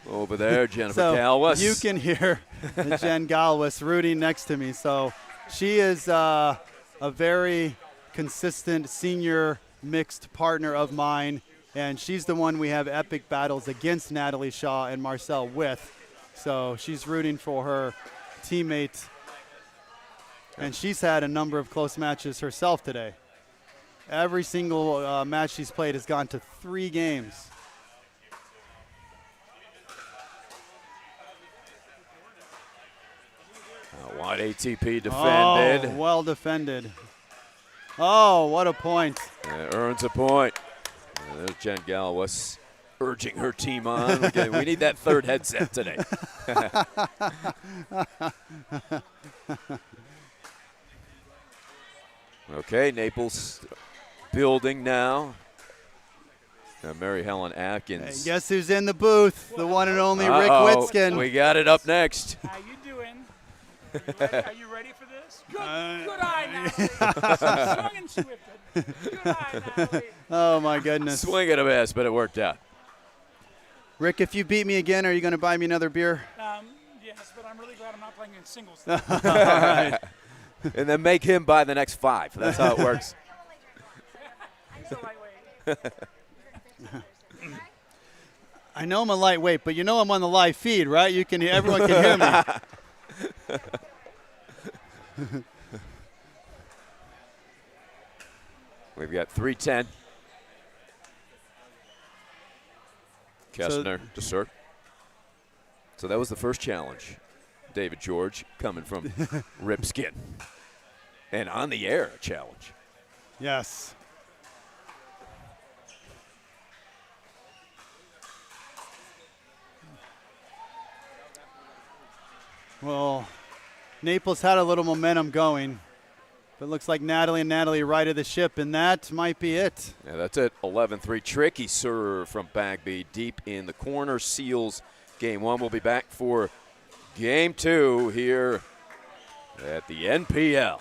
B: over there, Jennifer
H: So
B: Galwas.
H: you can hear Jen Galwas rooting next to me. So she is a very consistent senior mixed partner of mine, and she's the one we have epic battles against Natalie Shaw and Marcel with. So she's rooting for her teammate, and she's had a number of close matches herself today. Every single match she's played has gone to 3 games.
B: Wide ATP defended.
H: Oh, well defended. Oh, what a point.
B: Earns a point. There's Jen Galwas urging her team on. We need that third headset today. Okay, Naples building now. Mary Helen Atkins.
H: Hey, guess who's in the booth? The one and only Rick Witzkin.
B: We got it up next.
F: How you doing? Are you ready for this? Good eye, Natalie. Swung and swifted. Good eye, Natalie.
H: Oh, my goodness.
B: Swing and a miss, but it worked out.
H: Rick, if you beat me again, are you going to buy me another bear?
F: Yes, but I'm really glad I'm not playing in singles.
H: All right.
B: And then make him buy the next 5. That's how it works.
F: He's a lightweight.
H: I know I'm a lightweight, but you know I'm on the live feed, right? Everyone can hear me.
B: We've got 3:10. Kestner to serve. So that was the first challenge. David George coming from Ripskin. And on the air challenge.
H: Yes. Well, Naples had a little momentum going, but it looks like Natalie and Natalie righted the ship, and that might be it.
B: Yeah, that's it. 11-3. Tricky serve from Bagby deep in the corner. Seals game 1. We'll be back for game 2 here at the NPL.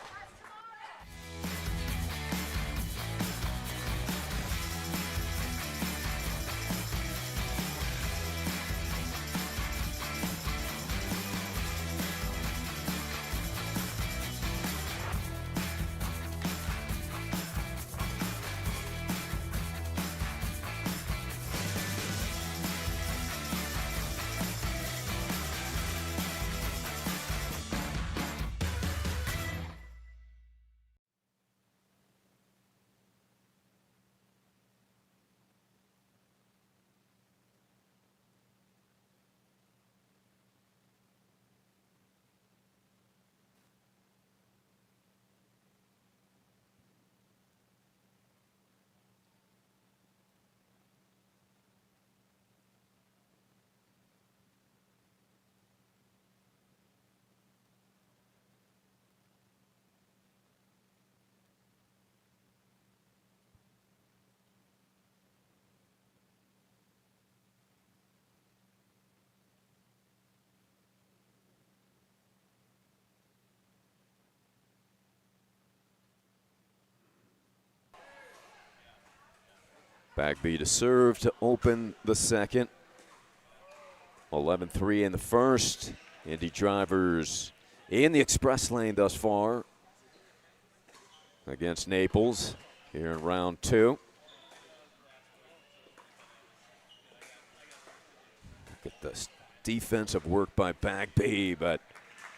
B: Bagby to serve to open the second. 11-3 in the first. Indy drivers in the express lane thus far against Naples here in round 2. Look at this defensive work by Bagby, but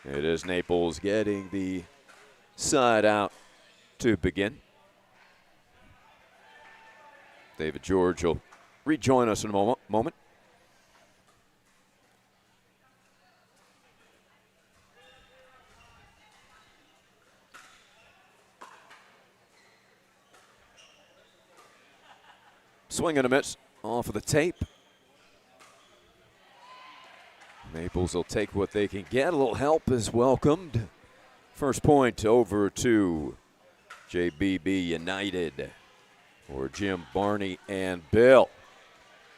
B: it is Naples getting the side out to begin. David George will rejoin us in a moment. Swing and a miss off of the tape. Naples will take what they can get. A little help is welcomed. First point over to JBB United, or Jim, Barney, and Bill,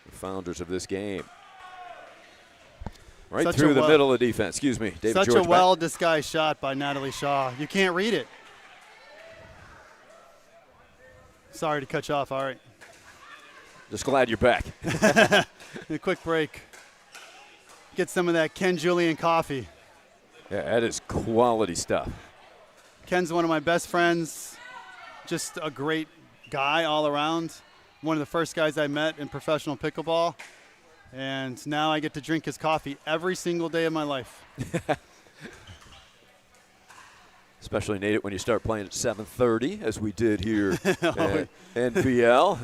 B: the founders of this game. Right
H: Such
B: through the middle of the defense. Excuse me, David
H: Such
B: George.
H: a well-disguised shot by Natalie Shaw. You can't read it. Sorry to cut you off. All right.
B: Just glad you're back.
H: A quick break. Get some of that Ken Julian coffee.
B: Yeah, that is quality stuff.
H: Ken's one of my best friends, just a great guy all around. One of the first guys I met in professional pickleball. And now I get to drink his coffee every single day of my life.
B: Especially, Nate, when you start playing at 7:30, as we did here at NPL.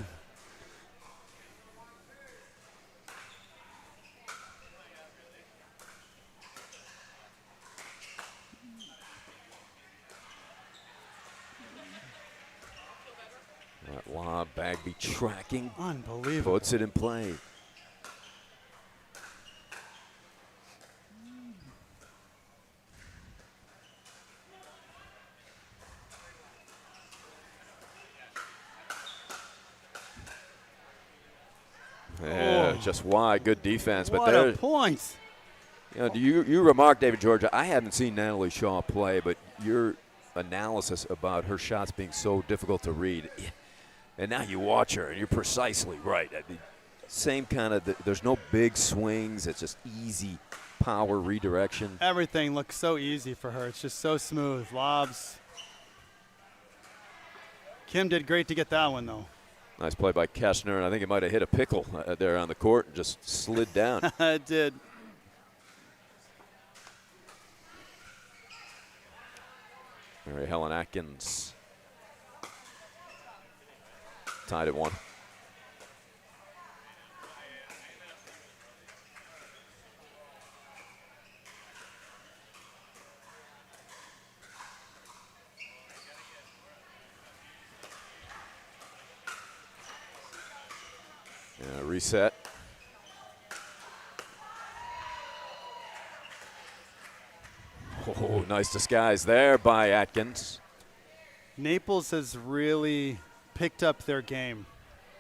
B: That lob, Bagby tracking.
H: Unbelievable.
B: Puts it in play. Yeah, just wide. Good defense. But
H: What
B: there,
H: a point.
B: You know, you remarked, David Georgia, I haven't seen Natalie Shaw play, but your analysis about her shots being so difficult to read, and now you watch her, and you're precisely right. I mean, same kind of, there's no big swings. It's just easy power redirection.
H: Everything looks so easy for her. It's just so smooth. Lobs. Kim did great to get that one, though.
B: Nice play by Kessner, and I think it might have hit a pickle there on the court and just slid down.
H: It did.
B: Mary Helen Atkins tied at 1. Reset. Oh, nice disguise there by Atkins.
H: Naples has really picked up their game.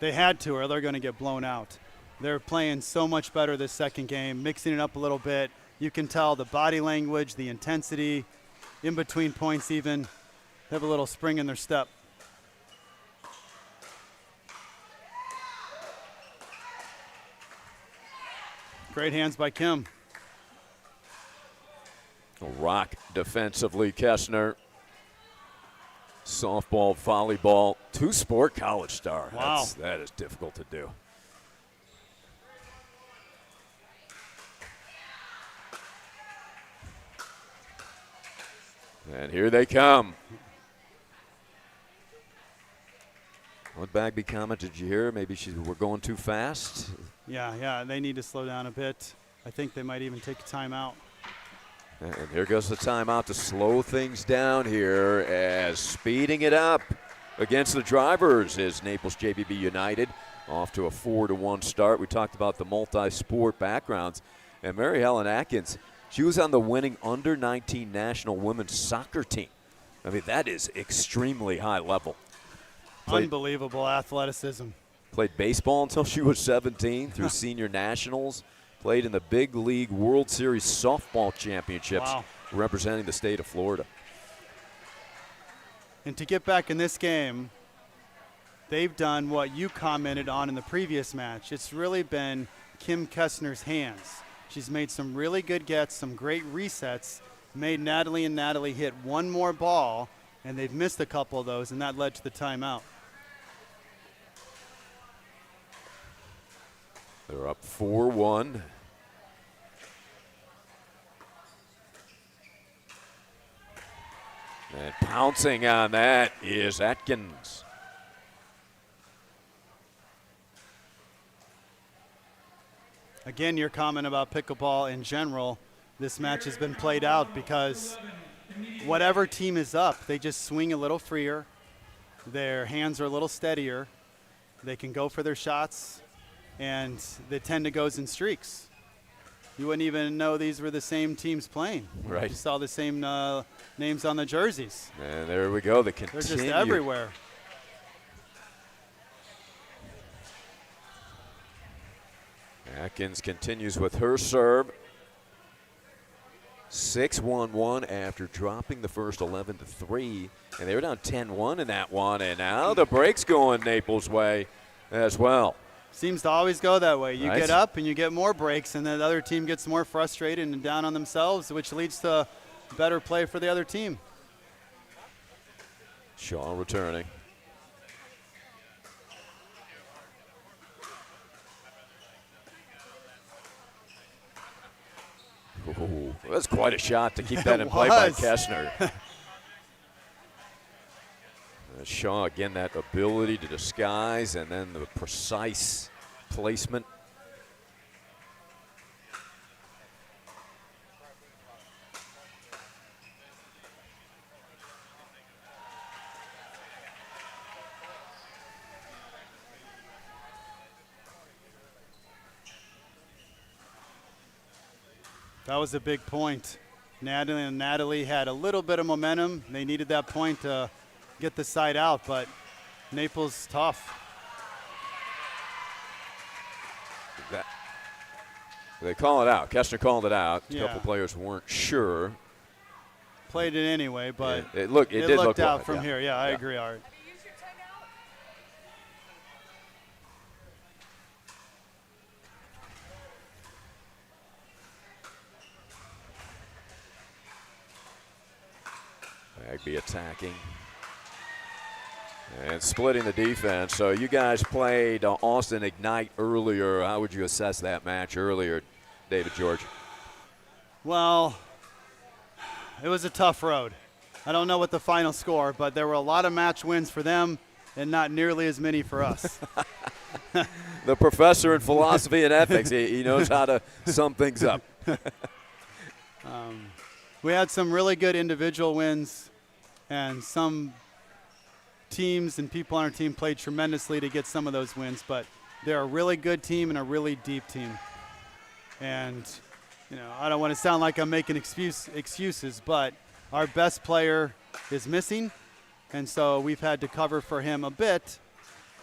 H: They had to, or they're going to get blown out. They're playing so much better this second game, mixing it up a little bit. You can tell the body language, the intensity, in between points even. They have a little spring in their step. Great hands by Kim.
B: Rock defensively, Kessner. Softball, volleyball, 2-sport college star.
H: Wow.
B: That is difficult to do. And here they come. What Bagby comment did you hear? Maybe we're going too fast.
H: Yeah, they need to slow down a bit. I think they might even take a timeout.
B: And here goes the timeout to slow things down here, as speeding it up against the drivers is Naples JBB United, off to a 4-1 start. We talked about the multi-sport backgrounds. And Mary Helen Atkins, she was on the winning under-19 national women's soccer team. I mean, that is extremely high level.
H: Unbelievable athleticism.
B: Played baseball until she was 17 through senior nationals. Played in the Big League World Series softball championships, representing the state of Florida.
H: And to get back in this game, they've done what you commented on in the previous match. It's really been Kim Kessner's hands. She's made some really good gets, some great resets, made Natalie and Natalie hit one more ball, and they've missed a couple of those, and that led to the timeout.
B: They're up 4-1. And pouncing on that is Atkins.
H: Again, your comment about pickleball in general, this match has been played out because whatever team is up, they just swing a little freer. Their hands are a little steadier. They can go for their shots, and they tend to go in streaks. You wouldn't even know these were the same teams playing.
B: Right.
H: You saw the same names on the jerseys.
B: And there we go. They
H: They're
B: continue.
H: just everywhere.
B: Atkins continues with her serve. 6-1-1 after dropping the first 11-3. And they were down 10-1 in that one. And now the break's going Naples' way as well.
H: Seems to always go that way. You
B: Right.
H: get up and you get more breaks, and then the other team gets more frustrated and down on themselves, which leads to better play for the other team.
B: Shaw returning. Ooh, that's quite a shot to keep that in play by
H: was.
B: Kessner. Shaw, again, that ability to disguise and then the precise placement.
H: That was a big point. Natalie had a little bit of momentum. They needed that point to get the side out, but Naples tough.
B: They call it out. Kessner called it out. A
H: Yeah.
B: couple players weren't sure.
H: Played it anyway, but
B: It looked
H: it
B: did
H: looked
B: look
H: out
B: like,
H: from
B: yeah.
H: here. Yeah, I
B: Yeah.
H: agree, Art.
F: Have you used your timeout?
B: Bagby attacking and splitting the defense. So you guys played Austin Ignite earlier. How would you assess that match earlier, David George?
H: Well, it was a tough road. I don't know what the final score, but there were a lot of match wins for them and not nearly as many for us.
B: The professor in philosophy and ethics, he knows how to sum things up.
H: We had some really good individual wins, and some teams and people on our team played tremendously to get some of those wins, but they're a really good team and a really deep team. And, you know, I don't want to sound like I'm making excuses, but our best player is missing, and so we've had to cover for him a bit,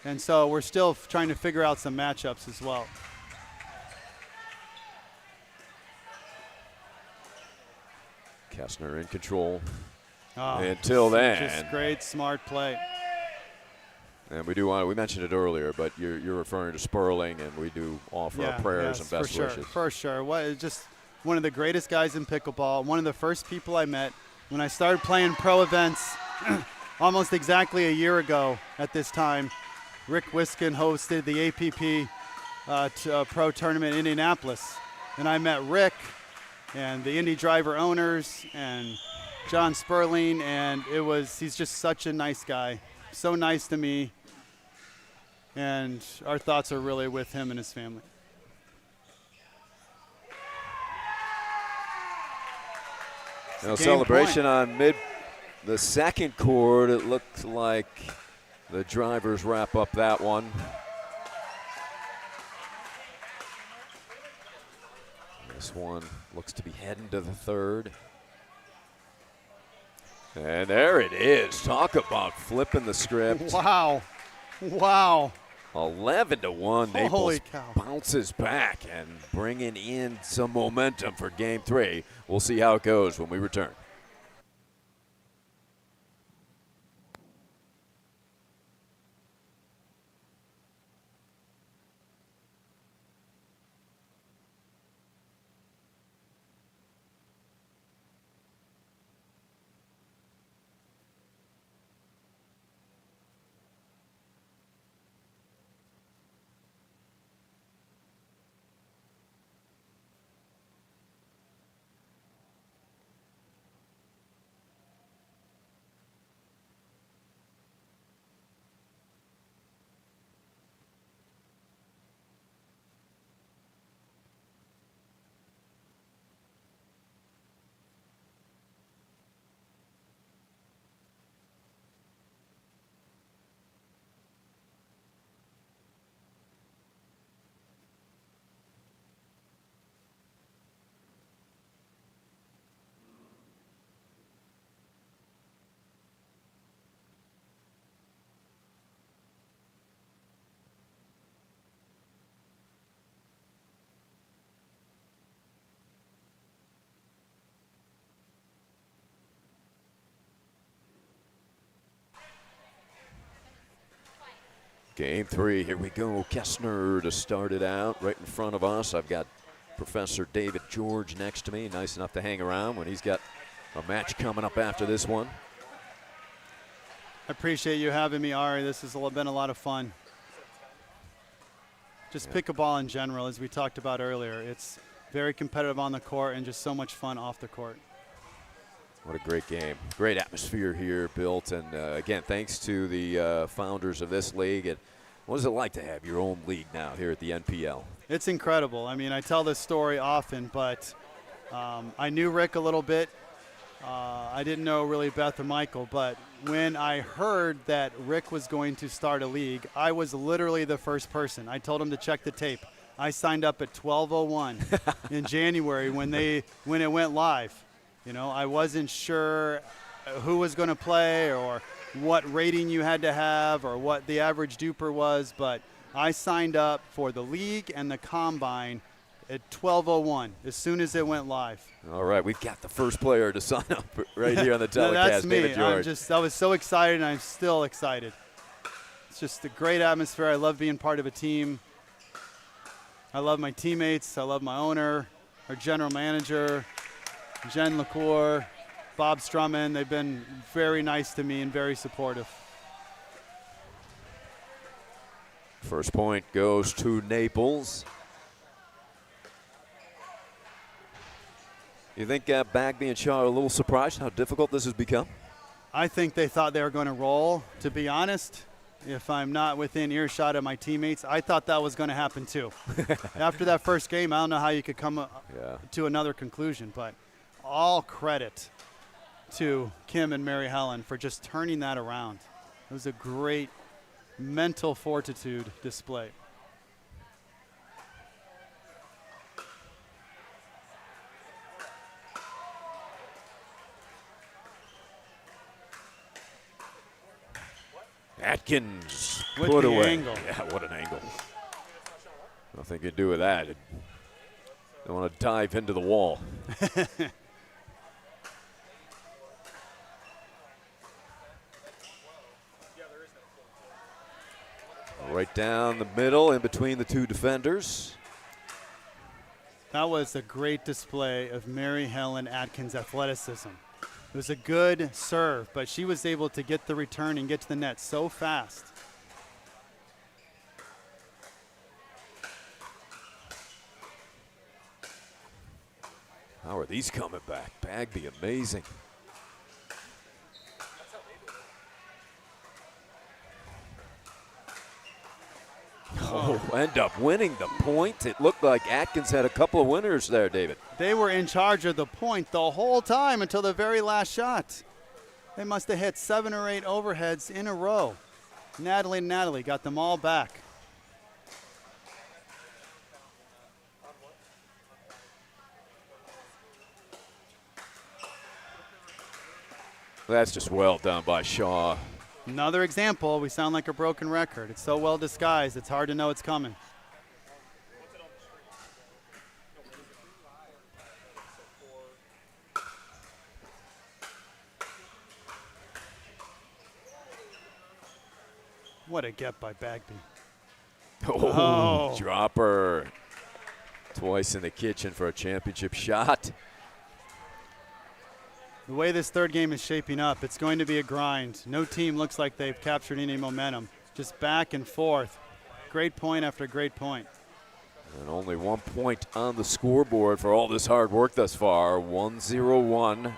H: and so we're still trying to figure out some matchups as well.
B: Kessner in control
H: Oh,
B: until then.
H: Just great, smart play.
B: And we mentioned it earlier, but you're referring to Sperling, and we do offer our prayers and best wishes.
H: For sure. Just one of the greatest guys in pickleball, one of the first people I met when I started playing pro events almost exactly a year ago at this time. Rick Wiskin hosted the APP pro tournament in Indianapolis, and I met Rick and the Indy driver owners and John Sperling, and he's just such a nice guy, so nice to me, and our thoughts are really with him and his family.
B: Now celebration on the second court. It looked like the drivers wrap up that one. This one looks to be heading to the third. And there it is. Talk about flipping the script.
H: Wow.
B: 11-1. Naples
H: Holy cow.
B: bounces back and bringing in some momentum for game 3. We'll see how it goes when we return. Game 3, here we go. Kestner to start it out right in front of us. I've got Professor David George next to me, nice enough to hang around when he's got a match coming up after this one.
H: I appreciate you having me, Ari. This has been a lot of fun. Just pickleball in general, as we talked about earlier. It's very competitive on the court and just so much fun off the court.
B: What a great game. Great atmosphere here built. And again, thanks to the founders of this league. And what is it like to have your own league now here at the NPL?
H: It's incredible. I mean, I tell this story often, but I knew Rick a little bit. I didn't know really Beth or Michael, but when I heard that Rick was going to start a league, I was literally the first person. I told him to check the tape. I signed up at 12:01 in January when it went live. You know, I wasn't sure who was going to play or what rating you had to have or what the average duper was, but I signed up for the league and the combine at 12:01 as soon as it went live.
B: All right, we've got the first player to sign up right here on the telecast.
H: That's me.
B: David George.
H: I was so excited, and I'm still excited. It's just a great atmosphere. I love being part of a team. I love my teammates. I love my owner, our general manager, Jen LaCour, Bob Strumman. They've been very nice to me and very supportive.
B: First point goes to Naples. You think Bagby and Shaw are a little surprised how difficult this has become?
H: I think they thought they were going to roll. To be honest, if I'm not within earshot of my teammates, I thought that was going to happen too. After that first game, I don't know how you could come to another conclusion, but all credit to Kim and Mary Helen for just turning that around. It was a great mental fortitude display.
B: Atkins
H: With
B: put
H: the
B: away.
H: angle.
B: Yeah, what an angle. Nothing to do with that. Don't want to dive into the wall. Right down the middle in between the two defenders.
H: That was a great display of Mary Helen Atkins' athleticism. It was a good serve, but she was able to get the return and get to the net so fast.
B: How are these coming back? Bagby, amazing. Oh, end up winning the point. It looked like Atkins had a couple of winners there, David.
H: They were in charge of the point the whole time until the very last shot. They must have hit 7 or 8 overheads in a row. Natalie got them all back.
B: That's just well done by Shaw.
H: Another example, we sound like a broken record. It's so well disguised, it's hard to know it's coming. What a get by Bagby.
B: Oh, dropper. Twice in the kitchen for a championship shot.
H: The way this third game is shaping up, it's going to be a grind. No team looks like they've captured any momentum. Just back and forth. Great point after great point.
B: And only 1 point on the scoreboard for all this hard work thus far. 1-0-1.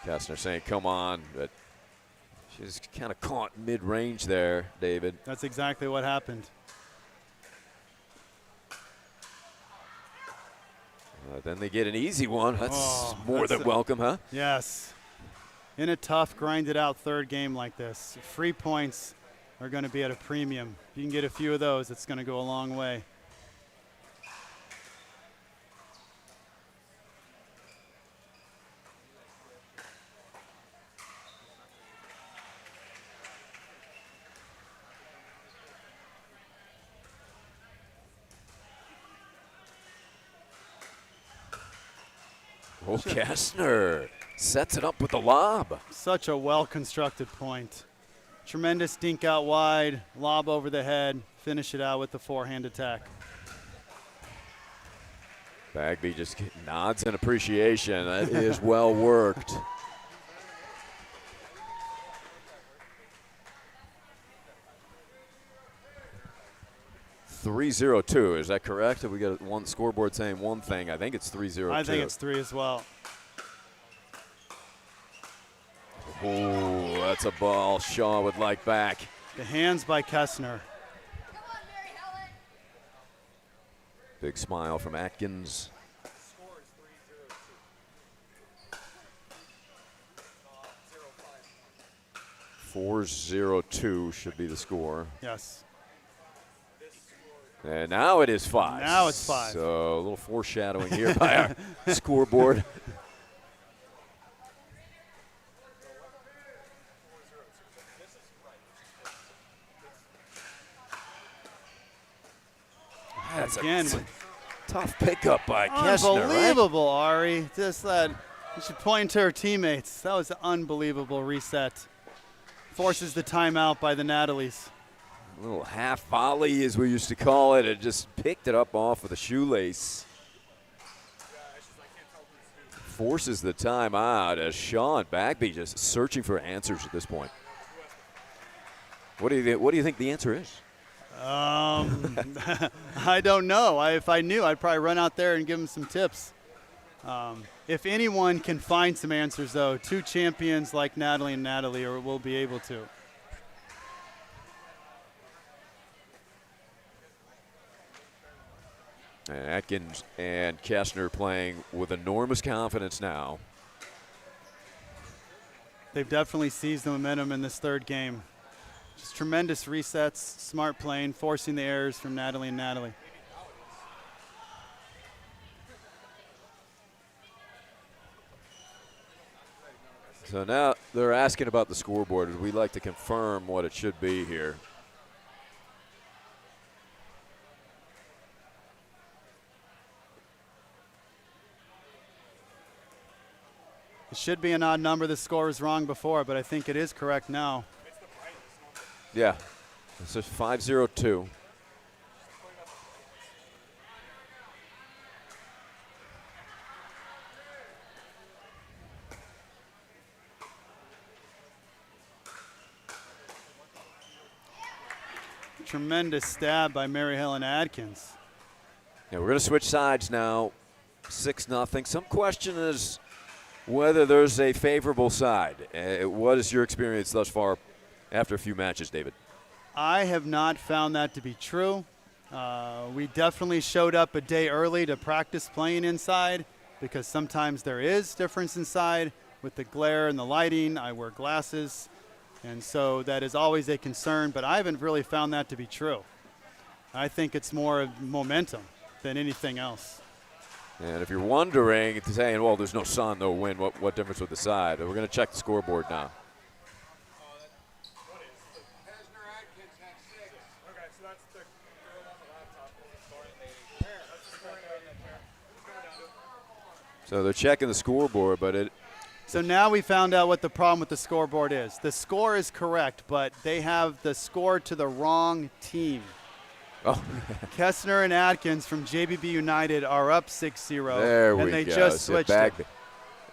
B: Kastner saying, come on, but she's kind of caught mid-range there, David.
H: That's exactly what happened.
B: Then they get an easy one. That's more than welcome, huh?
H: Yes. In a tough, grinded-out third game like this, free points are going to be at a premium. If you can get a few of those, it's going to go a long way.
B: Oh, Kastner sets it up with the lob.
H: Such a well-constructed point. Tremendous dink out wide, lob over the head, finish it out with the forehand attack.
B: Bagby just nods in appreciation. That is well worked. .302, is that correct? Have we got one scoreboard saying one thing? I think it's 302.
H: I think it's 3 as well.
B: Oh, that's a ball Shaw would like back.
H: The hands by Kastner.
B: Big smile from Atkins. .402 should be the score.
H: Yes.
B: And now it is 5.
H: Now it's 5.
B: So a little foreshadowing here by our scoreboard. That's
H: Again,
B: a tough pickup by Kastner, right?
H: unbelievable, Ari. Just that, you should point to her teammates. That was an unbelievable reset. Forces the timeout by the Natalies.
B: A little half volley, as we used to call it, and just picked it up off with a shoelace. Forces the timeout as Sean Bagby just searching for answers at this point. What do you think the answer is?
H: I don't know. If I knew, I'd probably run out there and give him some tips. If anyone can find some answers, though, 2 champions like Natalie and Natalie will be able to.
B: And Atkins and Kastner playing with enormous confidence now.
H: They've definitely seized the momentum in this 3rd game. Just tremendous resets, smart playing, forcing the errors from Natalie and Natalie.
B: So now they're asking about the scoreboard. We'd like to confirm what it should be here.
H: It should be an odd number. The score was wrong before, but I think it is correct now.
B: Yeah, this is 502.
H: Tremendous stab by Mary Helen Adkins.
B: Yeah, we're going to switch sides now. 6-0. Some question is whether there's a favorable side. What is your experience thus far after a few matches, David?
H: I have not found that to be true. We definitely showed up a day early to practice playing inside because sometimes there is difference inside with the glare and the lighting. I wear glasses, and so that is always a concern, but I haven't really found that to be true. I think it's more of momentum than anything else.
B: And if you're wondering, saying, well, there's no sun, no wind, what difference with the side? We're going to check the scoreboard now. So they're checking the scoreboard, but it.
H: So now we found out what the problem with the scoreboard is. The score is correct, but they have the score to the wrong team.
B: Oh.
H: Kastner and Atkins from JBB United are up 6-0.
B: There we go.
H: And they just switched it.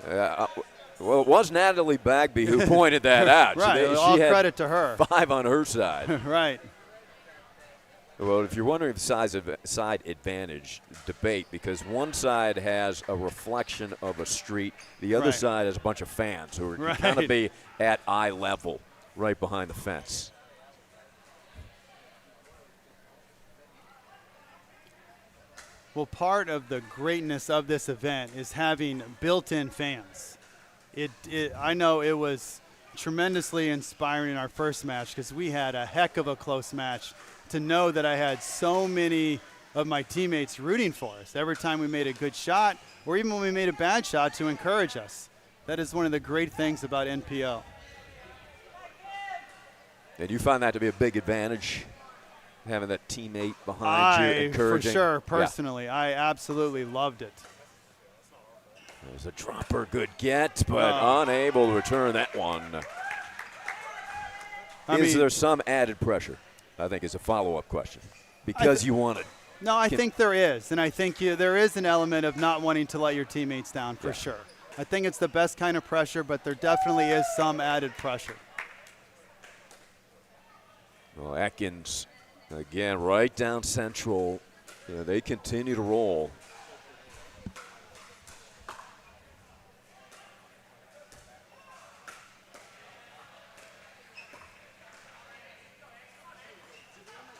B: Well, it was Natalie Bagby who pointed that out.
H: Right, all credit to her.
B: 5 on her side.
H: Right.
B: Well, if you're wondering the side advantage debate, because one side has a reflection of a street, the other side has a bunch of fans who are kind of be at eye level right behind the fence.
H: Well, part of the greatness of this event is having built-in fans. I know it was tremendously inspiring in our first match because we had a heck of a close match. To know that I had so many of my teammates rooting for us every time we made a good shot or even when we made a bad shot to encourage us. That is one of the great things about NPO.
B: And you find that to be a big advantage, having that teammate behind you encouraging?
H: For sure, personally. Yeah. I absolutely loved it.
B: There's a dropper, good get, but unable to return that one. Is there some added pressure? I think is a follow-up question. Because you want it.
H: No, I think there is. And I think there is an element of not wanting to let your teammates down for sure. I think it's the best kind of pressure, but there definitely is some added pressure.
B: Well, Atkins, again, right down central. They continue to roll.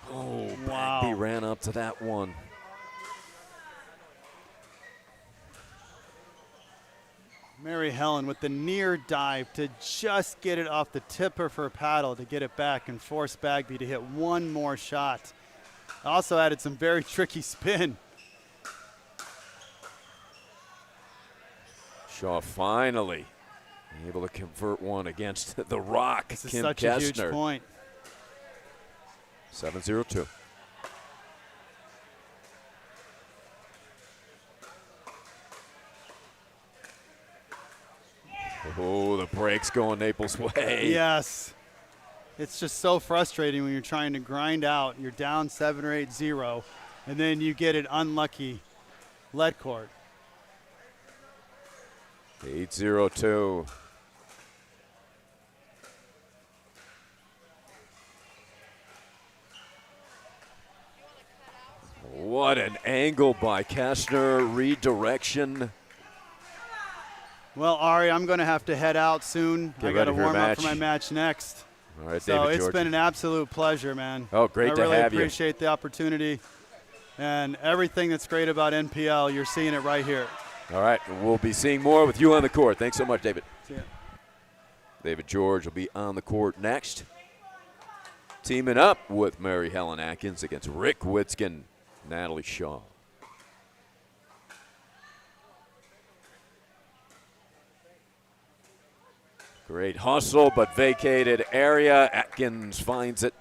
B: Oh, wow. He ran up to that one.
H: Mary Helen with the near dive to just get it off the tip of her paddle to get it back and force Bagby to hit one more shot. Also added some very tricky spin.
B: Shaw finally able to convert one against the rock.
H: This is
B: Kim
H: such
B: Kestner.
H: a huge point.
B: 7-0-2. Oh, the break's going Naples' way.
H: Yes. It's just so frustrating when you're trying to grind out. You're down 7 or 8-0, and then you get an unlucky lead court.
B: 8-0-2. What an angle by Kestner. Redirection.
H: Well, Ari, I'm going to have to head out soon. I got to warm up for my match next.
B: All right,
H: so
B: David
H: it's
B: George.
H: been an absolute pleasure, man.
B: Oh, great to have you.
H: I really appreciate the opportunity. And everything that's great about NPL, you're seeing it right here.
B: All right, we'll be seeing more with you on the court. Thanks so much, David.
H: See ya.
B: David George will be on the court next. Teaming up with Mary Helen Atkins against Rick Witzkin, Natalie Shaw. Great hustle, but vacated area. Atkins finds it.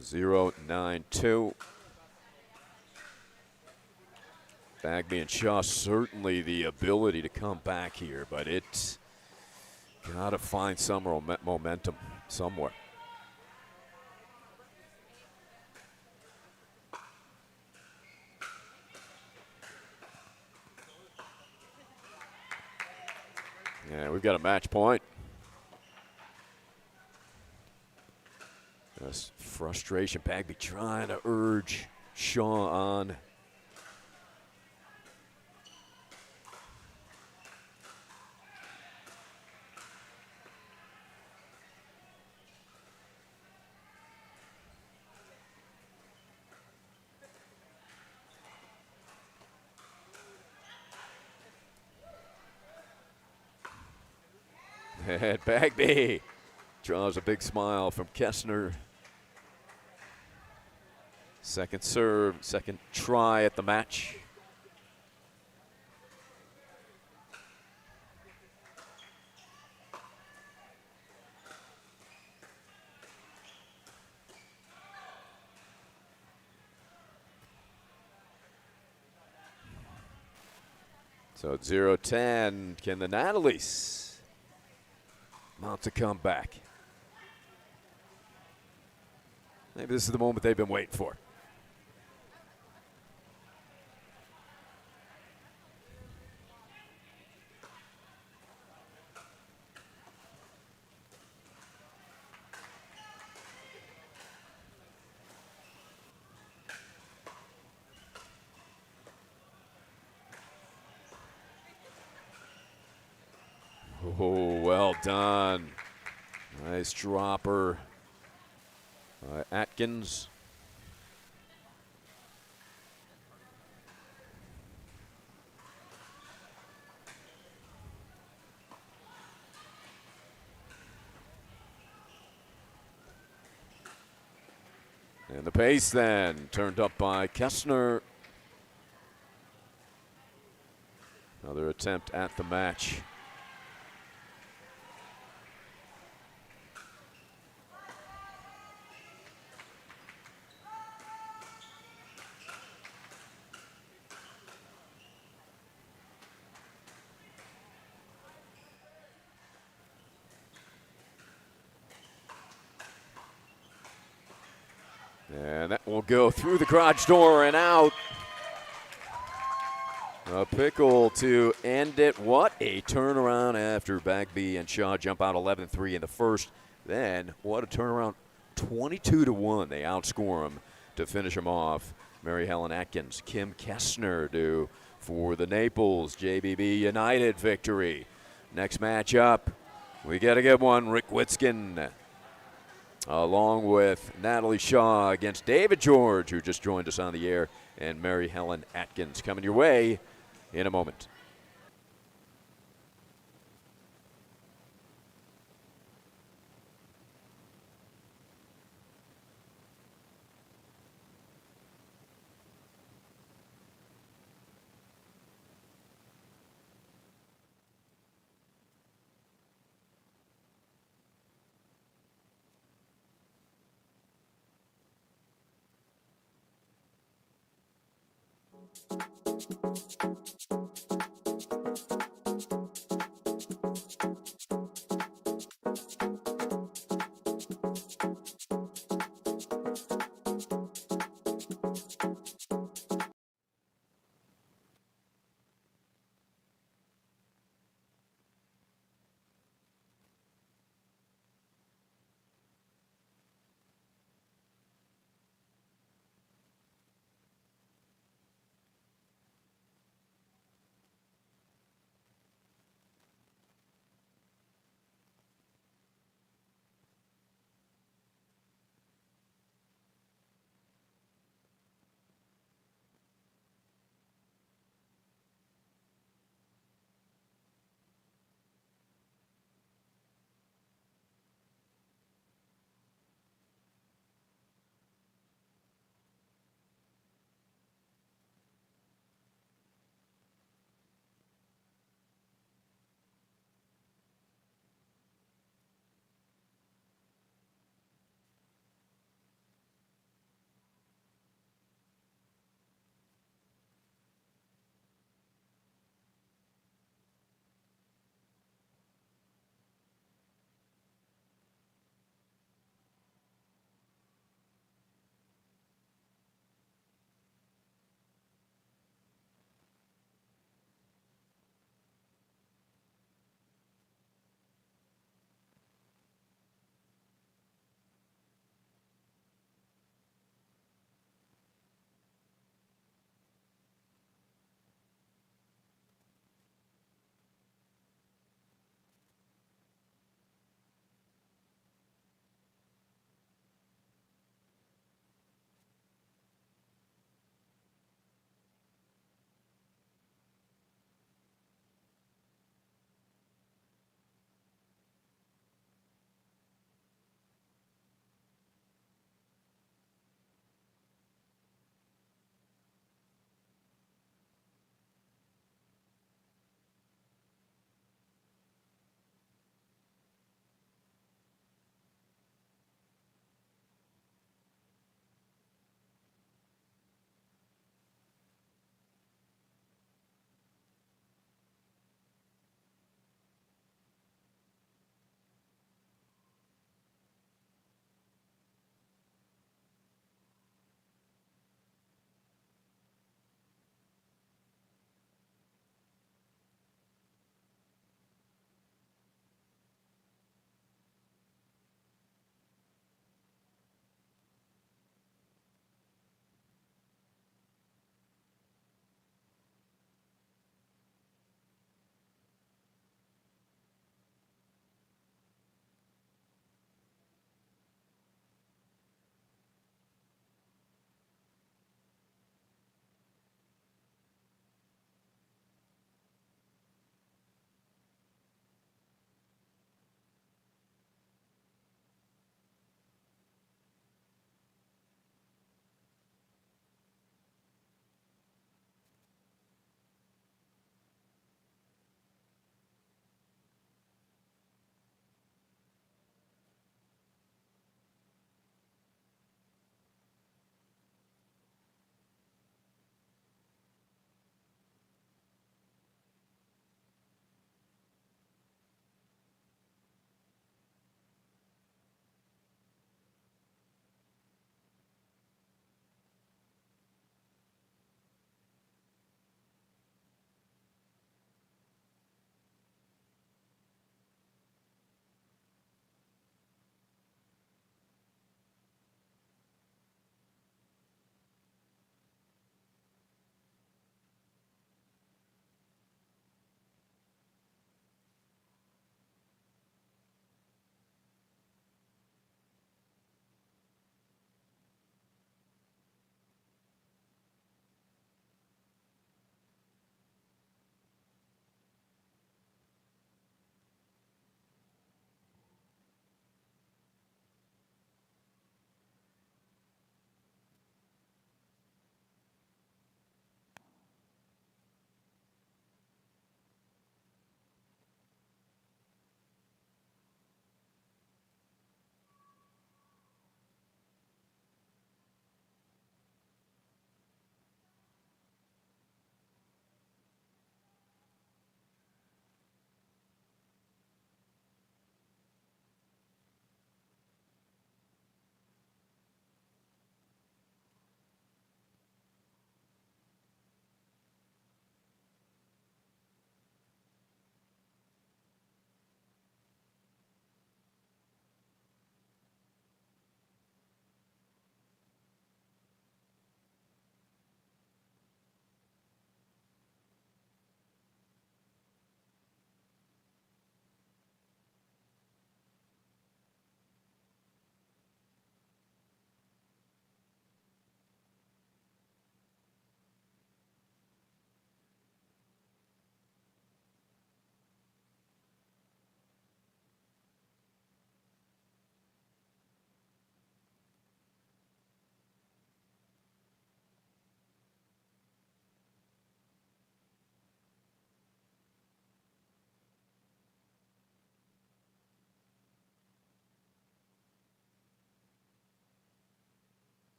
B: 0-9-2. Bagby and Shaw certainly the ability to come back here, but it's got to find some momentum somewhere. Yeah, we've got a match point. That's frustration. Bagby trying to urge Shaw on. And Bagby draws a big smile from Kestner. Second serve, second try at the match. So it's 0-10. Can the Natalies mount a comeback? Maybe this is the moment they've been waiting for. Oh, well done. Nice dropper. Atkins. And the pace then turned up by Kestner. Another attempt at the match. And that will go through the garage door and out. A pickle to end it. What a turnaround after Bagby and Shaw jump out 11-3 in the first. Then what a turnaround. 22-1. They outscore them to finish them off. Mary Helen Atkins, Kim Kessner do for the Naples JBB United victory. Next matchup, we got a good one. Rick Witzkin along with Natalie Shaw against David George, who just joined us on the air, and Mary Helen Atkins coming your way in a moment.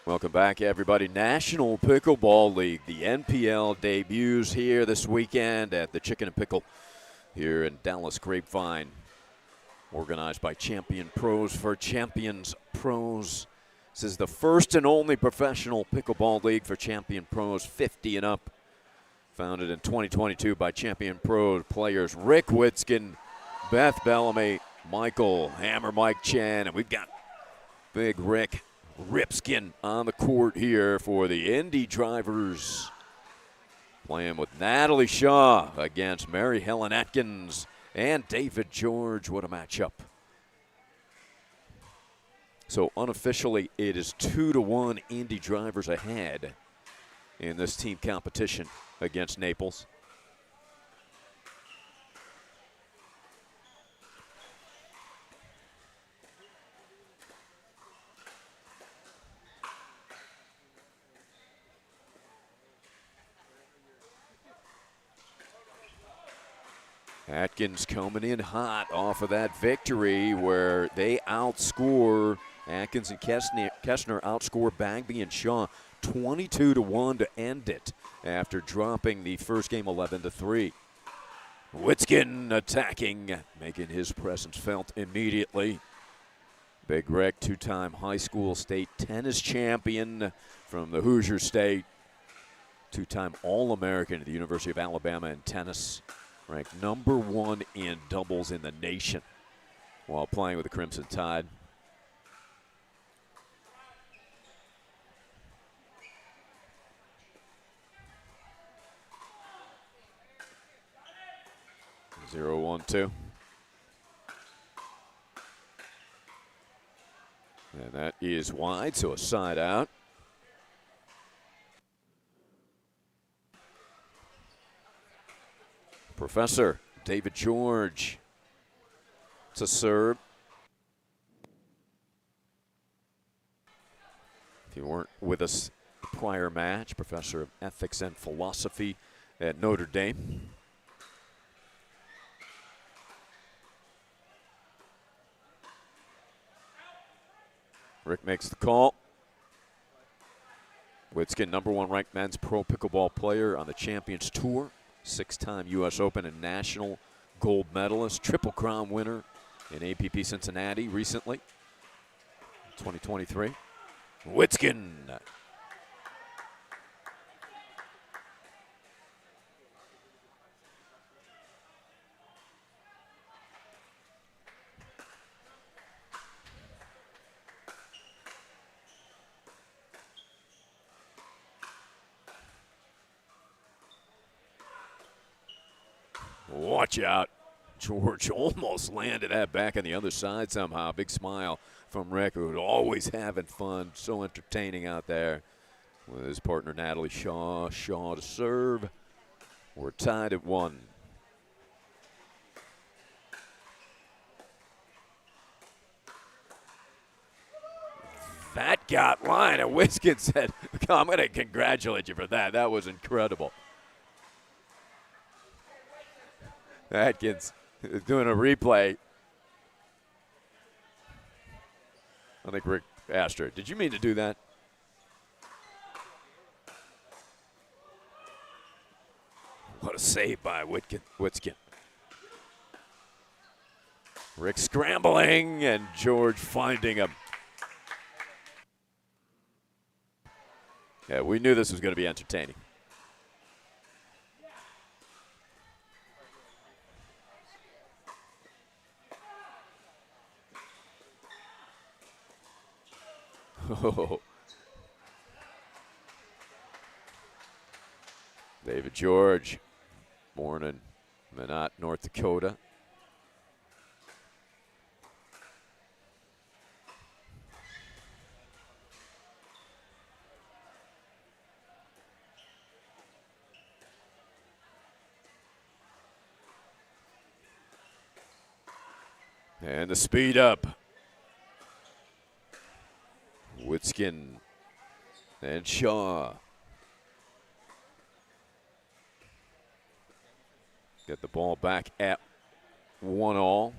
B: Welcome back, everybody. National Pickleball League, the NPL debuts here this weekend at the Chicken and Pickle here in Dallas Grapevine, organized by Champion Pros for Champions Pros. This is the first and only professional pickleball league for Champion Pros 50 and up. Founded in 2022 by Champion Pro players Rick Witzkin, Beth Bellamy, Michael Hammer, Mike Chan, and we've got Big Rick Ripskin on the court here for the Indy drivers. Playing with Natalie Shaw against Mary Helen Atkins and David George. What a matchup. So unofficially, it is 2-1 Indy drivers ahead in this team competition against Naples. Atkins coming in hot off of that victory where they outscore, Atkins and Kessner outscore Bagby and Shaw 22-1 to end it after dropping the first game 11-3. Witzkin attacking, making his presence felt immediately. Big Rick, two-time high school state tennis champion from the Hoosier State, two-time All-American at the University of Alabama in tennis. Ranked #1 in doubles in the nation while playing with the Crimson Tide. Zero, 1, 2. And that is wide, so a side out. Professor David George to serve. If you weren't with us prior match, Professor of Ethics and Philosophy at Notre Dame. Rick makes the call. Witzkin, #1 ranked men's pro pickleball player on the Champions Tour. 6-time U.S. Open and national gold medalist, Triple Crown winner in APP Cincinnati recently, 2023. Witzkin. Watch out. George almost landed that back on the other side somehow. Big smile from Rick, who's always having fun. So entertaining out there with his partner Natalie Shaw. Shaw to serve. We're tied at 1. That got line, and Witzkin said, I'm going to congratulate you for that. That was incredible. Atkins is doing a replay. I think Rick asked her, did you mean to do that? What a save by Witzkin. Rick scrambling and George finding him. Yeah, we knew this was going to be entertaining. Oh. David George, born in Minot, North Dakota. And the speed up. Witzkin and Shaw. Get the ball back at 1-all.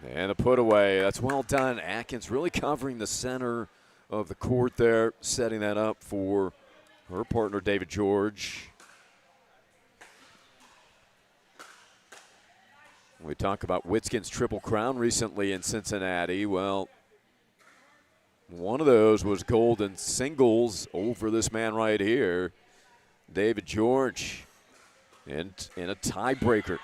B: And a put away. That's well done. Atkins really covering the center of the court there, setting that up for her partner, David George. We talk about Witskin's Triple Crown recently in Cincinnati. Well, one of those was gold in singles over this man right here, David George, in a tiebreaker.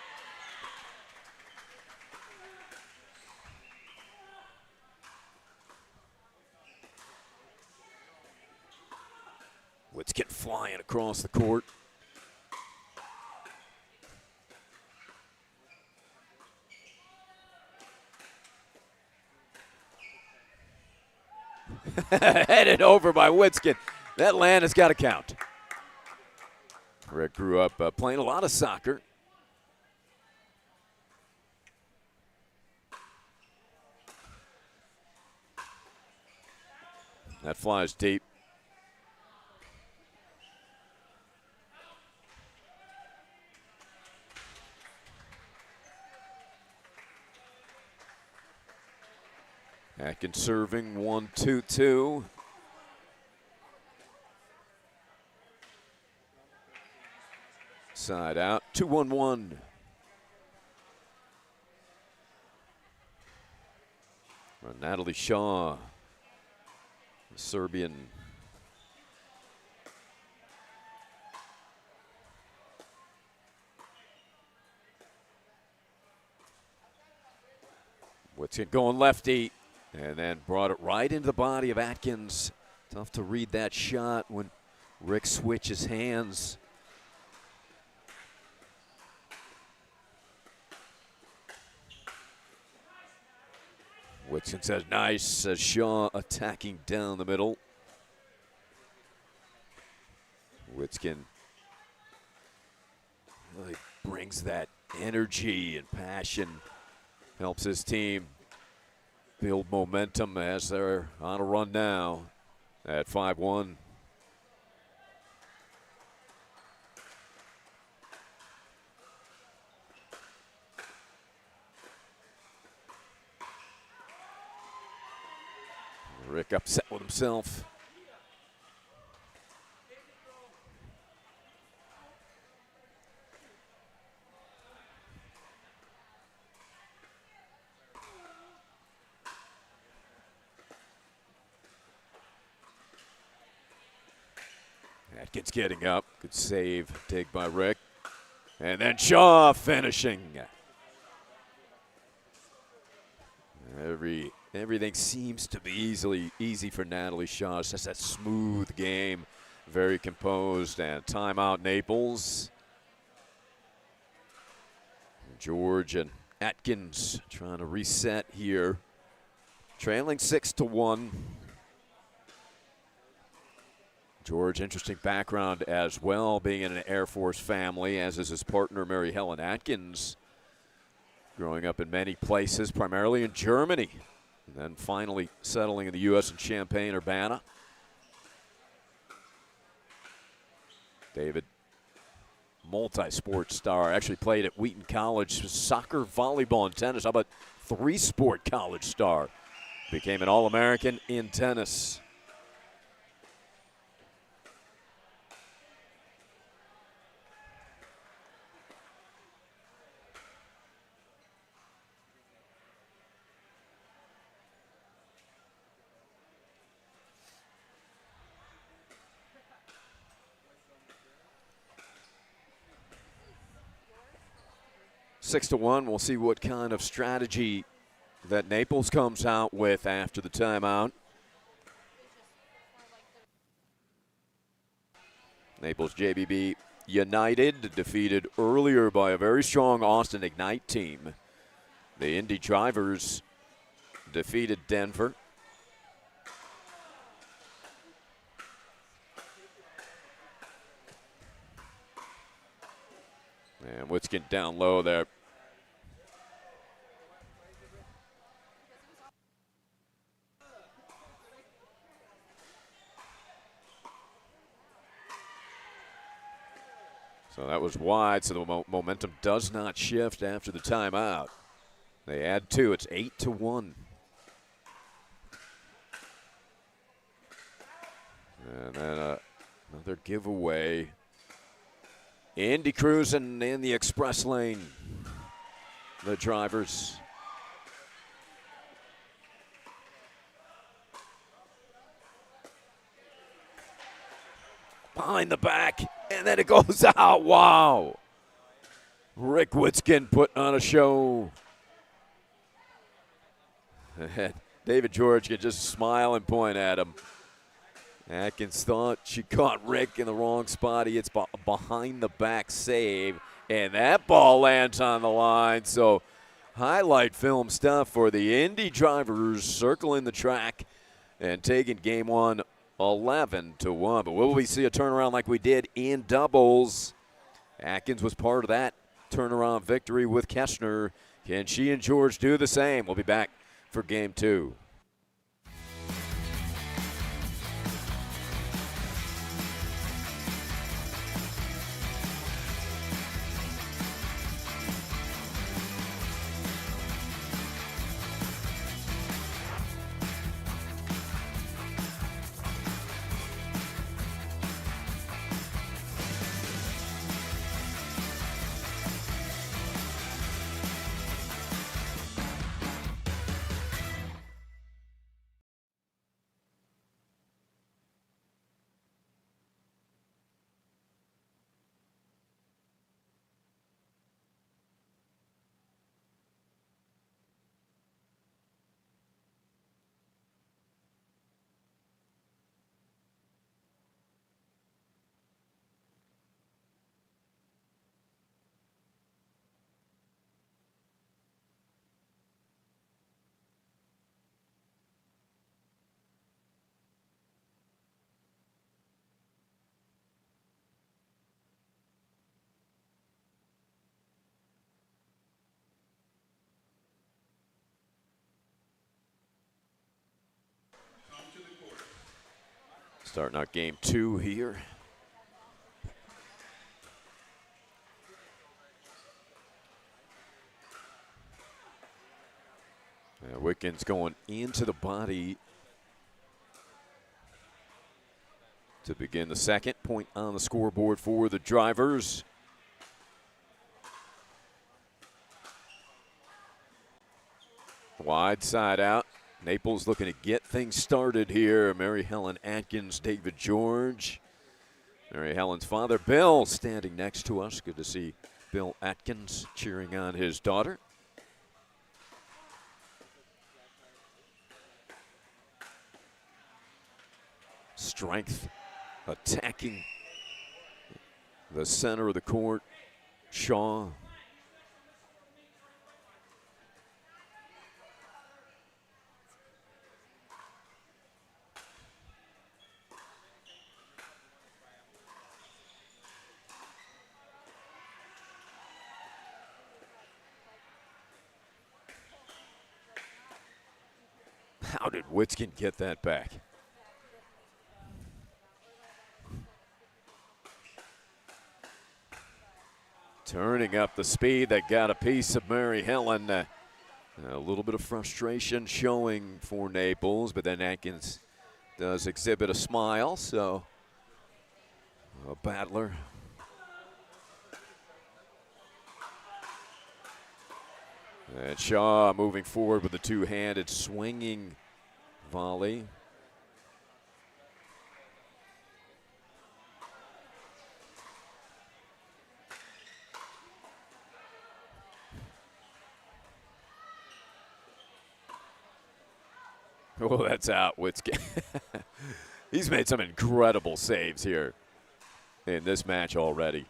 B: Witskin flying across the court. Headed over by Witskin. That land has got to count. Rick grew up playing a lot of soccer. That flies deep. Atkins serving 1-2-2. Side out, 2-1-1. Natalie Shaw, the Serbian. Witskin going lefty. And then brought it right into the body of Atkins. Tough to read that shot when Rick switches hands. Witskin says nice, says Shaw attacking down the middle. Witskin really brings that energy and passion, helps his team build momentum as they're on a run now at 5-1. Rick upset with himself. Atkins getting up. Good save, dig by Rick. And then Shaw finishing. Everything seems to be easy for Natalie Shaw. It's just that smooth game, very composed. And timeout Naples. George and Atkins trying to reset here. Trailing 6-1. George, interesting background as well, being in an Air Force family, as is his partner, Mary Helen Atkins. Growing up in many places, primarily in Germany, and then finally settling in the U.S. in Champaign-Urbana. David, multi-sport star, actually played at Wheaton College, soccer, volleyball, and tennis. How about three-sport college star? Became an All-American in tennis. Six to 1. We'll see what kind of strategy that Naples comes out with after the timeout. Naples JBB United defeated earlier by a very strong Austin Ignite team. The Indy Drivers defeated Denver. And Witskin down low there. So that was wide, so the momentum does not shift after the timeout. They add 2. It's 8-1. And then another giveaway. Indy cruising in the express lane. The drivers. Behind the back, and then it goes out. Wow. Rick Witskin putting on a show. David George can just smile and point at him. Atkins thought she caught Rick in the wrong spot. He hits behind the back save, and that ball lands on the line. So highlight film stuff for the Indy drivers circling the track and taking game one 11-1. But will we see a turnaround like we did in doubles? Atkins was part of that turnaround victory with Keshner. Can she and George do the same? We'll be back for game 2. Starting out game 2 here. Wickens going into the body to begin the second. Point on the scoreboard for the drivers. Wide side out. Naples looking to get things started here. Mary Helen Atkins, David George. Mary Helen's father, Bill, standing next to us. Good to see Bill Atkins cheering on his daughter. Strength attacking the center of the court. Shaw. How did Witskin get that back? Turning up the speed that got a piece of Mary Helen. A little bit of frustration showing for Naples, but then Atkins does exhibit a smile, so a battler. And Shaw moving forward with the two-handed swinging volley. Oh, that's out, Witskin. He's made some incredible saves here in this match already.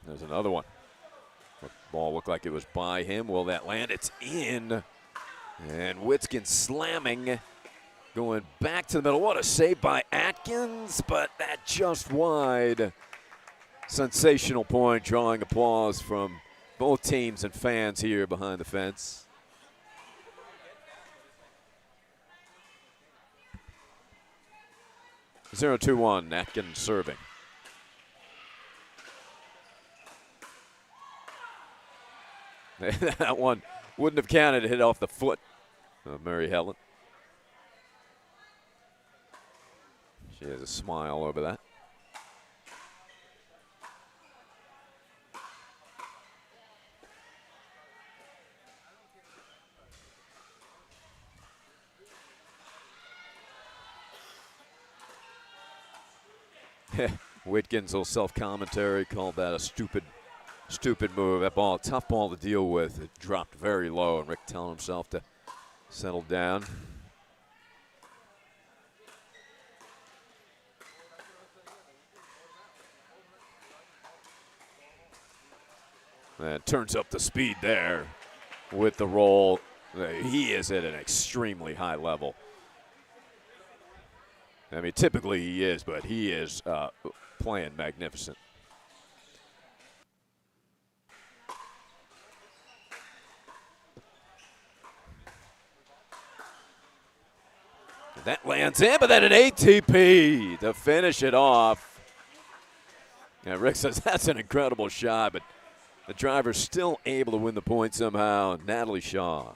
B: There's another one. The ball looked like it was by him. Will that land? It's in. And Witskin slamming. Going back to the middle. What a save by Atkins, but that just wide. Sensational point, drawing applause from both teams and fans here behind the fence. 0-2-1, Atkins serving. That one wouldn't have counted. It hit off the foot of Mary Helen. She has a smile over that. Witkins' little self-commentary called that a stupid move. That ball, tough ball to deal with. It dropped very low, and Rick telling himself to settle down. And turns up the speed there with the roll. He is at an extremely high level. I mean, typically he is, but he is playing magnificent. That lands in, but then an ATP to finish it off. Yeah, Rick says that's an incredible shot, but the driver's still able to win the point somehow. Natalie Shaw.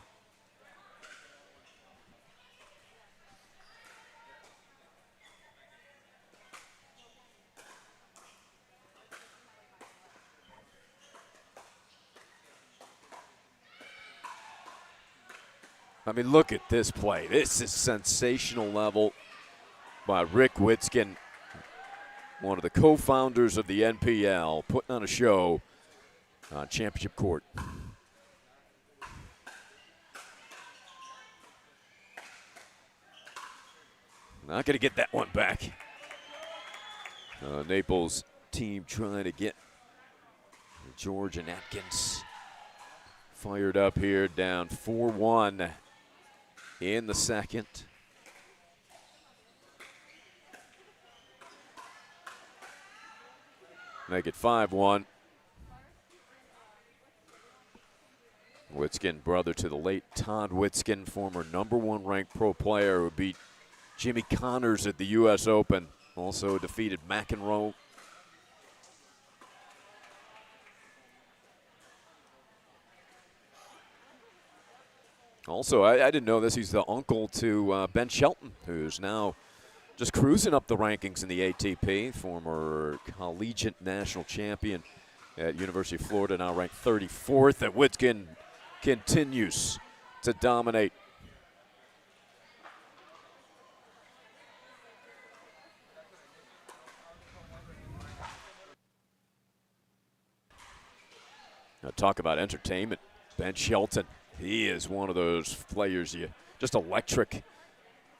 B: I mean, look at this play. This is sensational level by Rick Witskin, one of the co-founders of the NPL, putting on a show on championship court. Not going to get that one back. Naples team trying to get George and Atkins fired up here, down 4-1 in the second. Make it 5-1. Witskin, brother to the late Todd Witskin, former #1 ranked pro player who beat Jimmy Connors at the U.S. Open. Also defeated McEnroe. Also, I didn't know this. He's the uncle to Ben Shelton, who's now just cruising up the rankings in the ATP. Former collegiate national champion at University of Florida, now ranked 34th. And Witskin continues to dominate. Now talk about entertainment. Ben Shelton, he is one of those players, just electric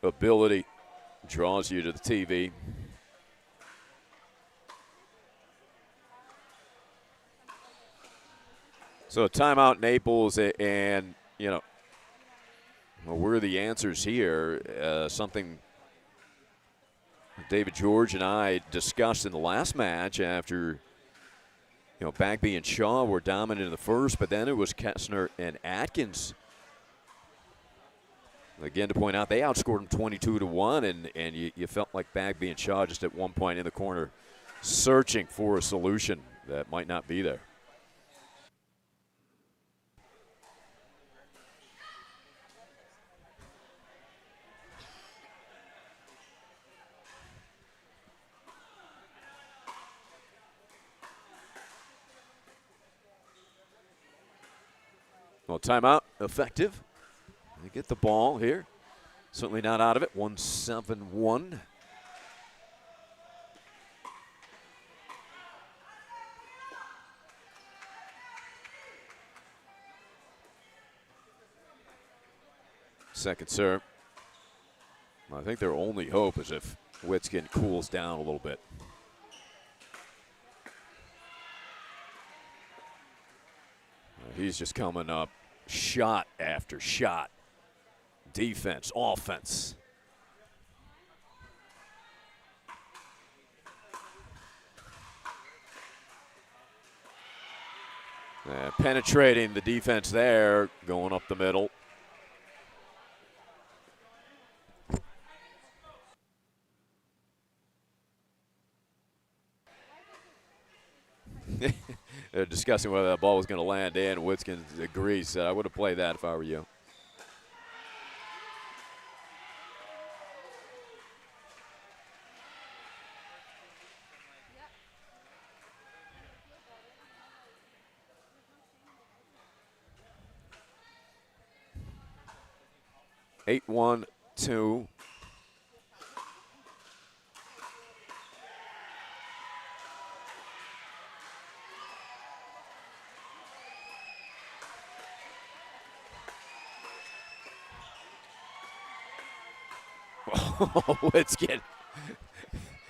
B: ability, draws you to the TV. So timeout Naples, and where are the answers here? Something David George and I discussed in the last match after Bagby and Shaw were dominant in the first, but then it was Kessner and Atkins. Again, to point out, they outscored them 22-1, and you felt like Bagby and Shaw just at one point in the corner searching for a solution that might not be there. Well, timeout effective. They get the ball here. Certainly not out of it. 1-7-1. Second serve. I think their only hope is if Witskin cools down a little bit. He's just coming up shot after shot. Defense, offense. Penetrating the defense there, going up the middle. They're discussing whether that ball was going to land in. Whitskins agrees. Said, I would have played that if I were you. Eight, 1, 2. Whitskin.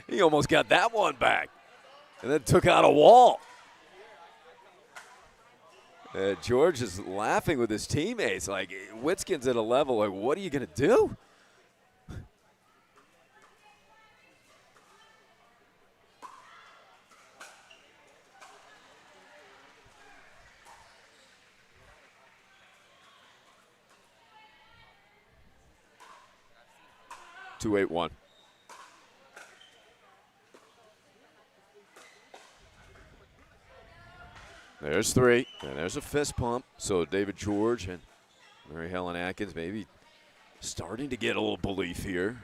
B: He almost got that one back and then took out a wall. George is laughing with his teammates. Like, Whitskin's at a level, like, what are you going to do? Two, 8, 1. There's 3, and there's a fist pump. So David George and Mary Helen Atkins maybe starting to get a little belief here.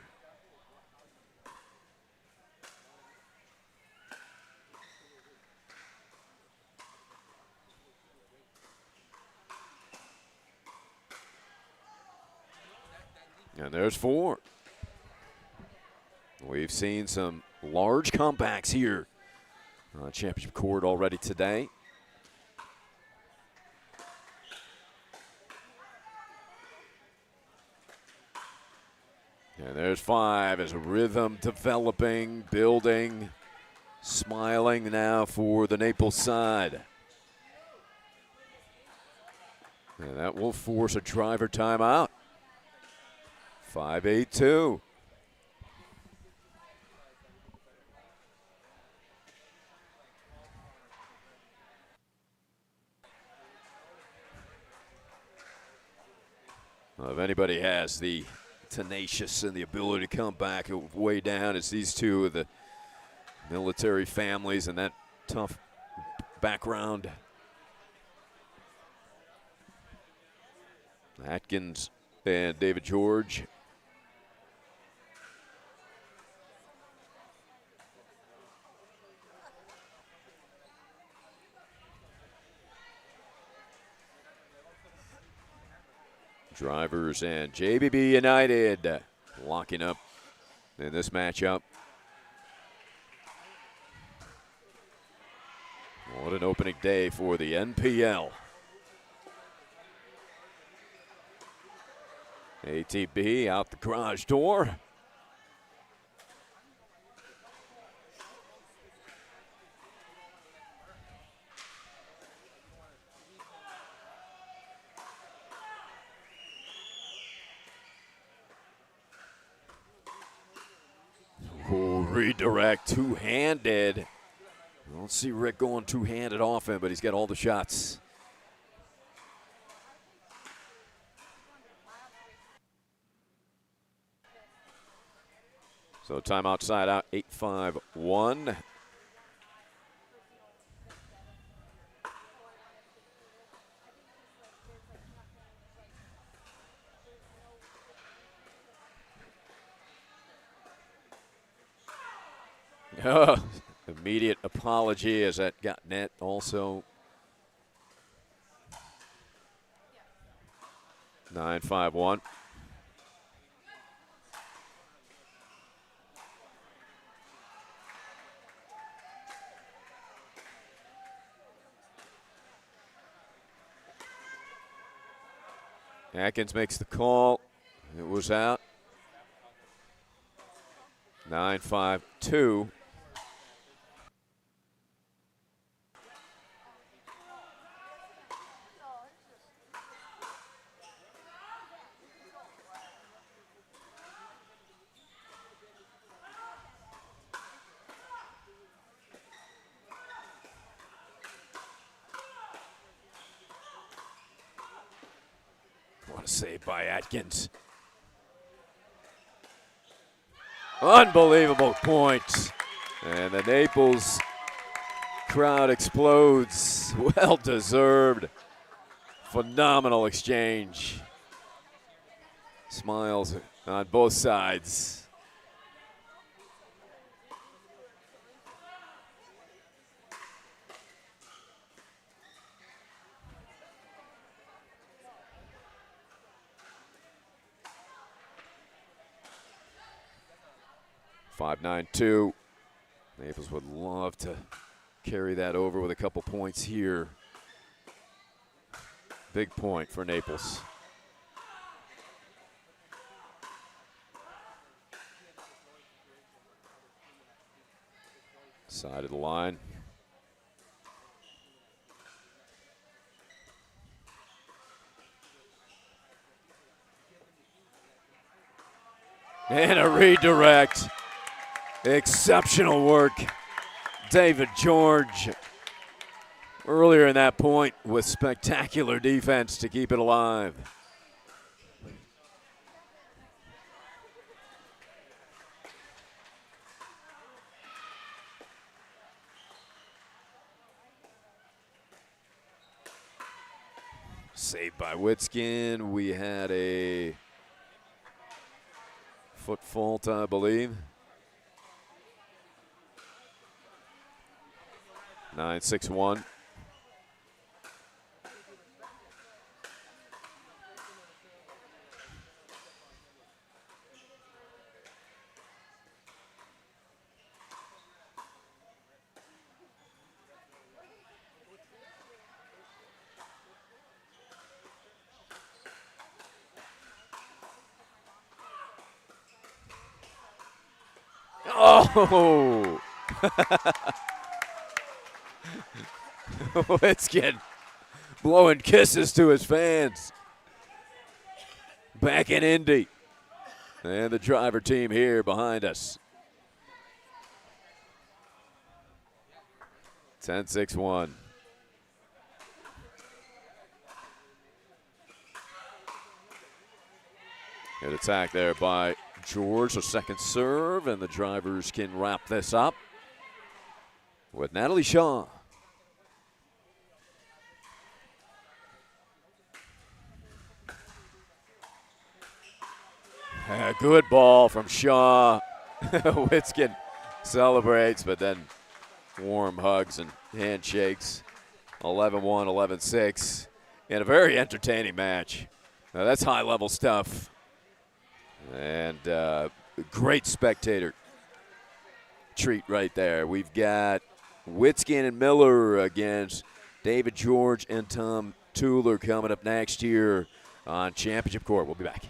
B: And there's 4. We've seen some large comebacks here on championship court already today. And there's 5 as a rhythm developing, building, smiling now for the Naples side. And that will force a driver timeout. 5-8-2. Well, if anybody has the tenacious and the ability to come back way down, it's these two of the military families and that tough background. Atkins and David George. Drivers and JBB United locking up in this matchup. What an opening day for the NPL. ATB out the garage door. Redirect, two-handed. I don't see Rick going two-handed off him, but he's got all the shots. So timeout side out, 8-5-1. Immediate apology as that got net also. 9-5-1. Atkins makes the call. It was out. 9-5-2. What a save by Atkins. Unbelievable points. And the Naples crowd explodes. Well deserved. Phenomenal exchange. Smiles on both sides. (5-9-2). Naples would love to carry that over with a couple points here. Big point for Naples. Side of the line. And a redirect. Exceptional work. David George earlier in that point with spectacular defense to keep it alive. Saved by Witskin. We had a foot fault, I believe. 9-6-1. Oh! Witskin blowing kisses to his fans. Back in Indy. And the driver team here behind us. 10-6-1. Good attack there by George, a second serve, and the drivers can wrap this up with Natalie Shaw. A good ball from Shaw. Witskin celebrates, but then warm hugs and handshakes. 11-1, 11-6, in a very entertaining match. Now that's high-level stuff. And great spectator treat right there. We've got Witskin and Miller against David George and Tom Tueller coming up next year on Championship Court. We'll be back.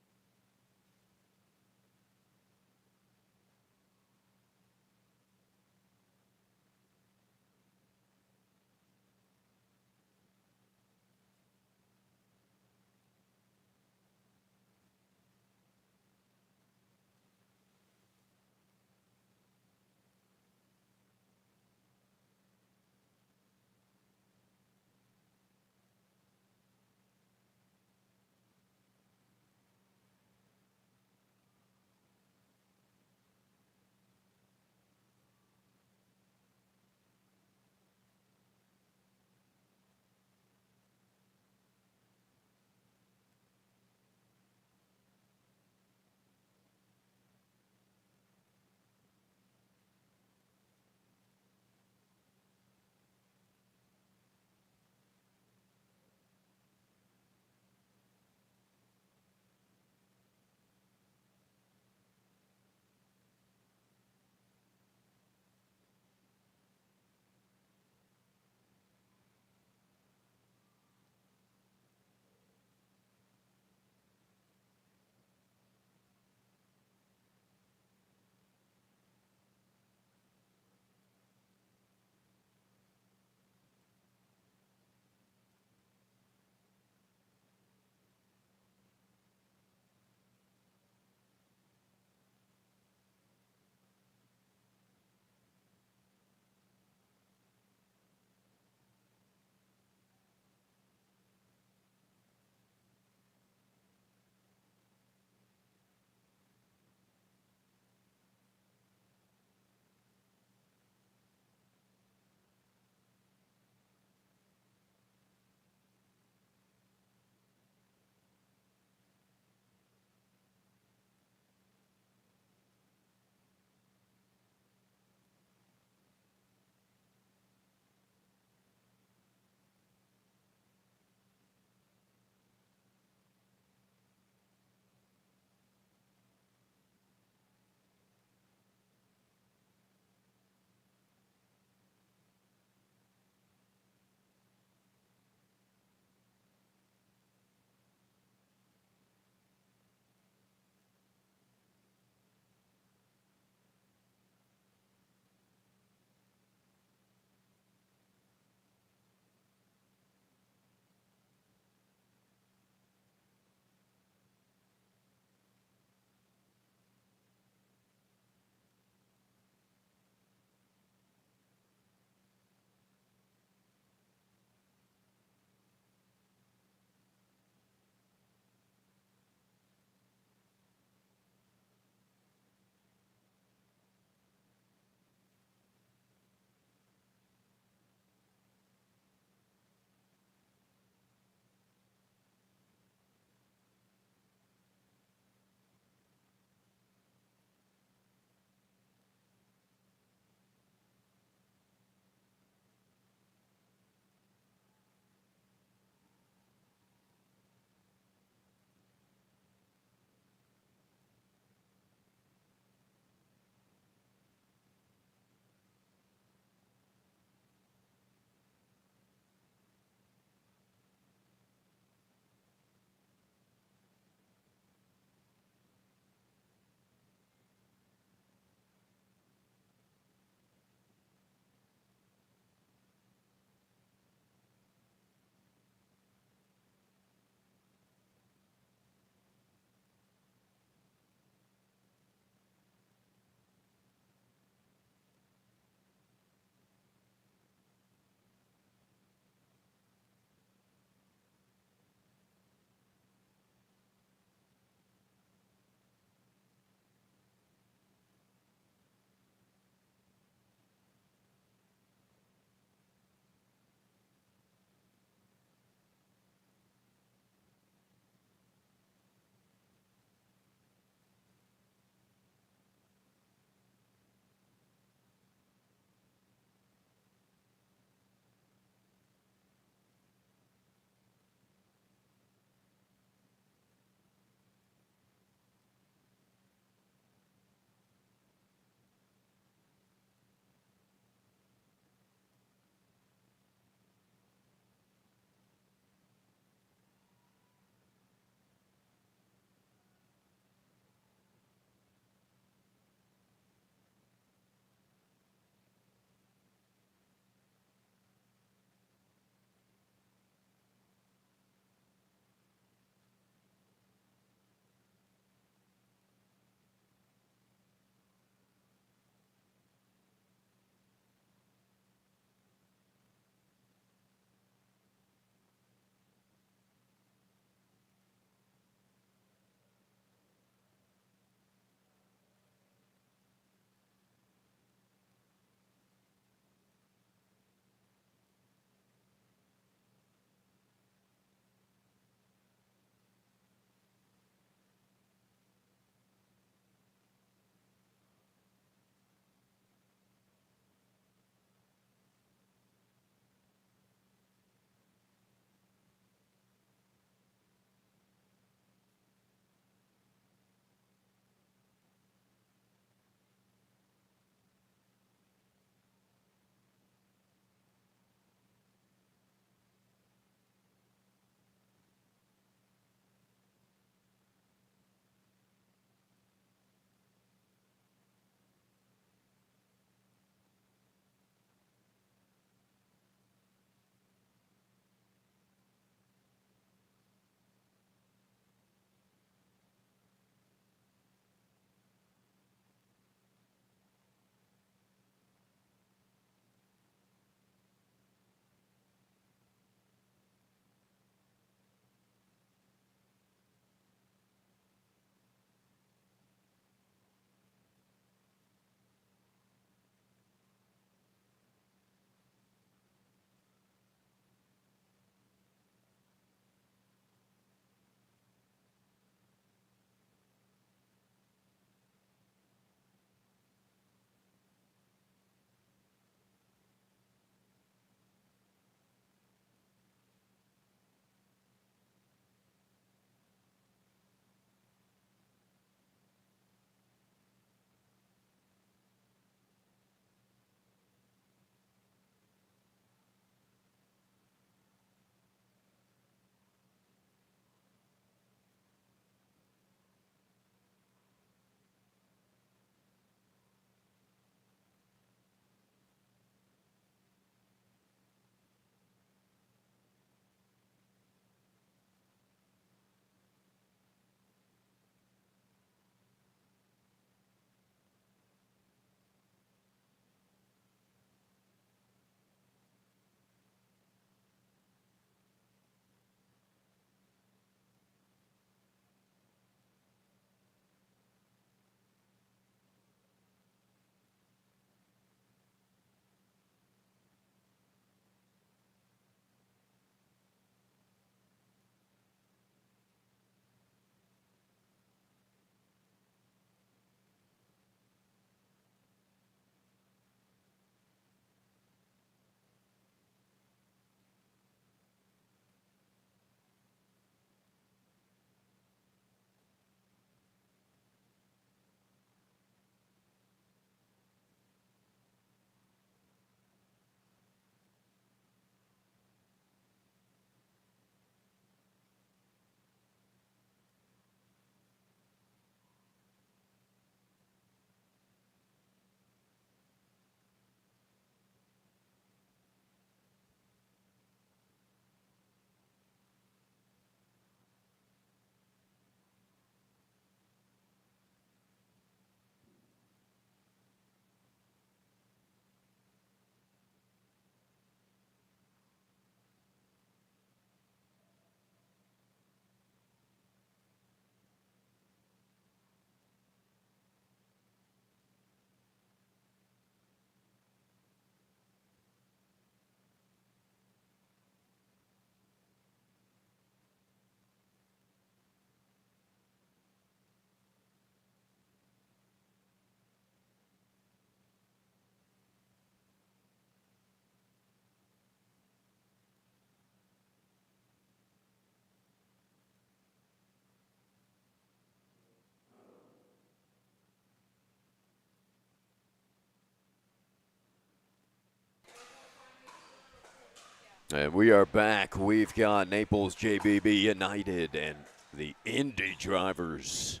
B: And we are back. We've got Naples JBB United and the Indy drivers.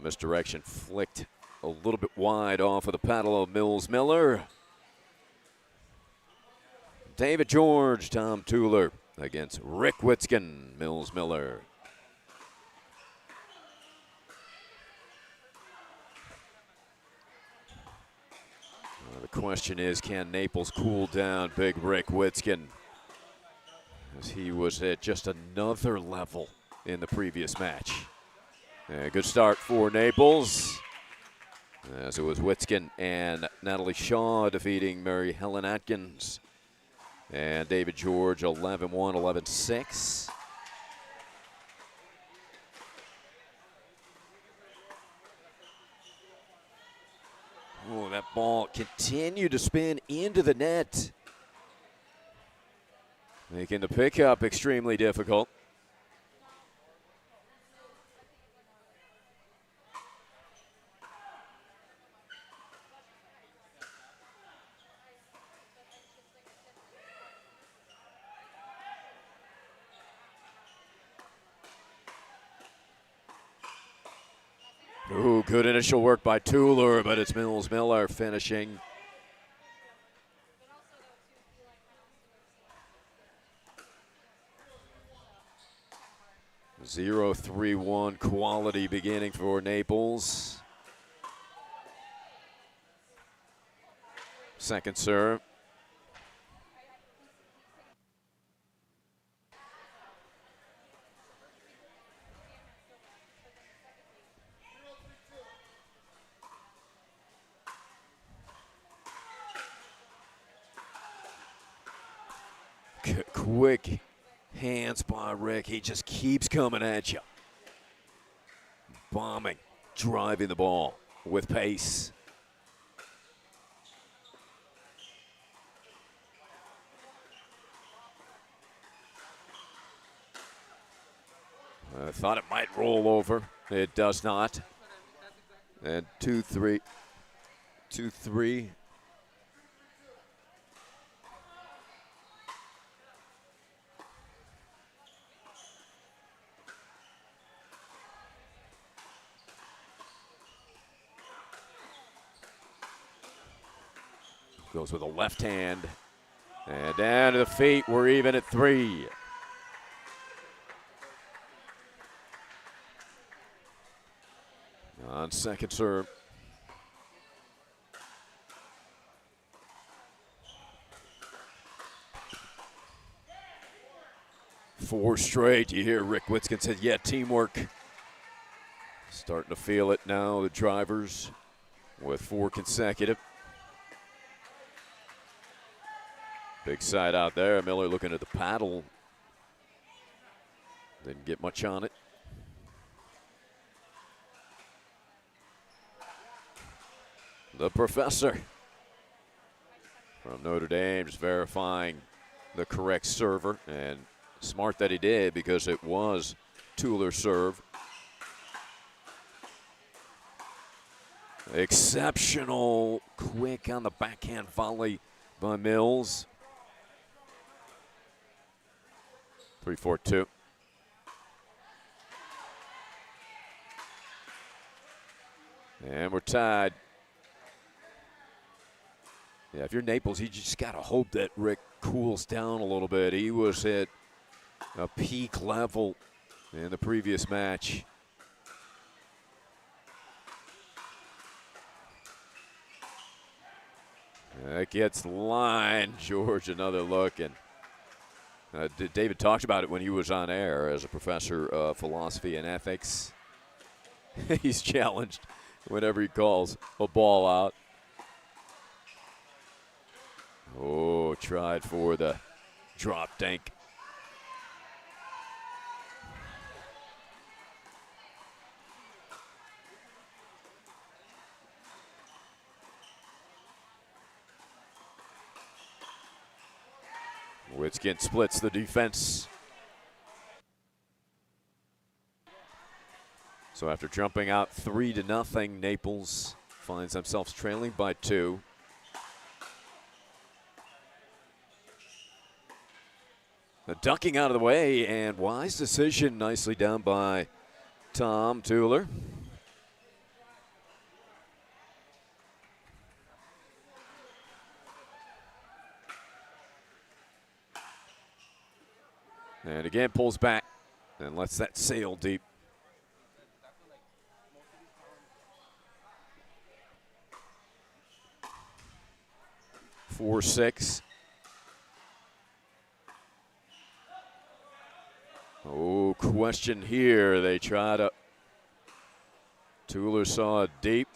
B: Misdirection flicked a little bit wide off of the paddle of Mills Miller. David George, Tom Tueller against Rick Witzken, Mills Miller. The question is, can Naples cool down Big Rick Witzken, as he was at just another level in the previous match. Good start for Naples, as it was Witzken and Natalie Shaw defeating Mary Helen Atkins and David George 11-1, 11-6. Oh, that ball continued to spin into the net, making the pickup extremely difficult. Ooh, good initial work by Tueller, but it's Mills Miller finishing. Zero 3-1 quality beginning for Naples. Second serve. Quick hands by Rick. He just keeps coming at you. Bombing, driving the ball with pace. I thought it might roll over. It does not. And 2-3. 2-3. Goes with a left hand. And down to the feet. We're even at 3. On second serve. Four straight. You hear Rick Witzken said, yeah, teamwork. Starting to feel it now, the drivers, with 4 consecutive. Big side out there. Miller looking at the paddle. Didn't get much on it. The professor from Notre Dame just verifying the correct server, and smart that he did because it was Tueller's serve. Exceptional quick on the backhand volley by Mills. 3-4-2. And we're tied. Yeah, if you're Naples, you just got to hope that Rick cools down a little bit. He was at a peak level in the previous match. That gets line. George, another look. And David talked about it when he was on air as a professor of philosophy and ethics. He's challenged whenever he calls a ball out. Oh, tried for the drop tank. Witzken splits the defense. So after jumping out 3-0, Naples finds themselves trailing by 2. Ducking out of the way, and wise decision, nicely done by Tom Tueller. And again, pulls back and lets that sail deep. Four, 6. Oh, question here. They try to. Tueller saw it deep.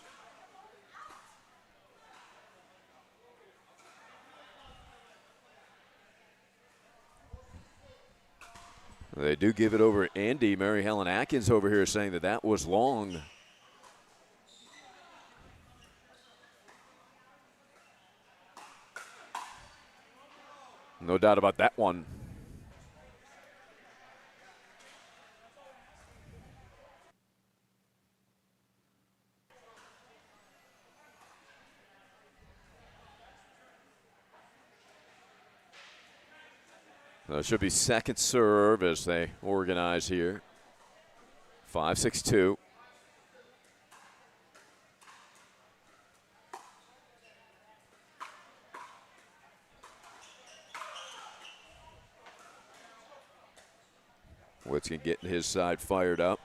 B: They do give it over. Andy, Mary Helen Atkins over here saying that that was long. No doubt about that one. It should be second serve as they organize here. 5-6-2. Whitskin getting his side fired up.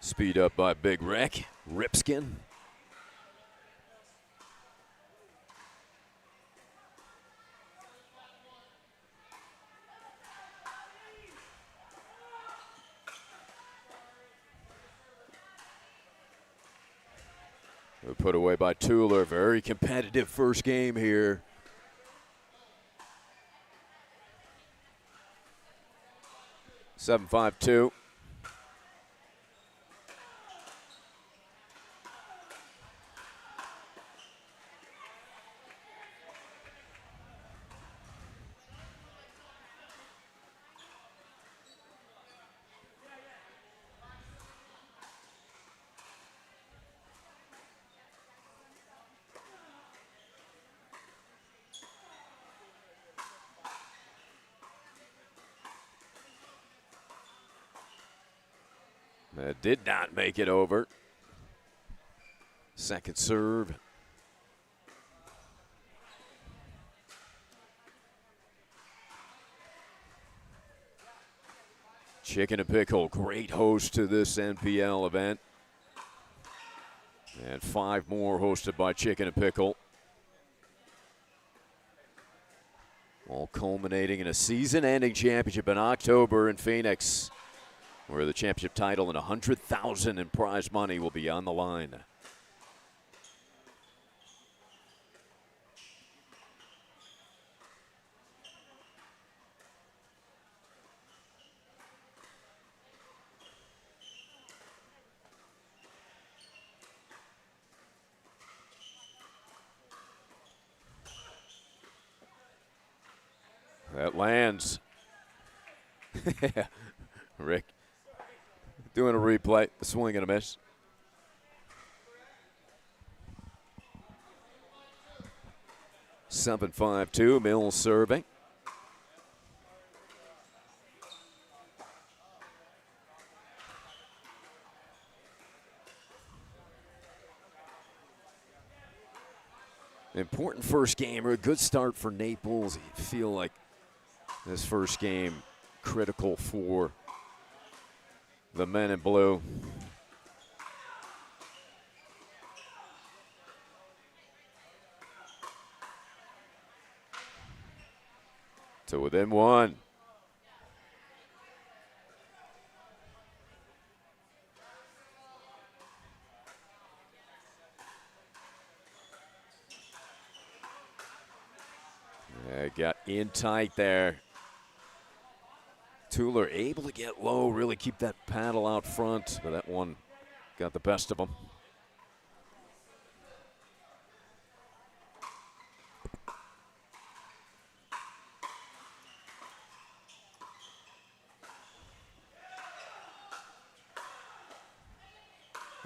B: Speed up by Big Rick. Ripskin. Put away by Tueller. Very competitive first game here. 7-5-2. That did not make it over. Second serve. Chicken and Pickle, great host to this NPL event. And 5 more hosted by Chicken and Pickle. All culminating in a season-ending championship in October in Phoenix, where the championship title and $100,000 in prize money will be on the line. That lands. Rick doing a replay, a swing and a miss. 7-5-2, Mills serving. Important first game, or a good start for Naples. You feel like this first game critical for the men in blue. To within one. Yeah, got in tight there. Tueller able to get low, really keep that paddle out front, but that one got the best of him.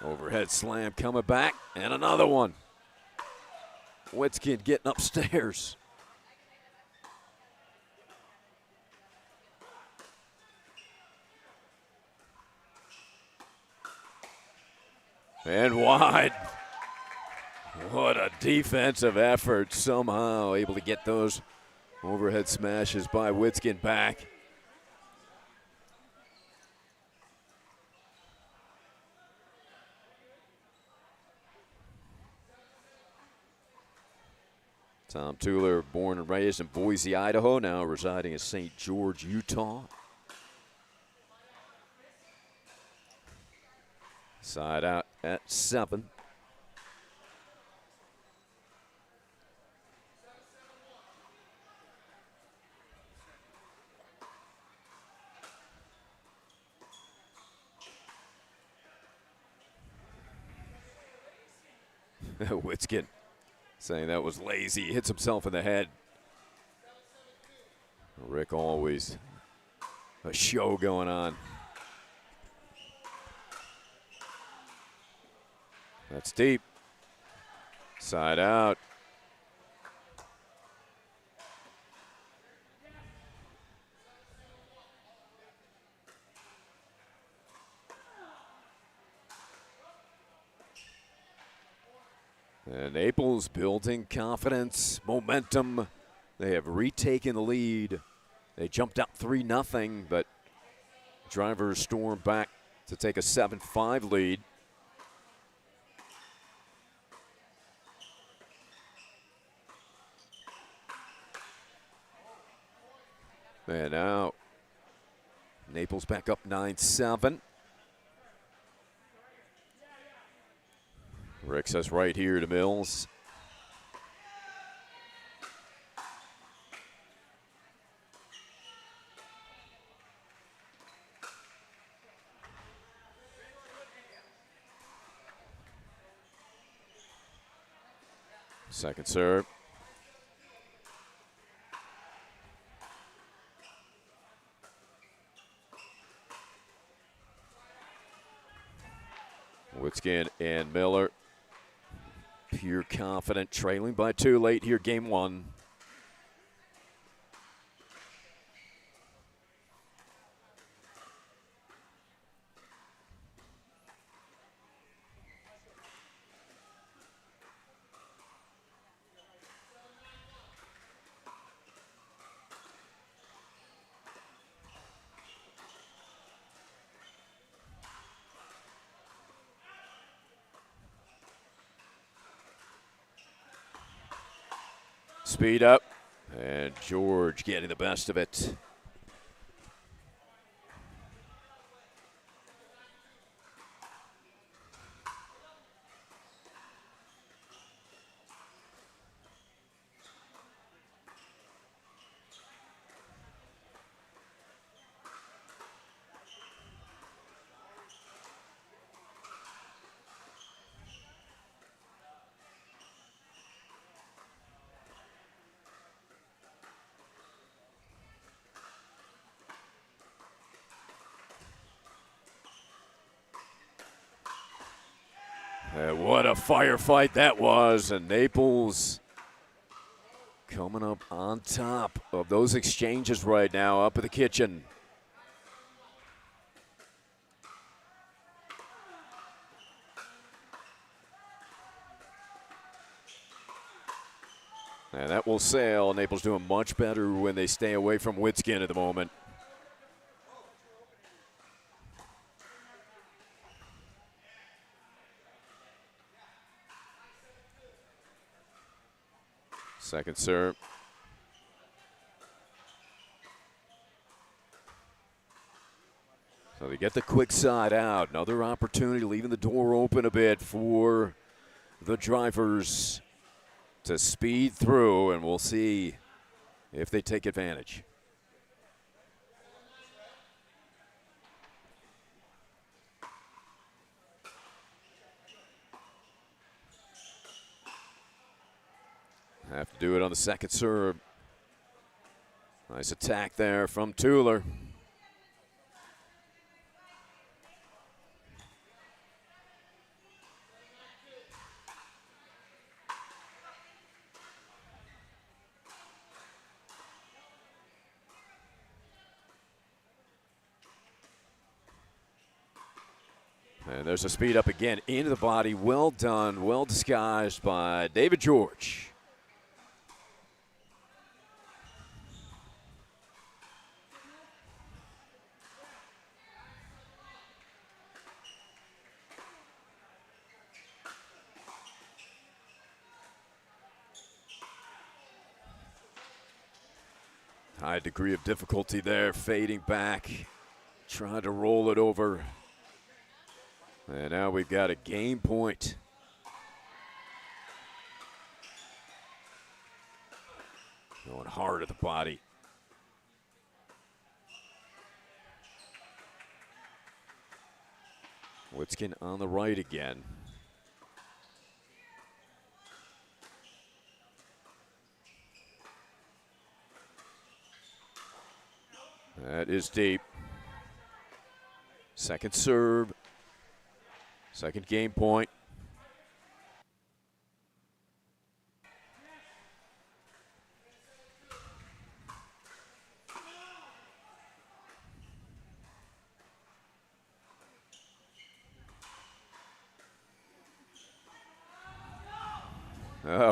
B: Overhead slam coming back, and another one. Witskin getting upstairs. And wide. What a defensive effort. Somehow able to get those overhead smashes by Witskin back. Tom Tueller, born and raised in Boise, Idaho, now residing in St. George, Utah. Side out at 7. Witskin saying that was lazy. Hits himself in the head. Rick always a show going on. That's deep. Side out. And Naples building confidence, momentum. They have retaken the lead. They jumped out 3-0, but Drivers stormed back to take a 7-5 lead. And now Naples back up 9-7. Rick says right here to Mills. Second serve. Woodskin and Miller. Pure confident, trailing by 2 late here, game 1. Speed up, and George getting the best of it. What a firefight that was, and Naples coming up on top of those exchanges right now up in the kitchen. And that will sail. Naples doing much better when they stay away from Woodskin at the moment. Second serve. So they get the quick side out. Another opportunity, leaving the door open a bit for the Drivers to speed through, and we'll see if they take advantage. Have to do it on the second serve. Nice attack there from Tueller. And there's a speed up again into the body. Well done, well disguised by David George. High degree of difficulty there, fading back, trying to roll it over. And now we've got a game point. Going hard at the body. Witskin on the right again. That is deep. Second serve. Second game point.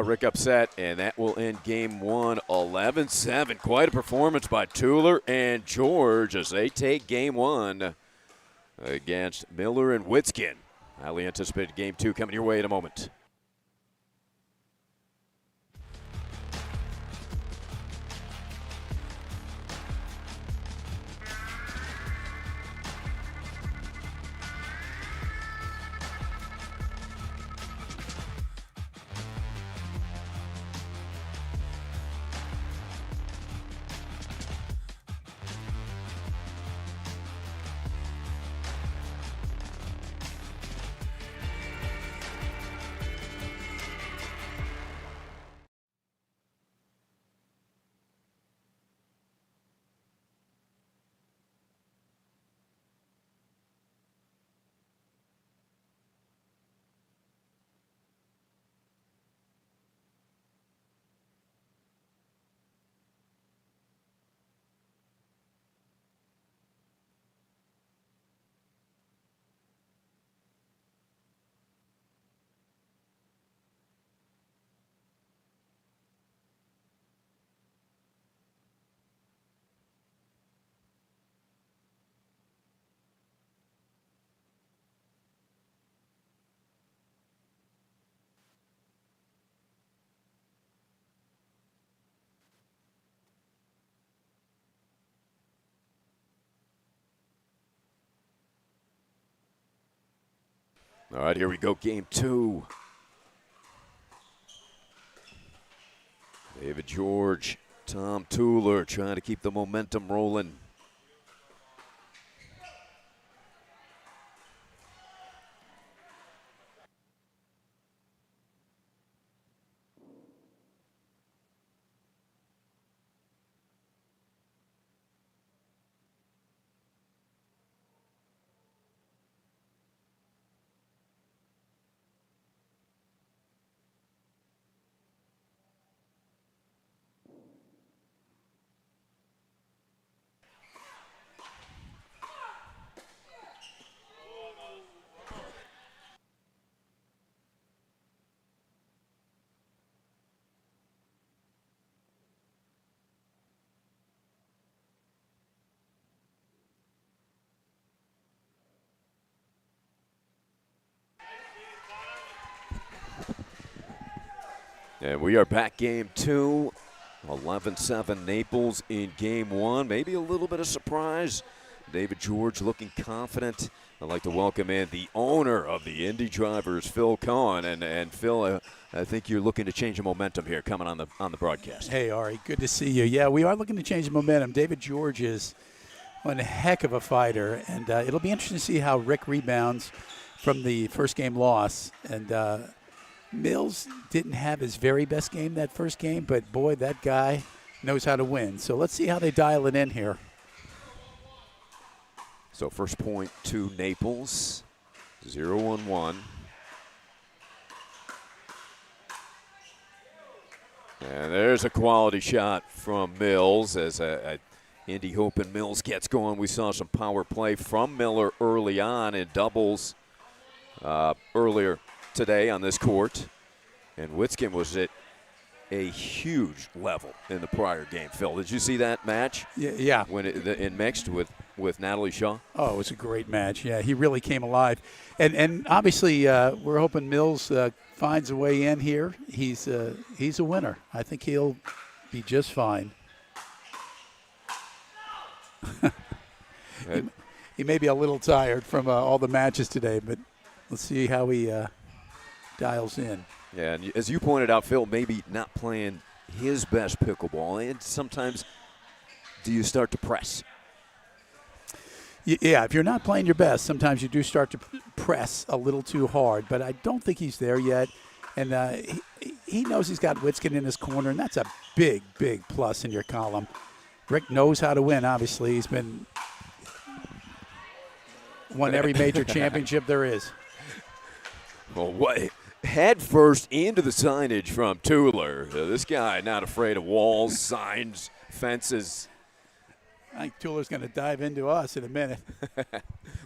B: Rick upset, and that will end game one, 11-7. Quite a performance by Tueller and George as they take game one against Miller and Witskin. Highly anticipated game two coming your way in a moment. All right, here we go, game two. David George, Tom Tueller trying to keep the momentum rolling. And we are back game two. 11-7 Naples in game one. Maybe a little bit of surprise. David George looking confident. I'd like to welcome in the owner of the Indy Drivers, Phil Cohen. And Phil, I think you're looking to change the momentum here coming on the broadcast.
F: Hey, Ari, good to see you. Yeah, we are looking to change the momentum. David George is one heck of a fighter, and it'll be interesting to see how Rick rebounds from the first game loss. And Mills didn't have his very best game that first game, but boy, that guy knows how to win. So let's see how they dial it in here.
B: So first point to Naples, 0-1-1. And there's a quality shot from Mills as Indy hoping Mills gets going. We saw some power play from Miller early on in doubles. earlier today on this court. And Witzkin was at a huge level in the prior game. Phil, did you see that match?
F: Yeah.
B: When it mixed with Natalie Shaw?
F: Oh, it was a great match. Yeah, he really came alive. And obviously we're hoping Mills finds a way in here. He's a winner. I think he'll be just fine. He may be a little tired from all the matches today, but let's see how he dials in.
B: Yeah, and as you pointed out, Phil, maybe not playing his best pickleball, and sometimes do you start to press?
F: Yeah, if you're not playing your best, sometimes you do start to press a little too hard, but I don't think he's there yet. And he knows he's got Witzkin in his corner, and that's a big, big plus in your column. Rick knows how to win, obviously. He's won every major championship there is.
B: Well, what? Head first into the signage from Tueller. This guy not afraid of walls, signs, fences.
F: I think Tueller's going to dive into us in a minute.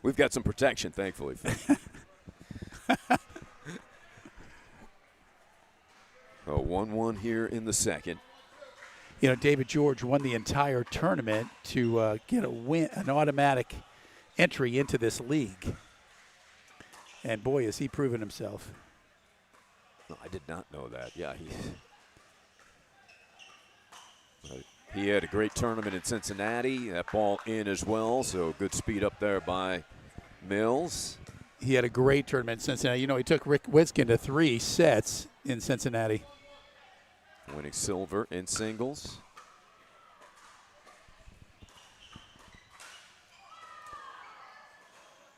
B: We've got some protection, thankfully. 1-1 here in the second.
F: You know, David George won the entire tournament to get an automatic entry into this league. And boy, has he proven himself.
B: No, I did not know that. Yeah, he had a great tournament in Cincinnati. That ball in as well, so good speed up there by Mills.
F: He had a great tournament in Cincinnati. You know, he took Rick Witzkin to 3 sets in Cincinnati.
B: Winning silver in singles.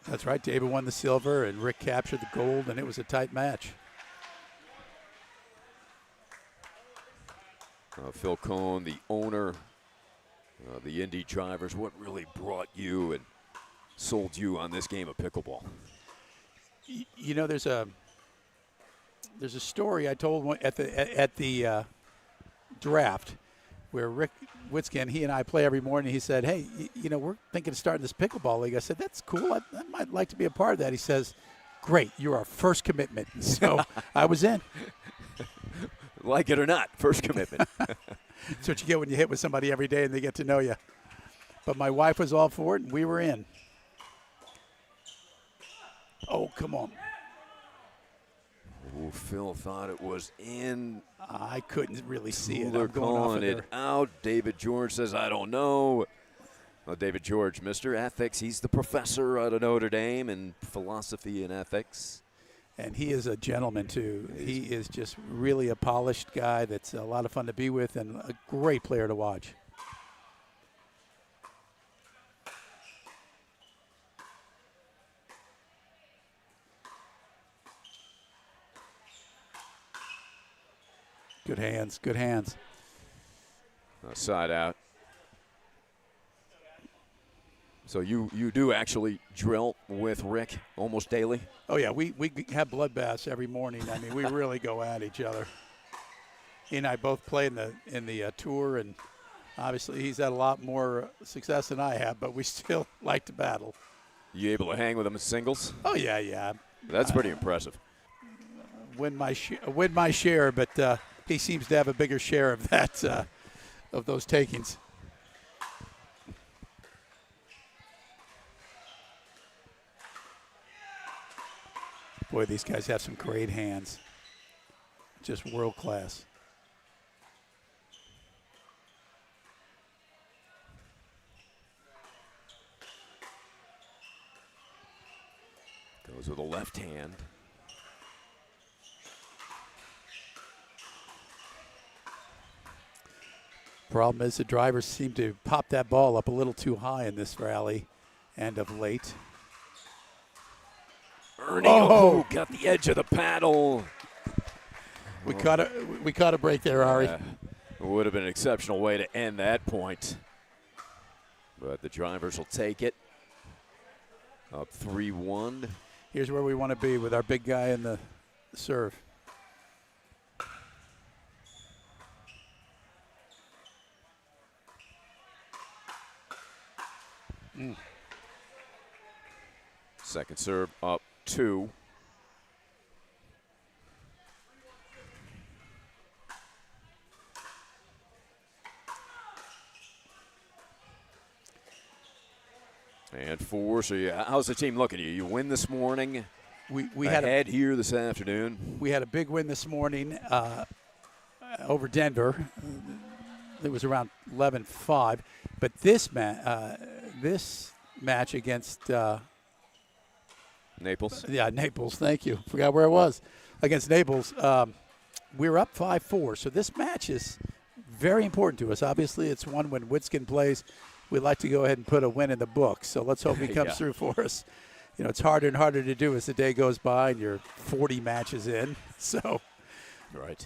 F: That's right. David won the silver, and Rick captured the gold, and it was a tight match.
B: Phil Cohn, the owner, the Indy drivers, what really brought you and sold you on this game of pickleball?
F: You know, there's a story I told at the draft where Rick Witzkin, he and I play every morning. He said, hey, you know, we're thinking of starting this pickleball league. I said, that's cool. I might like to be a part of that. He says, great, you're our first commitment. So I was in.
B: Like it or not, first commitment.
F: That's what you get when you hit with somebody every day and they get to know you. But my wife was all for it, and we were in. Oh, come on.
B: Oh, Phil thought it was in.
F: I couldn't really see it.
B: They're calling it out. David George says, I don't know. Well, David George, Mr. Ethics, he's the professor out of Notre Dame in philosophy and ethics.
F: And he is a gentleman, too. He is just really a polished guy that's a lot of fun to be with and a great player to watch. Good hands, good hands.
B: Side out. So you do actually drill with Rick almost daily?
F: Oh, yeah, we have bloodbaths every morning. I mean, we really go at each other. He and I both play in the tour, and obviously he's had a lot more success than I have, but we still like to battle.
B: You able to hang with him in singles?
F: Oh, yeah.
B: That's pretty impressive.
F: Win my share, but he seems to have a bigger share of that, of those takings. Boy, these guys have some great hands. Just world class.
B: Goes with the left hand.
F: Problem is the drivers seem to pop that ball up a little too high in this rally and of late.
B: Ernie, got the edge of the paddle.
F: We caught a break there, Ari.
B: It would have been an exceptional way to end that point. But the drivers will take it. Up 3-1.
F: Here's where we want to be with our big guy in the serve.
B: Second serve up 2. And 4. So how's the team looking? You win this morning.
F: We had
B: ahead here this afternoon.
F: We had a big win this morning over Denver. It was around 11-5. But this match against
B: Naples.
F: Yeah, Naples. Thank you. Forgot where it was. Against Naples, we were up 5-4. So this match is very important to us. Obviously, it's one when Witskin plays. We'd like to go ahead and put a win in the book. So let's hope he comes through for us. You know, it's harder and harder to do as the day goes by and you're 40 matches in. So,
B: right.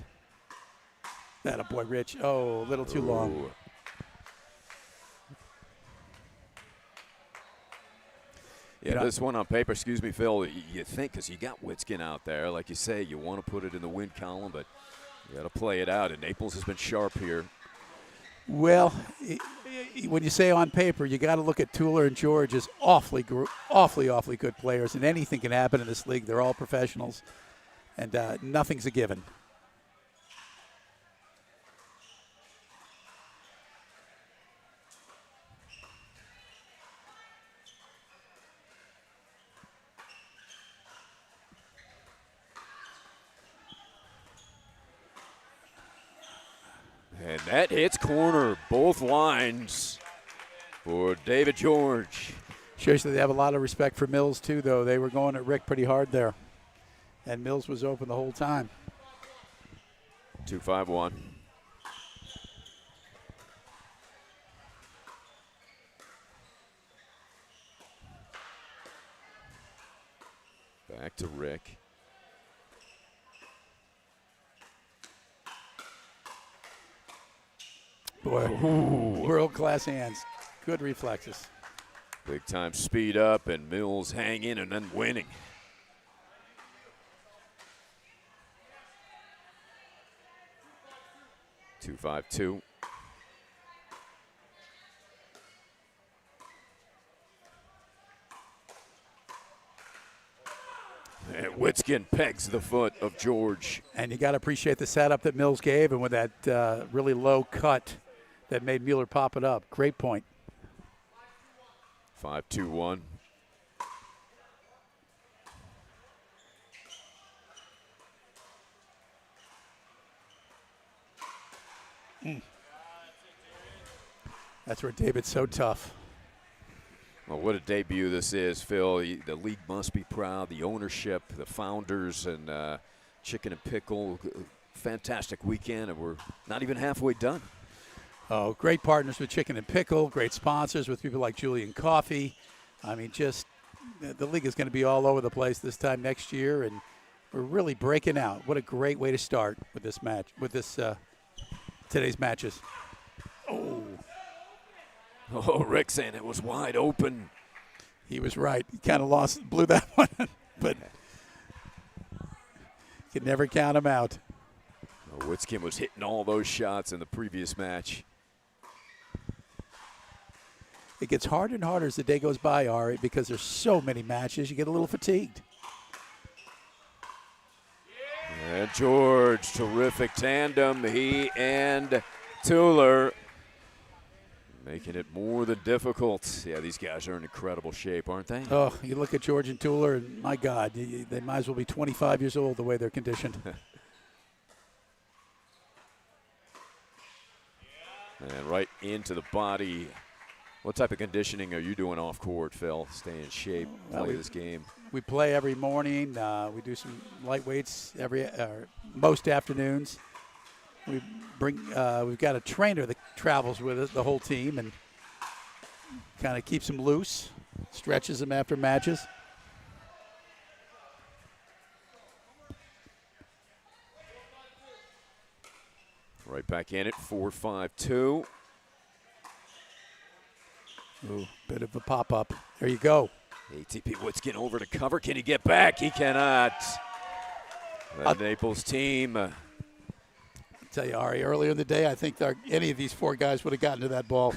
F: That a boy, Rich. Oh, a little too long.
B: Yeah, this one on paper, excuse me, Phil, you think because you got Witskin out there, like you say, you want to put it in the win column, but you got to play it out. And Naples has been sharp here.
F: Well, when you say on paper, you got to look at Tuller and George as awfully good players, and anything can happen in this league. They're all professionals, and nothing's a given.
B: And that hits corner, both lines for David George.
F: Shows that they have a lot of respect for Mills, too, though. They were going at Rick pretty hard there. And Mills was open the whole time.
B: 2-5-1. Back to Rick.
F: Boy, world-class hands. Good reflexes.
B: Big time speed up, and Mills hanging and then winning. Two, 5-2. And Witskin pegs the foot of George.
F: And you got to appreciate the setup that Mills gave, and with that really low cut that made Mueller pop it up. Great point.
B: 5-2-1.
F: That's where David's so tough.
B: Well, what a debut this is, Phil. The league must be proud. The ownership, the founders, and Chicken and Pickle. Fantastic weekend, and we're not even halfway done.
F: Oh, great partners with Chicken and Pickle, great sponsors with people like Julian Coffee. I mean, just the league is going to be all over the place this time next year, and we're really breaking out. What a great way to start with this match, with this today's matches.
B: Oh, Rick saying it was wide open.
F: He was right. He kind of blew that one, but you can never count him out.
B: Oh, Witskin was hitting all those shots in the previous match.
F: It gets harder and harder as the day goes by, Ari, because there's so many matches. You get a little fatigued.
B: And George, terrific tandem. He and Tuller making it more than difficult. Yeah, these guys are in incredible shape, aren't they?
F: Oh, you look at George and Tuller, and my God, they might as well be 25 years old the way they're conditioned.
B: And right into the body. What type of conditioning are you doing off court, Phil? Stay in shape, play this game.
F: We play every morning. We do some light weights most afternoons. We've got a trainer that travels with us, the whole team, and kind of keeps them loose, stretches them after matches.
B: Right back in it, 4-5-2.
F: Ooh, bit of a pop-up. There you go.
B: ATP Witskin over to cover. Can he get back? He cannot. The Naples team.
F: I'll tell you, Ari, earlier in the day, I think any of these four guys would have gotten to that ball.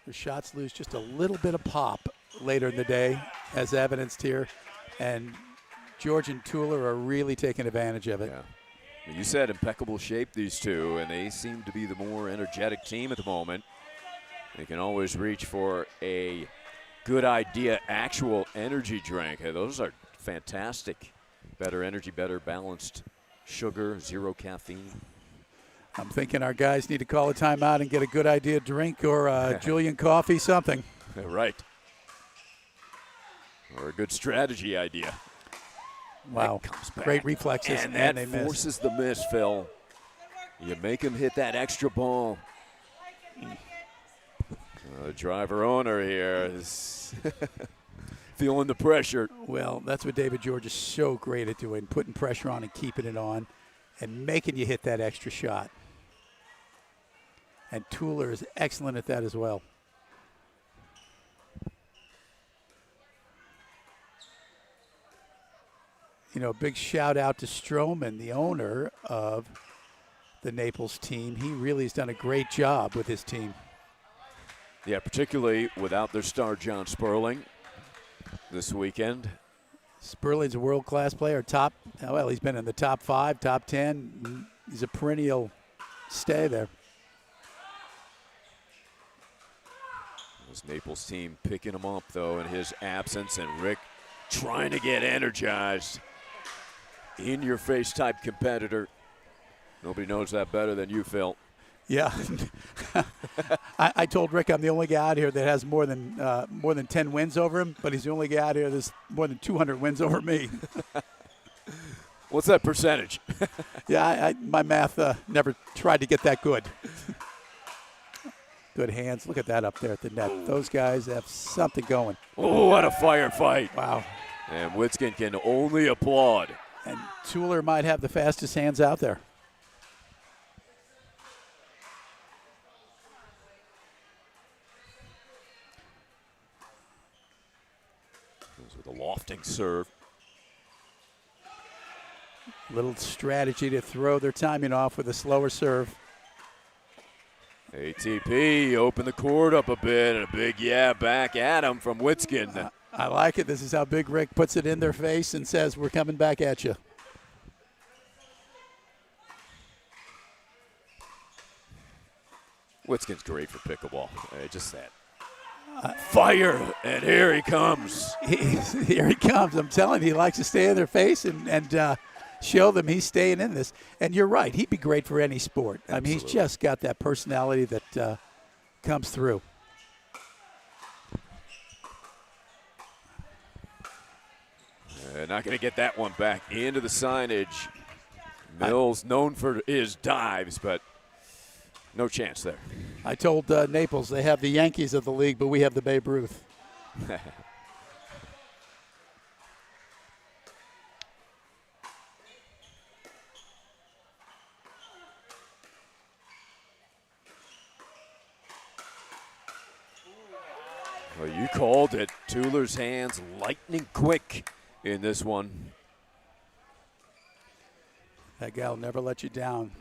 F: The shots lose just a little bit of pop later in the day, as evidenced here. And George and Tuller are really taking advantage of it.
B: Yeah. You said impeccable shape, these two, and they seem to be the more energetic team at the moment. They can always reach for a good idea actual energy drink. Hey, those are fantastic. Better energy, better balanced sugar, zero caffeine.
F: I'm thinking our guys need to call a timeout and get a good idea drink or Julian coffee, something.
B: Right. Or a good strategy idea.
F: Wow. Great reflexes.
B: And that
F: they
B: forces the miss, Phil. You make him hit that extra ball. The driver owner here is feeling the pressure.
F: Well, that's what David George is so great at doing, putting pressure on and keeping it on and making you hit that extra shot. And Tuller is excellent at that as well. You know, big shout out to Stroman, the owner of the Naples team. He really has done a great job with his team.
B: Yeah, particularly without their star John Sperling this weekend.
F: Sperling's a world-class player. He's been in the top 5, top 10. He's a perennial stay there.
B: This Naples team picking him up, though, in his absence, and Rick trying to get energized. In-your-face type competitor. Nobody knows that better than you, Phil.
F: Yeah. I told Rick I'm the only guy out here that has more than 10 wins over him, but he's the only guy out here that's more than 200 wins over me.
B: What's that percentage?
F: Yeah, my math never tried to get that good. Good hands. Look at that up there at the net. Those guys have something going.
B: Oh, what a firefight.
F: Wow.
B: And Witzkin can only applaud.
F: And Tuller might have the fastest hands out there.
B: With a lofting serve.
F: Little strategy to throw their timing off with a slower serve.
B: ATP open the court up a bit, and a big back at him from Witzkin.
F: I like it. This is how Big Rick puts it in their face and says, we're coming back at you.
B: Witzkin's great for pickleball. Just that. Fire, and here he comes.
F: Here he comes. I'm telling you, he likes to stay in their face and show them he's staying in this. And you're right. He'd be great for any sport.
B: Absolutely.
F: I mean, he's just got that personality that comes through.
B: Not going to get that one back into the signage. Mills known for his dives, but no chance there.
F: I told Naples they have the Yankees of the league, but we have the Babe Ruth.
B: Well, you called it. Tuller's hands lightning quick in this one.
F: That guy will never let you down.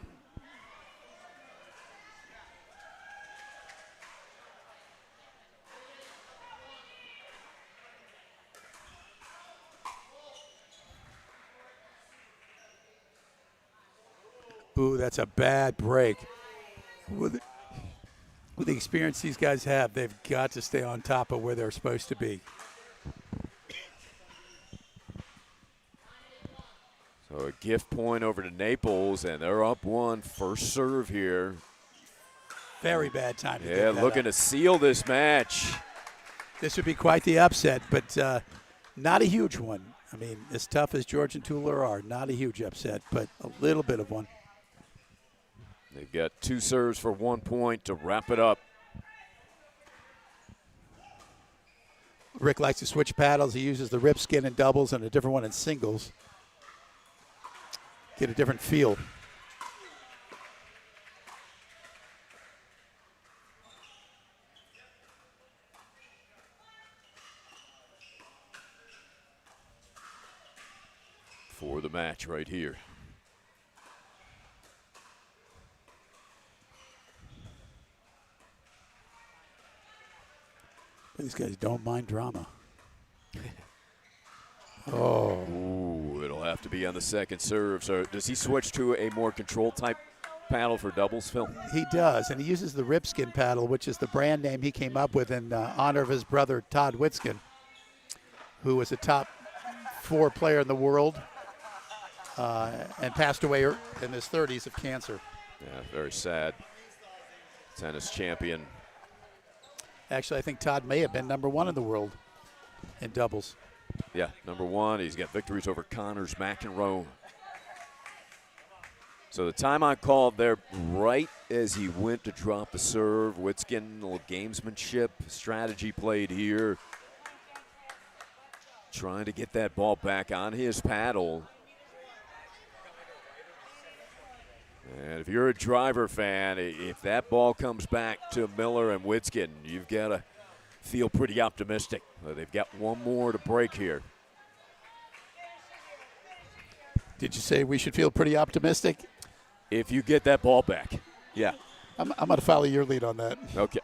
F: Ooh, that's a bad break. With the experience these guys have, they've got to stay on top of where they're supposed to be.
B: So a gift point over to Naples, and they're up one. First serve here.
F: Very bad time.
B: Yeah, looking to seal this match.
F: This would be quite the upset, but not a huge one. I mean, as tough as George and Tuller are, not a huge upset, but a little bit of one.
B: They've got 2 serves for 1 point to wrap it up.
F: Rick likes to switch paddles. He uses the rip skin in doubles and a different one in singles. Get a different feel.
B: For the match right here.
F: The These guys don't mind drama. Oh.
B: Ooh, it'll have to be on the second serve. So does he switch to a more control type paddle for doubles, Phil?
F: He does, and he uses the Ripskin paddle, which is the brand name he came up with in honor of his brother Todd Witskin, who was a top 4 player in the world and passed away in his 30s of cancer.
B: Yeah, very sad. Tennis champion.
F: Actually, I think Todd may have been number 1 in the world in doubles.
B: Yeah, number 1. He's got victories over Connors, McEnroe. So the timeout called there right as he went to drop the serve. Witskin, a little gamesmanship, strategy played here. Trying to get that ball back on his paddle. And if you're a driver fan, if that ball comes back to Miller and Witskin, you've got to feel pretty optimistic. They've got one more to break here.
F: Did you say we should feel pretty optimistic?
B: If you get that ball back, yeah.
F: I'm going to follow your lead on that.
B: Okay.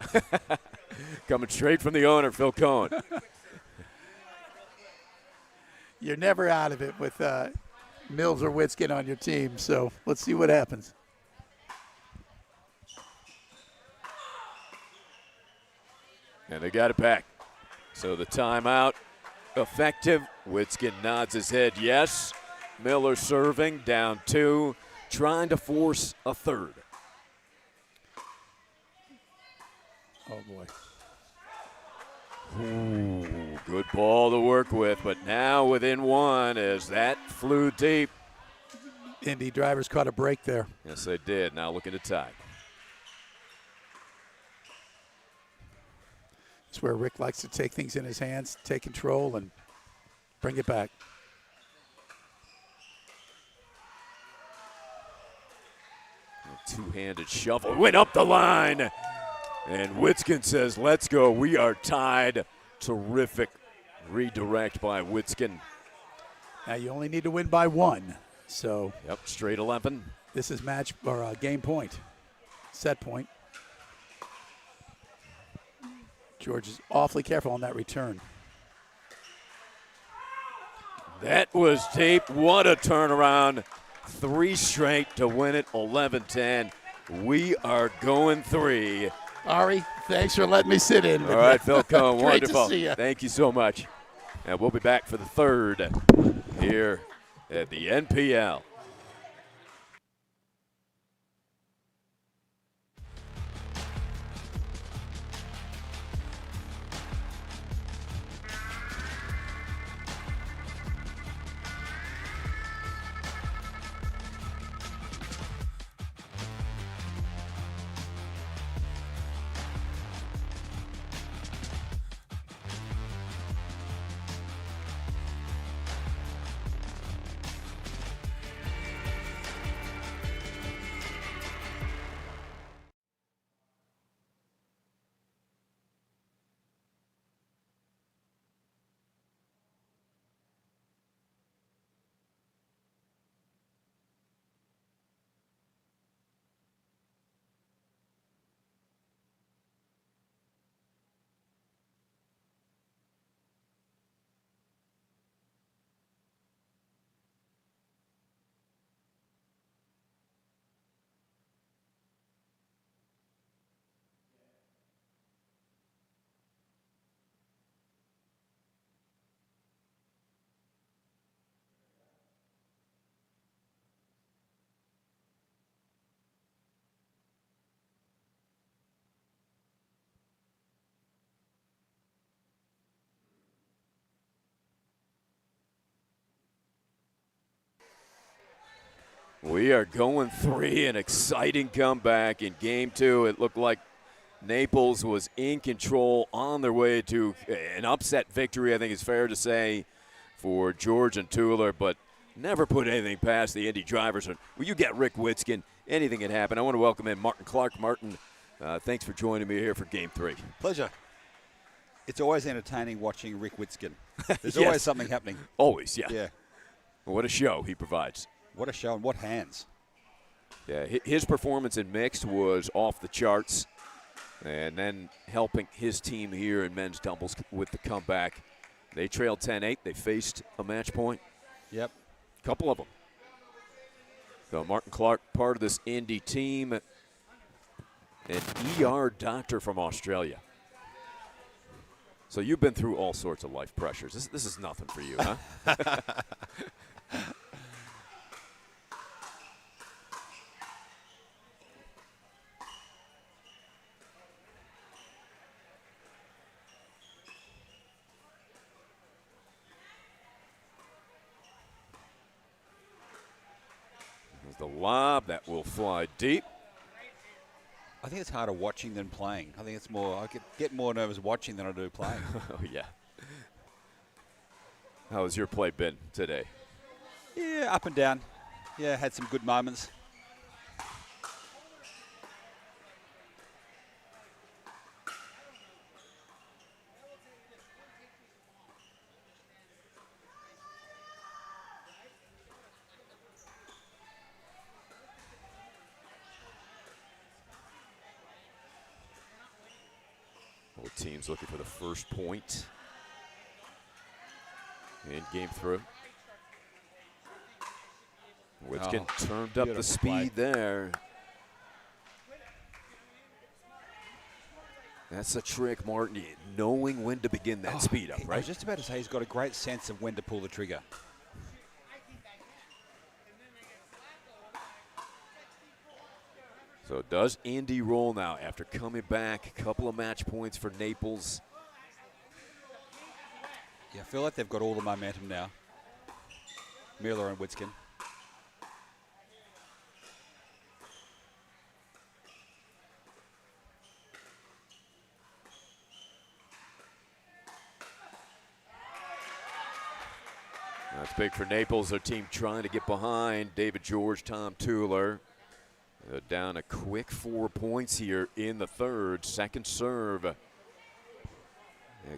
B: Coming straight from the owner, Phil Cohen.
F: You're never out of it with Mills or Witskin on your team, so let's see what happens.
B: And they got it back. So the timeout effective. Witskin nods his head yes. Miller serving, down 2, trying to force a third.
F: Oh, boy.
B: Ooh, good ball to work with, but now within 1 as that flew deep.
F: Indy drivers caught a break there.
B: Yes, they did. Now looking to tie.
F: It's where Rick likes to take things in his hands, take control, and bring it back.
B: A two-handed shuffle. Went up the line. And Witskin says, let's go. We are tied. Terrific redirect by Witskin.
F: Now you only need to win by 1. So
B: Yep, straight 11.
F: this is match or game point, set point. George is awfully careful on that return.
B: That was deep. What a turnaround. 3 straight to win it, 11-10. We are going 3.
F: Ari, thanks for letting me sit in.
B: All right, Phil Cohen,
F: Great
B: wonderful.
F: to see ya.
B: Thank you so much. And we'll be back for the third here at the NPL. We are going 3, an exciting comeback in game 2. It looked like Naples was in control on their way to an upset victory, I think it's fair to say, for George and Tueller, but never put anything past the Indy drivers. Well, you get Rick Witskin, anything can happen. I want to welcome in Martin Clark. Martin, thanks for joining me here for game 3.
I: Pleasure. It's always entertaining watching Rick Witskin. There's
B: Yes.
I: always something happening.
B: Always, yeah.
I: Yeah.
B: What a show he provides.
I: What a show and what hands.
B: Yeah, his performance in mixed was off the charts. And then helping his team here in men's doubles with the comeback. They trailed 10-8. They faced a match point.
I: Yep.
B: Couple of them. So Martin Clark, part of this Indy team, an ER doctor from Australia. So you've been through all sorts of life pressures. This is nothing for you, huh? There's the lob that will fly deep.
I: I think it's harder watching than playing. I think it's more, I get more nervous watching than I do playing.
B: Oh, yeah. How has your play been today?
I: Yeah, up and down. Yeah, had some good moments.
B: Both teams looking for the first point in game through. Witskin turned up the
I: beautiful
B: speed there. That's a trick, Martin, knowing when to begin that speed up,
I: I
B: right?
I: was just about to say he's got a great sense of when to pull the trigger.
B: So does Indy roll now after coming back? A couple of match points for Naples.
I: Yeah, I feel like they've got all the momentum now. Miller and Witskin.
B: That's big for Naples. Their team trying to get behind. David George, Tom Tueller. Down a quick 4 points here in the third. Second serve.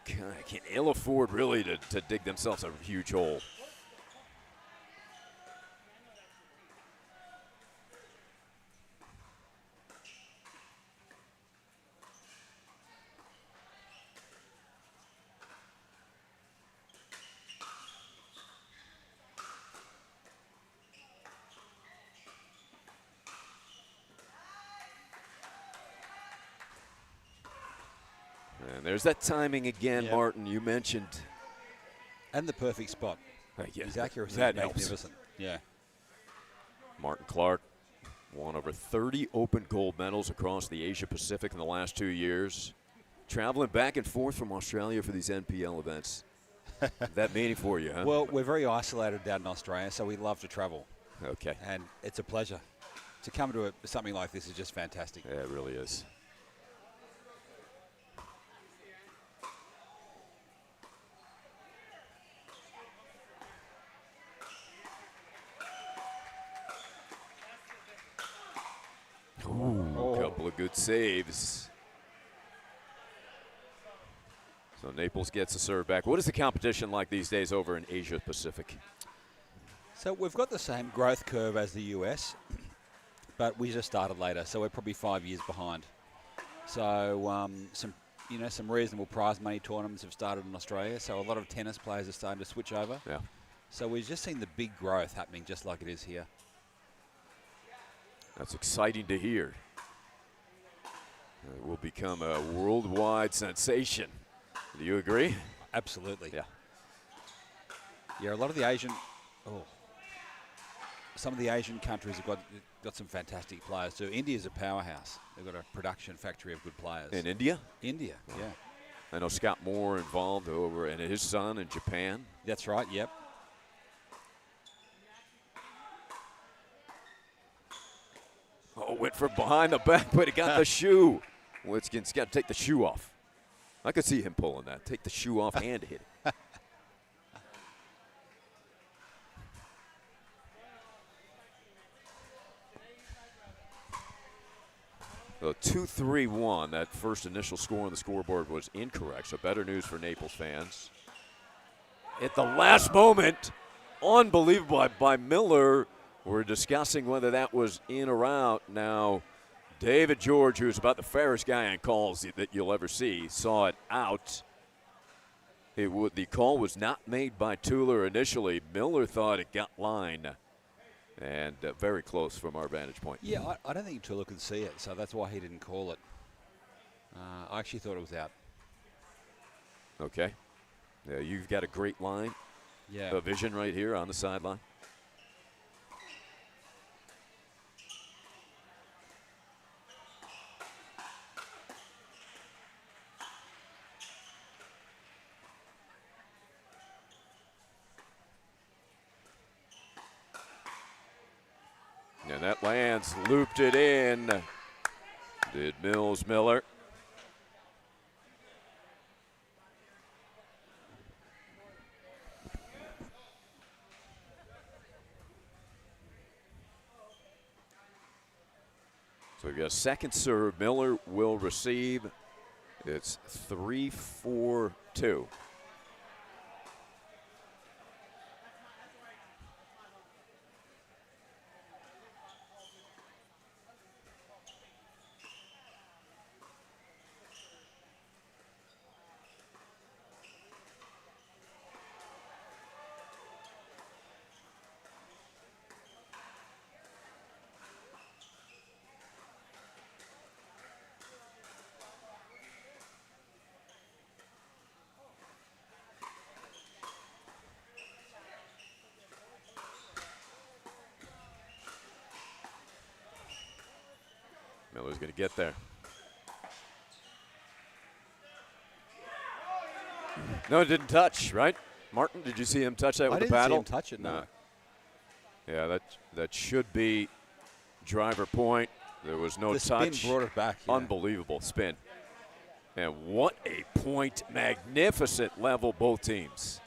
B: Can ill afford really to dig themselves a huge hole. And there's that timing again,
I: Yep.
B: Martin, you mentioned.
I: And the perfect spot.
B: Yeah,
I: His accuracy
B: that
I: is
B: helps.
I: magnificent. Yeah.
B: Martin Clark won over 30 open gold medals across the Asia Pacific in the last 2 years. Traveling back and forth from Australia for these NPL events. That meaning for you, huh?
I: Well, we're very isolated down in Australia, so we love to travel.
B: Okay.
I: And it's a pleasure. To come to something like this is just fantastic.
B: Yeah, it really is. Ooh, couple of good saves. So Naples gets a serve back. What is the competition like these days over in Asia Pacific?
I: So we've got the same growth curve as the US, but we just started later, so we're probably 5 years behind. So some reasonable prize money tournaments have started in Australia, so a lot of tennis players are starting to switch over.
B: Yeah.
I: So we've just seen the big growth happening just like it is here.
B: That's exciting to hear. It will become a worldwide sensation. Do you agree?
I: Absolutely.
B: Yeah.
I: Yeah, a lot of the some of the Asian countries have got some fantastic players too. India's a powerhouse. They've got a production factory of good players.
B: In India?
I: India, yeah.
B: I know Scott Moore involved over, and his son in Japan.
I: That's right, yep.
B: Oh, went for behind the back, but he got the shoe. Witskin's got to take the shoe off. I could see him pulling that. Take the shoe off and hit it. So 2-3-1. That first initial score on the scoreboard was incorrect, so better news for Naples fans. At the last moment, unbelievable by Miller. We're discussing whether that was in or out. Now, David George, who's about the fairest guy on calls that you'll ever see, saw it out. The call was not made by Tuller initially. Miller thought it got line, and very close from our vantage point.
I: Yeah, I don't think Tuller could see it, so that's why he didn't call it. I actually thought it was out.
B: Okay. Yeah, you've got a great line.
I: Yeah.
B: Vision right here on the sideline. And that lands, looped it in. Did Mills Miller. So we've got a second serve. Miller will receive. It's 3-4-2. Miller's going to get there. No, it didn't touch, right? Martin, did you see him touch that with the paddle?
I: I didn't see him touch it, no.
B: Yeah, that should be driver point. There was no touch.
I: The spin brought it back. Yeah.
B: Unbelievable spin. And what a point. Magnificent level, both teams.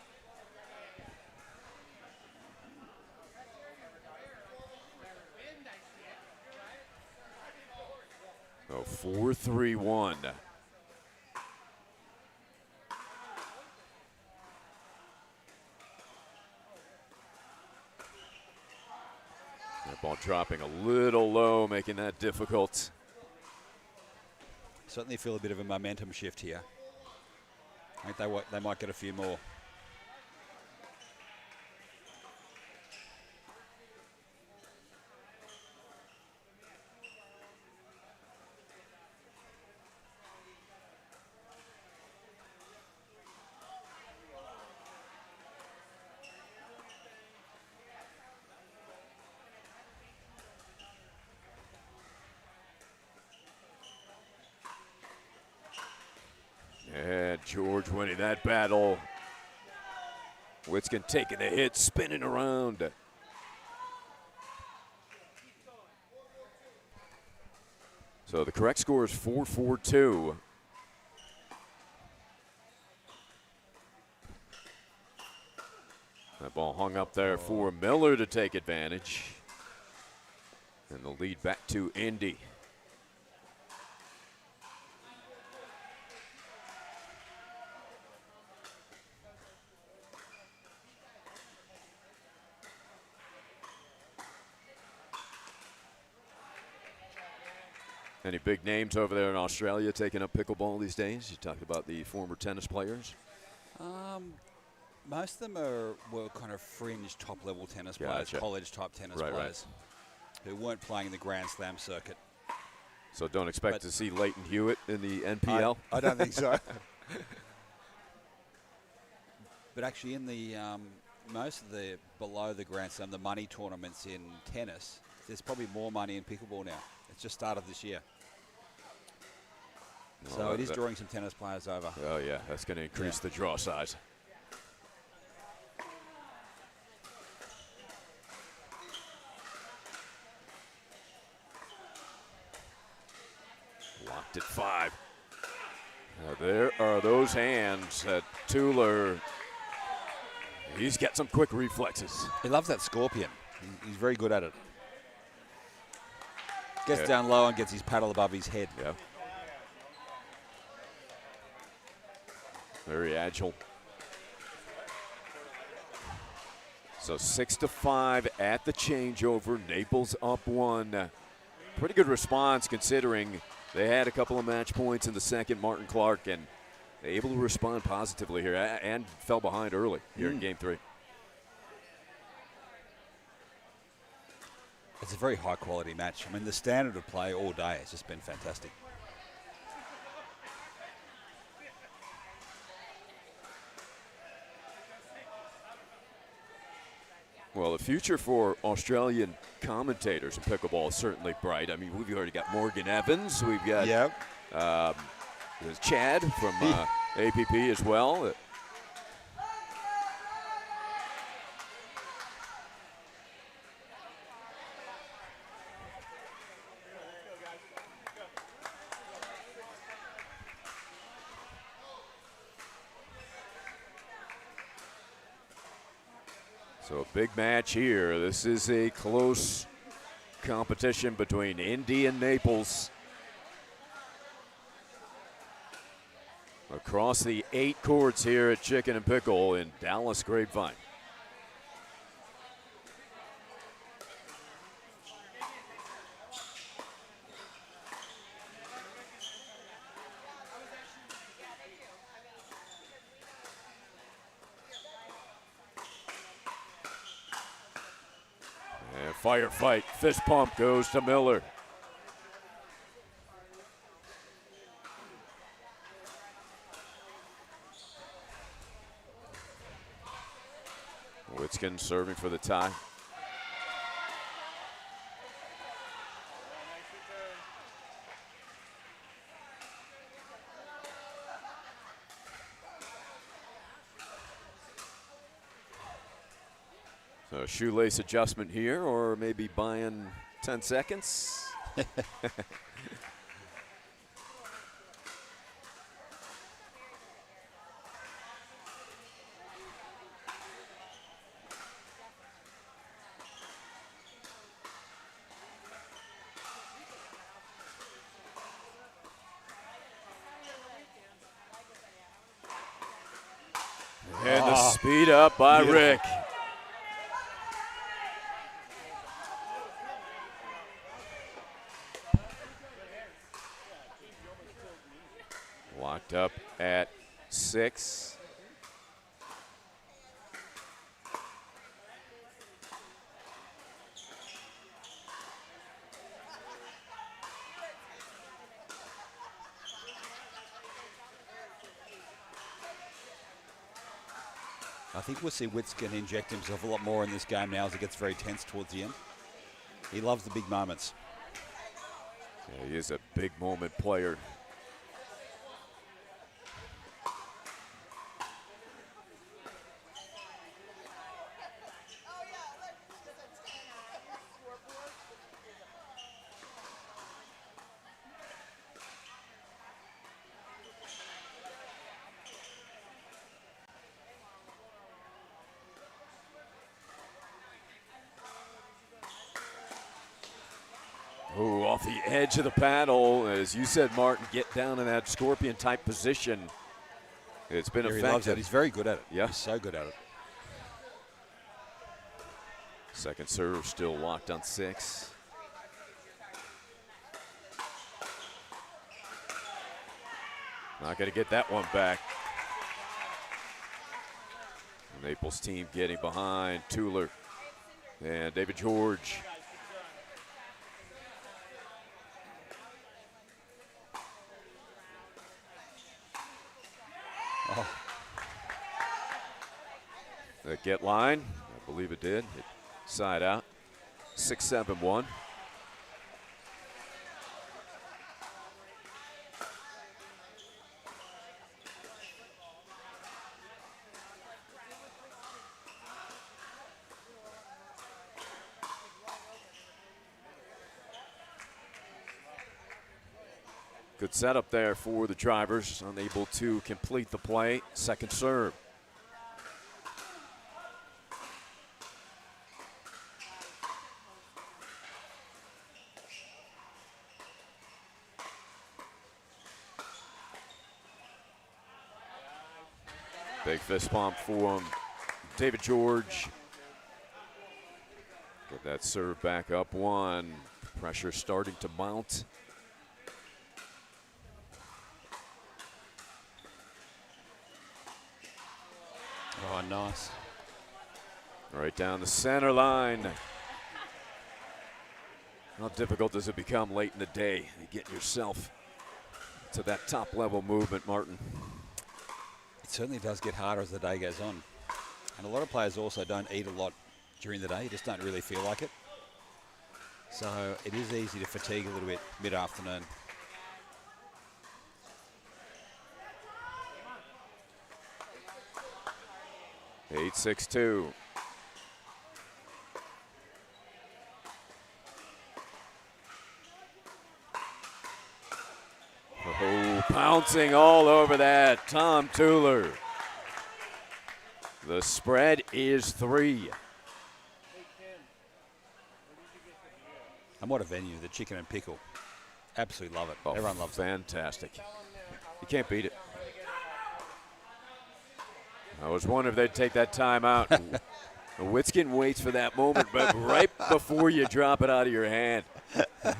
B: Oh, 4-3-1. That ball dropping a little low, making that difficult.
I: Certainly feel a bit of a momentum shift here. I think they might get a few more.
B: And George winning that battle. Witzkin taking the hit, spinning around. So the correct score is 4-4-2. That ball hung up there for Miller to take advantage. And the lead back to Indy. Any big names over there in Australia taking up pickleball these days? You talked about the former tennis players.
I: Most of them were kind of fringe top-level tennis players,
B: Gotcha.
I: college-type tennis players who weren't playing the Grand Slam circuit.
B: So don't expect to see Leighton Hewitt in the NPL?
I: I don't think so. But actually in the most of the below the Grand Slam, the money tournaments in tennis, there's probably more money in pickleball now. It's just started this year. So it is drawing some tennis players over.
B: Oh, yeah. That's going to increase the draw size. Locked at 5. Now there are those hands at Tuller. He's got some quick reflexes.
I: He loves that scorpion. He's very good at it. Gets down low and gets his paddle above his head.
B: Yeah. Very agile. So 6-5 at the changeover. Naples up 1. pretty good response considering they had a couple of match points in the second, Martin Clark, and able to respond positively here and fell behind early here in Game 3.
I: It's a very high-quality match. I mean, the standard of play all day has just been fantastic.
B: Well, the future for Australian commentators in pickleball is certainly bright. I mean, we've already got Morgan Evans. We've got there's Chad from APP as well. So a big match here. This is a close competition between Indy and Naples. Across the 8 courts here at Chicken and Pickle in Dallas Grapevine. And firefight, fist pump goes to Miller. Witzkin serving for the tie. So a shoelace adjustment here, or maybe buying 10 seconds. And the speed up by Rick. Locked up at 6.
I: I think we'll see Witzkin inject himself a lot more in this game now as it gets very tense towards the end. He loves the big moments.
B: Yeah, he is a big moment player. Ooh, off the edge of the paddle. As you said, Martin, get down in that scorpion-type position. It's been effective.
I: He loves it. He's very good at it.
B: Yeah.
I: He's so good at it.
B: Second serve still locked on 6. Not going to get that one back. The Naples team getting behind Tuller and David George. The get line, I believe it did. It side out. 6-7-1. Good setup there for the drivers, unable to complete the play. Second serve. Big fist pump for David George. Get that serve back up 1. Pressure starting to mount.
I: Oh, nice.
B: Right down the center line. How difficult does it become late in the day? You get yourself to that top level movement, Martin.
I: It certainly does get harder as the day goes on. And a lot of players also don't eat a lot during the day. You just don't really feel like it. So it is easy to fatigue a little bit mid-afternoon.
B: Eight, 6-2. Oh, pouncing all over that, Tom Tuller. The spread is 3.
I: And what a venue, the Chicken and Pickle. Absolutely love it.
B: Oh,
I: Everyone loves it.
B: fantastic. You can't beat it. I was wondering if they'd take that time out. Witskin waits for that moment, but right before you drop it out of your hand.
H: I didn't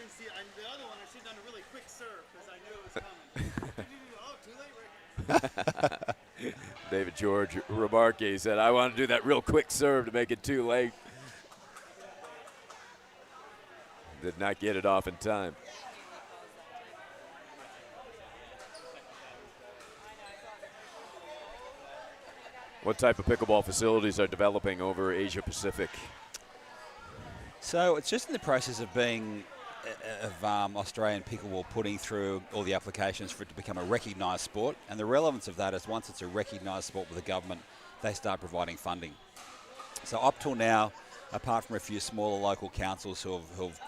H: see the other one. I should have done a really quick serve because I knew it was coming. Oh, too late, Rick.
B: David George Remarque said, I want to do that real quick serve to make it too late. Did not get it off in time. What type of pickleball facilities are developing over Asia Pacific?
I: So it's just in the process of being Australian pickleball putting through all the applications for it to become a recognised sport. And the relevance of that is once it's a recognised sport with the government, they start providing funding. So up till now, apart from a few smaller local councils who've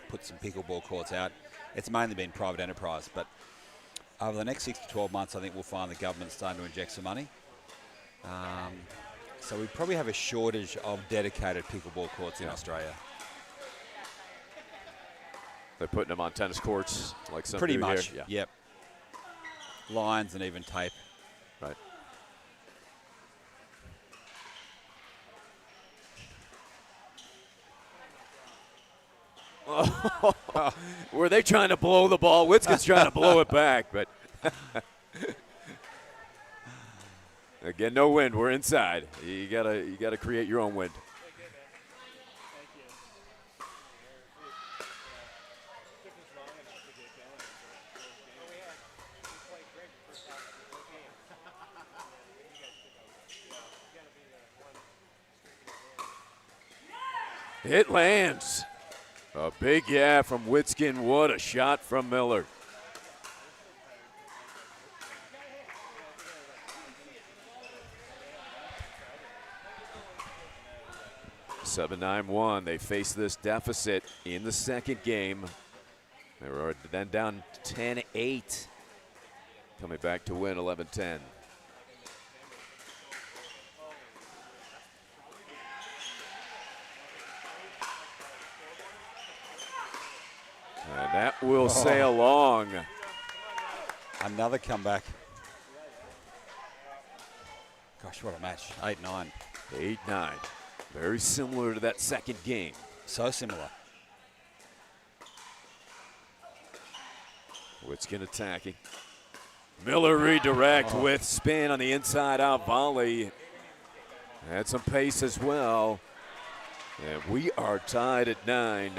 I: put some pickleball courts out, it's mainly been private enterprise. But over the next 6 to 12 months, I think we'll find the government starting to inject some money. So we probably have a shortage of dedicated pickleball courts in Australia.
B: They're putting them on tennis courts like some
I: Pretty
B: do
I: much,
B: here.
I: yep. Lines and even tape.
B: Right. Were they trying to blow the ball? Witskin's trying to blow it back, but again, no wind. We're inside. You gotta create your own wind. It lands. A big yeah from Witskin. What a shot from Miller. Seven, 9-1. They face this deficit in the second game. They were then down 10-8. Coming back to win 11-10. And that will sail along.
I: Another comeback. Gosh, what a match. 8-9.
B: 8-9. Very similar to that second game.
I: So similar.
B: Witskin attacking. Miller redirect with spin on the inside out volley. Had some pace as well. And we are tied at 9.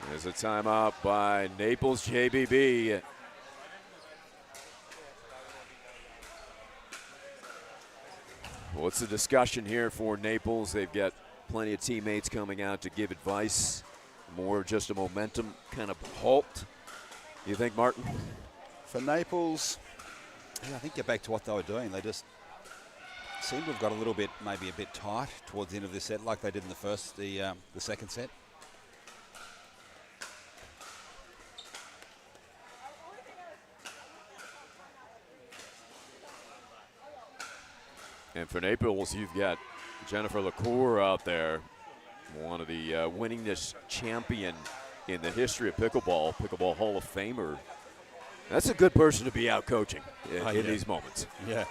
B: There's a timeout by Naples JBB. What's the discussion here for Naples? They've got plenty of teammates coming out to give advice. More just a momentum kind of halt. You think, Martin?
I: For Naples, yeah, I think get back to what they were doing. They just seem to have got a little bit, maybe a bit tight towards the end of this set, like they did in the second set.
B: And for Naples, you've got Jennifer LaCour out there, one of the winningest champion in the history of pickleball, Pickleball Hall of Famer. That's a good person to be out coaching in these moments.
I: Yeah.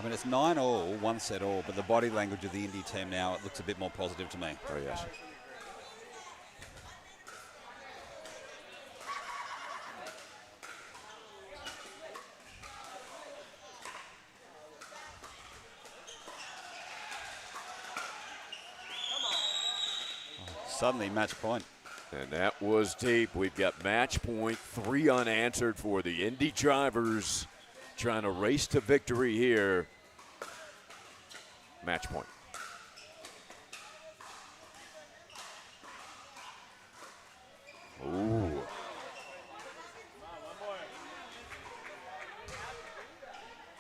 I: I mean, it's 9-all, 1 set all, but the body language of the Indy team now, it looks a bit more positive to me.
B: Oh, yes.
I: Suddenly, match point.
B: And that was deep. We've got match point, 3 unanswered for the Indy drivers trying to race to victory here. Match point. Ooh.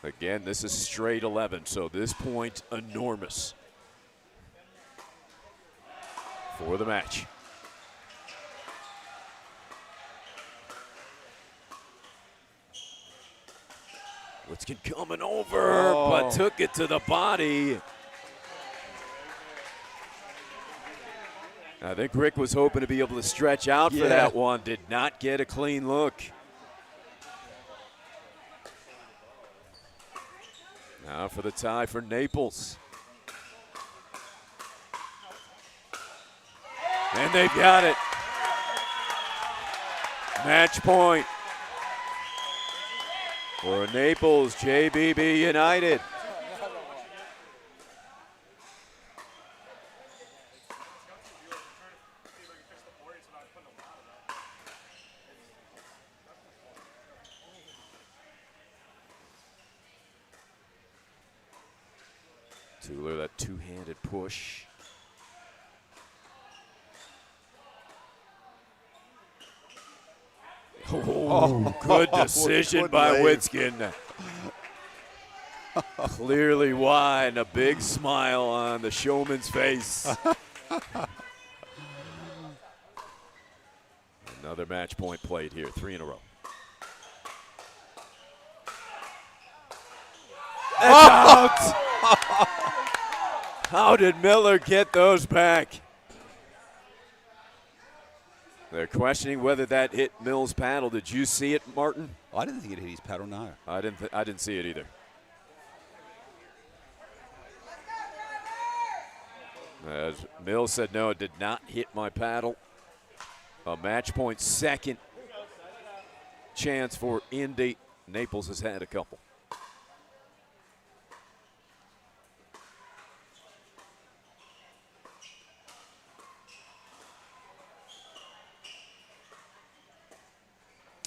B: Again, this is straight 11, so this point enormous for the match. Witskin coming over, but took it to the body. I think Rick was hoping to be able to stretch out for that one. Did not get a clean look. Now for the tie for Naples. And they've got it. Match point for Naples, JBB United. Tuller, that two-handed push. Oh, good decision by Witskin. Clearly wide, a big smile on the showman's face. Another match point played here, 3 in a row. That's out! How did Miller get those back? They're questioning whether that hit Mills' paddle. Did you see it, Martin?
I: I didn't think it hit his paddle, no.
B: I didn't see it either. As Mills said, no, it did not hit my paddle. A match point second chance for Indy. Naples has had a couple.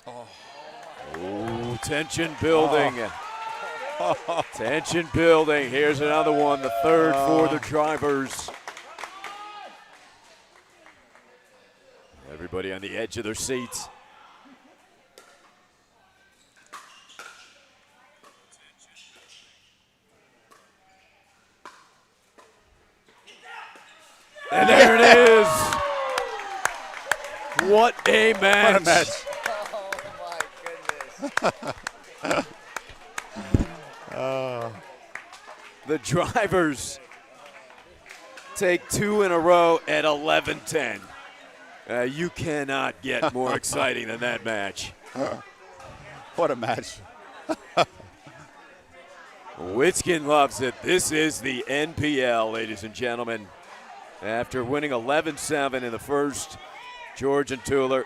B: Oh, tension building. Tension building. Here's another one, the third for the drivers. Everybody on the edge of their seats. And there it is. What a match.
I: What a match.
B: The drivers take 2 in a row at 11-10. You cannot get more exciting than that match.
I: What a match.
B: Witskin loves it. This is the NPL, ladies and gentlemen. After winning 11-7 in the first, George and Tuller,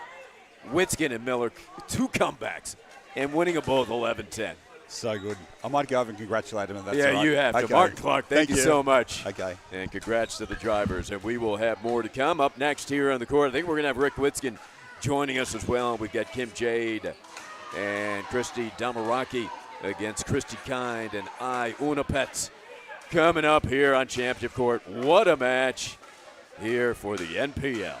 B: Witskin and Miller, 2 comebacks, and winning them both 11-10.
I: So good. I might go over and congratulate him. If that's
B: Yeah,
I: all right.
B: you have to.
I: Okay.
B: Martin Clark, thank you so much.
I: Okay.
B: And congrats to the drivers. And we will have more to come up next here on the court. I think we're going to have Rick Witskin joining us as well. We've got Kim Jade and Christy Damaraki against Christy Kind and Unapets coming up here on Championship Court. What a match here for the NPL.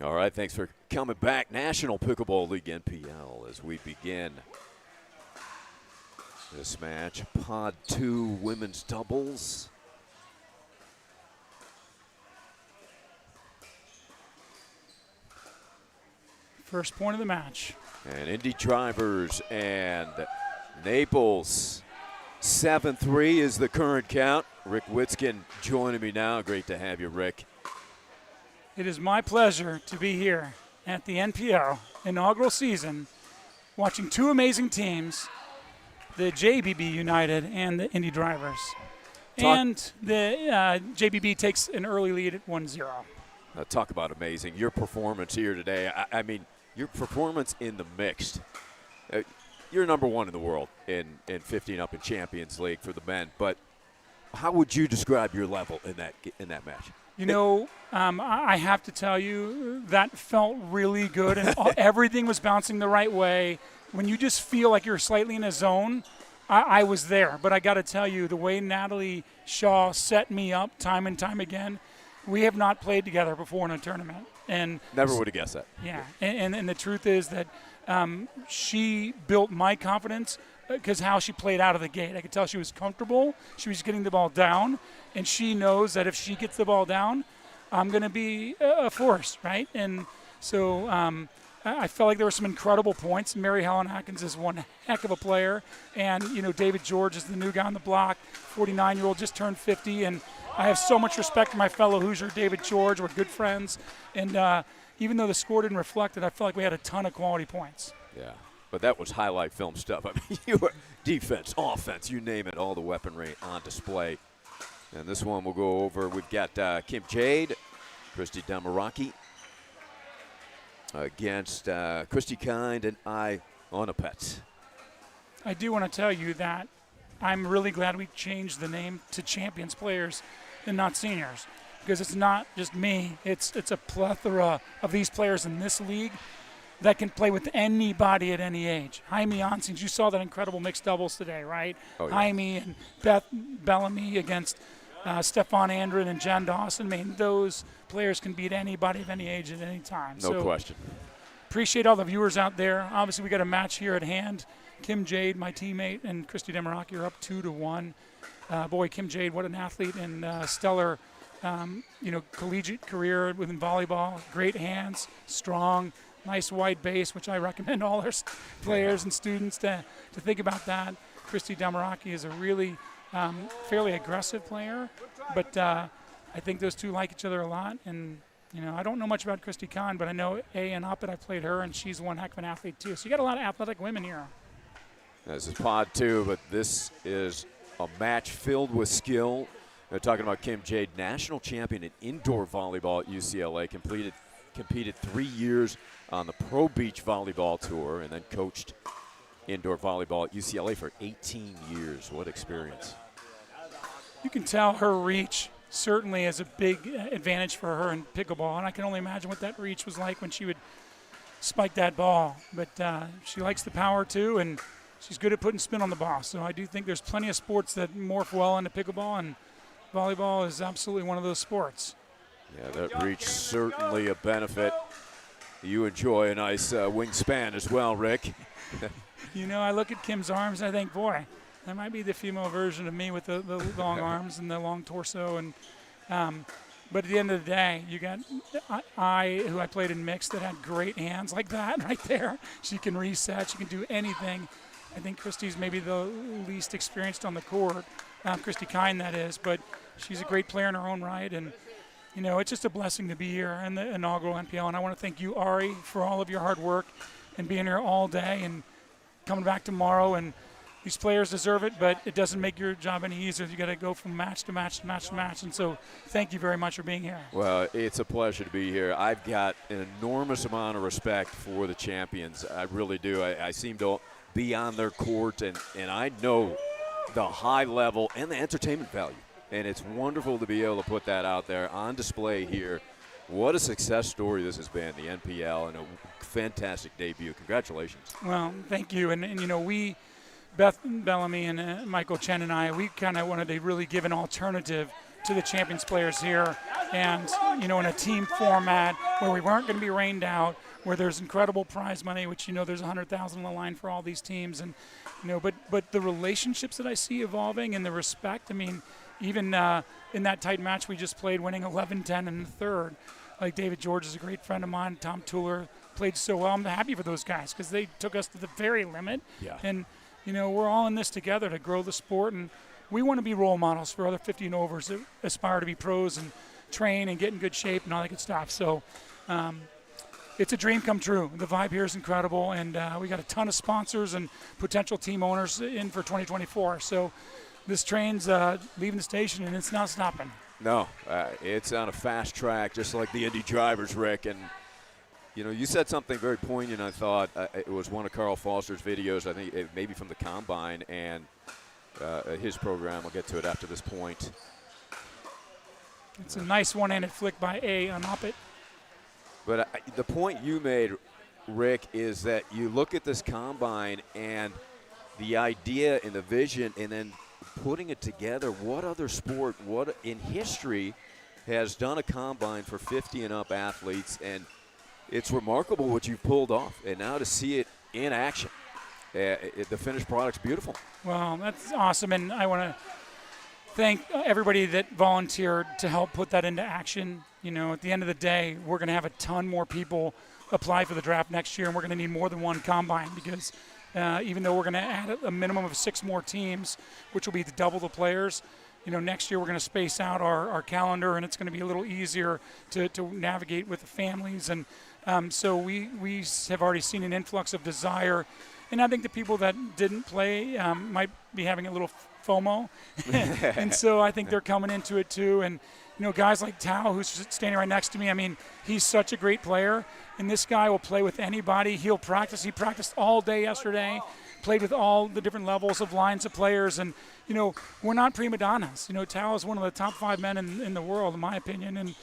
B: All right, thanks for coming back. National Pickleball League NPL as we begin this match. Pod 2 women's doubles.
J: First point of the match.
B: And Indy drivers and Naples. 7-3 is the current count. Rick Witzkin joining me now. Great to have you, Rick.
J: It is my pleasure to be here at the NPL inaugural season watching two amazing teams, the JBB United and the Indy Drivers. And the JBB takes an early lead at 1-0.
B: Talk about amazing. Your performance here today, I mean, your performance in the mixed. You're number one in the world in 15 up in Champions League for the men, but how would you describe your level in that match?
J: You know, I have to tell you, that felt really good, and everything was bouncing the right way. When you just feel like you're slightly in a zone, I was there. But I got to tell you, the way Natalie Shaw set me up time and time again, we have not played together before in a tournament. And
B: never would have guessed that.
J: Yeah, and the truth is that she built my confidence because how she played out of the gate. I could tell she was comfortable. She was getting the ball down, and she knows that if she gets the ball down, I'm going to be a force, right? And so I felt like there were some incredible points. Mary Helen Atkins is one heck of a player, and you know David George is the new guy on the block, 49-year-old, just turned 50, and I have so much respect for my fellow Hoosier, David George. We're good friends, and even though the score didn't reflect it, I felt like we had a ton of quality points.
B: Yeah. But that was highlight film stuff. I mean, you were defense, offense, you name it, all the weaponry on display. And this one we'll go over. We've got Kim Jade, Christy Damaraki against Christy Kind and I Onapet.
J: I do want to tell you that I'm really glad we changed the name to Champions Players and not Seniors, because it's not just me. It's a plethora of these players in this league that can play with anybody at any age. Jaime Onsings, you saw that incredible mixed doubles today, right?
B: Oh, yeah.
J: Jaime and Beth Bellamy against Stefan Andren and Jen Dawson. I mean, those players can beat anybody of any age at any time.
B: No question.
J: Appreciate all the viewers out there. Obviously, we got a match here at hand. Kim Jade, my teammate, and Christy Demaraki are up 2-1. Boy, Kim Jade, what an athlete and stellar, collegiate career within volleyball. Great hands, strong. Nice wide base, which I recommend all our players and students to think about that. Christy Damaraki is a really fairly aggressive player, but I think those two like each other a lot. And, you know, I don't know much about Christy Kahn, but I know and Oppet, I played her, and she's one heck of an athlete too. So you got a lot of athletic women here.
B: This is Pod 2, but this is a match filled with skill. They're talking about Kim Jade, national champion in indoor volleyball at UCLA, competed 3 years on the Pro Beach Volleyball Tour, and then coached indoor volleyball at UCLA for 18 years. What experience.
J: You can tell her reach certainly is a big advantage for her in pickleball, and I can only imagine what that reach was like when she would spike that ball. But she likes the power too, and she's good at putting spin on the ball. So I do think there's plenty of sports that morph well into pickleball, and volleyball is absolutely one of those sports.
B: Yeah, that reach certainly a benefit. You enjoy a nice wingspan as well, Rick.
J: You know, I look at Kim's arms, and I think, boy, that might be the female version of me with the long arms and the long torso. And but at the end of the day, you got who I played in mixed, that had great hands like that right there. She can reset. She can do anything. I think Christy's maybe the least experienced on the court. Christy Kind, that is. But she's a great player in her own right. And you know, it's just a blessing to be here in the inaugural NPL, and I want to thank you, Ari, for all of your hard work and being here all day and coming back tomorrow. And these players deserve it, but it doesn't make your job any easier. You got to go from match to match to match to match. And so thank you very much for being here.
B: Well, it's a pleasure to be here. I've got an enormous amount of respect for the champions. I really do. I seem to be on their court, and I know the high level and the entertainment value. And it's wonderful to be able to put that out there on display here. What a success story this has been, the NPL, and a fantastic debut. Congratulations.
J: Well, thank you. And you know, Beth Bellamy and Michael Chen and I, we kind of wanted to really give an alternative to the Champions players here. And, in a team format where we weren't going to be rained out, where there's incredible prize money, which, there's $100,000 on the line for all these teams. And, but the relationships that I see evolving and the respect, even in that tight match we just played, winning 11-10 in the third, like David George is a great friend of mine. Tom Tuller played so well. I'm happy for those guys because they took us to the very limit.
B: Yeah.
J: And, we're all in this together to grow the sport. And we want to be role models for other 50 and overs that aspire to be pros and train and get in good shape and all that good stuff. So it's a dream come true. The vibe here is incredible. And we got a ton of sponsors and potential team owners in for 2024. So this train's leaving the station and it's not stopping.
B: No, it's on a fast track, just like the Indy drivers, Rick. And, you said something very poignant, I thought. It was one of Carl Foster's videos, I think maybe from the Combine, and his program. I'll get to it after this point.
J: It's a nice one-handed flick by A on Oppet.
B: But the point you made, Rick, is that you look at this Combine and the idea and the vision and then putting it together. What other sport, what in history has done a Combine for 50 and up athletes? And it's remarkable what you've pulled off. And now to see it in action, the finished product's beautiful.
J: Well, that's awesome. And I want to thank everybody that volunteered to help put that into action. At the end of the day, we're going to have a ton more people apply for the draft next year, and we're going to need more than one Combine because even though we're going to add a minimum of 6 more teams, which will be double the players, next year we're going to space out our calendar, and it's going to be a little easier to navigate with the families. And so we have already seen an influx of desire. And I think the people that didn't play might be having a little FOMO. And so I think they're coming into it too. And, guys like Tao, who's standing right next to me, he's such a great player. And this guy will play with anybody. He'll practice. He practiced all day yesterday, played with all the different levels of lines of players. And, we're not prima donnas. Tao is one of the top 5 men in the world, in my opinion. And,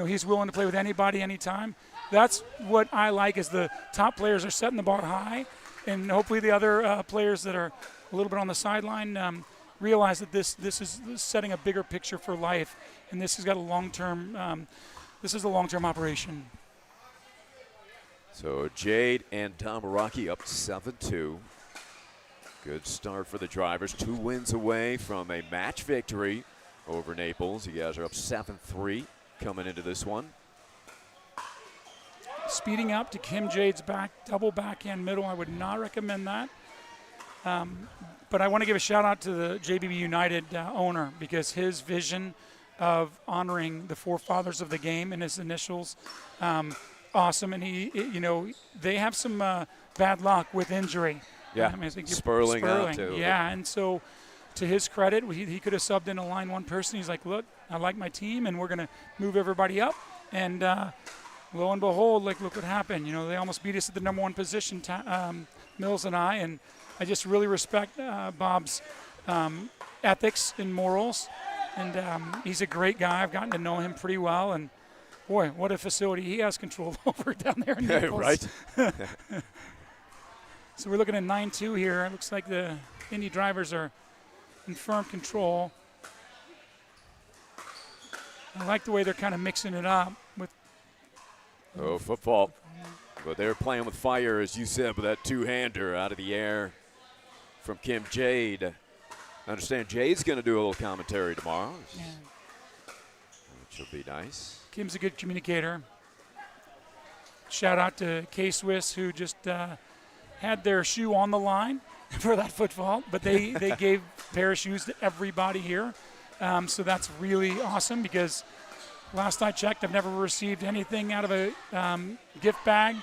J: he's willing to play with anybody, anytime. That's what I like is the top players are setting the bar high. And hopefully the other players that are a little bit on the sideline realize that this is setting a bigger picture for life, and this has got a long-term. This is a long-term operation.
B: So Jade and Tamaraki up 7-2. Good start for the drivers. 2 wins away from a match victory over Naples. You guys are up 7-3 coming into this one.
J: Speeding up to Kim Jade's back, double backhand middle. I would not recommend that. But I want to give a shout out to the JBB United owner because his vision of honoring the forefathers of the game in his initials, awesome. And they have some bad luck with injury.
B: Yeah, Sperling out too.
J: Yeah, and so to his credit, he could have subbed in a line 1 person. He's like, look, I like my team, and we're going to move everybody up. And lo and behold, look what happened. They almost beat us at the number 1 position, Mills and I. And I just really respect Bob's ethics and morals. And he's a great guy. I've gotten to know him pretty well. And, boy, what a facility he has control over down there in Naples.
B: Right.
J: So we're looking at 9-2 here. It looks like the Indy drivers are in firm control. I like the way they're kind of mixing it up with.
B: Oh, football. But they're playing with fire, as you said, with that 2-hander out of the air from Kim Jade. I understand Jade's going to do a little commentary tomorrow, which will be nice.
J: Kim's a good communicator. Shout out to K-Swiss, who just had their shoe on the line for that football, but they gave a pair of shoes to everybody here. So that's really awesome because last I checked, I've never received anything out of a gift bag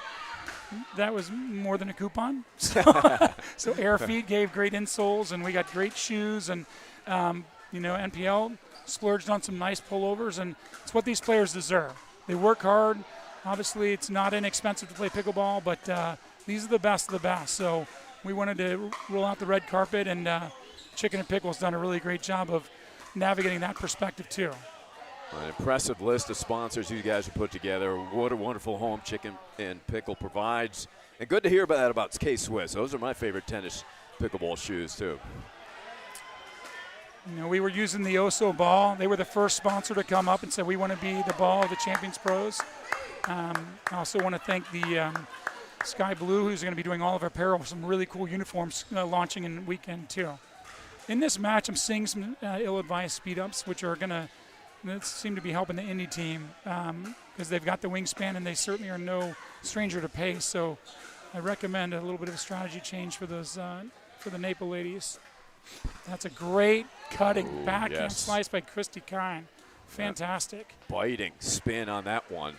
J: that was more than a coupon. So Airfeet gave great insoles, and we got great shoes, and NPL splurged on some nice pullovers, and it's what these players deserve. They work hard. Obviously, it's not inexpensive to play pickleball, but these are the best of the best. So we wanted to roll out the red carpet, and Chicken and Pickle's done a really great job of navigating that perspective too.
B: An impressive list of sponsors you guys have put together. What a wonderful home Chicken and Pickle provides. And good to hear about that about K-Swiss. Those are my favorite tennis pickleball shoes too.
J: You know, we were using the Oso ball. They were the first sponsor to come up and say we want to be the ball of the Champions Pros. I also want to thank the Sky Blue, who's going to be doing all of our apparel, some really cool uniforms launching in the weekend too. In this match, I'm seeing some ill-advised speed-ups, which are going to seem to be helping the Indy team because they've got the wingspan and they certainly are no stranger to pace. So I recommend a little bit of a strategy change for those for the Naples ladies. That's a great cutting backhand slice by Christy Kine. Fantastic.
B: Biting spin on that one.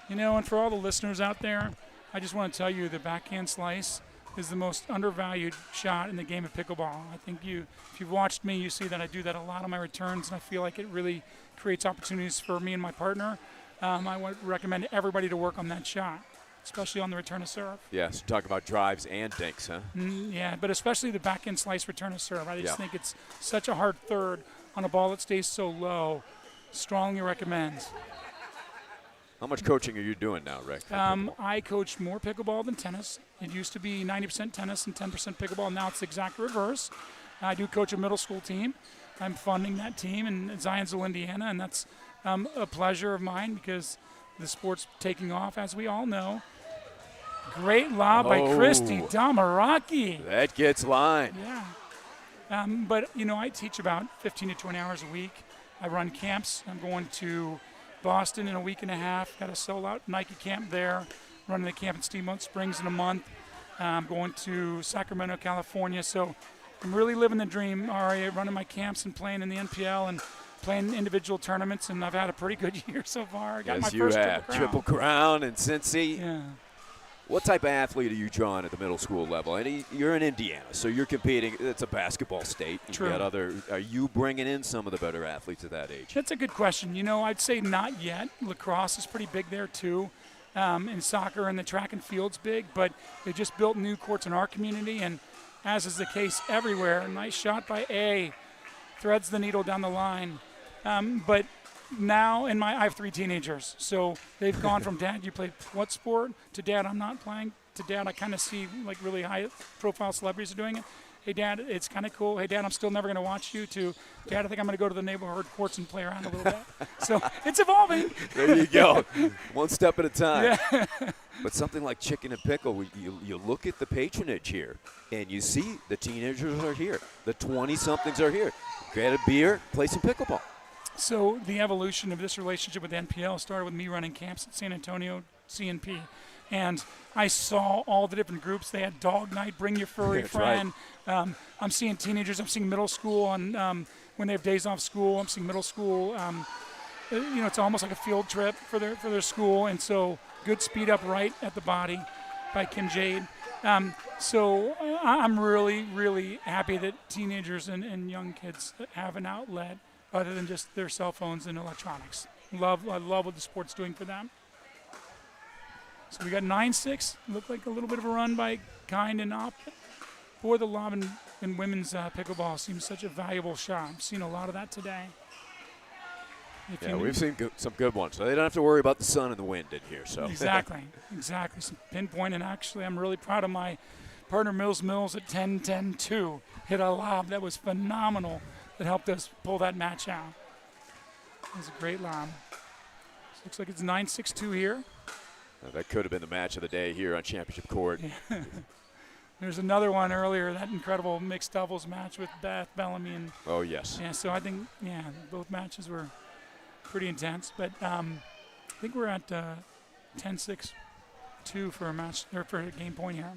J: You know, and for all the listeners out there, I just want to tell you the backhand slice is the most undervalued shot in the game of pickleball. I think if you've watched me, you see that I do that a lot on my returns, and I feel like it really creates opportunities for me and my partner. I would recommend everybody to work on that shot, especially on the return of serve.
B: Yes, talk about drives and dinks, huh?
J: Yeah, but especially the backhand slice return of serve. I just think it's such a hard third on a ball that stays so low. Strongly recommend.
B: How much coaching are you doing now, Rick?
J: I coach more pickleball than tennis. It used to be 90% tennis and 10% pickleball. Now it's the exact reverse. I do coach a middle school team. I'm funding that team in Zionsville, Indiana, and that's a pleasure of mine because the sport's taking off, as we all know. Great lob by Christy Damaraki.
B: That gets line.
J: Yeah. But, you know, I teach about 15 to 20 hours a week. I run camps. I'm going to Boston in a week and a half. Got a sold-out Nike camp there. Running the camp in Steamboat Springs in a month. I'm going to Sacramento, California. So I'm really living the dream, Ari, running my camps and playing in the NPL and playing individual tournaments, and I've had a pretty good year so far. I got my first
B: Triple Crown in Cincy.
J: Yeah.
B: What type of athlete are you drawing at the middle school level? And you're in Indiana, so you're competing. It's a basketball state.
J: True.
B: You got are you bringing in some of the better athletes at that age?
J: That's a good question. You know, I'd say not yet. Lacrosse is pretty big there too. And soccer and the track and field's big, but they just built new courts in our community, and as is the case everywhere, nice shot by A. Threads the needle down the line. But now I have 3 teenagers, so they've gone from Dad, you play what sport, to Dad, I'm not playing, to Dad, I kind of see like really high profile celebrities are doing it. Hey Dad, it's kind of cool. Hey Dad, I'm still never going to watch you, to Dad, I think I'm going to go to the neighborhood courts and play around a little bit. So it's evolving.
B: There you go. One step at a time.
J: Yeah.
B: But something like Chicken and Pickle, you look at the patronage here, and you see the teenagers are here. The 20-somethings are here. Get a beer, play some pickleball.
J: So the evolution of this relationship with NPL started with me running camps at San Antonio CNP. And I saw all the different groups. They had dog night, bring your furry friend. Right. I'm seeing teenagers. I'm seeing middle school on when they have days off school. I'm seeing middle school. You know, it's almost like a field trip for their school. And so good speed up right at the body by Kim Jade. So I'm really, really happy that teenagers and young kids have an outlet other than just their cell phones and electronics. I love what the sport's doing for them. So we got 9-6. Looked like a little bit of a run by Kind and Op. Boy, the lob in women's pickleball seems such a valuable shot. I've seen a lot of that today.
B: We've seen some good ones. So they don't have to worry about the sun and the wind in here. So
J: Exactly. Some pinpoint, and actually I'm really proud of my partner Mills at 10-10-2. Hit a lob that was phenomenal that helped us pull that match out. It was a great lob. So looks like it's 9-6-2 here.
B: That could have been the match of the day here on Championship Court.
J: Yeah. There's another one earlier, that incredible mixed doubles match with Beth Bellamy. And
B: oh, yes.
J: Yeah, so I think, both matches were pretty intense. But I think we're at 10-6-2 for a match, or for a game point here.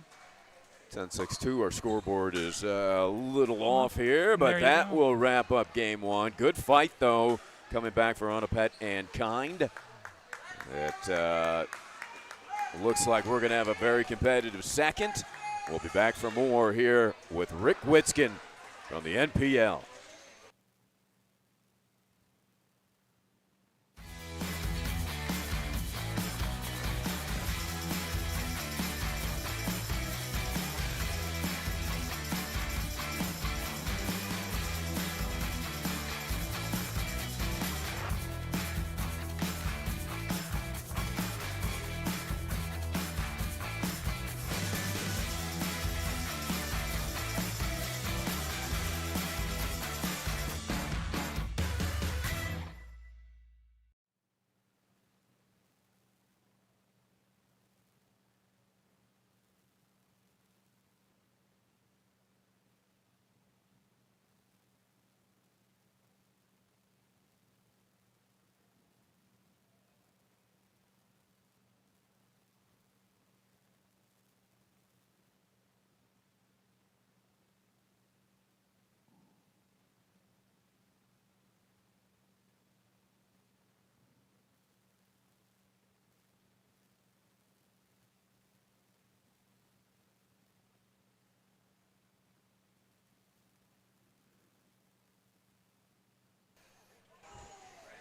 B: 10-6-2. Our scoreboard is a little off here, but that will wrap up game one. Good fight, though, coming back for Onapet and Kind. It looks like we're going to have a very competitive second. We'll be back for more here with Rick Witzkin from the NPL.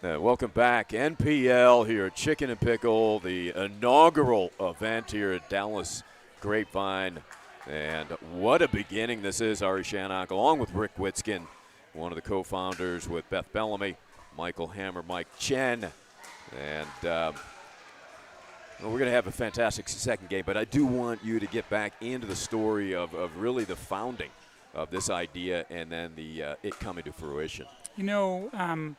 B: Welcome back, NPL here at Chicken and Pickle, the inaugural event here at Dallas Grapevine. And what a beginning this is, Ari Shannock, along with Rick Witzkin, one of the co-founders with Beth Bellamy, Michael Hammer, Mike Chen. And we're going to have a fantastic second game, but I do want you to get back into the story of really the founding of this idea and then the it coming to fruition.
J: You know,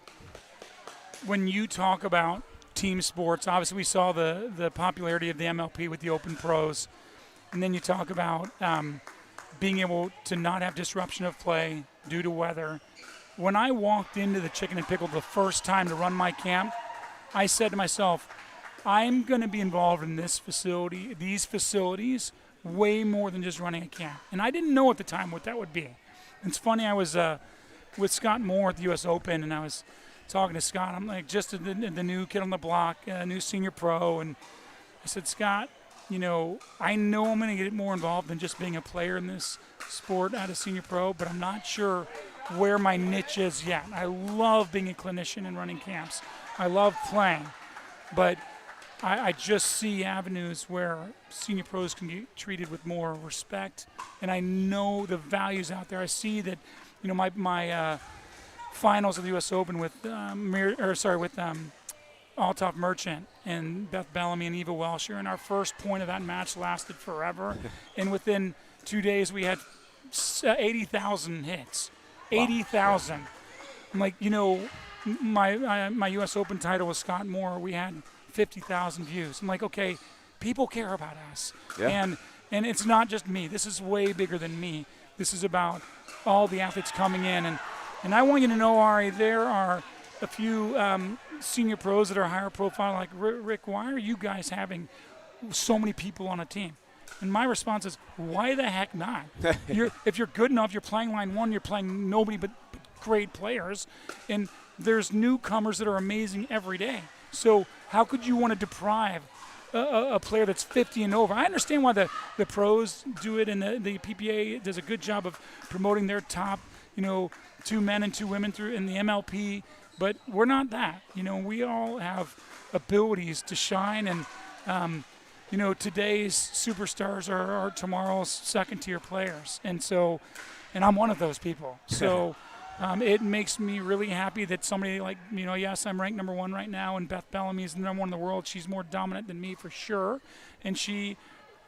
J: when you talk about team sports, obviously we saw the popularity of the MLP with the Open Pros, and then you talk about being able to not have disruption of play due to weather. When I walked into the Chicken and Pickle the first time to run my camp, I said to myself, I'm going to be involved in these facilities, way more than just running a camp. And I didn't know at the time what that would be. It's funny, I was with Scott Moore at the U.S. Open, and I was talking to Scott. I'm like, just the new kid on the block, new senior pro. And I said, Scott, you know I'm going to get more involved than just being a player in this sport at a senior pro, but I'm not sure where my niche is yet. I love being a clinician and running camps. I love playing, but I just see avenues where senior pros can get treated with more respect, and I know the values out there. I see that, you know, my finals of the U.S. Open with Althoff Merchant and Beth Bellamy and Eva Welsher, and our first point of that match lasted forever, and within 2 days we had 80,000 hits. Wow. 80,000. I'm like, you know, my U.S. Open title with Scott Moore, we had 50,000 views. I'm like, okay, people care about us. Yeah. And it's not just me. This is way bigger than me. This is about all the athletes coming in. And I want you to know, Ari, there are a few senior pros that are higher profile, like Rick, why are you guys having so many people on a team? And my response is, why the heck not? If you're good enough, you're playing line one, you're playing nobody but great players. And there's newcomers that are amazing every day. So how could you want to deprive a player that's 50 and over? I understand why the pros do it, and the PPA does a good job of promoting their top, you know, 2 men and 2 women through in the MLP, but we're not that. You know, we all have abilities to shine, and you know, today's superstars are tomorrow's second-tier players, and I'm one of those people. So it makes me really happy that somebody like, you know, yes, I'm ranked number 1 right now, and Beth Bellamy is the number 1 in the world. She's more dominant than me for sure, and she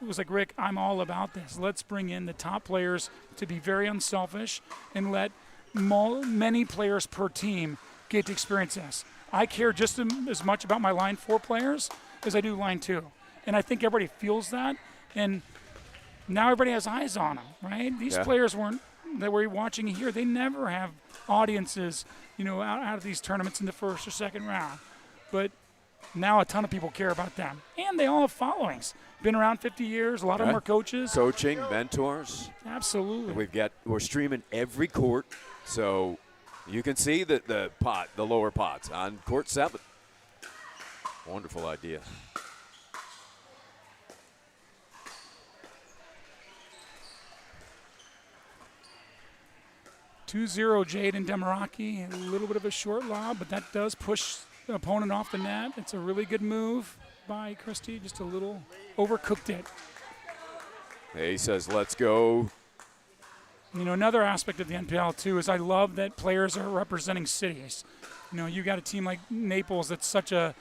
J: was like, Rick, I'm all about this. Let's bring in the top players to be very unselfish and let many players per team get to experience this. I care just as much about my line 4 players as I do line 2. And I think everybody feels that. And now everybody has eyes on them, right? These players that we're watching here, they never have audiences, you know, out of these tournaments in the first or second round. But now a ton of people care about them. And they all have followings. Been around 50 years. A lot of them are coaches.
B: Coaching, mentors.
J: Absolutely.
B: We're streaming every court. So you can see the lower pots on court 7. Wonderful idea.
J: Jaden Demaraki, a little bit of a short lob, but that does push the opponent off the net. It's a really good move by Christie, just a little overcooked it.
B: He says, let's go.
J: You know, another aspect of the NPL, too, is I love that players are representing cities. You know, you got a team like Naples that's such a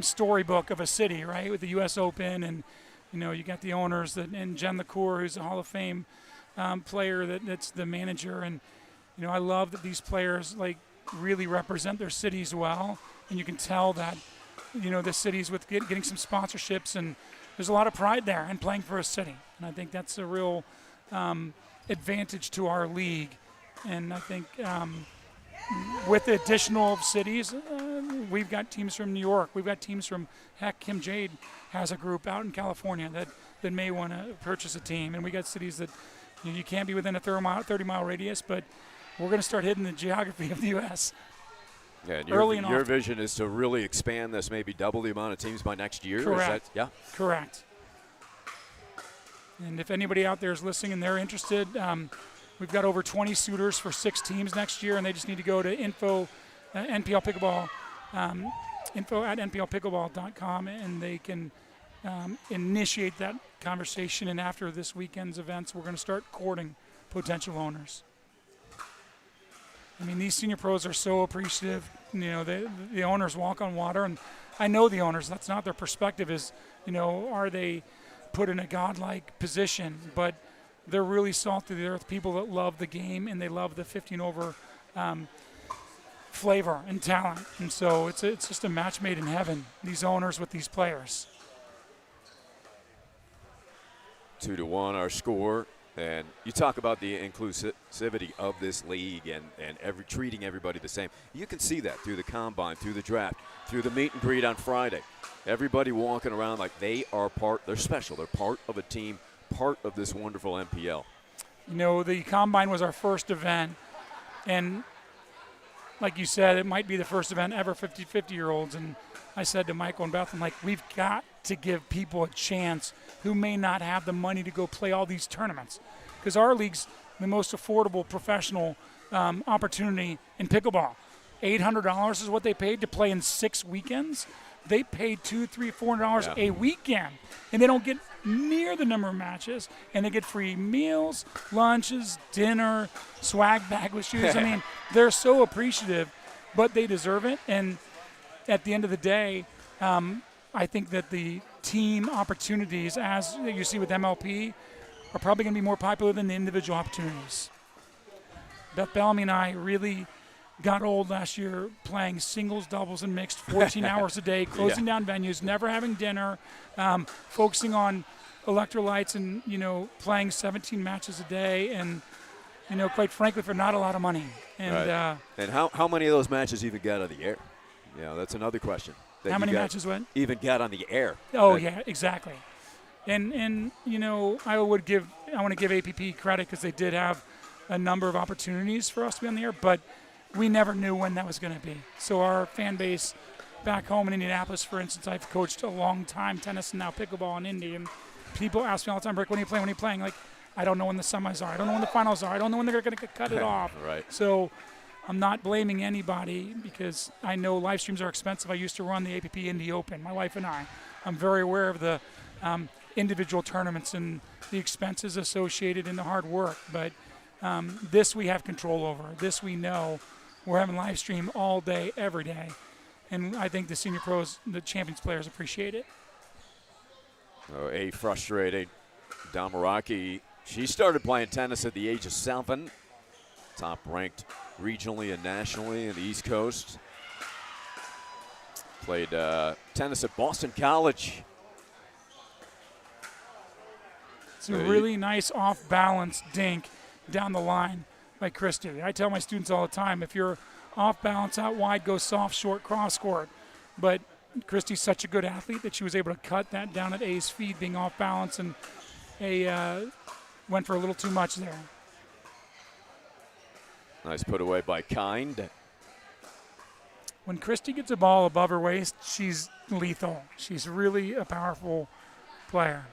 J: storybook of a city, right, with the U.S. Open, and, you know, you got the owners and Jen LaCour, who's a Hall of Fame player that's the manager. And, you know, I love that these players, like, really represent their cities well, and you can tell that, you know, the cities with getting some sponsorships, and there's a lot of pride there in playing for a city. And I think that's a real advantage to our league. And I think with the additional cities, we've got teams from New York. We've got teams from, heck, Kim Jade has a group out in California that may want to purchase a team. And we got cities that you can't be within a 30-mile radius, but we're going to start hitting the geography of the U.S.
B: Yeah, and your vision is to really expand this, maybe double the amount of teams by next year?
J: Correct.
B: Correct.
J: And if anybody out there is listening and they're interested, we've got over 20 suitors for 6 teams next year, and they just need to go to NPLpickleball info at nplpickleball.com, and they can initiate that conversation. And after this weekend's events, we're going to start courting potential owners. I mean, these senior pros are so appreciative. You know, the owners walk on water, and I know the owners. That's not their perspective. Is, you know, are they put in a godlike position? But they're really salt of the earth people that love the game, and they love the 15 over flavor and talent. And so it's just a match made in heaven. These owners with these players.
B: 2-1 our score. And you talk about the inclusivity of this league and treating everybody the same. You can see that through the combine, through the draft, through the meet and greet on Friday. Everybody walking around like they're special. They're part of a team, part of this wonderful MPL.
J: You know, the combine was our first event. And like you said, it might be the first event ever, 50-50-year-olds. And I said to Michael and Beth, I'm like, we've got to give people a chance who may not have the money to go play all these tournaments. Because our league's the most affordable professional opportunity in pickleball. $800 is what they paid to play in 6 weekends. They paid $200, $300, $400 a weekend. And they don't get near the number of matches. And they get free meals, lunches, dinner, swag bag with shoes. I mean, they're so appreciative, but they deserve it. And at the end of the day, I think that the team opportunities, as you see with MLP, are probably going to be more popular than the individual opportunities. Beth Bellamy and I really got old last year playing singles, doubles, and mixed 14 hours a day, closing down venues, never having dinner, focusing on electrolytes and, you know, playing 17 matches a day and, you know, quite frankly, for not a lot of money. And,
B: right. And how many of those matches even got on the air? You know, that's another question.
J: How many matches went?
B: Even got on the air.
J: Oh, yeah, exactly. And you know, I want to give APP credit because they did have a number of opportunities for us to be on the air, but we never knew when that was going to be. So our fan base back home in Indianapolis, for instance, I've coached a long time tennis and now pickleball in Indy, and people ask me all the time, Rick, when are you playing? When are you playing? Like, I don't know when the semis are. I don't know when the finals are. I don't know when they're going to cut it off.
B: Right.
J: So I'm not blaming anybody because I know live streams are expensive. I used to run the APP Indy Open, my wife and I. I'm very aware of the individual tournaments and the expenses associated and the hard work. But this we have control over. This we know. We're having live stream all day, every day. And I think the senior pros, the champions players appreciate it.
B: Oh, a frustrated Damaraki. She started playing tennis at the age of 7. Top ranked regionally and nationally in the East Coast. Played tennis at Boston College.
J: It's a really nice off-balance dink down the line by Christy. I tell my students all the time, if you're off balance out wide, go soft, short, cross court. But Christy's such a good athlete that she was able to cut that down at A's feet, being off balance, and went for a little too much there.
B: Nice put away by Kind.
J: When Christy gets a ball above her waist, she's lethal. She's really a powerful player.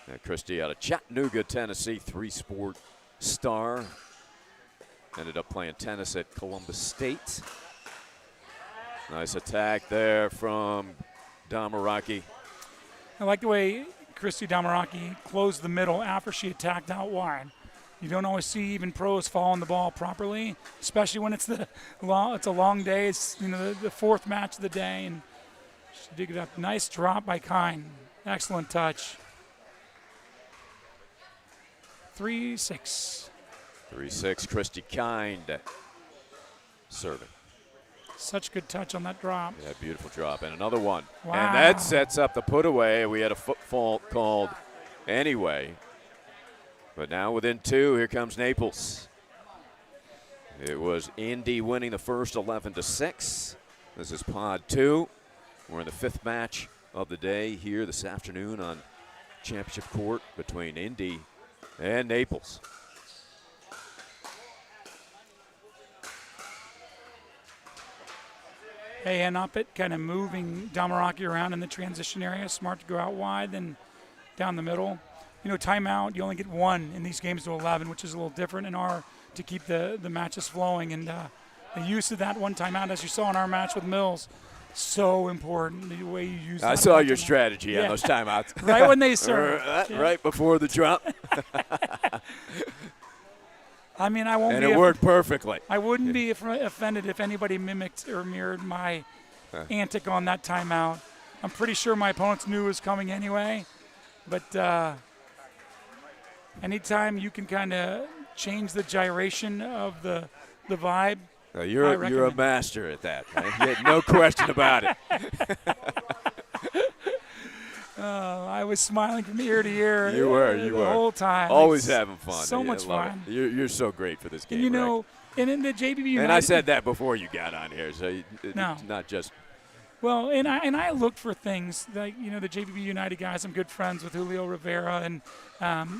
B: Now Christy out of Chattanooga, Tennessee, 3-sport star. Ended up playing tennis at Columbus State. Nice attack there from Damaraki.
J: I like the way Christy Damaraki closed the middle after she attacked out wide. You don't always see even pros following the ball properly, especially when it's a long day. It's, you know, the fourth match of the day, and she did it up. Nice drop by Kind. Excellent touch. 3-6.
B: 3-6, Christy Kind serving.
J: Such good touch on that drop.
B: Yeah, beautiful drop. And another one.
J: Wow.
B: And that sets up the put away. We had a foot fault called anyway. But now within 2, here comes Naples. It was Indy winning the first 11-6. This is Pod 2. We're in the 5th match of the day here this afternoon on Championship Court between Indy and Naples.
J: Hey, and up it, kind of moving Damaraki around in the transition area. Smart to go out wide, then down the middle. You know, timeout, you only get 1 in these games to 11, which is a little different in our to keep the matches flowing. And The use of that one timeout, as you saw in our match with Mills, so important. The way you use.
B: I
J: that
B: saw
J: one
B: your
J: timeout.
B: strategy on those timeouts.
J: Right when they serve.
B: Right before the drop.
J: I mean, I won't.
B: And
J: be
B: it worked perfectly.
J: I wouldn't be offended if anybody mimicked or mirrored my antic on that timeout. I'm pretty sure my opponents knew it was coming anyway. But anytime you can kind of change the gyration of the vibe.
B: You're a master at that. Right? No question about it.
J: I was smiling from ear to ear.
B: You were
J: the whole time.
B: Always having fun.
J: So much fun.
B: You're so great for this game.
J: And you know, and in the JBB United.
B: And I said that before you got on here, so
J: no.
B: Not just.
J: Well, and I looked for things like, you know, the JBB United guys. I'm good friends with Julio Rivera and,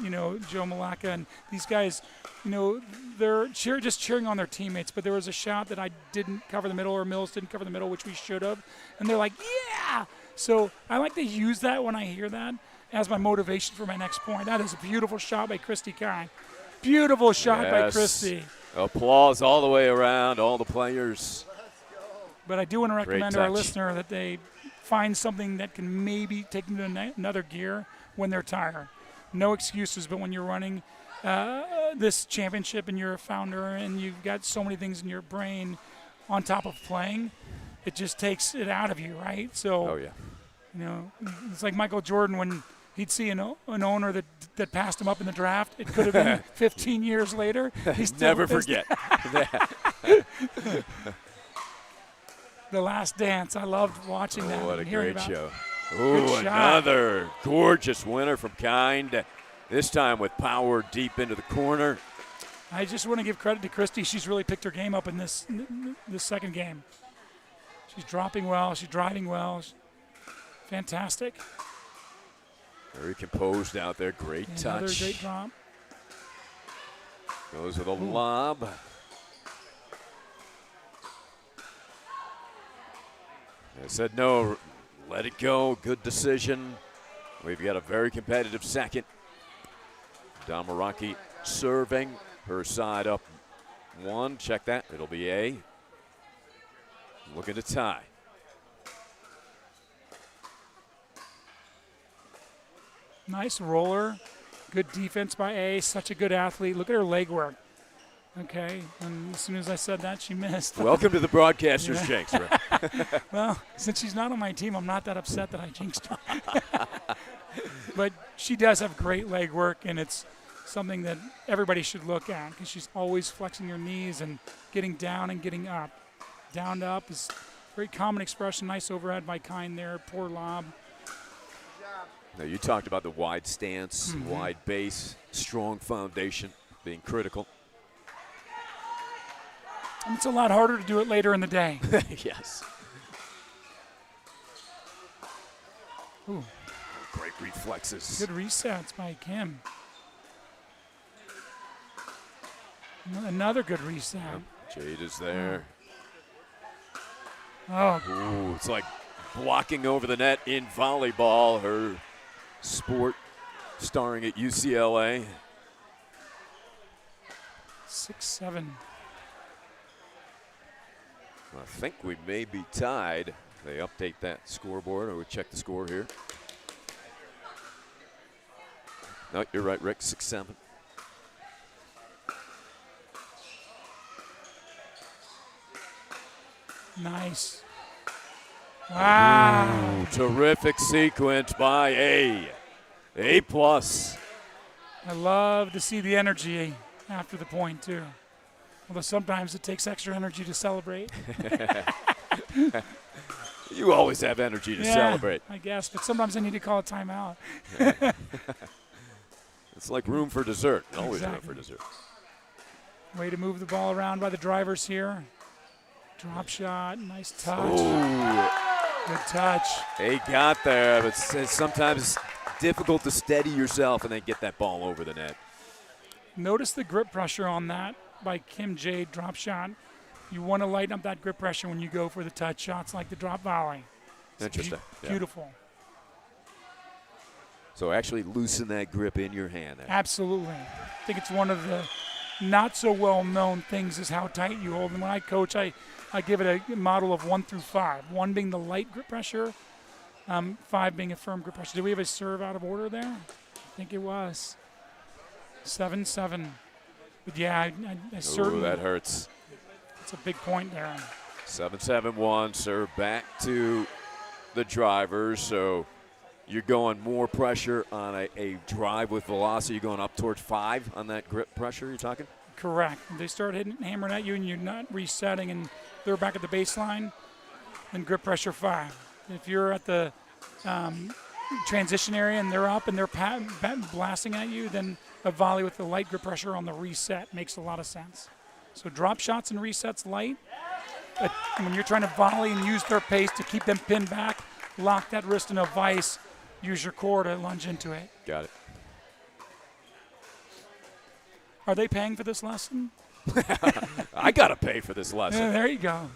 J: you know, Joe Malacca. And these guys, you know, they're just cheering on their teammates. But there was a shot that I didn't cover the middle, or Mills didn't cover the middle, which we should have. And they're like, yeah! So I like to use that when I hear that as my motivation for my next point. That is a beautiful shot by Christy Kine. Beautiful shot by Christy.
B: Applause all the way around, all the players.
J: But I do want to recommend to our listener that they find something that can maybe take them to another gear when they're tired. No excuses, but when you're running this championship and you're a founder and you've got so many things in your brain on top of playing, it just takes it out of you, right? So, you know, it's like Michael Jordan when he'd see an owner that passed him up in the draft. It could have been 15 years later. He's
B: never forget.
J: The Last Dance. I loved watching that.
B: What a great show.
J: Ooh,
B: another gorgeous winner from Kind. This time with power deep into the corner.
J: I just want to give credit to Christy. She's really picked her game up in this second game. She's dropping well. She's driving well. Fantastic.
B: Very composed out there. Great touch.
J: Another great drop.
B: Goes with a lob. I said no, let it go. Good decision. We've got a very competitive second. Damaraki serving. Her side up one. Check that. It'll be A. Looking to tie.
J: Nice roller. Good defense by A. Such a good athlete. Look at her leg work. Okay, and as soon as I said that, she missed.
B: Welcome to the broadcaster's jinx, Rick.
J: Well, since she's not on my team, I'm not that upset that I jinxed her. But she does have great leg work, and it's something that everybody should look at because she's always flexing her knees and getting down and getting up. Down to up is a very common expression. Nice overhead by Kine there. Poor lob.
B: Now, you talked about the wide stance, wide base, strong foundation being critical.
J: It's a lot harder to do it later in the day.
B: Yes.
J: Ooh.
B: Great reflexes.
J: Good resets by Kim. Another good reset.
B: Yep. Jade is there.
J: Oh.
B: Ooh, it's like blocking over the net in volleyball. Her sport starring at UCLA.
J: 6-7.
B: I think we may be tied. They update that scoreboard, or we check the score here. No, you're right, Rick. 6-7.
J: Nice. Wow.
B: Ooh, terrific sequence by A. A+.
J: I love to see the energy after the point, too. Although sometimes it takes extra energy to celebrate.
B: You always have energy to celebrate.
J: I guess, but sometimes I need to call a timeout.
B: It's like room for dessert. Always
J: Exactly.
B: room for dessert.
J: Way to move the ball around by the drivers here. Drop shot, nice touch.
B: Ooh.
J: Good touch.
B: They got there, but sometimes it's difficult to steady yourself and then get that ball over the net.
J: Notice the grip pressure on that by Kim Jade drop shot. You want to lighten up that grip pressure when you go for the touch shots like the drop volley. It's
B: Interesting.
J: Beautiful.
B: So actually loosen that grip in your hand there.
J: Absolutely. I think it's one of the not so well known things is how tight you hold. And when I coach, I give it a model of 1 through 5. 1 being the light grip pressure, 5 being a firm grip pressure. Did we have a serve out of order there? I think it was 7-7. But yeah, I certainly.
B: Ooh, that hurts.
J: It's a big point there.
B: 7-7-1, serve back to the drivers. So you're going more pressure on a drive with velocity. You're going up towards 5 on that grip pressure you're talking?
J: Correct. They start hammering at you and you're not resetting and they're back at the baseline, and grip pressure 5. If you're at the transition area and they're up and they're blasting at you, then a volley with the light grip pressure on the reset makes a lot of sense. So drop shots and resets light. But when you're trying to volley and use their pace to keep them pinned back, lock that wrist in a vise, use your core to lunge into it.
B: Got it.
J: Are they paying for this lesson?
B: I got to pay for this lesson.
J: Yeah, there you go.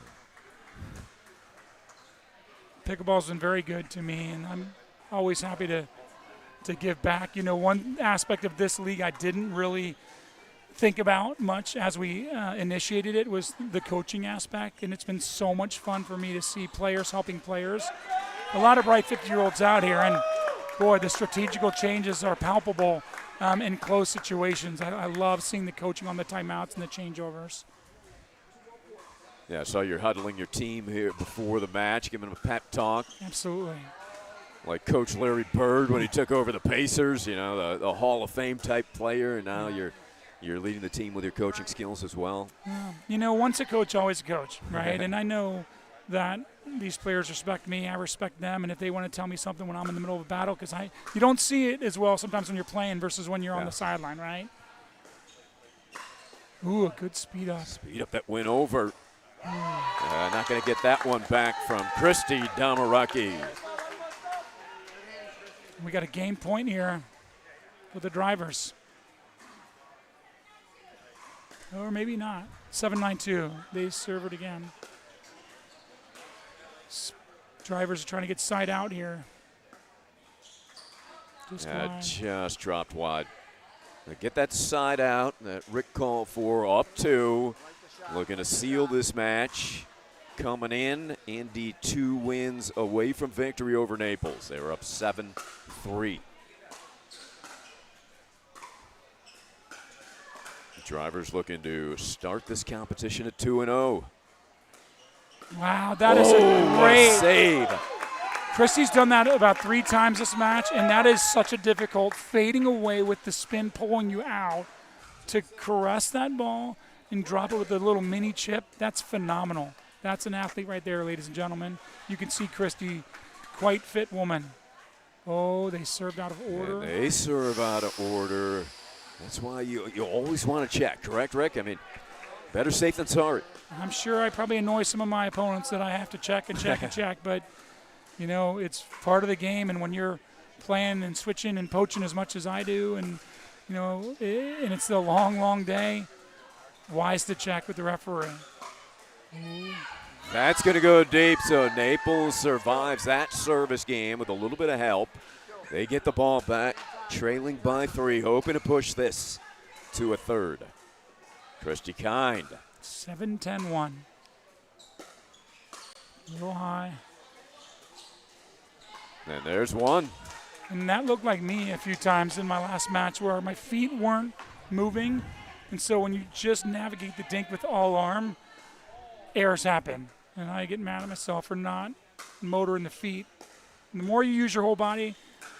J: Pickleball's been very good to me, and I'm always happy to give back. You know, one aspect of this league I didn't really think about much as we initiated it was the coaching aspect, and it's been so much fun for me to see players helping players. A lot of bright 50-year-olds out here, and boy, the strategical changes are palpable in close situations. I love seeing the coaching on the timeouts and the changeovers.
B: Yeah, so you're huddling your team here before the match, giving them a pep talk.
J: Absolutely.
B: Like Coach Larry Bird when he took over the Pacers, you know, the Hall of Fame type player, and now you're leading the team with your coaching skills as well.
J: You know, once a coach, always a coach, right? And I know that these players respect me, I respect them, and if they want to tell me something when I'm in the middle of a battle, because you don't see it as well sometimes when you're playing versus when you're on the sideline, right? Ooh, a good speed up.
B: Speed up that win over. Not going to get that one back from Christy Damaraki.
J: We got a game point here for the drivers. Or maybe not. 7-9-2. They serve it again. Drivers are trying to get side out here.
B: Just dropped wide. Now get that side out that Rick called for, up 2. Looking to seal this match. Coming in, Indy 2 wins away from victory over Naples. They were up 7-3. The drivers looking to start this competition at 2-0.
J: Wow, that is a great
B: save.
J: Christy's done that about 3 times this match, and that is such a difficult fading away with the spin pulling you out to caress that ball and drop it with a little mini chip. That's phenomenal. That's an athlete right there, ladies and gentlemen. You can see Christy, quite fit woman. Oh, they served out of order.
B: And they serve out of order. That's why you always want to check, correct, Rick? I mean, better safe than sorry.
J: I'm sure I probably annoy some of my opponents that I have to check and check and check, but, you know, it's part of the game, and when you're playing and switching and poaching as much as I do, and, you know, and it's a long, long day, wise to check with the referee. Ooh.
B: That's going to go deep, so Naples survives that service game with a little bit of help. They get the ball back, trailing by 3, hoping to push this to a third. Christy Kind.
J: 7-10-1. A little high.
B: And there's one.
J: And that looked like me a few times in my last match where my feet weren't moving. And so when you just navigate the dink with all arm, errors happen. And I get mad at myself for not motoring the feet. And the more you use your whole body,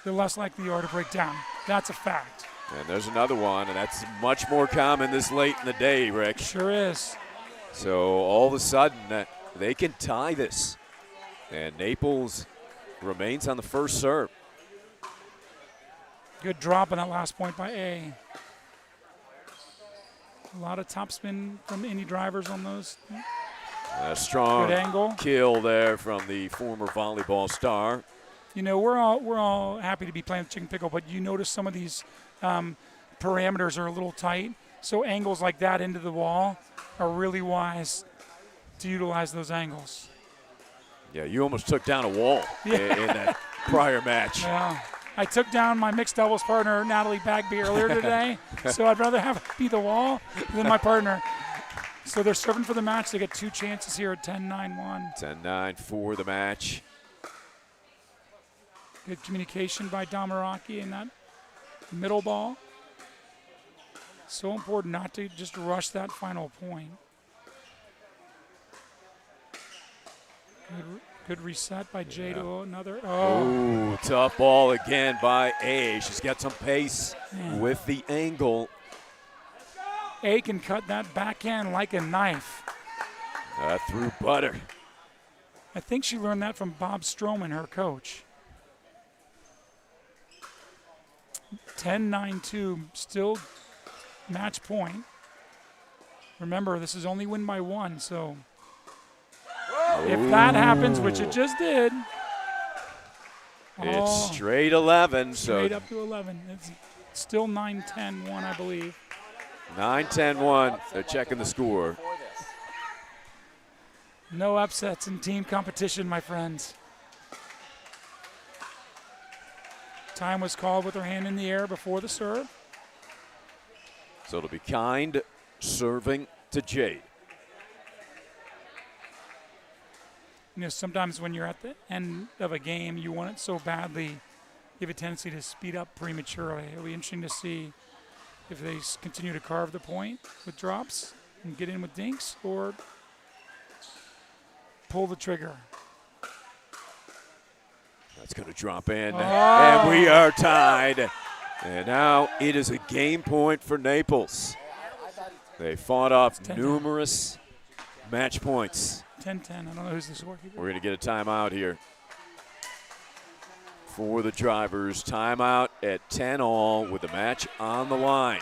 J: the less likely you are to break down. That's a fact.
B: And there's another one, and that's much more common this late in the day, Rick.
J: Sure is.
B: So all of a sudden, they can tie this. And Naples remains on the first serve.
J: Good drop on that last point by A. A lot of topspin from Indy drivers on those.
B: A strong
J: good angle.
B: Kill there from the former volleyball star.
J: You know, we're all happy to be playing chicken pickle, but you notice some of these parameters are a little tight. So angles like that into the wall are really wise to utilize those angles.
B: Yeah, you almost took down a wall in that prior match.
J: Yeah. I took down my mixed doubles partner, Natalie Bagby, earlier today, so I'd rather have her be the wall than my partner. So they're serving for the match. They get 2 chances here at 10-9-1.
B: 10-9 for the match.
J: Good communication by Damaraki in that middle ball. So important not to just rush that final point. Good reset by Jade. Yeah. Oh, another. Oh.
B: Ooh, tough ball again by A. She's got some pace with the angle.
J: A can cut that backhand like a knife.
B: Through butter.
J: I think she learned that from Bob Stroman, her coach. 10-9-2, still match point. Remember, this is only win by 1, so if that happens, which it just did.
B: It's straight 11.
J: Straight up to 11. It's still 9-10-1, I believe.
B: 9-10-1. They're checking the score.
J: No upsets in team competition, my friends. Time was called with her hand in the air before the serve.
B: So it'll be Kind serving to Jade.
J: You know, sometimes when you're at the end of a game, you want it so badly, you have a tendency to speed up prematurely. It'll be interesting to see if they continue to carve the point with drops and get in with dinks, or pull the trigger.
B: That's going to drop in, and we are tied. And now it is a game point for Naples. They fought off numerous match points.
J: 10-10. I don't know who's the scorekeeper.
B: We're going to get a timeout here for the drivers. Timeout at 10-all with the match on the line.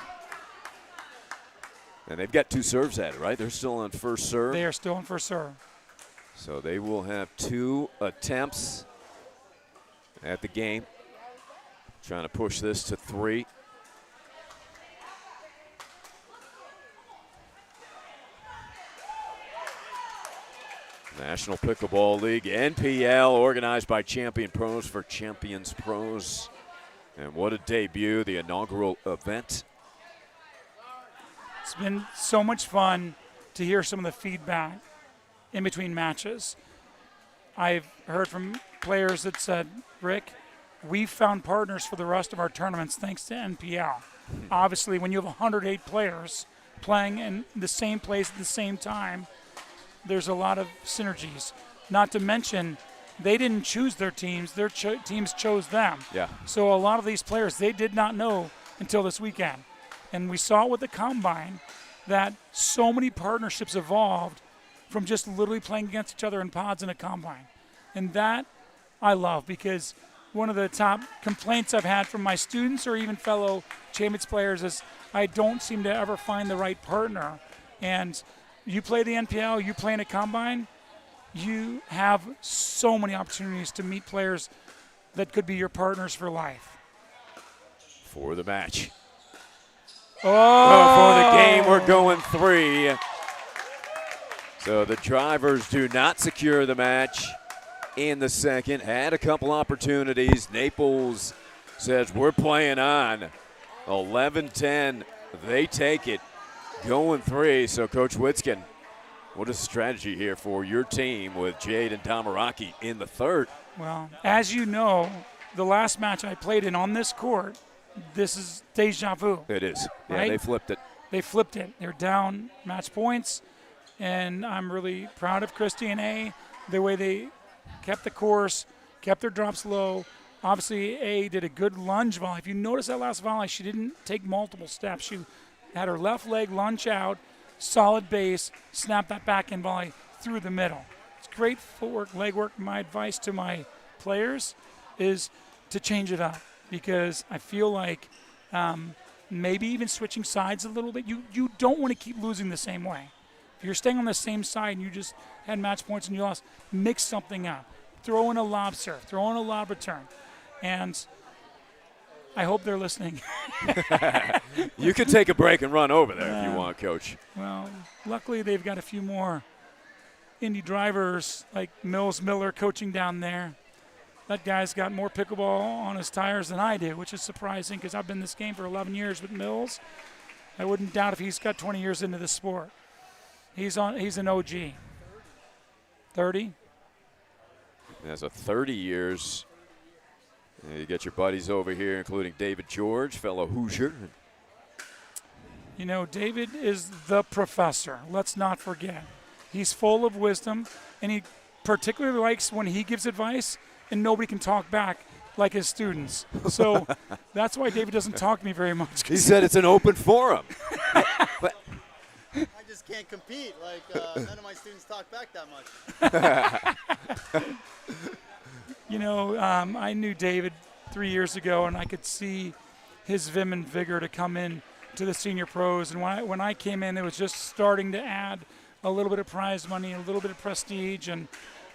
B: And they've got 2 serves at it, right? They're still on first serve.
J: They are still on first serve.
B: So they will have 2 attempts at the game. Trying to push this to 3. National Pickleball League, NPL, organized by Champion Pros for Champions Pros. And what a debut, the inaugural event.
J: It's been so much fun to hear some of the feedback in between matches. I've heard from players that said, Rick, we've found partners for the rest of our tournaments thanks to NPL. Obviously, when you have 108 players playing in the same place at the same time, there's a lot of synergies. Not to mention, they didn't choose their teams. Their teams chose them.
B: Yeah.
J: So a lot of these players, they did not know until this weekend. And we saw with the Combine that so many partnerships evolved from just literally playing against each other in pods in a Combine. And that I love, because one of the top complaints I've had from my students or even fellow Champions players is I don't seem to ever find the right partner. And you play the NPL, you play in a Combine, you have so many opportunities to meet players that could be your partners for life.
B: For the match.
J: Oh!
B: For the game, we're going 3. So the drivers do not secure the match in the second. Had a couple opportunities. Naples says we're playing on. 11-10, they take it. Going 3, so Coach Witzkin, what is the strategy here for your team with Jade and Damaraki in the third?
J: Well, as you know, the last match I played in on this court, this is deja vu.
B: It is. Yeah,
J: right?
B: They flipped it.
J: They flipped it. They're down match points, and I'm really proud of Christy and A, the way they kept the course, kept their drops low. Obviously, A did a good lunge volley. If you notice that last volley, she didn't take multiple steps. She had her left leg lunge out, solid base, snap that backhand volley through the middle. It's great footwork, leg work. My advice to my players is to change it up, because I feel like maybe even switching sides a little bit. You don't want to keep losing the same way. If you're staying on the same side and you just had match points and you lost, mix something up. Throw in a lob serve, throw in a lob return. And I hope they're listening.
B: You can take a break and run over there if you want, Coach.
J: Well, luckily they've got a few more Indy drivers like Mills Miller coaching down there. that guy's got more pickleball on his tires than I do, which is surprising because I've been in this game for 11 years with Mills. I wouldn't doubt if he's got 20 years into the sport. He's an OG. 30.
B: As a 30 years. You get your buddies over here, including David George, fellow Hoosier.
J: You know, David is the professor. Let's not forget. He's full of wisdom, and he particularly likes when he gives advice and nobody can talk back like his students. So that's why David doesn't talk to me very much.
B: He said it's an open forum.
H: I just can't compete. Like, none of my students talk back that much.
J: You know, I knew David 3 years ago, and I could see his vim and vigor to come in to the senior pros. And when I came in, it was just starting to add a little bit of prize money, a little bit of prestige. And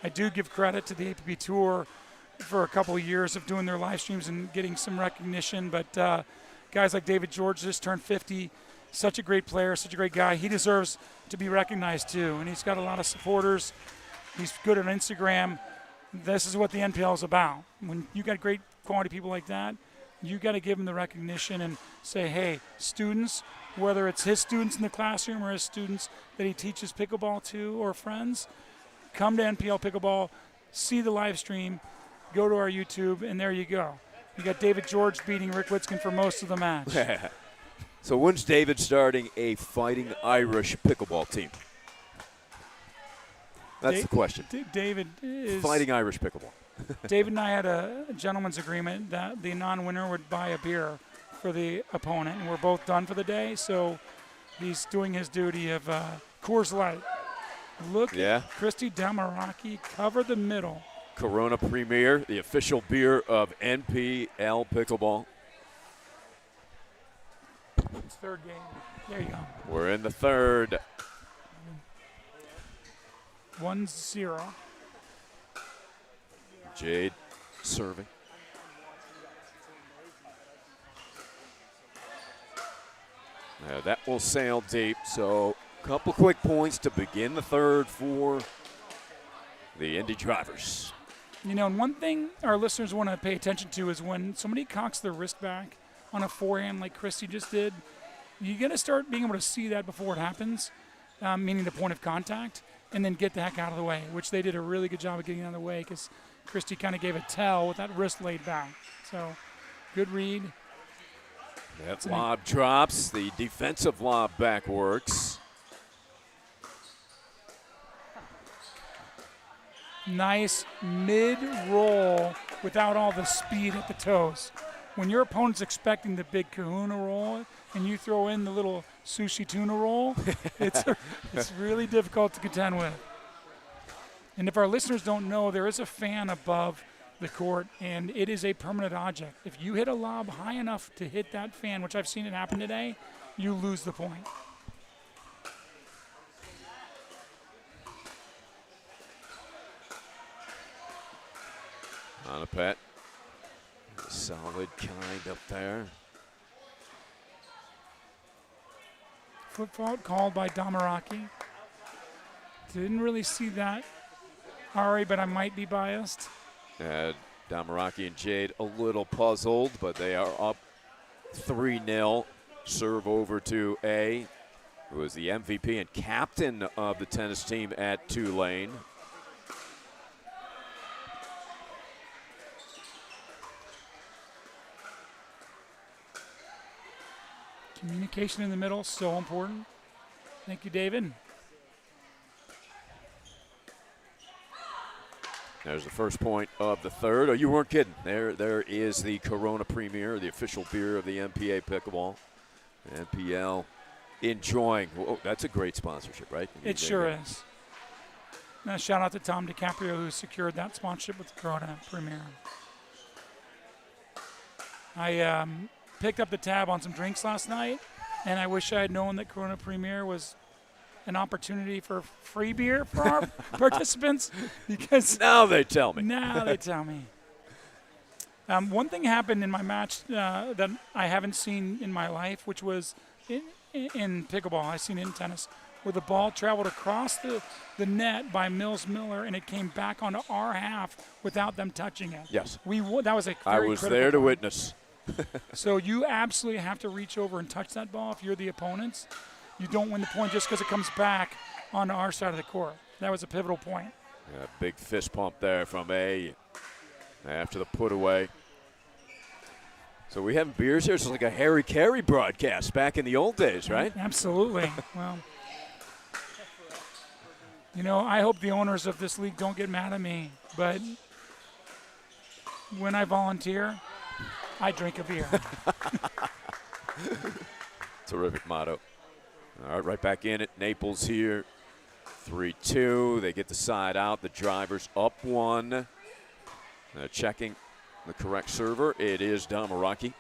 J: I do give credit to the APP Tour for a couple of years of doing their live streams and getting some recognition. But guys like David George just turned 50, such a great player, such a great guy. He deserves to be recognized too. And he's got a lot of supporters. He's good on Instagram. This is what the NPL is about. When you got great quality people like that, you got to give them the recognition and say, hey, students, whether it's his students in the classroom or his students that he teaches pickleball to or friends, come to NPL Pickleball, see the live stream, go to our YouTube, and there you go. You got David George beating Rick Witzkin for most of the match.
B: So when's David starting a Fighting Irish pickleball team? That's the question.
J: David is
B: Fighting Irish pickleball.
J: David and I had a gentleman's agreement that the non-winner would buy a beer for the opponent, and we're both done for the day, so he's doing his duty of Coors Light. Look at Christy Damaraki cover the middle.
B: Corona Premier, the official beer of NPL Pickleball.
J: It's third game. There you go.
B: We're in the third.
J: 1-0.
B: Jade serving. That will sail deep, so a couple quick points to begin the third for the Indy drivers.
J: You know, and one thing our listeners want to pay attention to is when somebody cocks their wrist back on a forehand like Christy just did, you got to start being able to see that before it happens, meaning the point of contact, and then get the heck out of the way, which they did a really good job of getting out of the way because Christy kind of gave a tell with that wrist laid back. So, good read.
B: That lob drops. The defensive lob back works.
J: Nice mid-roll without all the speed at the toes. When your opponent's expecting the big kahuna roll and you throw in the little sushi tuna roll, it's really difficult to contend with. And if our listeners don't know, there is a fan above the court, and it is a permanent object. If you hit a lob high enough to hit that fan, which I've seen it happen today, you lose the point.
B: On a pet. Solid kind up there.
J: Foot fault called by Damaraki. Didn't really see that, Ari, but I might be biased.
B: Damaraki and Jade a little puzzled, but they are up 3-0. Serve over to A, who is the MVP and captain of the tennis team at Tulane.
J: Communication in the middle, so important. Thank you, David.
B: There's the first point of the third. Oh, you weren't kidding. There is the Corona Premier, the official beer of the MPA Pickleball. NPL enjoying. Whoa, that's a great sponsorship, right?
J: It sure is. Now, shout out to Tom DiCaprio, who secured that sponsorship with the Corona Premier. I picked up the tab on some drinks last night, and I wish I had known that Corona Premier was an opportunity for free beer for our participants, because
B: now they tell me.
J: One thing happened in my match that I haven't seen in my life, which was in pickleball. I've seen it in tennis. where the ball traveled across the net by Mills Miller, and it came back onto our half without them touching it.
B: Yes.
J: That was a
B: I
J: very
B: was
J: critical
B: there to
J: point.
B: witness.
J: So you absolutely have to reach over and touch that ball if you're the opponents. You don't win the point just because it comes back onto our side of the court. That was a pivotal point.
B: Yeah, big fist pump there from A after the put away. So we having beers here? It's like a Harry Carey broadcast back in the old days, right?
J: Absolutely. Well, I hope the owners of this league don't get mad at me, but when I volunteer, I drink a beer.
B: Terrific motto. All right, right back in it. Naples here. 3-2. They get the side out. The driver's up 1. Checking the correct server. It is Damaraki.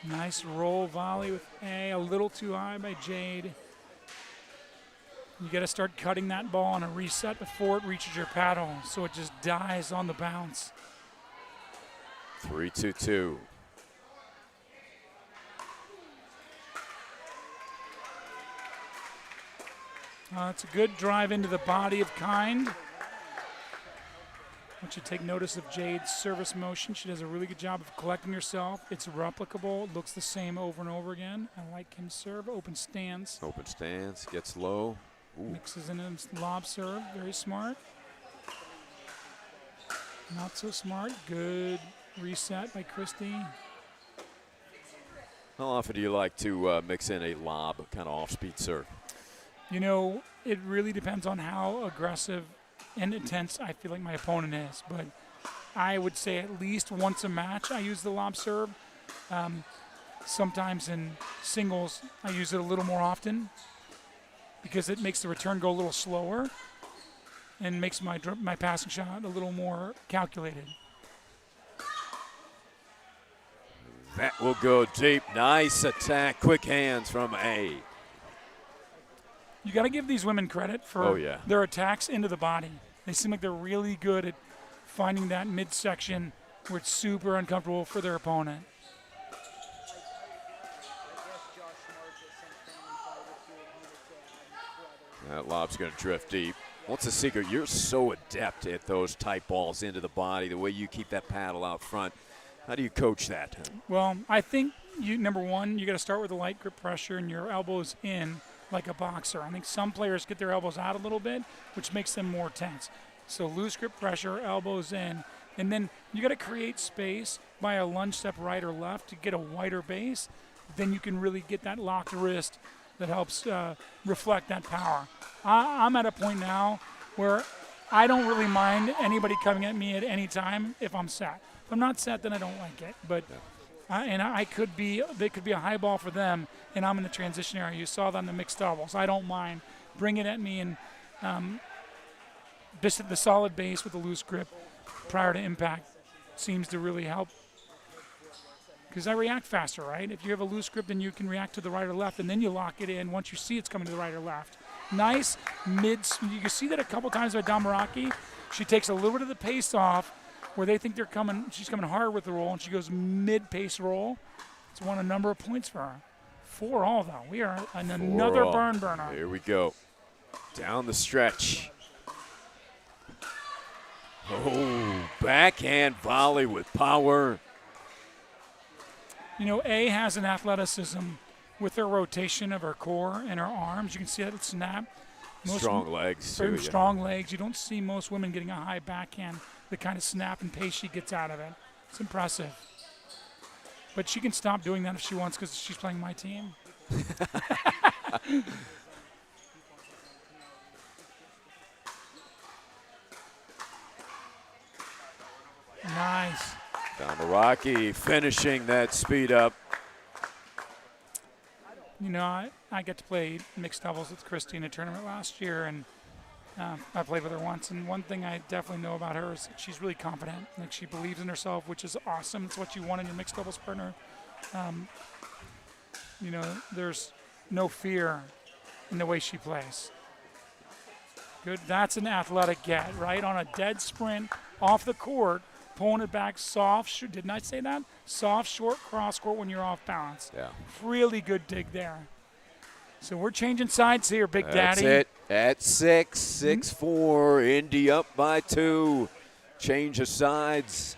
J: Nice roll volley with A little too high by Jade. You got to start cutting that ball on a reset before it reaches your paddle, so it just dies on the bounce.
B: 3-2-2.
J: It's a good drive into the body of Kind. I want you to take notice of Jade's service motion. She does a really good job of collecting herself. It's replicable. It looks the same over and over again. I like him serve. Open stance.
B: Open stance. Gets low. Ooh.
J: Mixes in a lob serve. Very smart. Not so smart. Good reset by Christie.
B: How often do you like to mix in a lob, kind of off-speed serve?
J: It really depends on how aggressive and intense I feel like my opponent is. But I would say at least once a match I use the lob serve. Sometimes in singles I use it a little more often because it makes the return go a little slower and makes my passing shot a little more calculated.
B: That will go deep. Nice attack. Quick hands from A.
J: You got to give these women credit for
B: yeah.
J: their attacks into the body. They seem like they're really good at finding that midsection where it's super uncomfortable for their opponent.
B: That lob's going to drift deep. What's the secret? You're so adept at those tight balls into the body, the way you keep that paddle out front. How do you coach that?
J: Well, I think, number one, you got to start with a light grip pressure and your elbows in like a boxer. I think some players get their elbows out a little bit, which makes them more tense. So loose grip pressure, elbows in, and then you got to create space by a lunge step right or left to get a wider base. Then you can really get that locked wrist that helps reflect that power. I'm at a point now where I don't really mind anybody coming at me at any time if I'm set. If I'm not set, then I don't like it. But they could be a high ball for them, and I'm in the transition area. You saw that in the mixed doubles. I don't mind. Bring it at me and just at the solid base with a loose grip prior to impact seems to really help. Because I react faster, right? If you have a loose grip, then you can react to the right or left, and then you lock it in once you see it's coming to the right or left. Nice mid. You can see that a couple times by Damaraki. She takes a little bit of the pace off where they think she's coming hard with the roll, and she goes mid-pace roll. It's won a number of points for her. 4-all, though. We are on another barn burner.
B: Here we go. Down the stretch. Oh, backhand volley with power.
J: A has an athleticism with her rotation of her core and her arms. You can see that snap.
B: Strong legs.
J: Very strong legs. You don't see most women getting a high backhand, the kind of snap and pace she gets out of it. It's impressive. But she can stop doing that if she wants because she's playing my team. Nice.
B: Damaraki finishing that speed up.
J: I get to play mixed doubles with Christy in a tournament last year, and I played with her once. And one thing I definitely know about her is that she's really confident. Like, she believes in herself, which is awesome. It's what you want in your mixed doubles partner. There's no fear in the way she plays. Good. That's an athletic get, right? On a dead sprint, off the court, pulling it back soft. Didn't I say that? Soft, short cross court when you're off balance.
B: Yeah.
J: Really good dig there. So we're changing sides here, Big
B: That's
J: Daddy.
B: it. At 6-4, Indy up by 2. Change of sides.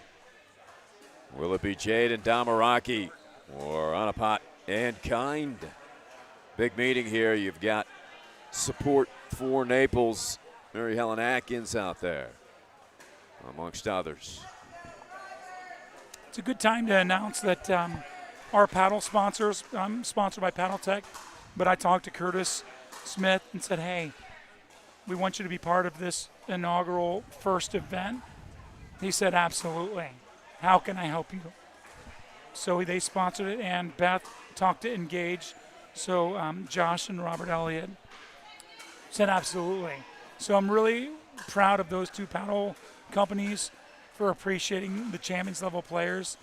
B: Will it be Jade and Damaraki or Anapat and Kind? Big meeting here. You've got support for Naples. Mary Helen Atkins out there, amongst others.
J: It's a good time to announce that our paddle sponsors, I'm sponsored by Paddle Tech, but I talked to Curtis Smith and said, hey, we want you to be part of this inaugural first event. He said, absolutely. How can I help you? So they sponsored it, and Beth talked to Engage. So Josh and Robert Elliott said absolutely. So I'm really proud of those two paddle companies for appreciating the champions level players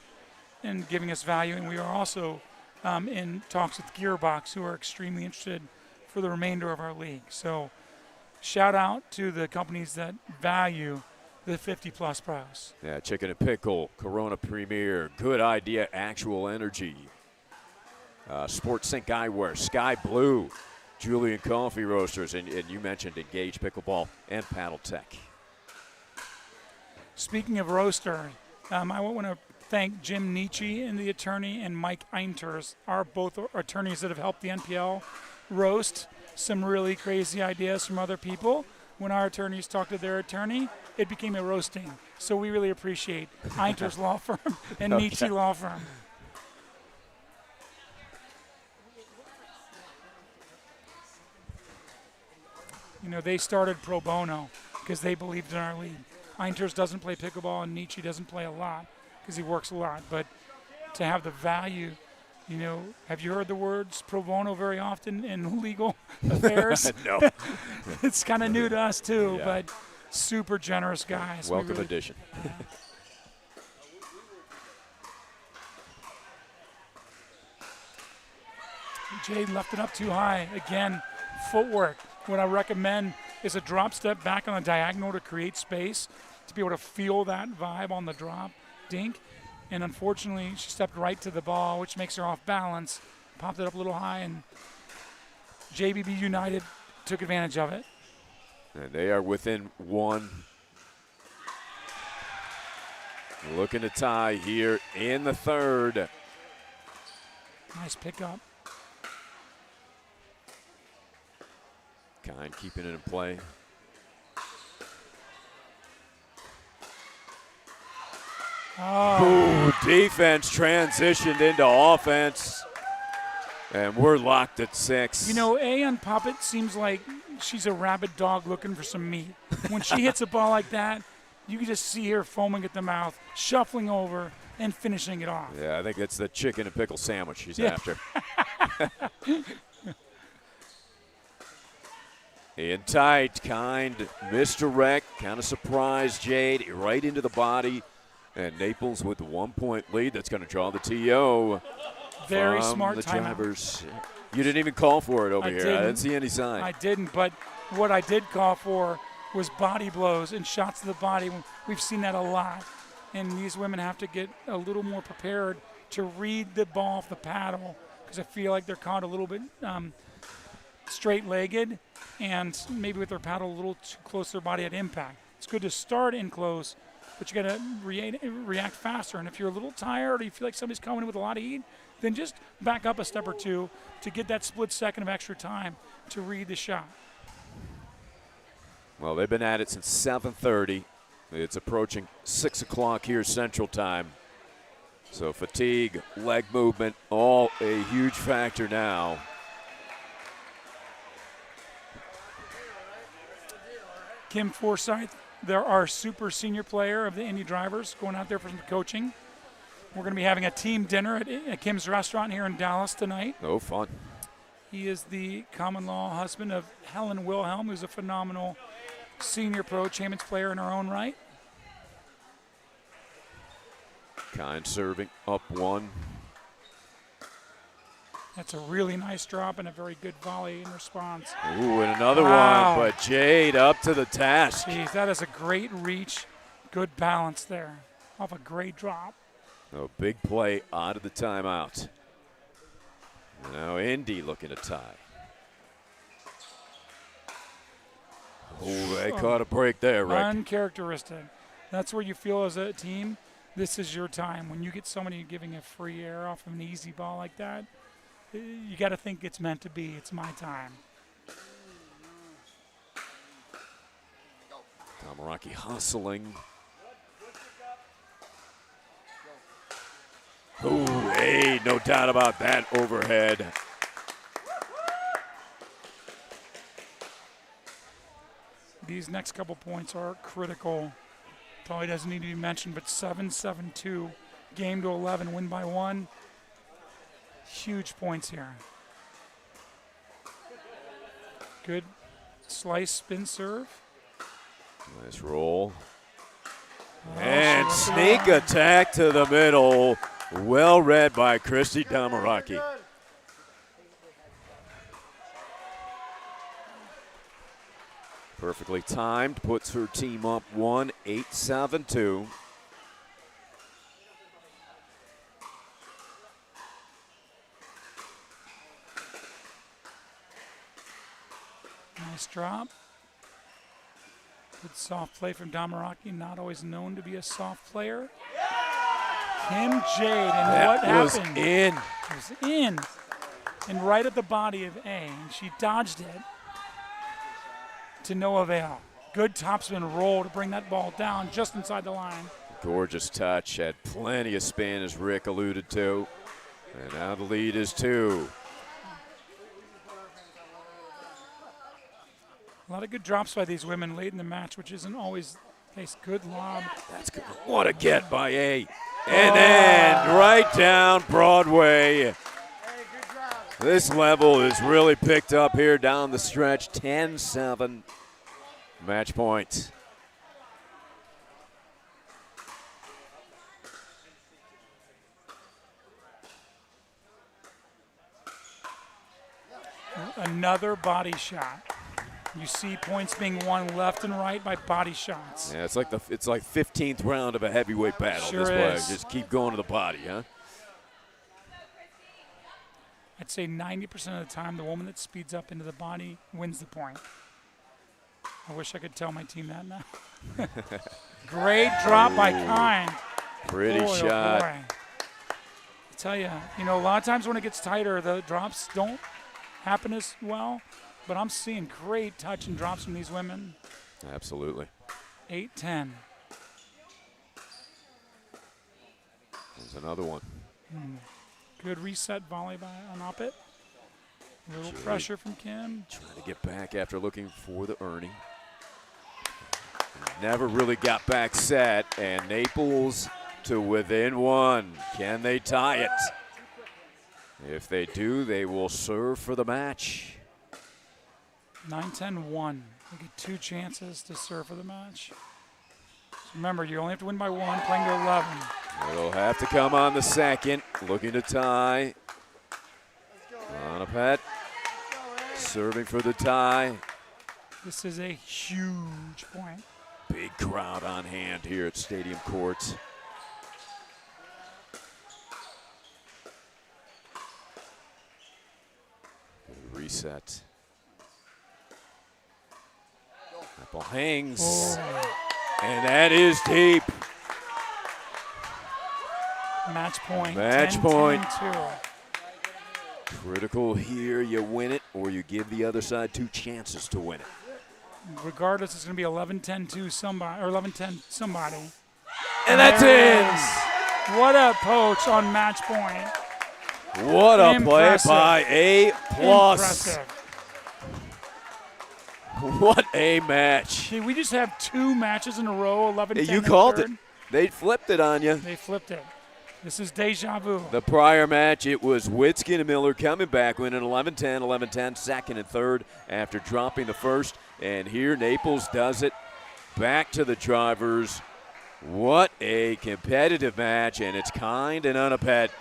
J: and giving us value. And we are also in talks with Gearbox, who are extremely interested for the remainder of our league. So shout out to the companies that value the 50-plus pros.
B: Yeah, Chicken and Pickle, Corona Premier, Good Idea, Actual Energy, Sports Sync Eyewear, Sky Blue, Julian Coffee Roasters, and you mentioned Engage Pickleball and Paddle Tech.
J: Speaking of roaster, I want to thank Jim Nietzsche and the attorney and Mike Einters, are both attorneys that have helped the NPL roast some really crazy ideas from other people. When our attorneys talked to their attorney, it became a roasting. So we really appreciate Einters Law Firm and Nietzsche Law Firm. You know, they started pro bono because they believed in our league. Einters doesn't play pickleball and Nietzsche doesn't play a lot because he works a lot. But to have the value, you know, have you heard the words pro bono very often in legal affairs?
B: No.
J: It's kind of new to us too,
B: Yeah.
J: but super generous guys. We
B: Welcome
J: really-
B: addition.
J: Yeah. Jade left it up too high. Again, footwork. What I recommend is a drop step back on the diagonal to create space, to be able to feel that vibe on the drop dink. And unfortunately, she stepped right to the ball, which makes her off balance, popped it up a little high, and JBB United took advantage of it.
B: And they are within 1. Looking to tie here in the third.
J: Nice pickup.
B: Kind keeping it in play.
J: Oh.
B: Ooh, defense transitioned into offense. And we're locked at 6.
J: You know, Ayan Puppet seems like she's a rabid dog looking for some meat. When she hits a ball like that, you can just see her foaming at the mouth, shuffling over, and finishing it off.
B: Yeah, I think that's the chicken and pickle sandwich she's
J: Yeah.
B: after. In tight, Kind, misdirect, kind of surprised Jade right into the body. And Naples with the 1-point lead. That's going to draw the TO.
J: Very
B: from
J: smart
B: the
J: timeout.
B: drivers. You didn't even call for it over here. I didn't see any sign.
J: I didn't, but what I did call for was body blows and shots to the body. We've seen that a lot. And these women have to get a little more prepared to read the ball off the paddle, because I feel like they're caught a little bit straight-legged and maybe with their paddle a little too close to their body at impact. It's good to start in close, but you got to react faster. And if you're a little tired or you feel like somebody's coming in with a lot of heat, then just back up a step or two to get that split second of extra time to read the shot.
B: Well, they've been at it since 7:30. It's approaching 6 o'clock here Central Time. So fatigue, leg movement, all a huge factor now.
J: Kim Forsyth, they're our super senior player of the Indy drivers, going out there for some coaching. We're going to be having a team dinner at Kim's restaurant here in Dallas tonight.
B: Oh, fun.
J: He is the common law husband of Helen Wilhelm, who's a phenomenal senior pro champions player in her own right.
B: Kind serving up 1.
J: That's a really nice drop and a very good volley in response.
B: Ooh, and another
J: Wow.
B: one, but Jade up to the task.
J: Jeez, that is a great reach Good balance there off a great drop.
B: A big play out of the timeout. Now Indy looking to tie. Oh, they caught a break there, Rick.
J: Uncharacteristic. That's where you feel as a team, this is your time. When you get somebody giving a free air off of an easy ball like that, you got to think it's meant to be. It's my time.
B: Tamaraki hustling. Oh, hey, no doubt about that overhead.
J: These next couple points are critical. Probably doesn't need to be mentioned, but 7-7-2, game to 11, win by 1. Huge points here. Good slice spin serve.
B: Nice roll. And sneak attack to the middle. Well read by Christy Damaraki. Perfectly timed, puts her team up 1-8-7-2.
J: Nice drop. Good soft play from Damaraki, not always known to be a soft player. Kim Jade, and what happened?
B: In.
J: It was in. And right at the body of A, and she dodged it to no avail. Good topspin roll to bring that ball down just inside the line.
B: Gorgeous touch, had plenty of spin as Rick alluded to. And now the lead is 2.
J: A lot of good drops by these women late in the match, which isn't always the case. Good lob.
B: That's good. What a get by A. And then right down Broadway. This level is really picked up here down the stretch. 10-7. Match point.
J: Another body shot. You see points being won left and right by body shots.
B: Yeah, it's like 15th round of a heavyweight battle.
J: Sure
B: this way.
J: is.
B: Just keep going to the body, huh?
J: I'd say 90% of the time, the woman that speeds up into the body wins the point. I wish I could tell my team that now. Great drop by Kind.
B: Pretty
J: Boy,
B: shot.
J: Oh boy. I tell you, a lot of times when it gets tighter, the drops don't happen as well. But I'm seeing great touch and drops from these women.
B: Absolutely.
J: 8-10.
B: There's another one.
J: Good reset volley by Anopit. A little
B: Jade
J: pressure from Kim.
B: Trying to get back after looking for the Ernie. Never really got back set, and Naples to within 1. Can they tie it? If they do, they will serve for the match.
J: 9-10-1. They get 2 chances to serve for the match. So remember, you only have to win by 1, playing to 11.
B: It'll have to come on the second. Looking to tie. On a pet. Serving for the tie.
J: This is a huge point.
B: Big crowd on hand here at Stadium Courts. Reset. That ball hangs. And that is deep.
J: Match point.
B: Match
J: 10,
B: point.
J: 10-2.
B: Critical here. You win it, or you give the other side 2 chances to win it.
J: Regardless, it's going to be 11-10-2 somebody, or 11-10 somebody.
B: And that's in.
J: What a poach on match point.
B: What a
J: Impressive.
B: play by A+.
J: Impressive.
B: What a match.
J: See, we just have 2 matches in a row, 11-10.
B: You called it. They flipped it on you.
J: They flipped it. This is deja vu.
B: The prior match, it was Witzke and Miller coming back, winning 11-10, 11-10, second and third after dropping the first. And here Naples does it. Back to the drivers. What a competitive match, and it's Kind and Unapet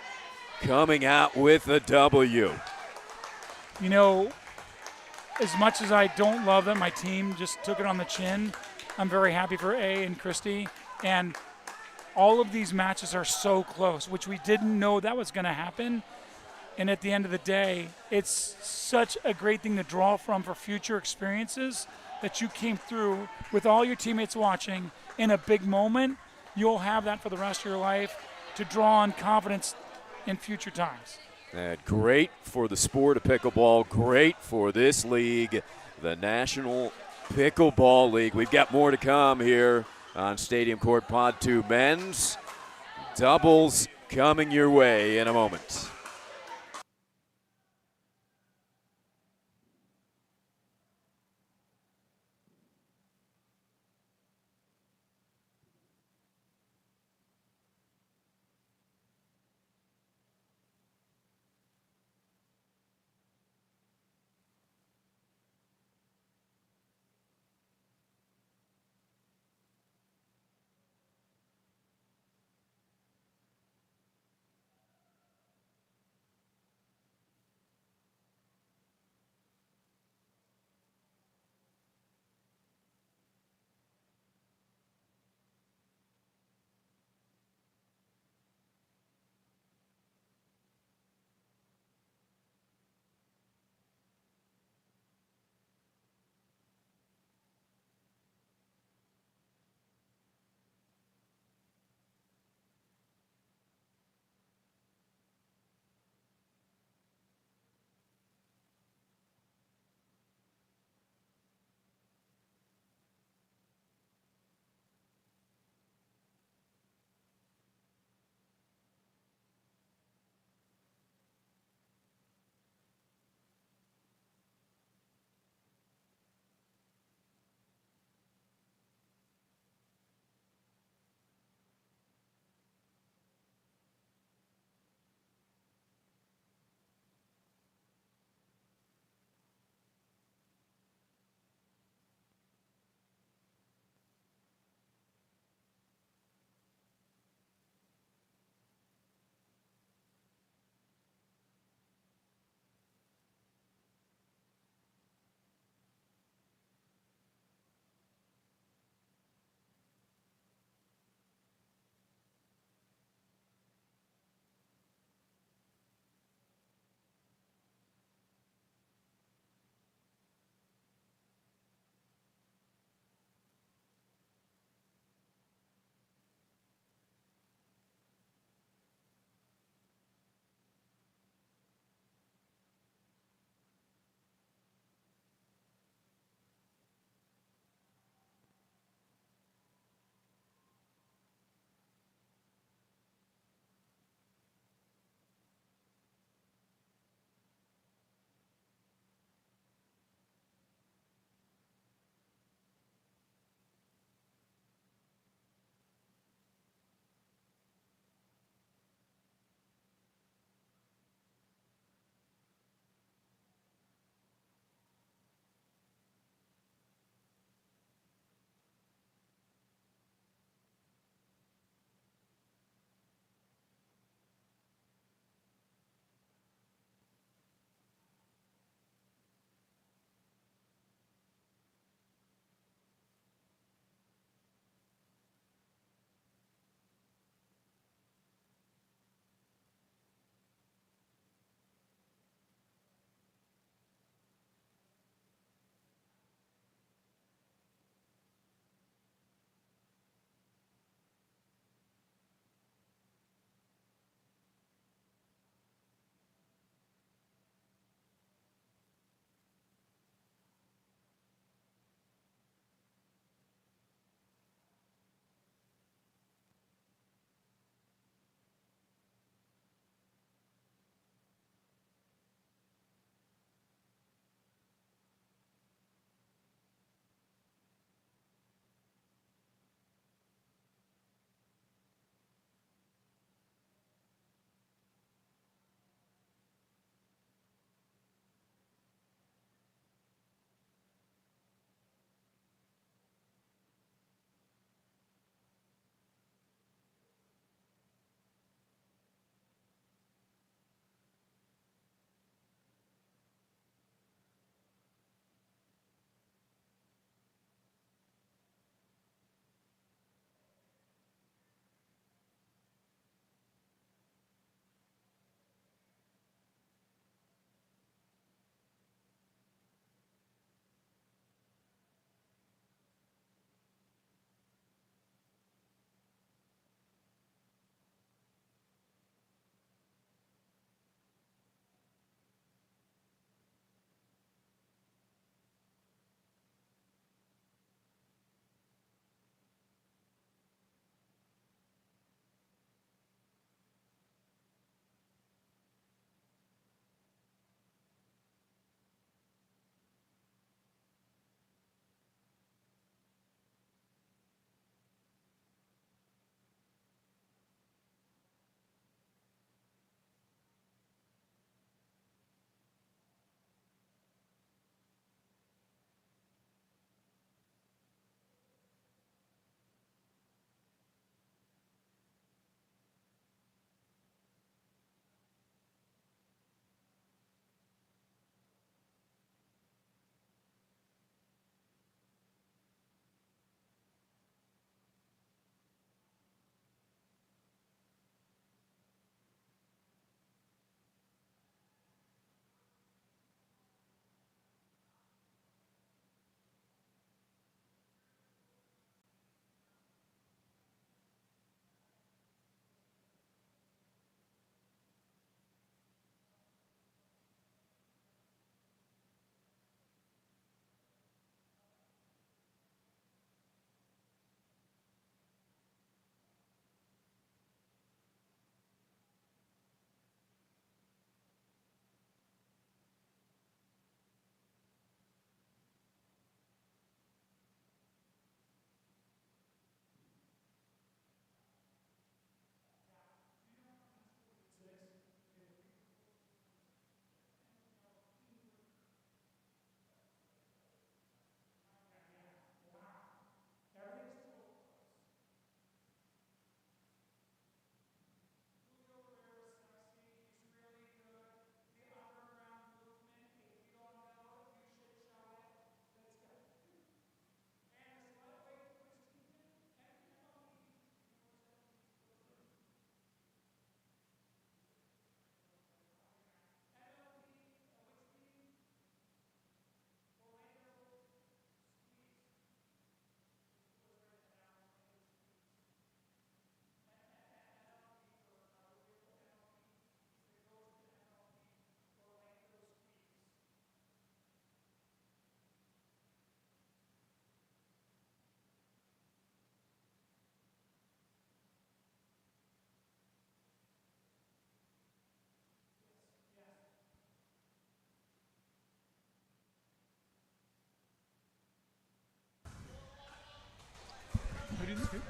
B: coming out with a W.
J: As much as I don't love that my team just took it on the chin, I'm very happy for A and Christy. And all of these matches are so close, which we didn't know that was going to happen. And at the end of the day, it's such a great thing to draw from for future experiences that you came through with all your teammates watching in a big moment. You'll have that for the rest of your life to draw on confidence in future times.
B: And great for the sport of pickleball, great for this league, the National Pickleball League. We've got more to come here on Stadium Court Pod 2 Men's. Doubles coming your way in a moment.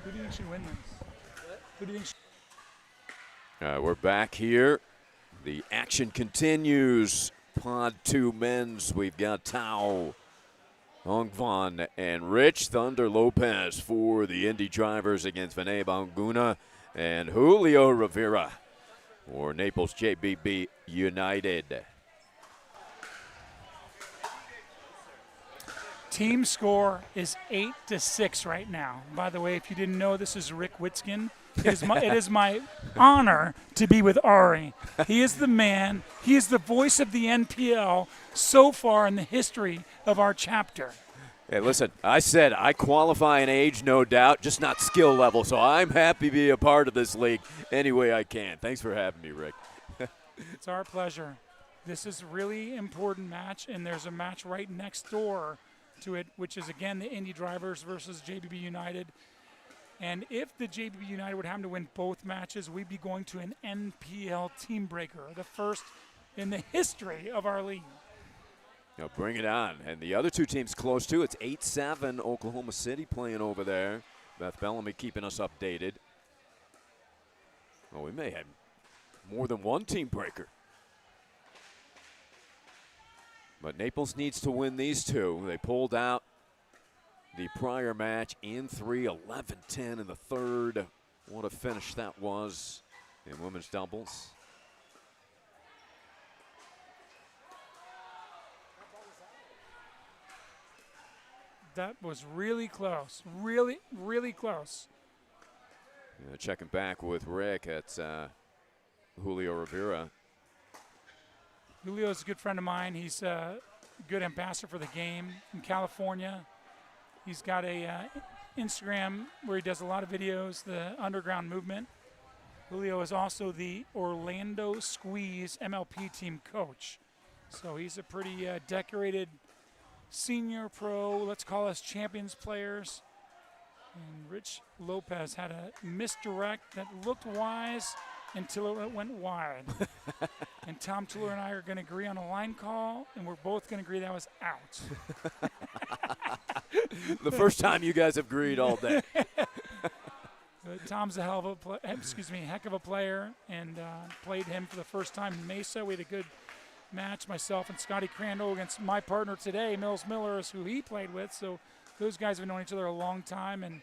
J: Who do you think should win this? Who do you think
B: We're back here. The action continues. Pod 2 men's. We've got Tao, Hongvan, and Rich Thunder Lopez for the Indy drivers against Vinay Banguna and Julio Rivera for Naples JBB United.
J: Team score is 8-6 right now. By the way, if you didn't know, this is Rick Witzkin. It is my honor to be with Ari. He is the man. He is the voice of the NPL so far in the history of our chapter.
B: Hey, listen, I said I qualify in age, no doubt, just not skill level, so I'm happy to be a part of this league any way I can. Thanks for having me, Rick.
J: It's our pleasure. This is a really important match, and there's a match right next door to it, which is, again, the Indy drivers versus JBB United. And if the JBB United would happen to win both matches, we'd be going to an NPL team breaker, the first in the history of our league.
B: Now bring it on. And the other two teams close too. It's 8-7 Oklahoma City playing over there. Beth Bellamy keeping us updated. Well, we may have more than one team breaker. But Naples needs to win these two. They pulled out the prior match in 3, 11-10 in the third. What a finish that was in women's doubles.
J: That was really close. Really, really close.
B: Yeah, checking back with Rick at Julio Rivera.
J: Julio's a good friend of mine. He's a good ambassador for the game in California. He's got a Instagram where he does a lot of videos, the underground movement. Julio is also the Orlando Squeeze MLP team coach. So he's a pretty decorated senior pro, let's call us champions players. And Rich Lopez had a misdirect that looked wise until it went wide. And Tom Tuller and I are going to agree on a line call, and we're both going to agree that was out.
B: The first time you guys have agreed all day.
J: Tom's a heck of a player, and played him for the first time in Mesa. We had a good match, myself and Scotty Crandall against my partner today, Mills Miller, is who he played with. So those guys have known each other a long time, and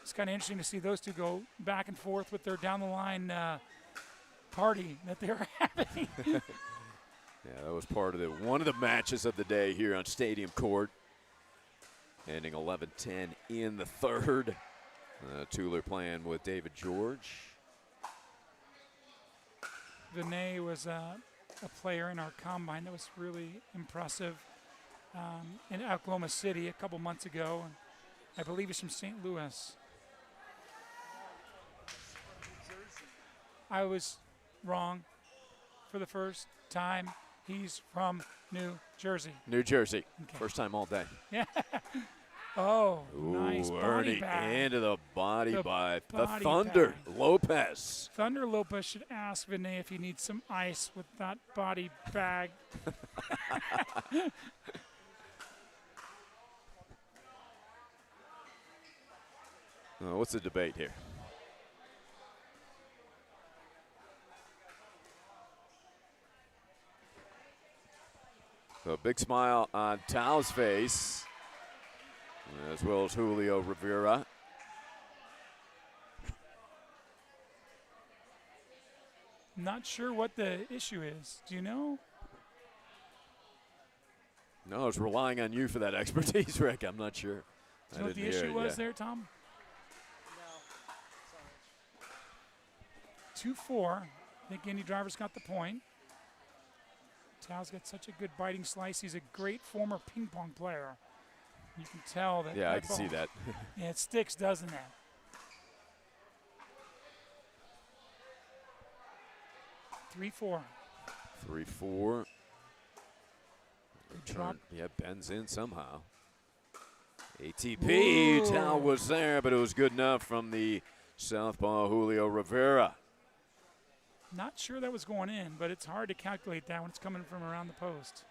J: it's kind of interesting to see those two go back and forth with their down-the-line party that they're having.
B: Yeah, that was part of one of the matches of the day here on Stadium Court. Ending 11-10 in the third. Tuller playing with David George.
J: Vinay was a player in our combine that was really impressive in Oklahoma City a couple months ago. And I believe he's from St. Louis. I was wrong for the first time. He's from New Jersey.
B: New Jersey.
J: Okay.
B: First time all day.
J: Yeah. Oh,
B: Ooh,
J: nice body
B: Ernie
J: bag.
B: into the body by the
J: body
B: Thunder,
J: bag.
B: Lopez.
J: Thunder Lopez should ask Vinay if he needs some ice with that body bag.
B: What's the debate here? So a big smile on Tao's face, as well as Julio Rivera.
J: Not sure what the issue is. Do you know?
B: No, I was relying on you for that expertise, Rick. I'm not sure.
J: Do you know what the issue was there, Tom? No. 2-4. I think Indy drivers got the point. Tao's got such a good biting slice. He's a great former ping pong player. You can tell that.
B: Yeah, I can see that.
J: Yeah, it sticks, doesn't it? Three-four.
B: 3-4.
J: Drop.
B: Yeah, bends in somehow. ATP.
J: Ooh.
B: Tao was there, but it was good enough from the southpaw Julio Rivera.
J: Not sure that was going in, but it's hard to calculate that when it's coming from around the post.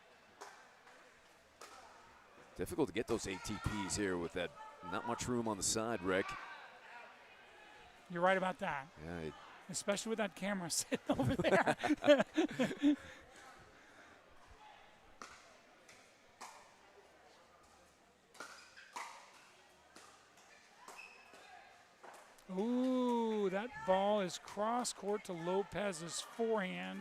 B: Difficult to get those ATPs here with that not much room on the side, Rick.
J: You're right about that.
B: Yeah,
J: Especially with that camera sitting over there. Ooh, that ball is cross court to Lopez's forehand.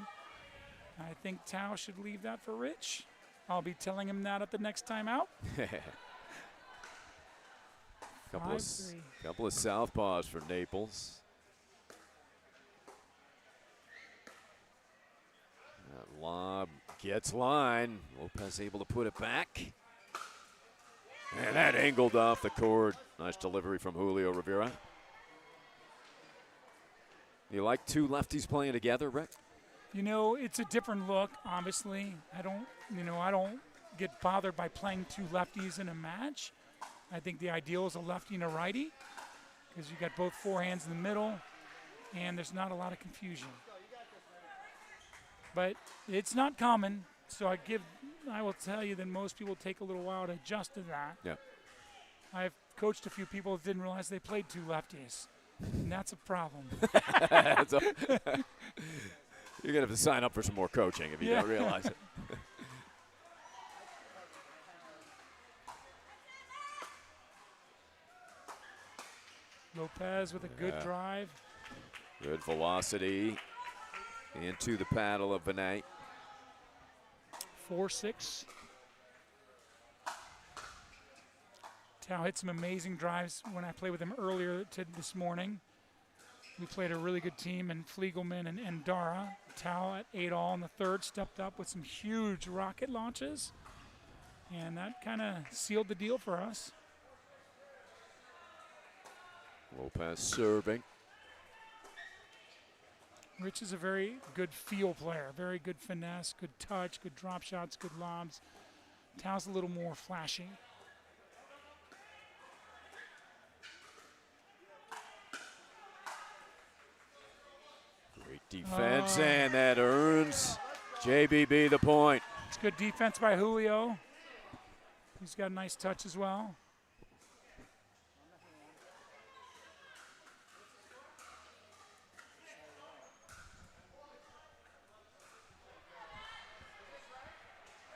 J: I think Tao should leave that for Rich. I'll be telling him that at the next time out.
B: couple of southpaws for Naples. That lob gets line. Lopez able to put it back. And that angled off the cord. Nice delivery from Julio Rivera. You like two lefties playing together, Rick?
J: You know, it's a different look, obviously. I don't get bothered by playing two lefties in a match. I think the ideal is a lefty and a righty because you got both forehands in the middle and there's not a lot of confusion. But it's not common, so I will tell you that most people take a little while to adjust to that.
B: Yeah.
J: I've coached a few people that didn't realize they played two lefties, and that's a problem.
B: You're going to have to sign up for some more coaching if you don't realize it.
J: Lopez with a good drive.
B: Good velocity into the paddle of Vinay.
J: 4-6. Tao hit some amazing drives when I played with him earlier this morning. We played a really good team, and Fliegelman and Dara. Tao at 8-all in the third stepped up with some huge rocket launches, and that kind of sealed the deal for us.
B: Lopez serving.
J: Rich is a very good feel player, very good finesse, good touch, good drop shots, good lobs. Tao's a little more flashy.
B: Great defense, and that earns JBB the point.
J: It's good defense by Julio. He's got a nice touch as well.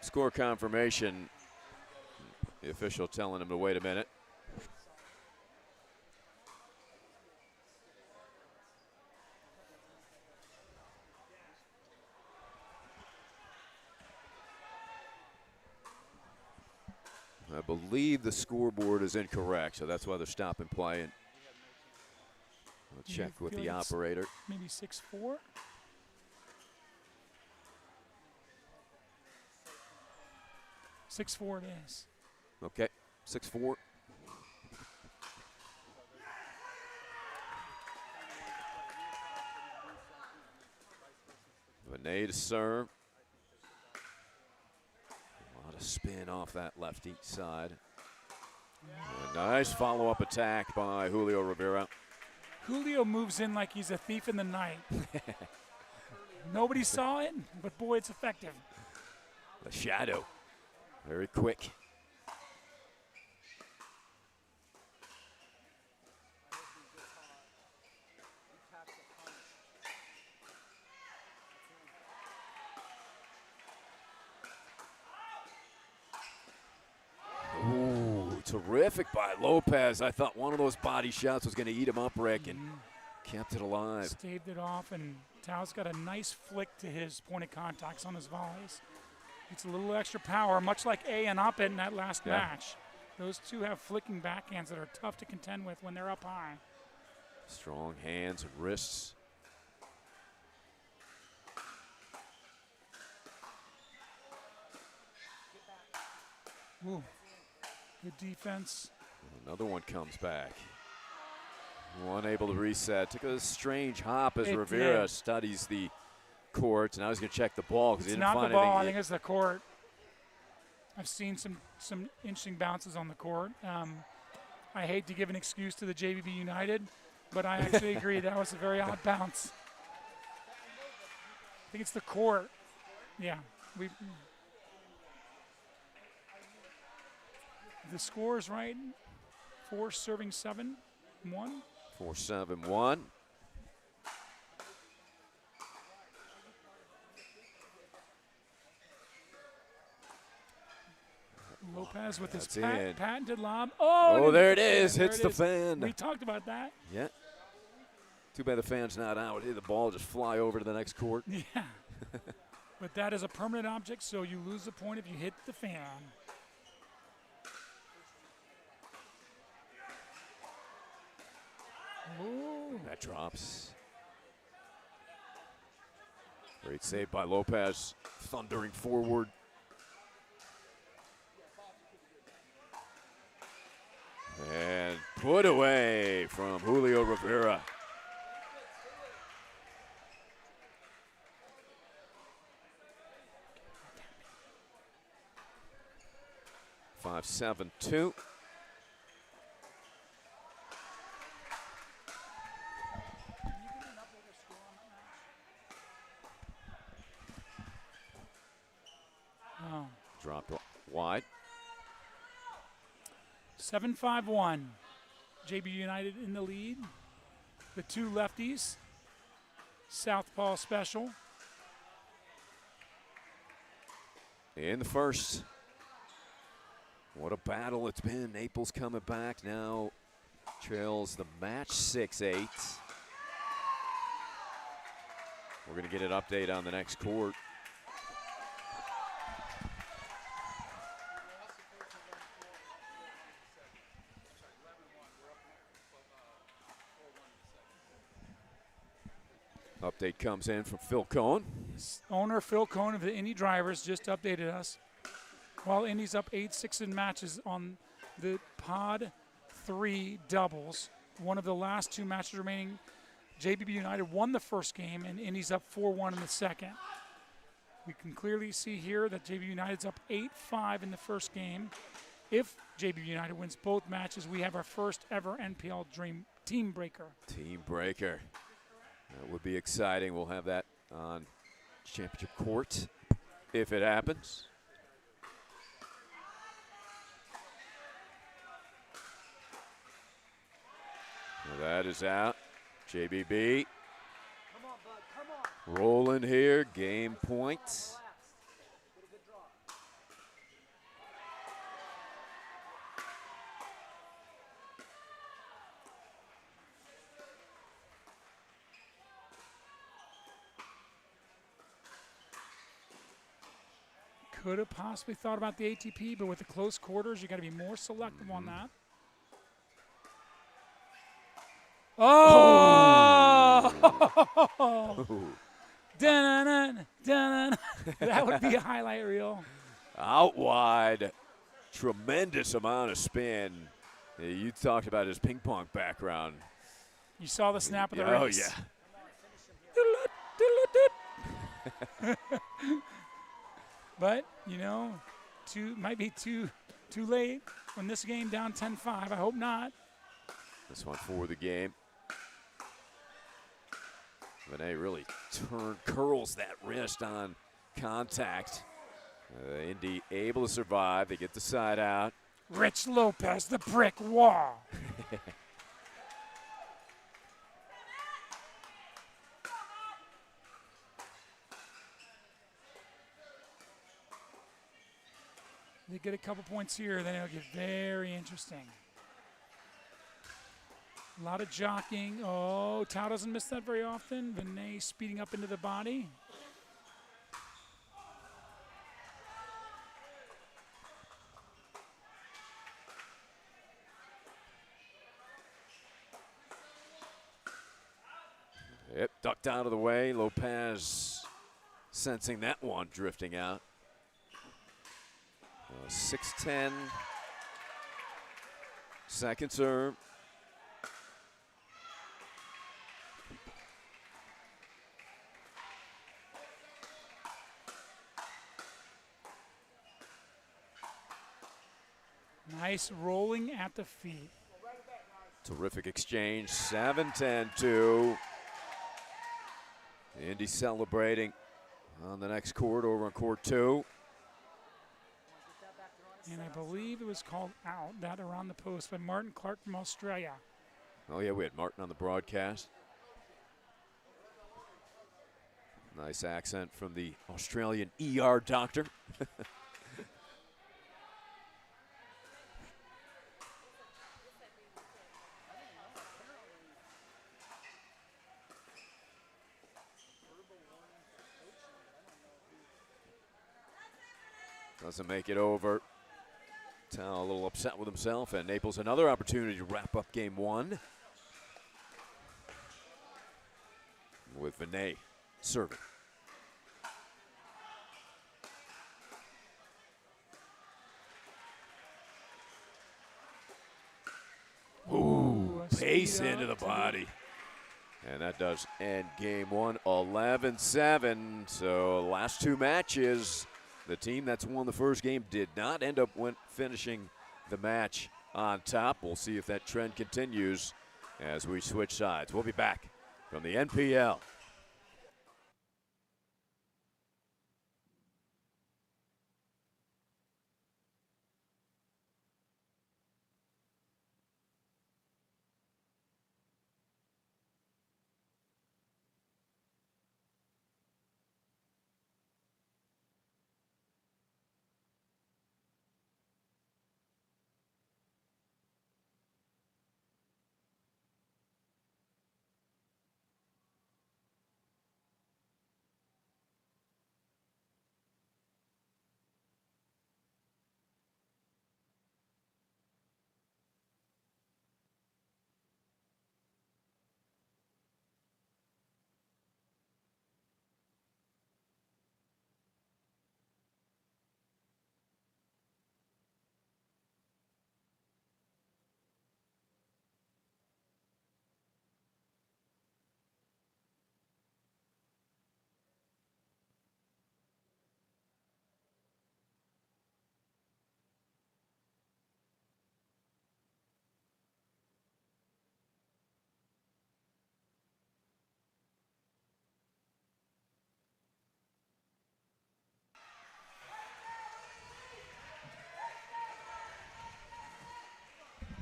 B: Score confirmation. The official telling him to wait a minute. I believe the scoreboard is incorrect, so that's why they're stopping play. And we'll check with the operator.
J: Maybe 6-4. 6-4 it is.
B: Okay, 6-4. Vinay to serve. A lot of spin off that lefty side. A nice follow-up attack by Julio Rivera.
J: Julio moves in like he's a thief in the night. Nobody saw it, but boy, it's effective.
B: The shadow. Very quick. Ooh, terrific by Lopez. I thought one of those body shots was going to eat him up, Rick, and kept it alive.
J: Staved it off, and Tao's got a nice flick to his point of contacts on his volleys. It's a little extra power, much like A and Up in that last match. Those two have flicking backhands that are tough to contend with when they're up high.
B: Strong hands and wrists.
J: Ooh, good defense.
B: Another one comes back. Unable to reset. Took a strange hop as Rivera studies the court. Now he's going to check the ball because he didn't find anything.
J: It's not the ball. I think it's the court. I've seen some interesting bounces on the court. I hate to give an excuse to the JVB United, but I actually agree that was a very odd bounce. I think it's the court. Yeah. The score is right. 4 serving 7, 1.
B: 4-7-1.
J: Lopez with his
B: That's in.
J: patented lob.
B: Oh, there it
J: hit
B: is.
J: the fan.
B: Hits
J: There
B: the
J: it is.
B: fan.
J: We talked about that.
B: Yeah. Too bad the fan's not out. The ball just fly over to the next court.
J: Yeah. But that is a permanent object, so you lose the point if you hit the fan. Ooh.
B: That drops. Great save by Lopez. Thundering forward. And put away from Julio Rivera. Five, 7-2.
J: Oh.
B: Dropped wide.
J: 7-5-1. JB United in the lead. The two lefties. Southpaw special.
B: In the first. What a battle it's been. Naples coming back now. Trails the match 6-8. We're going to get an update on the next court. Update comes in from Phil Cohn.
J: Owner Phil Cohn of the Indy Drivers just updated us. While Indy's up 8-6 in matches on the Pod 3 doubles, one of the last two matches remaining, JBB United won the first game and Indy's up 4-1 in the second. We can clearly see here that JBB United's up 8-5 in the first game. If JBB United wins both matches, we have our first ever NPL Dream Team Breaker.
B: Team Breaker. That would be exciting. We'll have that on championship court if it happens. Well, that is out. JBB rolling here. Game point.
J: Could have possibly thought about the ATP, but with the close quarters, you got to be more selective on that. Oh! Dun-dun-dun, dun-dun. That would be a highlight reel.
B: Out wide. Tremendous amount of spin. Yeah, you talked about his ping pong background.
J: You saw the snap of the
B: Oh,
J: race.
B: yeah.
J: But, you know, might be too late when this game down 10-5. I hope not.
B: This one for the game. Vinay really curls that wrist on contact. Indy able to survive. They get the side out.
J: Rich Lopez, the brick wall. They get a couple points here, then it'll get very interesting. A lot of jockeying. Oh, Tao doesn't miss that very often. Vinay speeding up into the body.
B: Yep, ducked out of the way. Lopez sensing that one drifting out. 6-10. Second serve.
J: Nice rolling at the feet.
B: Terrific exchange. 7-10-2. Indy celebrating on the next court over on court 2.
J: And I believe it was called out, that around the post by Martin Clark from Australia.
B: Oh, yeah, we had Martin on the broadcast. Nice accent from the Australian ER doctor. Doesn't make it over. Tao a little upset with himself, and Naples another opportunity to wrap up game one. With Vinay serving. Ooh, pace into the body. And that does end game one, 11-7. So last two matches, the team that's won the first game did not end up finishing the match on top. We'll see if that trend continues as we switch sides. We'll be back from the NPL.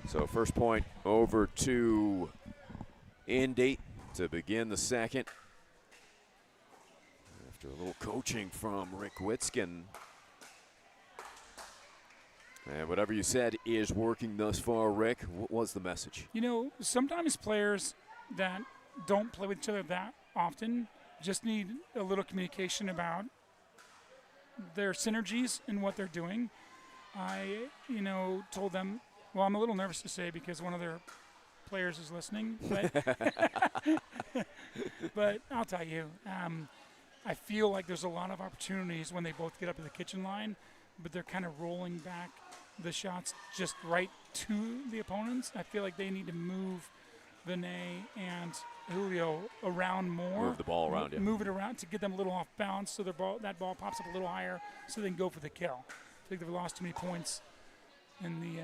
B: So first point over to Indy to begin the second. After a little coaching from Rick Witzkin. And whatever you said is working thus far, Rick. What was the message?
J: You know, sometimes players that don't play with each other that often just need a little communication about their synergies and what they're doing. I, told them, well, I'm a little nervous to say because one of their players is listening, but I'll tell you, I feel like there's a lot of opportunities when they both get up to the kitchen line, but they're kind of rolling back the shots just right to the opponents. I feel like they need to move Vinay and Julio around more.
B: Move the ball around, yeah.
J: Move it around to get them a little off balance so that ball pops up a little higher so they can go for the kill. I think they've lost too many points in the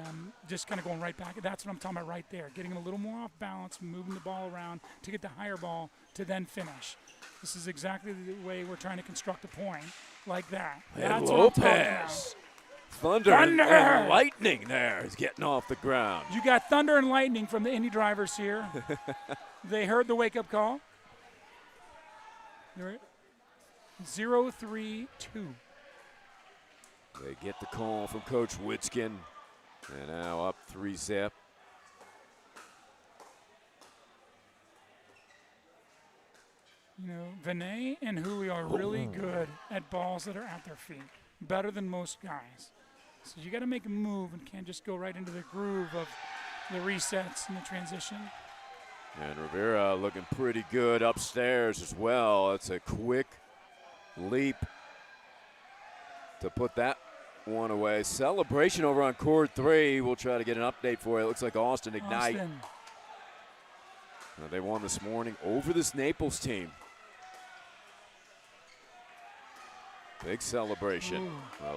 J: just kind of going right back. That's what I'm talking about right there. Getting them a little more off balance, moving the ball around to get the higher ball to then finish. This is exactly the way we're trying to construct a point like that.
B: And
J: That's what I'm talking about.
B: Lopez. Thunder and lightning there is getting off the ground.
J: You got thunder and lightning from the Indy drivers here. They heard the wake-up call. 0-3-2.
B: They get the call from Coach Witzkin. And now up 3-zip.
J: Vinay and Julio are really good at balls that are at their feet. Better than most guys. So you got to make a move and can't just go right into the groove of the resets and the transition.
B: And Rivera looking pretty good upstairs as well. It's a quick leap to put that one away. Celebration over on court 3. We'll try to get an update for you. It looks like Austin Ignite. They won this morning over this Naples team. Big celebration.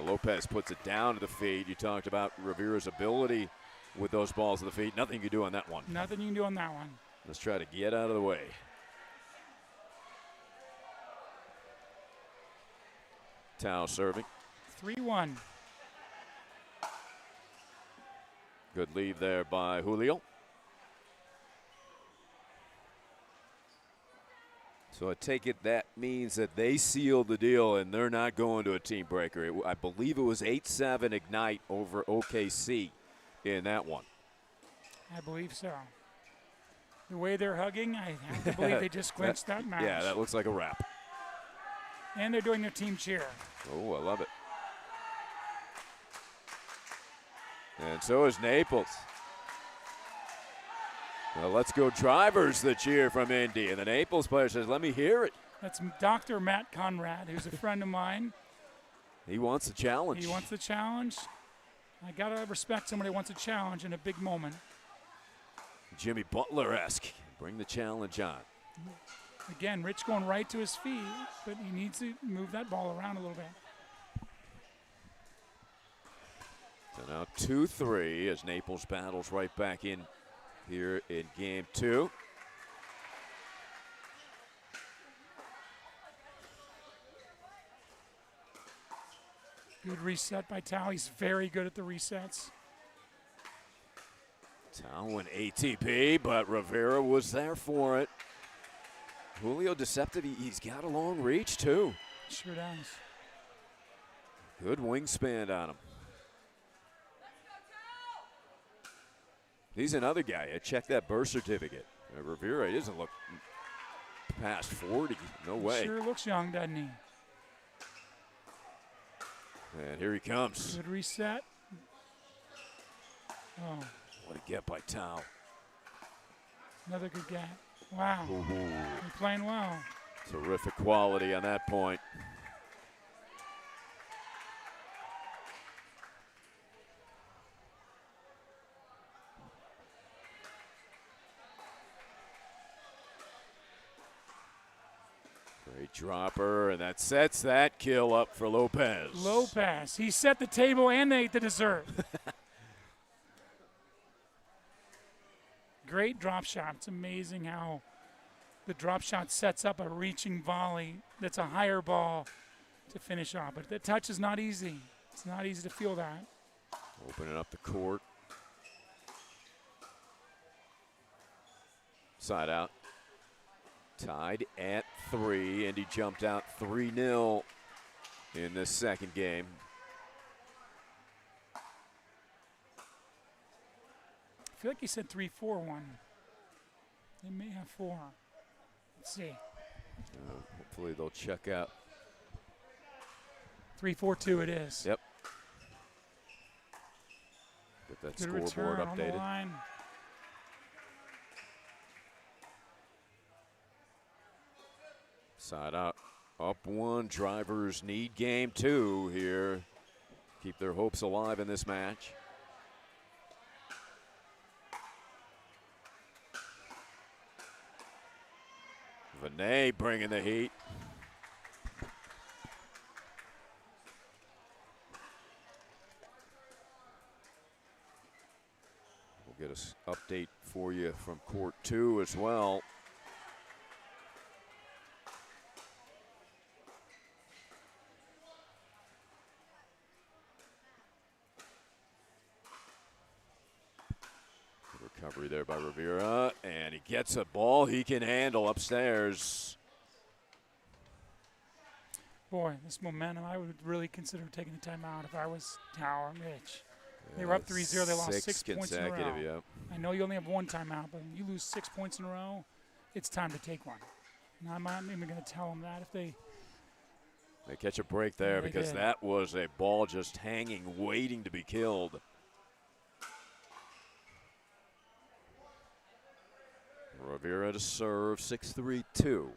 B: Lopez puts it down to the feet. You talked about Rivera's ability with those balls to the feet. Nothing you can do on that one.
J: Nothing you can do on that one.
B: Let's try to get out of the way. Tao serving.
J: 3-1.
B: Good lead there by Julio. So I take it that means that they sealed the deal and they're not going to a team breaker. I believe it was 8-7 Ignite over OKC in that one.
J: I believe so. The way they're hugging, I have to believe they just clinched that match.
B: Yeah, that looks like a wrap.
J: And they're doing their team cheer.
B: Oh, I love it. And so is Naples. Well, let's go Drivers, the cheer from Indy. And the Naples player says, let me hear it.
J: That's Dr. Matt Conrad, who's a friend of mine.
B: He wants the challenge.
J: He wants the challenge. I got to respect somebody who wants a challenge in a big moment.
B: Jimmy Butler-esque. Bring the challenge on.
J: Again, Rich going right to his feet, but he needs to move that ball around a little bit.
B: So now 2-3 as Naples battles right back in here in game 2.
J: Good reset by Tao. He's very good at the resets.
B: Tao went ATP, but Rivera was there for it. Julio Deceptive, he's got a long reach too.
J: Sure does.
B: Good wingspan on him. He's another guy. Check that birth certificate. Rivera doesn't look past 40. No way.
J: Sure looks young, doesn't he?
B: And here he comes.
J: Good reset. Oh,
B: What a get by Tao.
J: another good gap. Wow.
B: Ooh.
J: They're playing well.
B: Terrific quality on that point. Great dropper, and that sets that kill up for Lopez.
J: Lopez. He set the table and they ate the dessert. Great drop shot. It's amazing how the drop shot sets up a reaching volley that's a higher ball to finish off. But the touch is not easy. It's not easy to feel that.
B: Opening up the court. Side out. Tied at 3. Indy jumped out 3-0 in this second game.
J: I feel like he said 3-4-1. They may have 4. Let's see.
B: Hopefully they'll check out.
J: 3-4-2 it is.
B: Yep. Get that
J: Good return
B: scoreboard
J: on the
B: updated.
J: line.
B: Side out. Up 1. Drivers need game 2 here. Keep their hopes alive in this match. Vinay bringing the heat. We'll get an update for you from court 2 as well. Recovery there by Rivera, and he gets a ball he can handle upstairs.
J: Boy, this momentum, I would really consider taking a timeout if I was Tower and Rich. They were up 3-0. They lost 6 points in a row.
B: Yep.
J: I know you only have 1 timeout, but when you lose 6 points in a row, it's time to take one. And I'm not even going to tell them that if they
B: catch a break there because
J: did.
B: that was a ball just hanging, waiting to be killed. Rivera to serve, 6-3-2.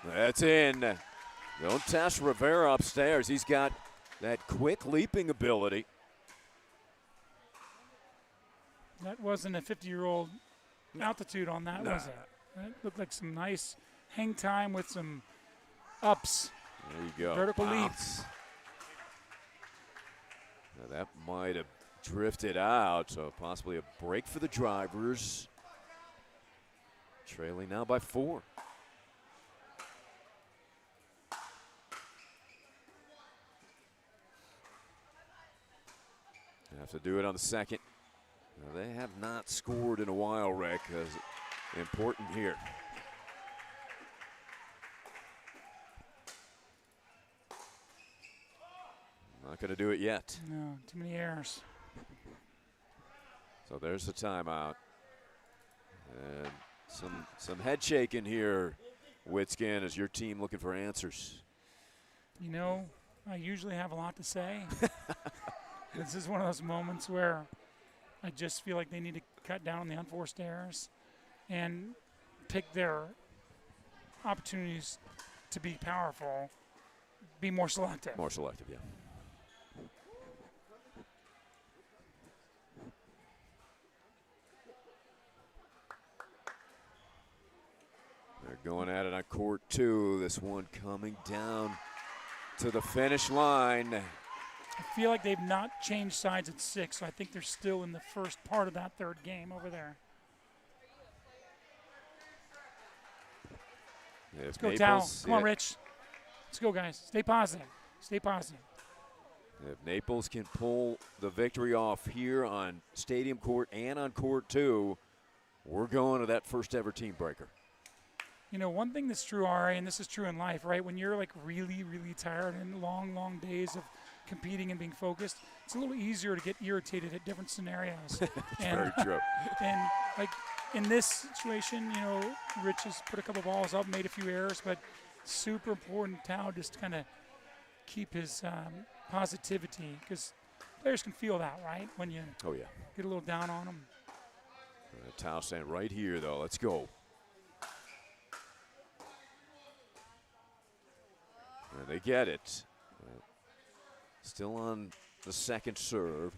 B: That's in. Don't test Rivera upstairs. He's got that quick leaping ability.
J: That wasn't a 50-year-old altitude on that,
B: Nah.
J: was it? That looked like some nice hang time with some ups.
B: There you go.
J: Vertical
B: Bounce. Now that might have drifted out, so possibly a break for the Drivers. Trailing now by 4. Have to do it on the second. Now, they have not scored in a while, Rick. Important here. Not going to do it yet.
J: No, too many errors.
B: So there's the timeout. And some head shaking here, Witscan, as your team looking for answers.
J: You know, I usually have a lot to say. This is one of those moments where I just feel like they need to cut down on the unforced errors and pick their opportunities to be powerful, be more selective.
B: More selective, yeah. They're going at it on court 2. This one coming down to the finish line.
J: I feel like they've not changed sides at 6, so I think they're still in the first part of that third game over there. Let's go, Tao. Come on, Rich. Let's go, guys. Stay positive. Stay positive.
B: If Naples can pull the victory off here on Stadium Court and on Court 2, we're going to that first ever team breaker.
J: You know, one thing that's true, Ari, and this is true in life, right? When you're like really, really tired and long days of competing and being focused, it's a little easier to get irritated at different scenarios.
B: Very true.
J: And like in this situation, you know, Rich has put a couple balls up, made a few errors, but super important Tao just to kind of keep his positivity, because players can feel that, right? When you get a little down on them.
B: Tao saying right here, though, let's go. And they get it. Still on the second serve.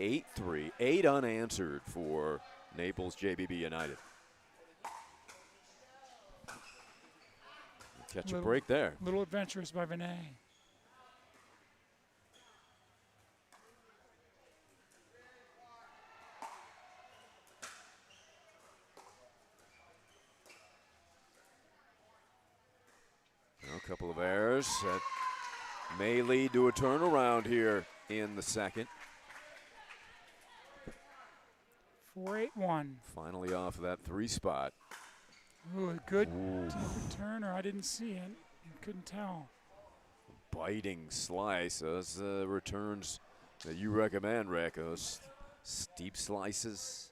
B: 8-3, 8 unanswered for Naples JBB United. Catch a break there.
J: Little adventurous by Vinay.
B: A couple of errors that may lead to a turnaround here in the second.
J: 4-8-1.
B: Finally off of that 3 spot.
J: Ooh, a good returner. I didn't see it. Couldn't tell.
B: Biting slice. Those returns that you recommend, Rick. Those steep slices.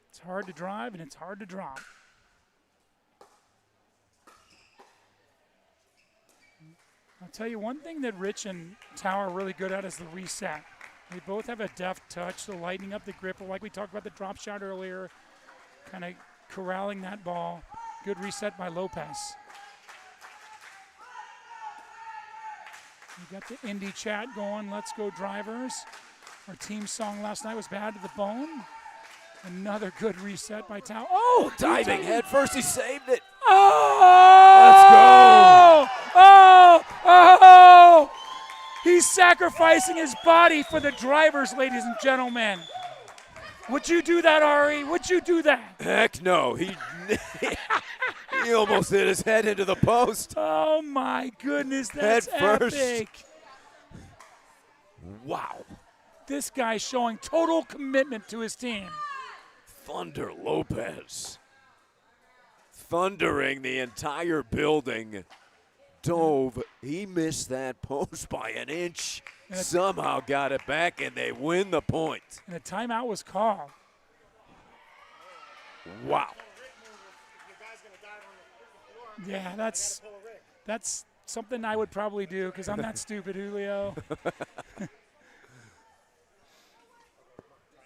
J: It's hard to drive and it's hard to drop. I'll tell you one thing that Rich and Tao are really good at is the reset. They both have a deft touch, so lightening up the grip, like we talked about the drop shot earlier, kind of corralling that ball. Good reset by Lopez. You got the Indy chat going, let's go drivers. Our team song last night was Bad to the Bone. Another good reset by Tao. Oh,
B: diving head first, he saved it.
J: Oh!
B: Let's go!
J: Oh! He's sacrificing his body for the drivers, ladies and gentlemen. Would you do that, Ari? Would you do that?
B: Heck no. He almost hit his head into the post.
J: Oh, my goodness. That's
B: head first.
J: Epic.
B: Wow.
J: This guy's showing total commitment to his team.
B: Thunder Lopez. Thundering the entire building. Dove. He missed that post by an inch. Somehow got it back, and they win the point.
J: And a timeout was called.
B: Wow.
J: Yeah, that's something I would probably do because I'm not stupid, Julio.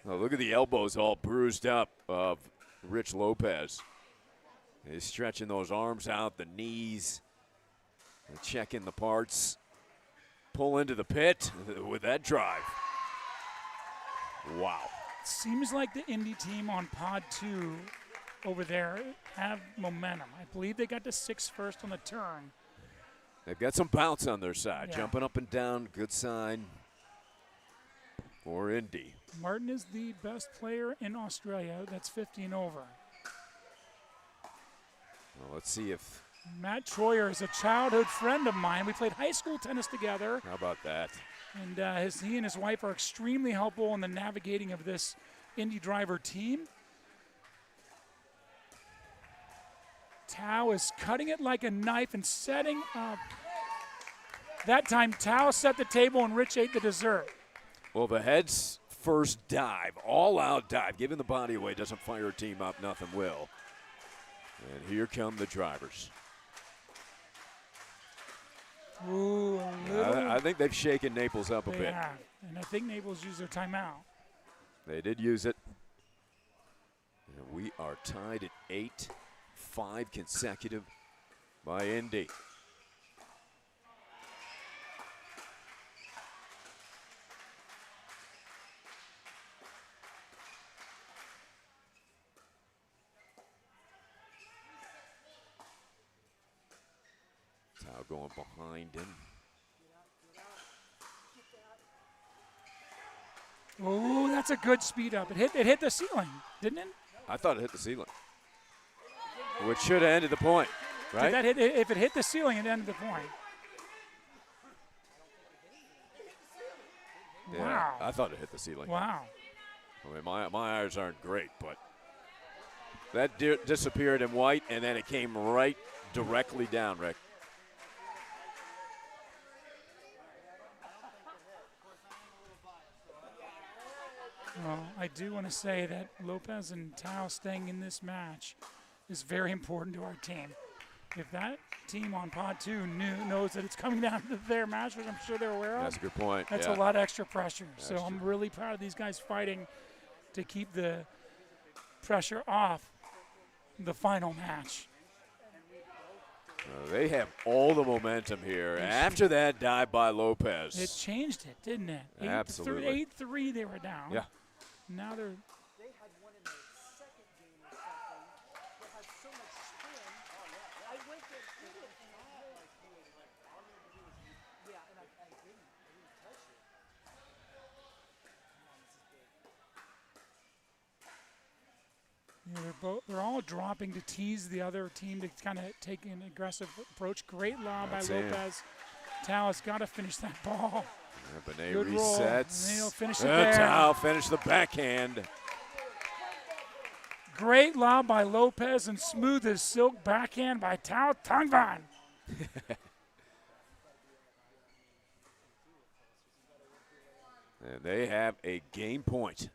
B: Oh, look at the elbows all bruised up of Rich Lopez. He's stretching those arms out, the knees, and checking the parts. Pull into the pit with that drive. Wow.
J: Seems like the Indy team on pod 2 over there have momentum. I believe they got to 6 first on the turn.
B: They've got some bounce on their side.
J: Yeah.
B: Jumping up and down, good sign for Indy.
J: Martin is the best player in Australia. That's 50 and over.
B: Well, let's see if...
J: Matt Troyer is a childhood friend of mine. We played high school tennis together.
B: How about that?
J: And he and his wife are extremely helpful in the navigating of this Indy driver team. Tao is cutting it like a knife and setting up. That time, Tao set the table and Rich ate the dessert.
B: Well, the head's first dive, all-out dive, giving the body away, doesn't fire a team up, nothing will. And here come the drivers.
J: Ooh,
B: I think they've shaken Naples up a bit.
J: Yeah, and I think Naples used their timeout.
B: They did use it. And we are tied at 8, 5 consecutive by Indy. Tao going behind him.
J: Oh, that's a good speed up. It hit the ceiling, didn't it?
B: I thought it hit the ceiling, which should have ended the point, right?
J: If it hit the ceiling, it ended the point.
B: Yeah,
J: Wow.
B: I thought it hit the ceiling.
J: Wow.
B: I mean, my eyes aren't great, but that disappeared in white, and then it came right directly down, Rick.
J: Well, I do want to say that Lopez and Tao staying in this match is very important to our team. If that team on pod 2 knows that it's coming down to their match, which I'm sure they're aware of.
B: That's a good point.
J: That's
B: yeah.
J: a lot of extra pressure.
B: That's
J: so I'm
B: true.
J: really proud of these guys fighting to keep the pressure off the final match.
B: They have all the momentum here. After that dive by Lopez.
J: It changed it, didn't it?
B: Absolutely.
J: 8-3 they were down.
B: Yeah.
J: Now they're they're all dropping to tease the other team to kind of take an aggressive approach. Great lob by Lopez. Tao has got to finish that ball.
B: Yeah, Benet
J: Good roll.
B: resets.
J: And he'll finish it there.
B: Tao finished the backhand.
J: Great lob by Lopez and smooth as silk backhand by Tao Tangvan.
B: And they have a game point.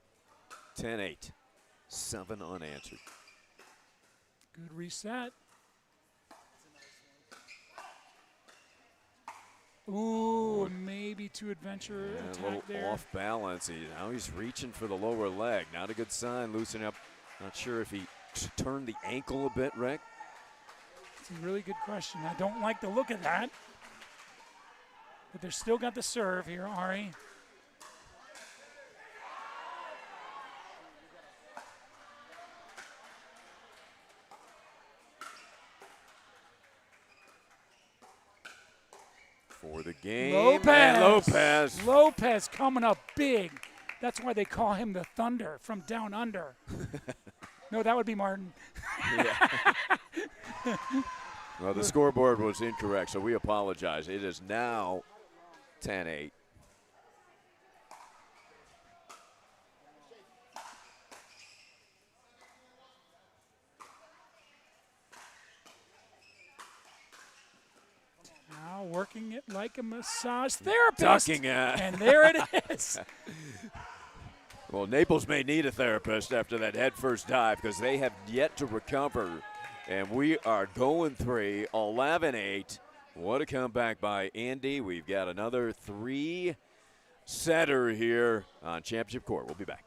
B: 10-8. 7 unanswered.
J: Good reset. Ooh, maybe too adventure
B: A
J: attack
B: little
J: there.
B: off balance. Now he's reaching for the lower leg. Not a good sign. Loosening up. Not sure if he turned the ankle a bit, Rick.
J: It's a really good question. I don't like the look of that. But they're still got the serve here, Ari.
B: For the game.
J: Lopez.
B: And Lopez.
J: Lopez coming up big. That's why they call him the Thunder from down under. No, that would be Martin.
B: Well, the scoreboard was incorrect, so we apologize. It is now 10-8.
J: Now working it like a massage therapist.
B: Ducking it.
J: And there it is.
B: Well, Naples may need a therapist after that head-first dive because they have yet to recover. And we are going 11-8. What a comeback by Indy. We've got another 3-setter here on Championship Court. We'll be back.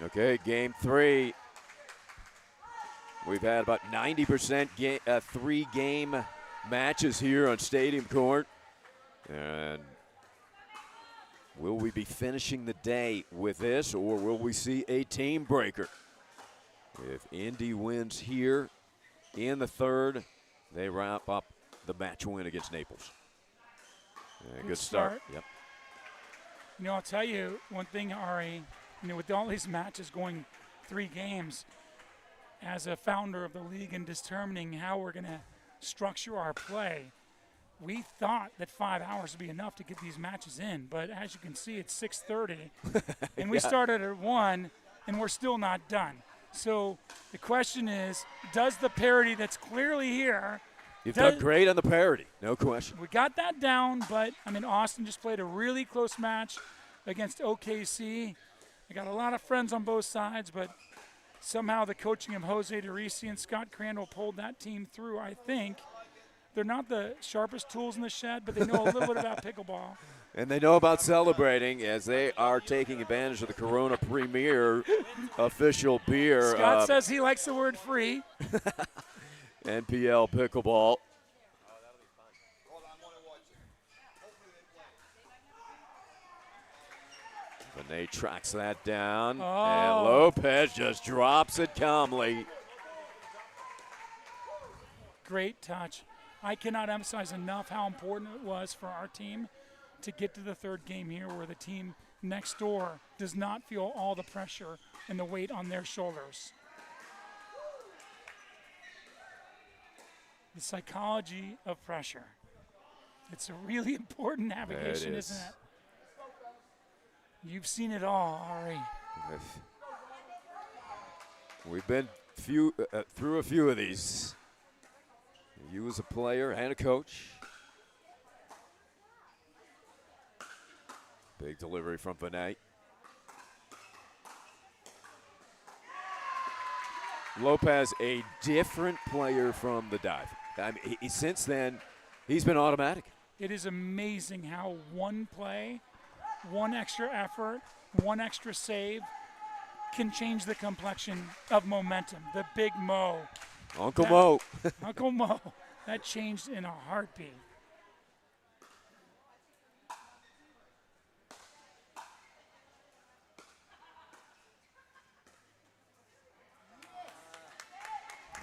B: Okay, game 3. We've had about 90% three-game matches here on Stadium Court. And will we be finishing the day with this, or will we see a team breaker? If Indy wins here in the third, they wrap up the match win against Naples. Good start. Yep.
J: You know, I'll tell you one thing, Ari. You know, with all these matches going 3 games, as a founder of the league and determining how we're going to structure our play, we thought that 5 hours would be enough to get these matches in. But as you can see, it's 6:30, and we started at 1, and we're still not done. So the question is, does the parity that's clearly here?
B: You've done great on the parity, no question.
J: We got that down, but, I mean, Austin just played a really close match against OKC. I got a lot of friends on both sides, but somehow the coaching of Jose DeRisi and Scott Crandall pulled that team through. I think they're not the sharpest tools in the shed, but they know a little bit about pickleball.
B: And they know about celebrating as they are taking advantage of the Corona Premier official beer.
J: Scott says he likes the word free.
B: NPL pickleball. Benet tracks that down, and Lopez just drops it calmly.
J: Great touch. I cannot emphasize enough how important it was for our team to get to the third game here, where the team next door does not feel all the pressure and the weight on their shoulders. The psychology of pressure. It's a really important navigation, isn't it? You've seen it all, Ari.
B: We've been through a few of these. You as a player and a coach. Big delivery from Benet. Lopez, a different player from the dive. I mean, since then, he's been automatic.
J: It is amazing how one play, one extra effort, one extra save can change the complexion of momentum. The big Mo.
B: Uncle Mo.
J: Uncle Mo. That changed in a heartbeat.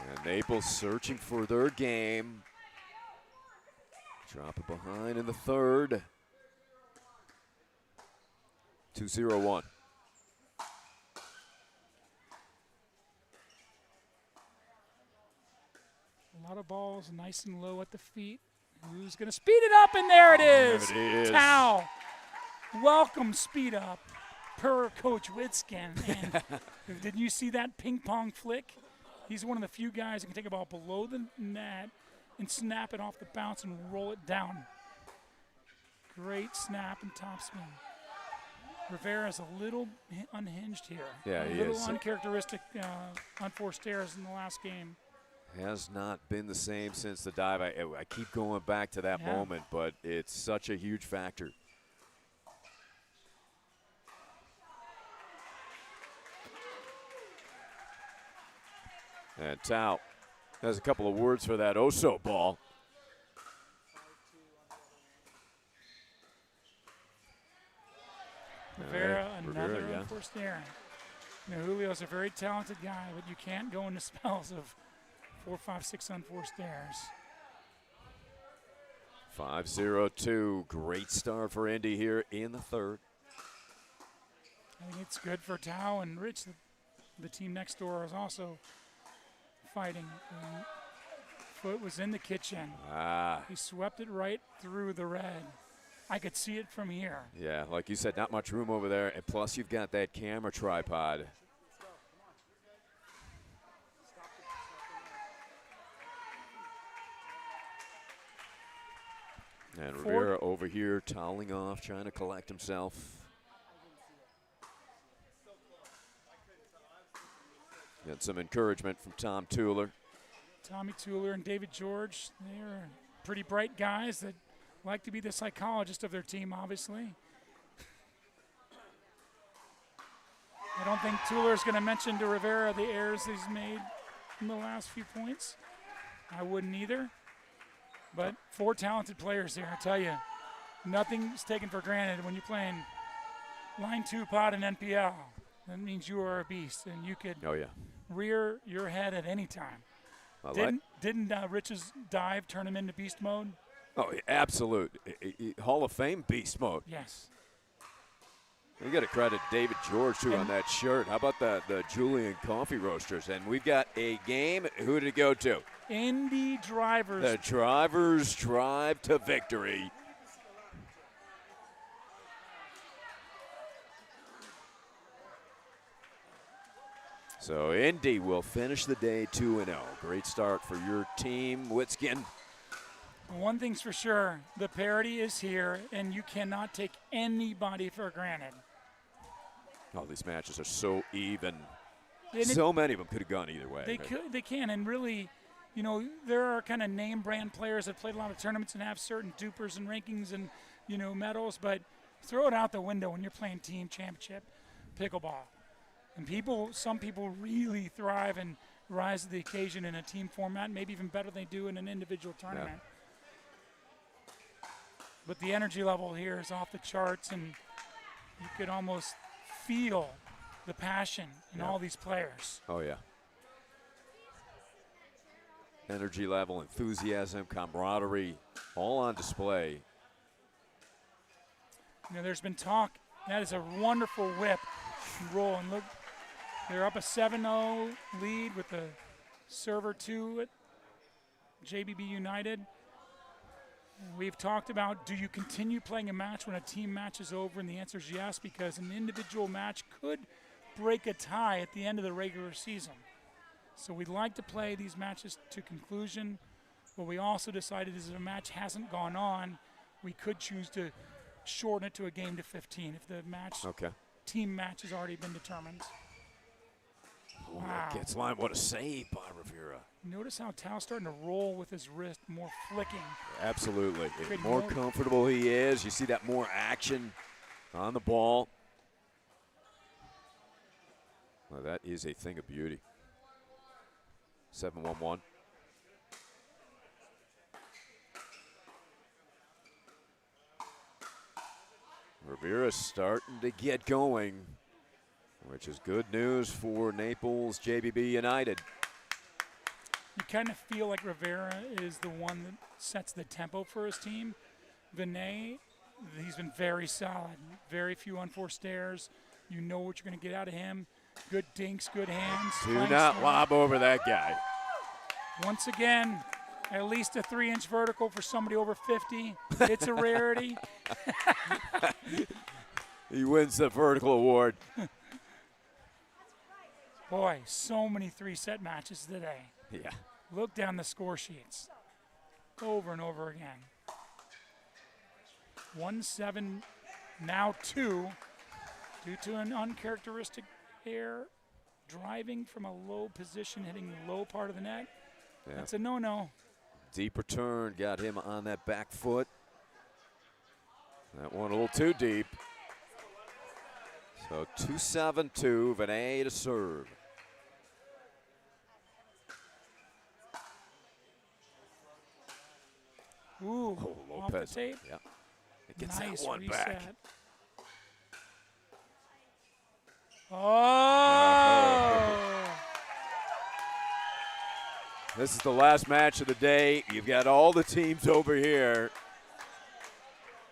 B: And Naples searching for their game. Drop it behind in the third. 2-0-1.
J: A lot of balls nice and low at the feet. Who's going to speed it up? And there it is.
B: There it is.
J: Tao. Welcome, speed up, per Coach Witzkin. And did you see that ping pong flick? He's one of the few guys that can take a ball below the net and snap it off the bounce and roll it down. Great snap and topspin. Rivera's a little unhinged here.
B: Yeah, he is.
J: A little uncharacteristic unforced errors in the last game.
B: Has not been the same since the dive. I keep going back to that moment, but it's such a huge factor. And Tao has a couple of words for that Oso ball.
J: Rivera, another unforced error. You know, Julio's a very talented guy, but you can't go into spells of 4, 5, 6 unforced errors.
B: 5-0-2. Great start for Indy here in the third.
J: I think it's good for Tao and Rich. The team next door is also fighting. Foot was in the kitchen. He swept it right through the red. I could see it from here.
B: Yeah, like you said, not much room over there. And plus, you've got that camera tripod. And Rivera over here toweling off, trying to collect himself. Got some encouragement from Tom Tueller.
J: Tommy Tueller and David George, they're pretty bright guys that like to be the psychologist of their team, obviously. I don't think Tueler's going to mention to Rivera the errors he's made in the last few points. I wouldn't either. But 4 talented players here, I tell you. Nothing's taken for granted when you're playing line 2 pod and NPL. That means you are a beast, and you could rear your head at any time. Didn't Rich's dive turn him into beast mode?
B: Oh, absolute. Hall of Fame beast mode.
J: Yes.
B: We got to credit David George, too, on that shirt. How about the Julian Coffee Roasters? And we've got a game. Who did it go to?
J: Indy Drivers.
B: The Drivers drive to victory. So Indy will finish the day 2-0. Great start for your team, Witskin.
J: One thing's for sure, the parity is here, and you cannot take anybody for granted.
B: Oh, these matches are so even.
J: And
B: so many of them could have gone either way.
J: They can, and really, you know, there are kind of name brand players that played a lot of tournaments and have certain dupers and rankings and, you know, medals, but throw it out the window when you're playing team championship pickleball. And some people really thrive and rise to the occasion in a team format, maybe even better than they do in an individual tournament. Yeah. But the energy level here is off the charts, and you could almost feel the passion in all these players.
B: Oh, yeah. Energy level, enthusiasm, camaraderie, all on display.
J: You know, there's been talk. That is a wonderful whip and roll. And look, they're up a 7-0 lead with the server 2 at JBB United. We've talked about, do you continue playing a match when a team match is over? And the answer is yes, because an individual match could break a tie at the end of the regular season. So we'd like to play these matches to conclusion, but we also decided if a match hasn't gone on, we could choose to shorten it to a game to 15 if the match team match has already been determined.
B: Wow. Gets line. What a save by Rivera.
J: Notice how Tao's starting to roll with his wrist, more flicking.
B: Absolutely. The more comfortable he is, you see that more action on the ball. Well, that is a thing of beauty. 7-1-1. Rivera's starting to get going, which is good news for Naples JBB United.
J: You kind of feel like Rivera is the one that sets the tempo for his team. Vinay, he's been very solid. Very few unforced errors. You know what you're going to get out of him. Good dinks, good hands.
B: Do not lob over that guy.
J: Once again, at least a 3-inch vertical for somebody over 50. It's a rarity.
B: He wins the vertical award.
J: Boy, so many 3-set matches today.
B: Yeah.
J: Look down the score sheets over and over again. 1-7, now 2, due to an uncharacteristic error, driving from a low position, hitting the low part of the net. Yeah. That's a no-no.
B: Deep return, got him on that back foot. That one a little too deep. So 2-7-2, Vinay to serve.
J: Ooh, off the tape.
B: Yeah. It gets
J: nice
B: that one
J: reset.
B: back.
J: Oh!
B: This is the last match of the day. You've got all the teams over here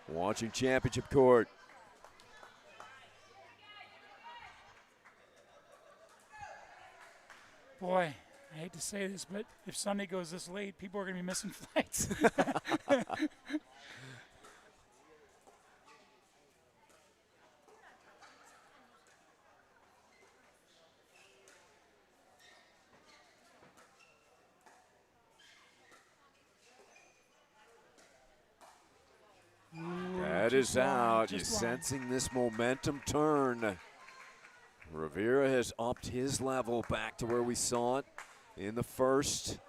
B: watching championship court.
J: Boy, I hate to say this, but if Sunday goes this late, people are going to be missing flights.
B: That is out. You're sensing this momentum turn. Rivera has upped his level back to where we saw it in the first.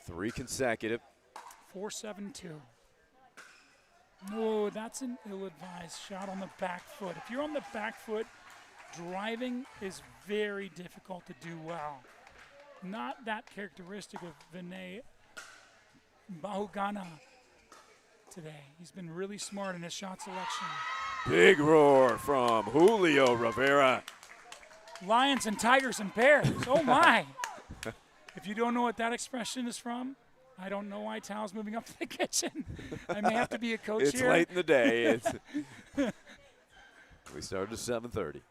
B: 3 consecutive.
J: 4-7-2. No, that's an ill-advised shot on the back foot. If you're on the back foot, driving is very difficult to do well. Not that characteristic of Vinay Bahugana today. He's been really smart in his shot selection.
B: Big roar from Julio Rivera.
J: Lions and tigers and bears. Oh, my. If you don't know what that expression is from, I don't know why Tal's moving up to the kitchen. I may have to be a coach
B: It's
J: here.
B: late in the day. We started at 7:30.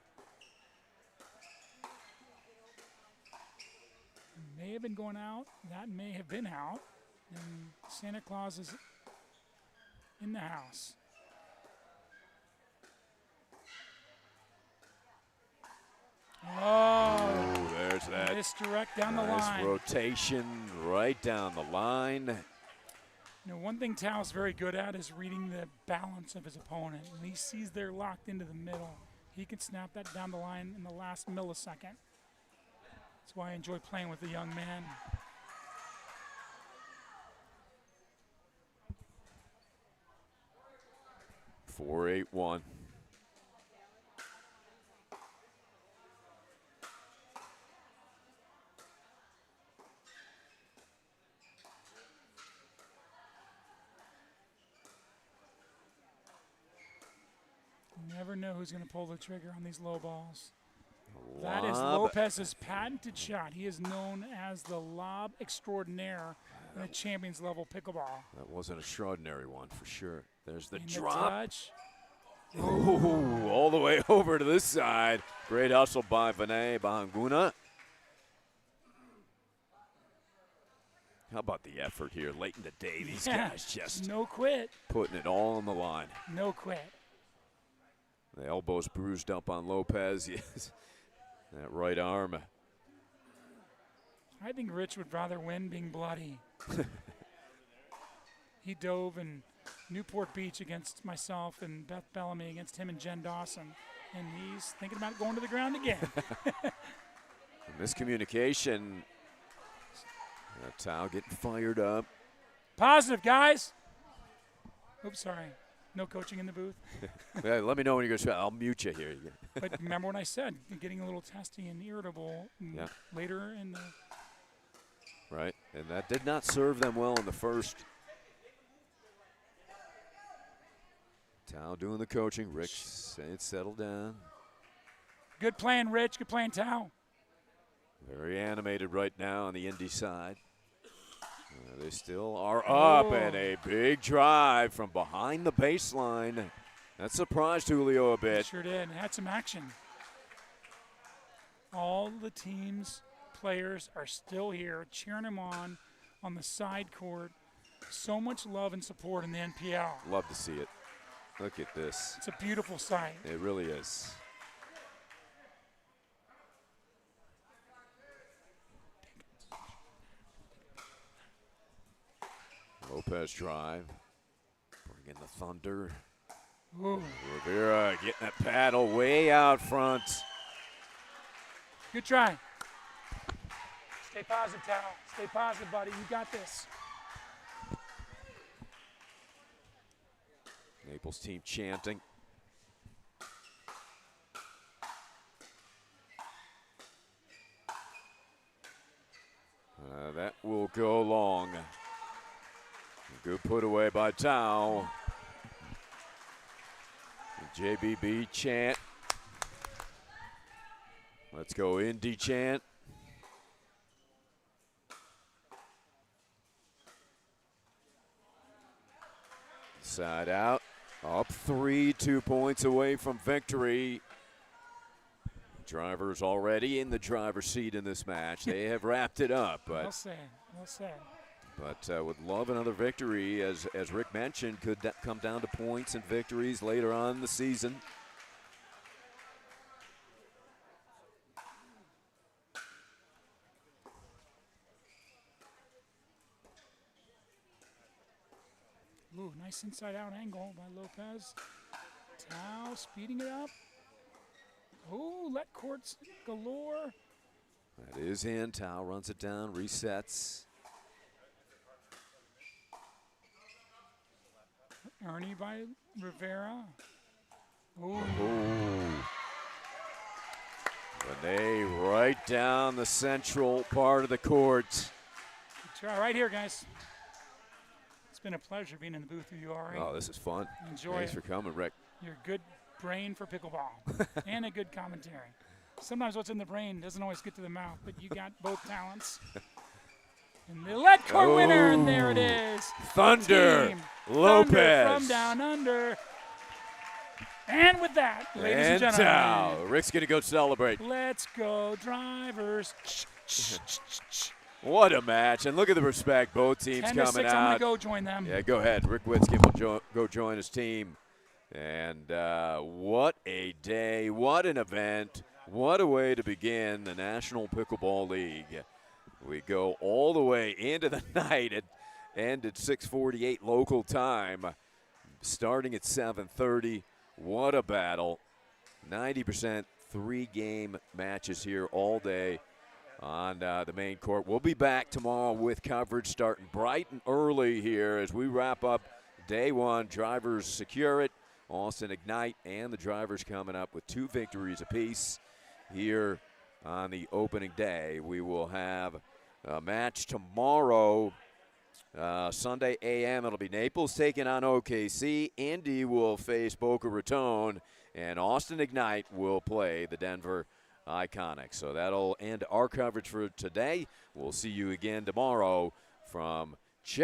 J: May have been going out. That may have been out. And Santa Claus is in the house. Oh,
B: Ooh, there's that
J: misdirect down the
B: nice
J: line.
B: rotation right down the line.
J: You know, one thing Tao's very good at is reading the balance of his opponent. When he sees they're locked into the middle, he can snap that down the line in the last millisecond. That's why I enjoy playing with the young man.
B: Four, 8-1.
J: You never know who's going to pull the trigger on these low balls. That is
B: Lob.
J: Lopez's patented shot. He is known as the lob extraordinaire in the champions level pickleball.
B: That was an extraordinary one for sure. There's the
J: And
B: drop.
J: touch.
B: Ooh, all the way over to this side. Great hustle by Vinay Bahanguna. How about the effort here late in the day? These guys just
J: no quit.
B: putting it all on the line.
J: No quit.
B: The elbow's bruised up on Lopez. Yes. That right arm.
J: I think Rich would rather win being bloody. He dove in Newport Beach against myself and Beth Bellamy against him and Jen Dawson. And he's thinking about going to the ground again.
B: Miscommunication. Tao getting fired up.
J: Positive, guys. Oops, sorry. No coaching in the booth.
B: Yeah, let me know when you go. I'll mute you here.
J: But remember what I said, getting a little testy and irritable later in the.
B: Right, and that did not serve them well in the first. Tao doing the coaching. Rick saying settle down.
J: Good playing, Rich. Good playing, Tao.
B: Very animated right now on the Indy side. They still are up, and a big drive from behind the baseline. That surprised Julio a bit.
J: Sure did. Had some action. All the team's players are still here, cheering him on the side court. So much love and support in the NPL.
B: Love to see it. Look at this.
J: It's a beautiful sight.
B: It really is. Lopez drive. Bring in the thunder.
J: Ooh.
B: Rivera getting that paddle way out front.
J: Good try. Stay positive, Tao. Stay positive, buddy. You got this.
B: Naples team chanting. That will go long. Good put away by Tao. JBB chant. Let's go Indy chant. Side out. Up 3, 2 points away from victory. Drivers already in the driver's seat in this match. They have wrapped it up. But
J: Well said. Well said.
B: But would love another victory, as Rick mentioned, could come down to points and victories later on in the season.
J: Ooh, nice inside-out angle by Lopez. Tao speeding it up. Ooh, let courts galore.
B: That is in. Tao runs it down, resets.
J: Ernie by Rivera. Ooh.
B: Renee right down the central part of the court.
J: Try right here, guys. It's been a pleasure being in the booth with you, Ari.
B: Oh, this is fun.
J: Enjoy
B: Thanks
J: it.
B: for coming, Rick.
J: Your good brain for pickleball and a good commentary. Sometimes what's in the brain doesn't always get to the mouth, but you got both talents. And the lead court winner, and there it is.
B: Thunder
J: Team
B: Lopez.
J: Thunder from down under. And with that, ladies and gentlemen,
B: Rick's going to go celebrate.
J: let's go, drivers.
B: What a match. And look at the respect both teams
J: 10 to
B: coming
J: 6,
B: out.
J: I'm going to go join them.
B: Yeah, go ahead. Rick Witzkin will go join his team. And what a day. What an event. What a way to begin the National Pickleball League. We go all the way into the night. It ended 6:48 local time, starting at 7:30. What a battle. 90% 3-game matches here all day on the main court. We'll be back tomorrow with coverage starting bright and early here as we wrap up day one. Drivers secure it. Austin Ignite and the drivers coming up with 2 victories apiece here on the opening day. We will have a match tomorrow, Sunday a.m. It'll be Naples taking on OKC. Indy will face Boca Raton, and Austin Ignite will play the Denver Iconics. So that'll end our coverage for today. We'll see you again tomorrow from